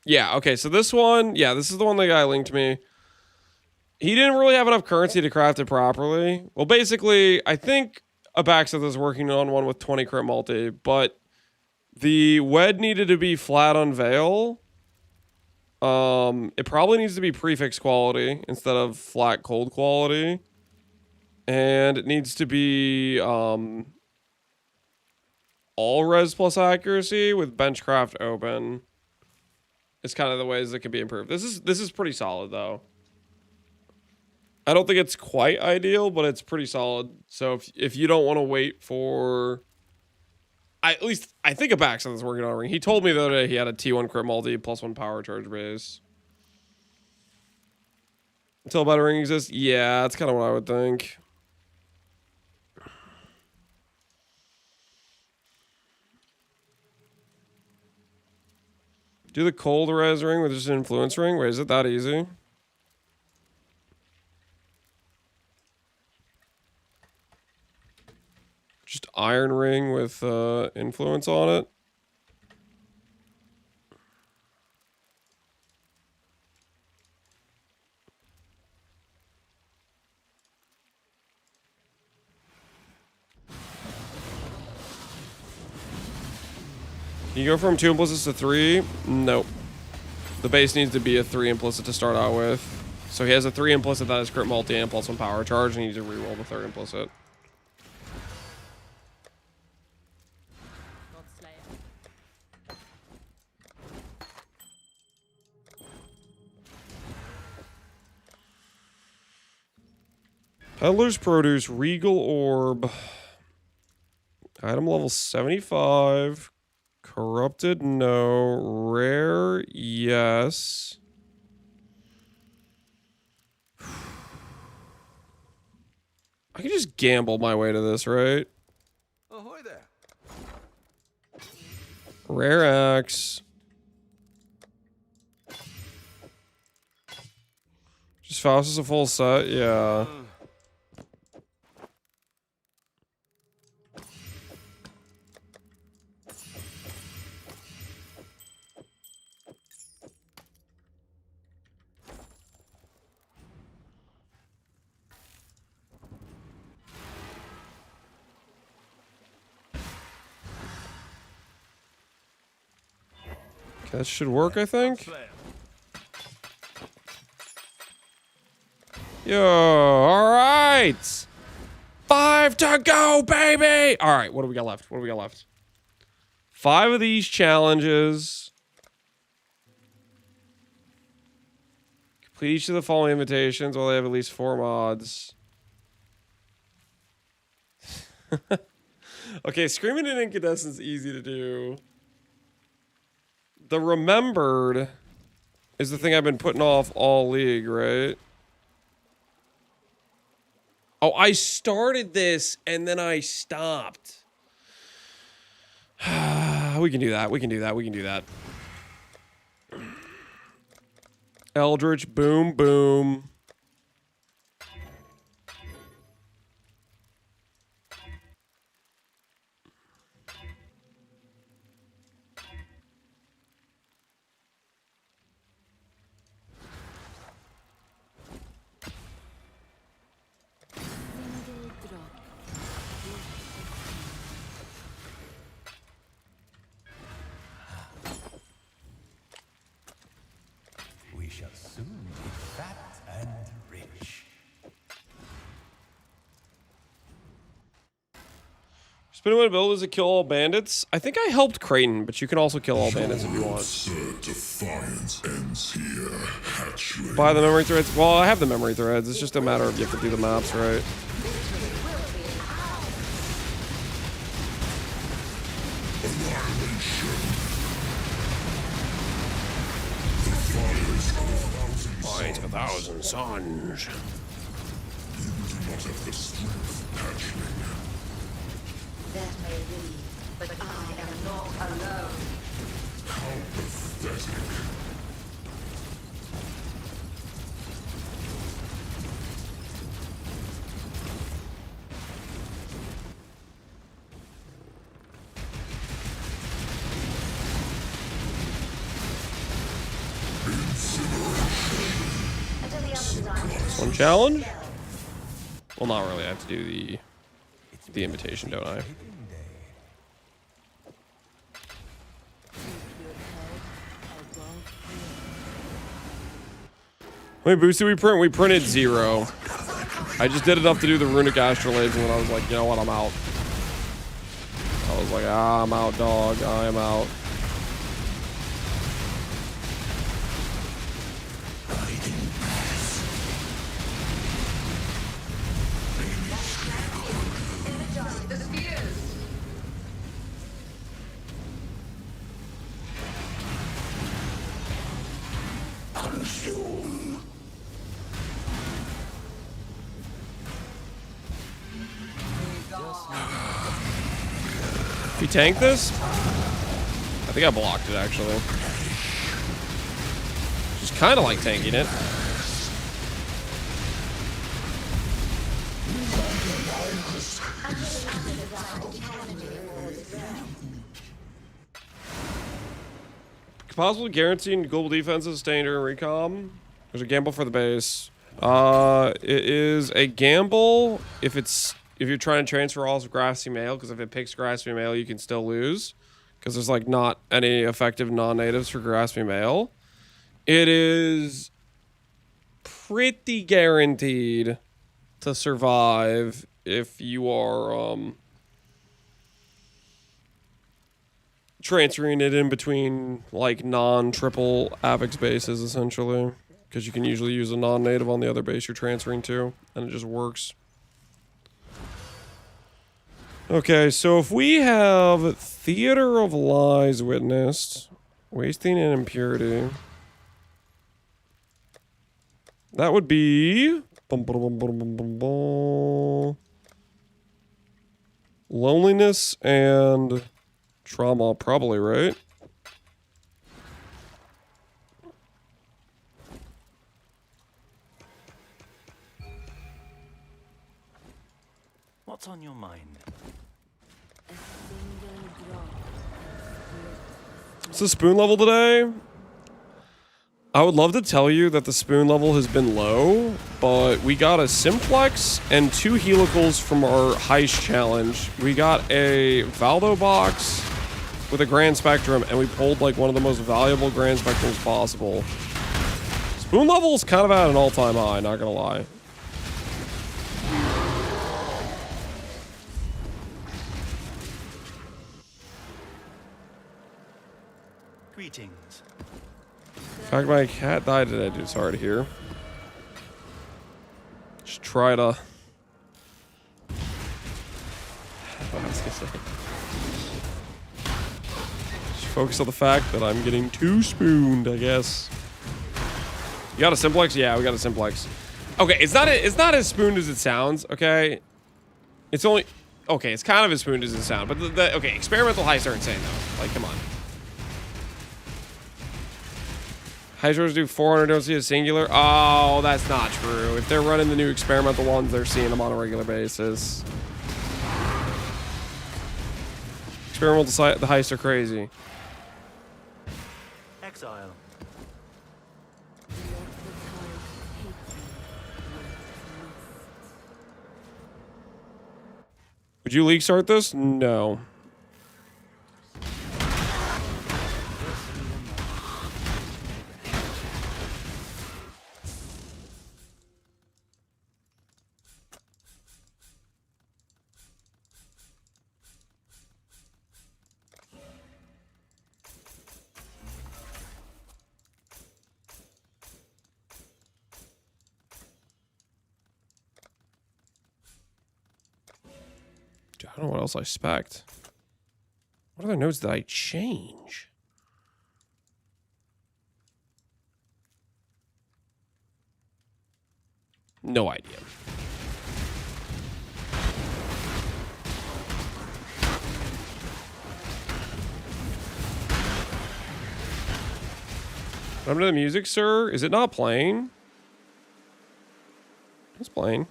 Yeah, okay, so this one, yeah, this is the one the guy linked me. He didn't really have enough currency to craft it properly. Well, basically, I think Abaxith is working on one with 20 crit multi, but the WED needed to be flat on Veil. It probably needs to be prefix quality instead of flat cold quality. And it needs to be all res plus accuracy with benchcraft open. It's kind of the ways that can be improved. This is pretty solid though. I don't think it's quite ideal, but it's pretty solid. So if you don't want to wait for, at least I think Abaxith is working on a ring. He told me the other day he had a T1 crit multi plus 1 power charge base. Until a better ring exists? Yeah, that's kind of what I would think. Do the cold res ring with just an influence ring? Wait, is it that easy? Just iron ring with influence on it? Can you go from 2 implicits to 3? Nope. The base needs to be a 3 implicit to start out with. So he has a 3 implicit that is crit multi and plus 1 power charge, and he needs to reroll the 3rd implicit. Peddler's Produce, Regal Orb. Item level 75. Corrupted, no. Rare, yes. I can just gamble my way to this, right? Ahoy there. Rare Axe. Just Faust a full set, yeah. That should work, I think. Yo, all right. 5 to go, baby. All right, what do we got left? 5 of these challenges. Complete each of the following invitations while they have at least 4 mods. Okay, Screaming in Incandescence easy to do. The Remembered is the thing I've been putting off all league, right? Oh, I started this and then I stopped. We can do that. Eldritch, boom, boom. shall soon be fat and rich. Spinning Wheel build is a kill all bandits. I think I helped Creighton, but you can also kill all bandits if you want. Defiance ends here, hatchling. Buy the memory threads. Well, I have the memory threads. It's just a matter of you have to do the maps right. Fight 1,000 suns. You do not have the strength, hatchling. That may be, but I am not alone. How pathetic. One challenge? Well, not really. I have to do the invitation, don't I? How many boosts did we print? We printed 0. I just did enough to do the runic astrolades, and then I was like, you know what, I'm out. I was like, I'm out, dog. I am out. If you tank this, I think I blocked it actually. Just kind of like tanking it. Possible guaranteed global defenses, staying during recom. There's a gamble for the base. It is a gamble if you're trying to transfer all of grassy mail, because if it picks grassy mail, you can still lose, because there's like not any effective non-natives for grassy mail. It is pretty guaranteed to survive if you are transferring it in between like non-triple Avix bases, essentially, because you can usually use a non-native on the other base you're transferring to, and it just works. Okay, so if we have Theater of Lies witnessed, wasting and impurity, that would be loneliness and trauma, probably, right? What's on your mind? What's the spoon level today? I would love to tell you that the spoon level has been low, but we got a simplex and 2 helicals from our heist challenge. We got a Valdo box with a Grand Spectrum, and we pulled like one of the most valuable Grand Spectrums possible. Spoon level is kind of at an all-time high, not gonna lie. Greetings. In fact, my cat died today, dude. Sorry to hear. Just try to... Just focus on the fact that I'm getting 2 spooned, I guess. You got a simplex? Yeah, we got a simplex. Okay, it's not as spooned as it sounds, okay? It's only... Okay, it's kind of as spooned as it sounds, but okay, experimental heists are insane, though. Like, come on. Hydros do 400, don't see a singular. Oh, that's not true. If they're running the new experimental ones, they're seeing them on a regular basis. Experimental the heists are crazy. Exile. Would you league start this? No. Dude, I don't know what else I spec'd. What other nodes did I change? No idea. Remember the music, sir? Is it not playing? It's playing.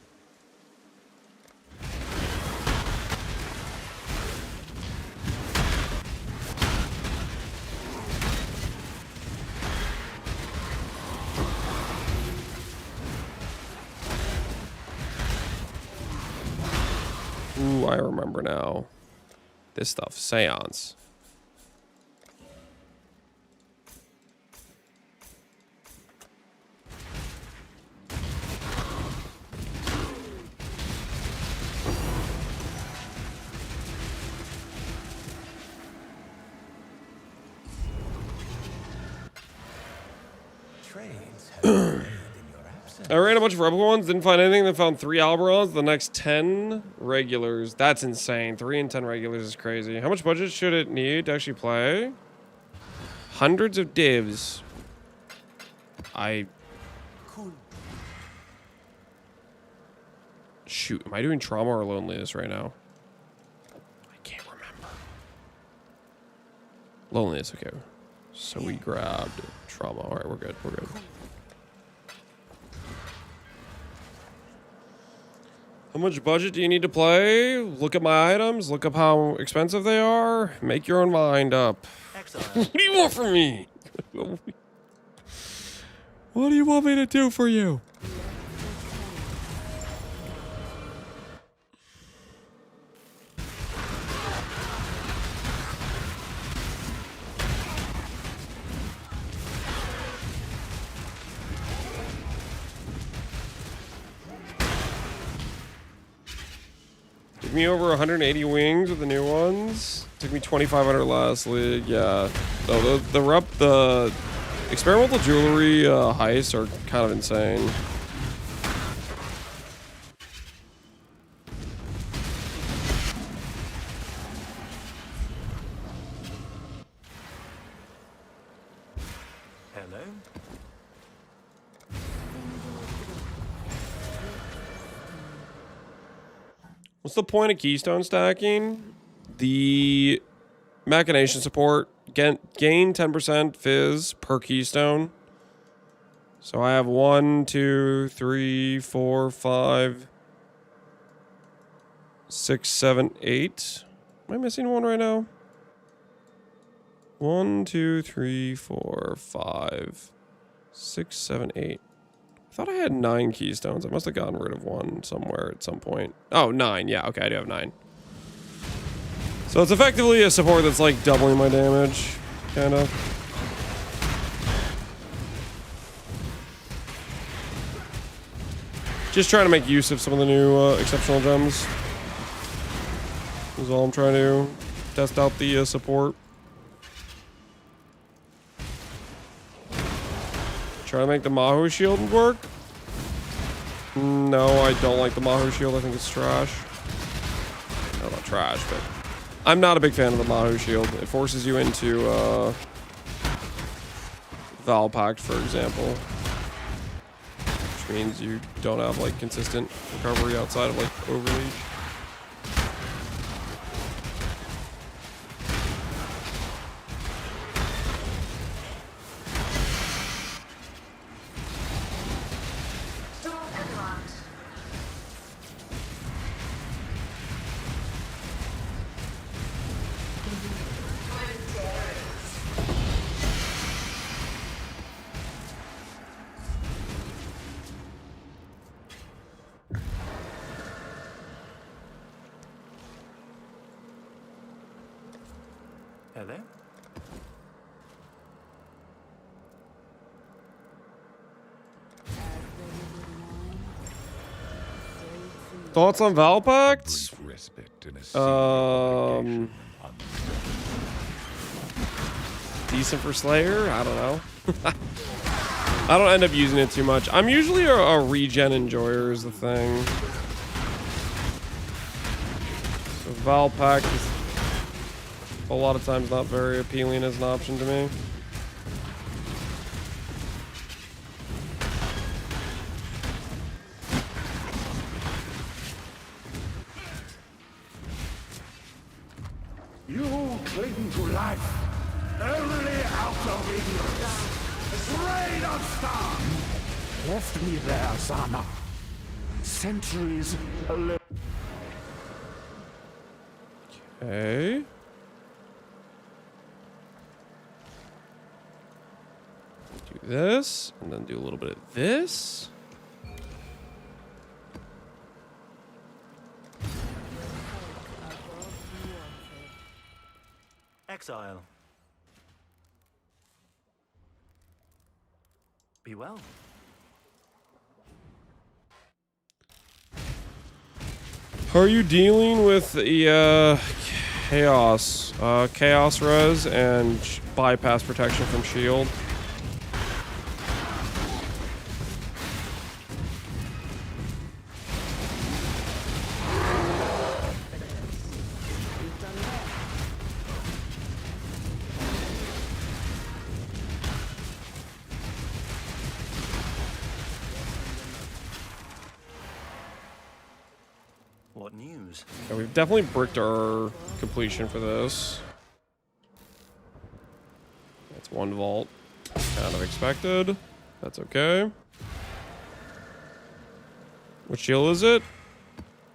Ooh, I remember now. This stuff, Seance. I ran a bunch of rebel ones, didn't find anything, then found 3 Alberons, the next 10 regulars. That's insane. 3 and 10 regulars is crazy. How much budget should it need to actually play? Hundreds of divs. Shoot, am I doing trauma or loneliness right now? I can't remember. Loneliness, okay. So we grabbed trauma. All right, we're good. We're good. How much budget do you need to play? Look at my items. Look up how expensive they are. Make your own mind up. What do you want from me? What do you want me to do for you? Took me over 180 wings with the new ones. Took me 2,500 last league. Yeah. So the experimental jewelry heists are kind of insane. Hello? What's the point of Keystone stacking? The machination support, gain 10% fizz per Keystone. So I have 1, 2, 3, 4, 5, 6, 7, 8. Am I missing one right now? 1, 2, 3, 4, 5, 6, 7, 8. I thought I had 9 Keystones. I must have gotten rid of one somewhere at some point. Oh, 9. Yeah, okay, I do have 9. So it's effectively a support that's like doubling my damage, kind of. Just trying to make use of some of the new exceptional gems. Is all I'm trying to do. Test out the support. Try to make the Mahu shield work. No, I don't like the Mahu shield. I think it's trash. No, not trash, but I'm not a big fan of the Mahu shield. It forces you into Val Pact, for example, which means you don't have like consistent recovery outside of like overreach. Hello? Thoughts on Val Pact? Decent for Slayer? I don't know. I don't end up using it too much. I'm usually a regen enjoyer is the thing. The Val pack is a lot of times not very appealing as an option to me. You cling to life only out of ignorance. Rain of star! Left me there, Sana. Centuries alone. Okay. Do this, and then do a little bit of this. Exile. Be well. How are you dealing with the chaos? Chaos res and bypass protection from shield. What news? Yeah, we've definitely bricked our completion for this. That's one vault. Kind of expected. That's okay. What shield is it?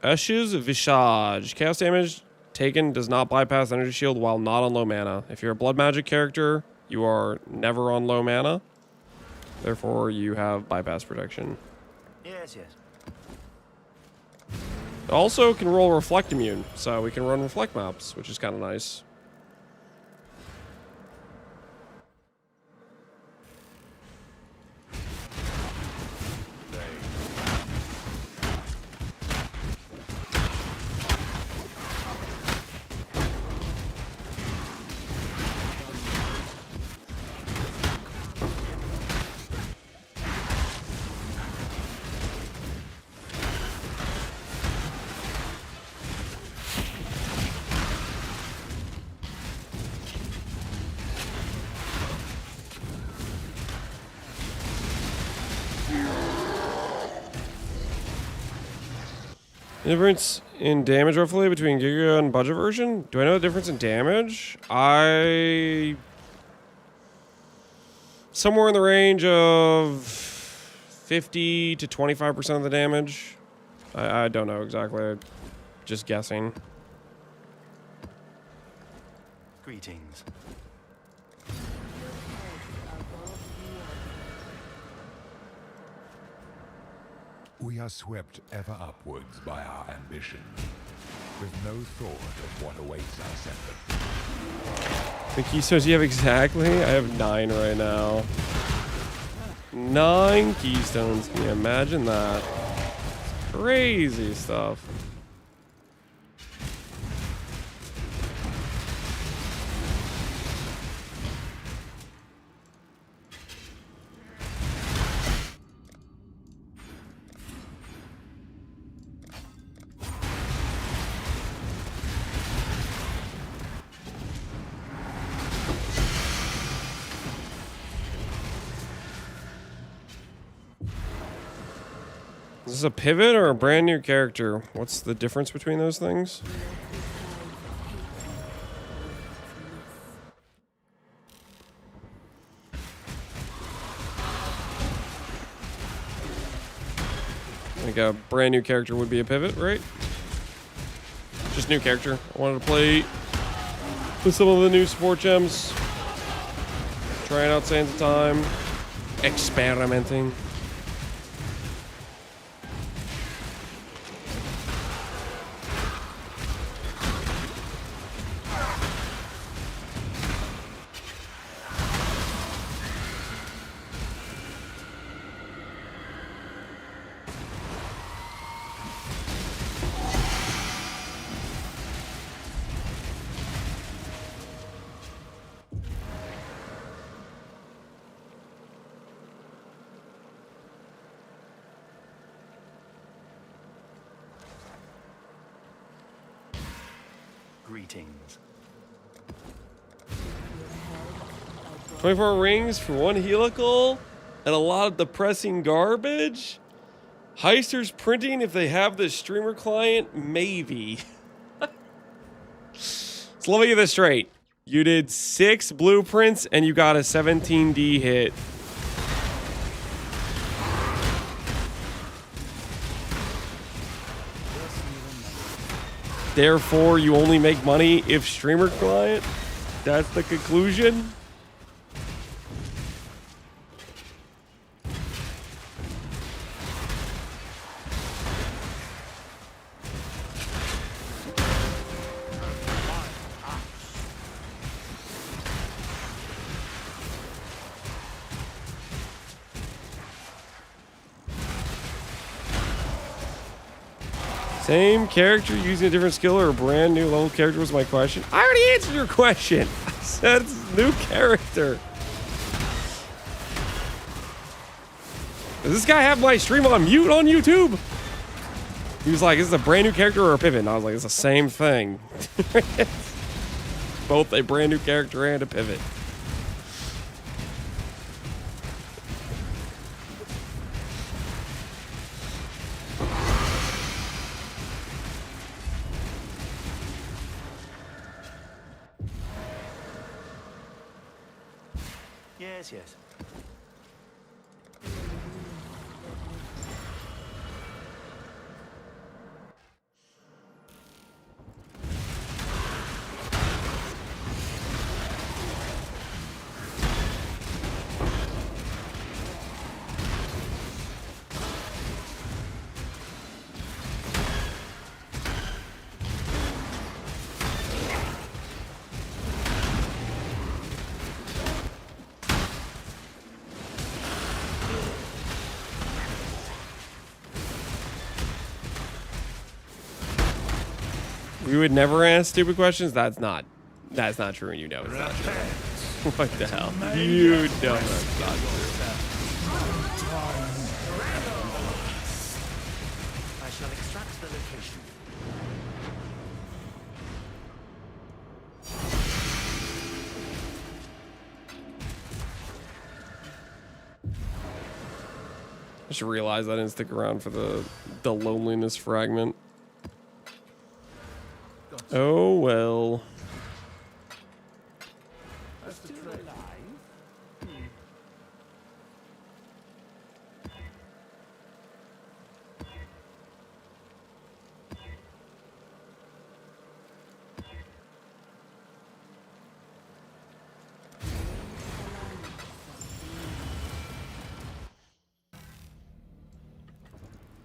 Ashes Visage. Chaos damage taken does not bypass energy shield while not on low mana. If you're a blood magic character, you are never on low mana. Therefore, you have bypass protection. Yes, yes. It also can roll Reflect Immune, so we can run Reflect maps, which is kind of nice. Difference in damage roughly between Giga and budget version? Do I know the difference in damage? Somewhere in the range of 50 to 25% of the damage. I don't know exactly. Just guessing. Greetings. We are swept ever upwards by our ambition, with no thought of what awaits us at The Keystones you have exactly? I have 9 right now. 9 Keystones. Can you imagine that? Crazy stuff. Is this a pivot or a brand new character? What's the difference between those things? Like a brand new character would be a pivot, right? Just new character. I wanted to play with some of the new support gems. Trying out Sands of Time. Experimenting. Greetings. 24 rings for one helical and a lot of depressing garbage. Heisters printing if they have the streamer client, maybe. So let me get this straight. You did 6 blueprints and you got a 17D hit. Therefore, you only make money if streamer client? That's the conclusion? Same character using a different skill or a brand new level character was my question. I already answered your question. I said it's a new character. Does this guy have my stream on mute on YouTube? He was like, is this a brand new character or a pivot? And I was like, it's the same thing. Both a brand new character and a pivot. Yes, yes. We would never ask stupid questions. That's not true, and you know it's not true. What the hell? You know that's not true. I shall extract the location. I should realize I didn't stick around for the loneliness fragment. Oh well.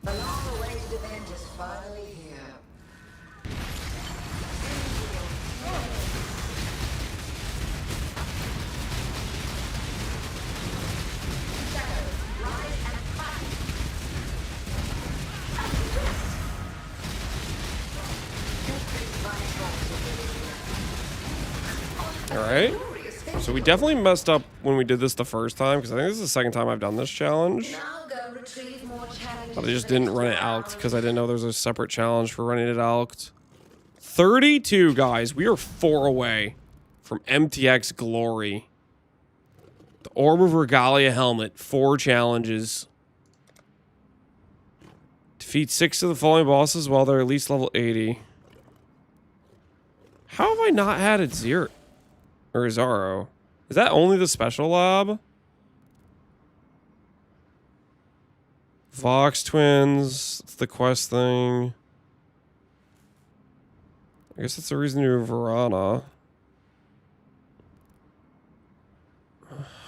The long-awaited event is finally here. All right. So we definitely messed up when we did this the first time, because I think this is the second time I've done this challenge. But I just didn't run it alked because I didn't know there was a separate challenge for running it alked. 32, guys. We are 4 away from MTX Glory. The Orb of Regalia helmet. 4 challenges. Defeat 6 of the following bosses while they're at least level 80. How have I not had it zero? Or Zaro? Is that only the special lab? Vox Twins. It's the quest thing. I guess that's the reason to do Verana.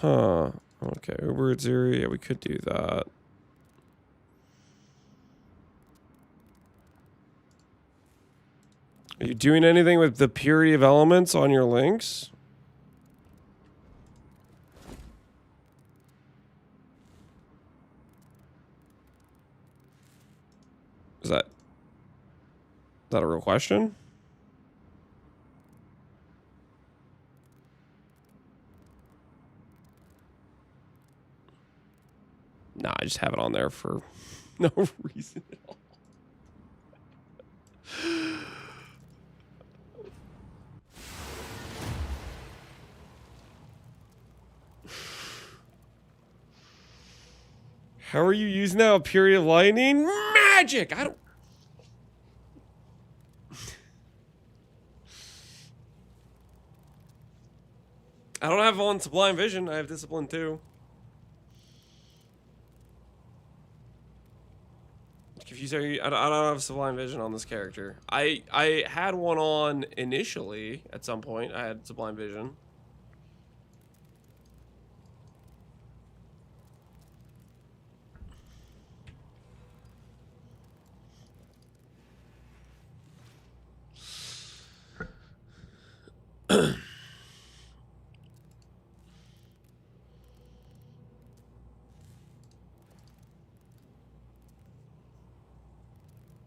Huh. Okay, Uber Zeri. Yeah, we could do that. Are you doing anything with the purity of elements on your links? Is that a real question? Nah, I just have it on there for no reason at all. How are you using that? A period of lightning? Magic! I don't have on Sublime Vision. I have Discipline too. Confused? I don't have Sublime Vision on this character. I had one on initially at some point. I had Sublime Vision.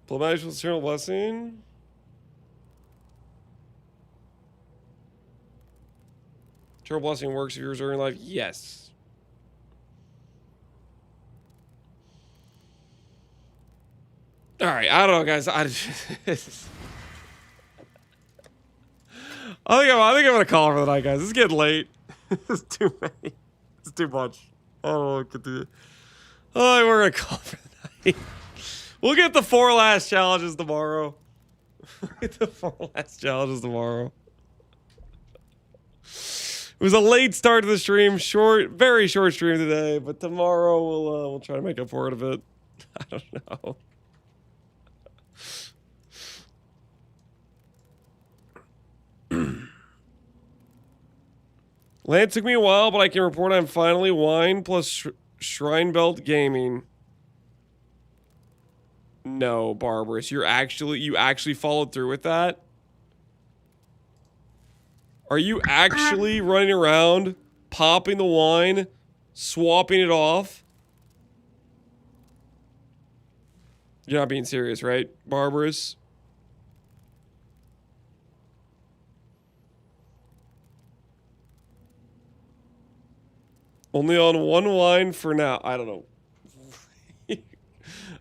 Plumage with Eternal Blessing. Eternal Blessing works if you're reserving life. Yes. All right, I don't know, guys. I think I'm gonna call it for the night, guys. It's getting late. It's too many. It's too much. I don't know what to do. Oh, we're gonna call it for the night. We'll get the 4 last challenges tomorrow. It was a late start to the stream, very short stream today, but tomorrow we'll try to make up for it a bit. I don't know. Land took me a while, but I can report I'm finally wine plus Shrine Belt Gaming. No, Barbarous, you actually followed through with that? Are you actually running around, popping the wine, swapping it off? You're not being serious, right, Barbarous? Only on one wine for now. I don't know.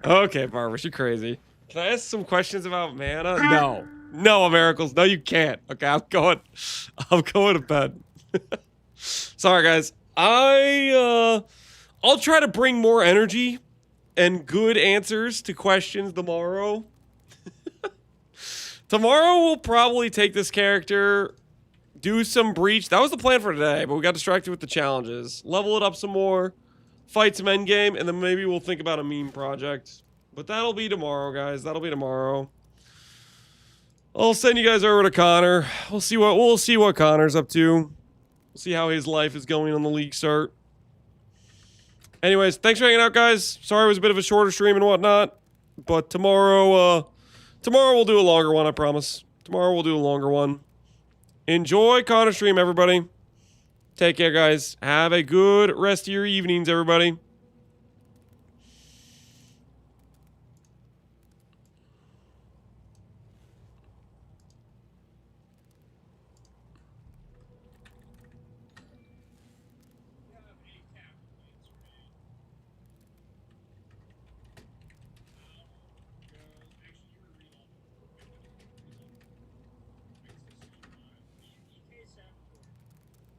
Okay, Barbarous, you're crazy. Can I ask some questions about mana? No. No, Miracles. No, you can't. Okay, I'm going to bed. Sorry, guys. I'll try to bring more energy and good answers to questions tomorrow. Tomorrow we'll probably take this character, do some breach. That was the plan for today, but we got distracted with the challenges. Level it up some more, fight some endgame, and then maybe we'll think about a meme project. But that'll be tomorrow, guys. That'll be tomorrow. I'll send you guys over to Connor. We'll see what Connor's up to. We'll see how his life is going on the league start. Anyways, thanks for hanging out, guys. Sorry it was a bit of a shorter stream and whatnot, but tomorrow we'll do a longer one, I promise. Tomorrow we'll do a longer one. Enjoy Connor stream, everybody. Take care, guys. Have a good rest of your evenings, everybody.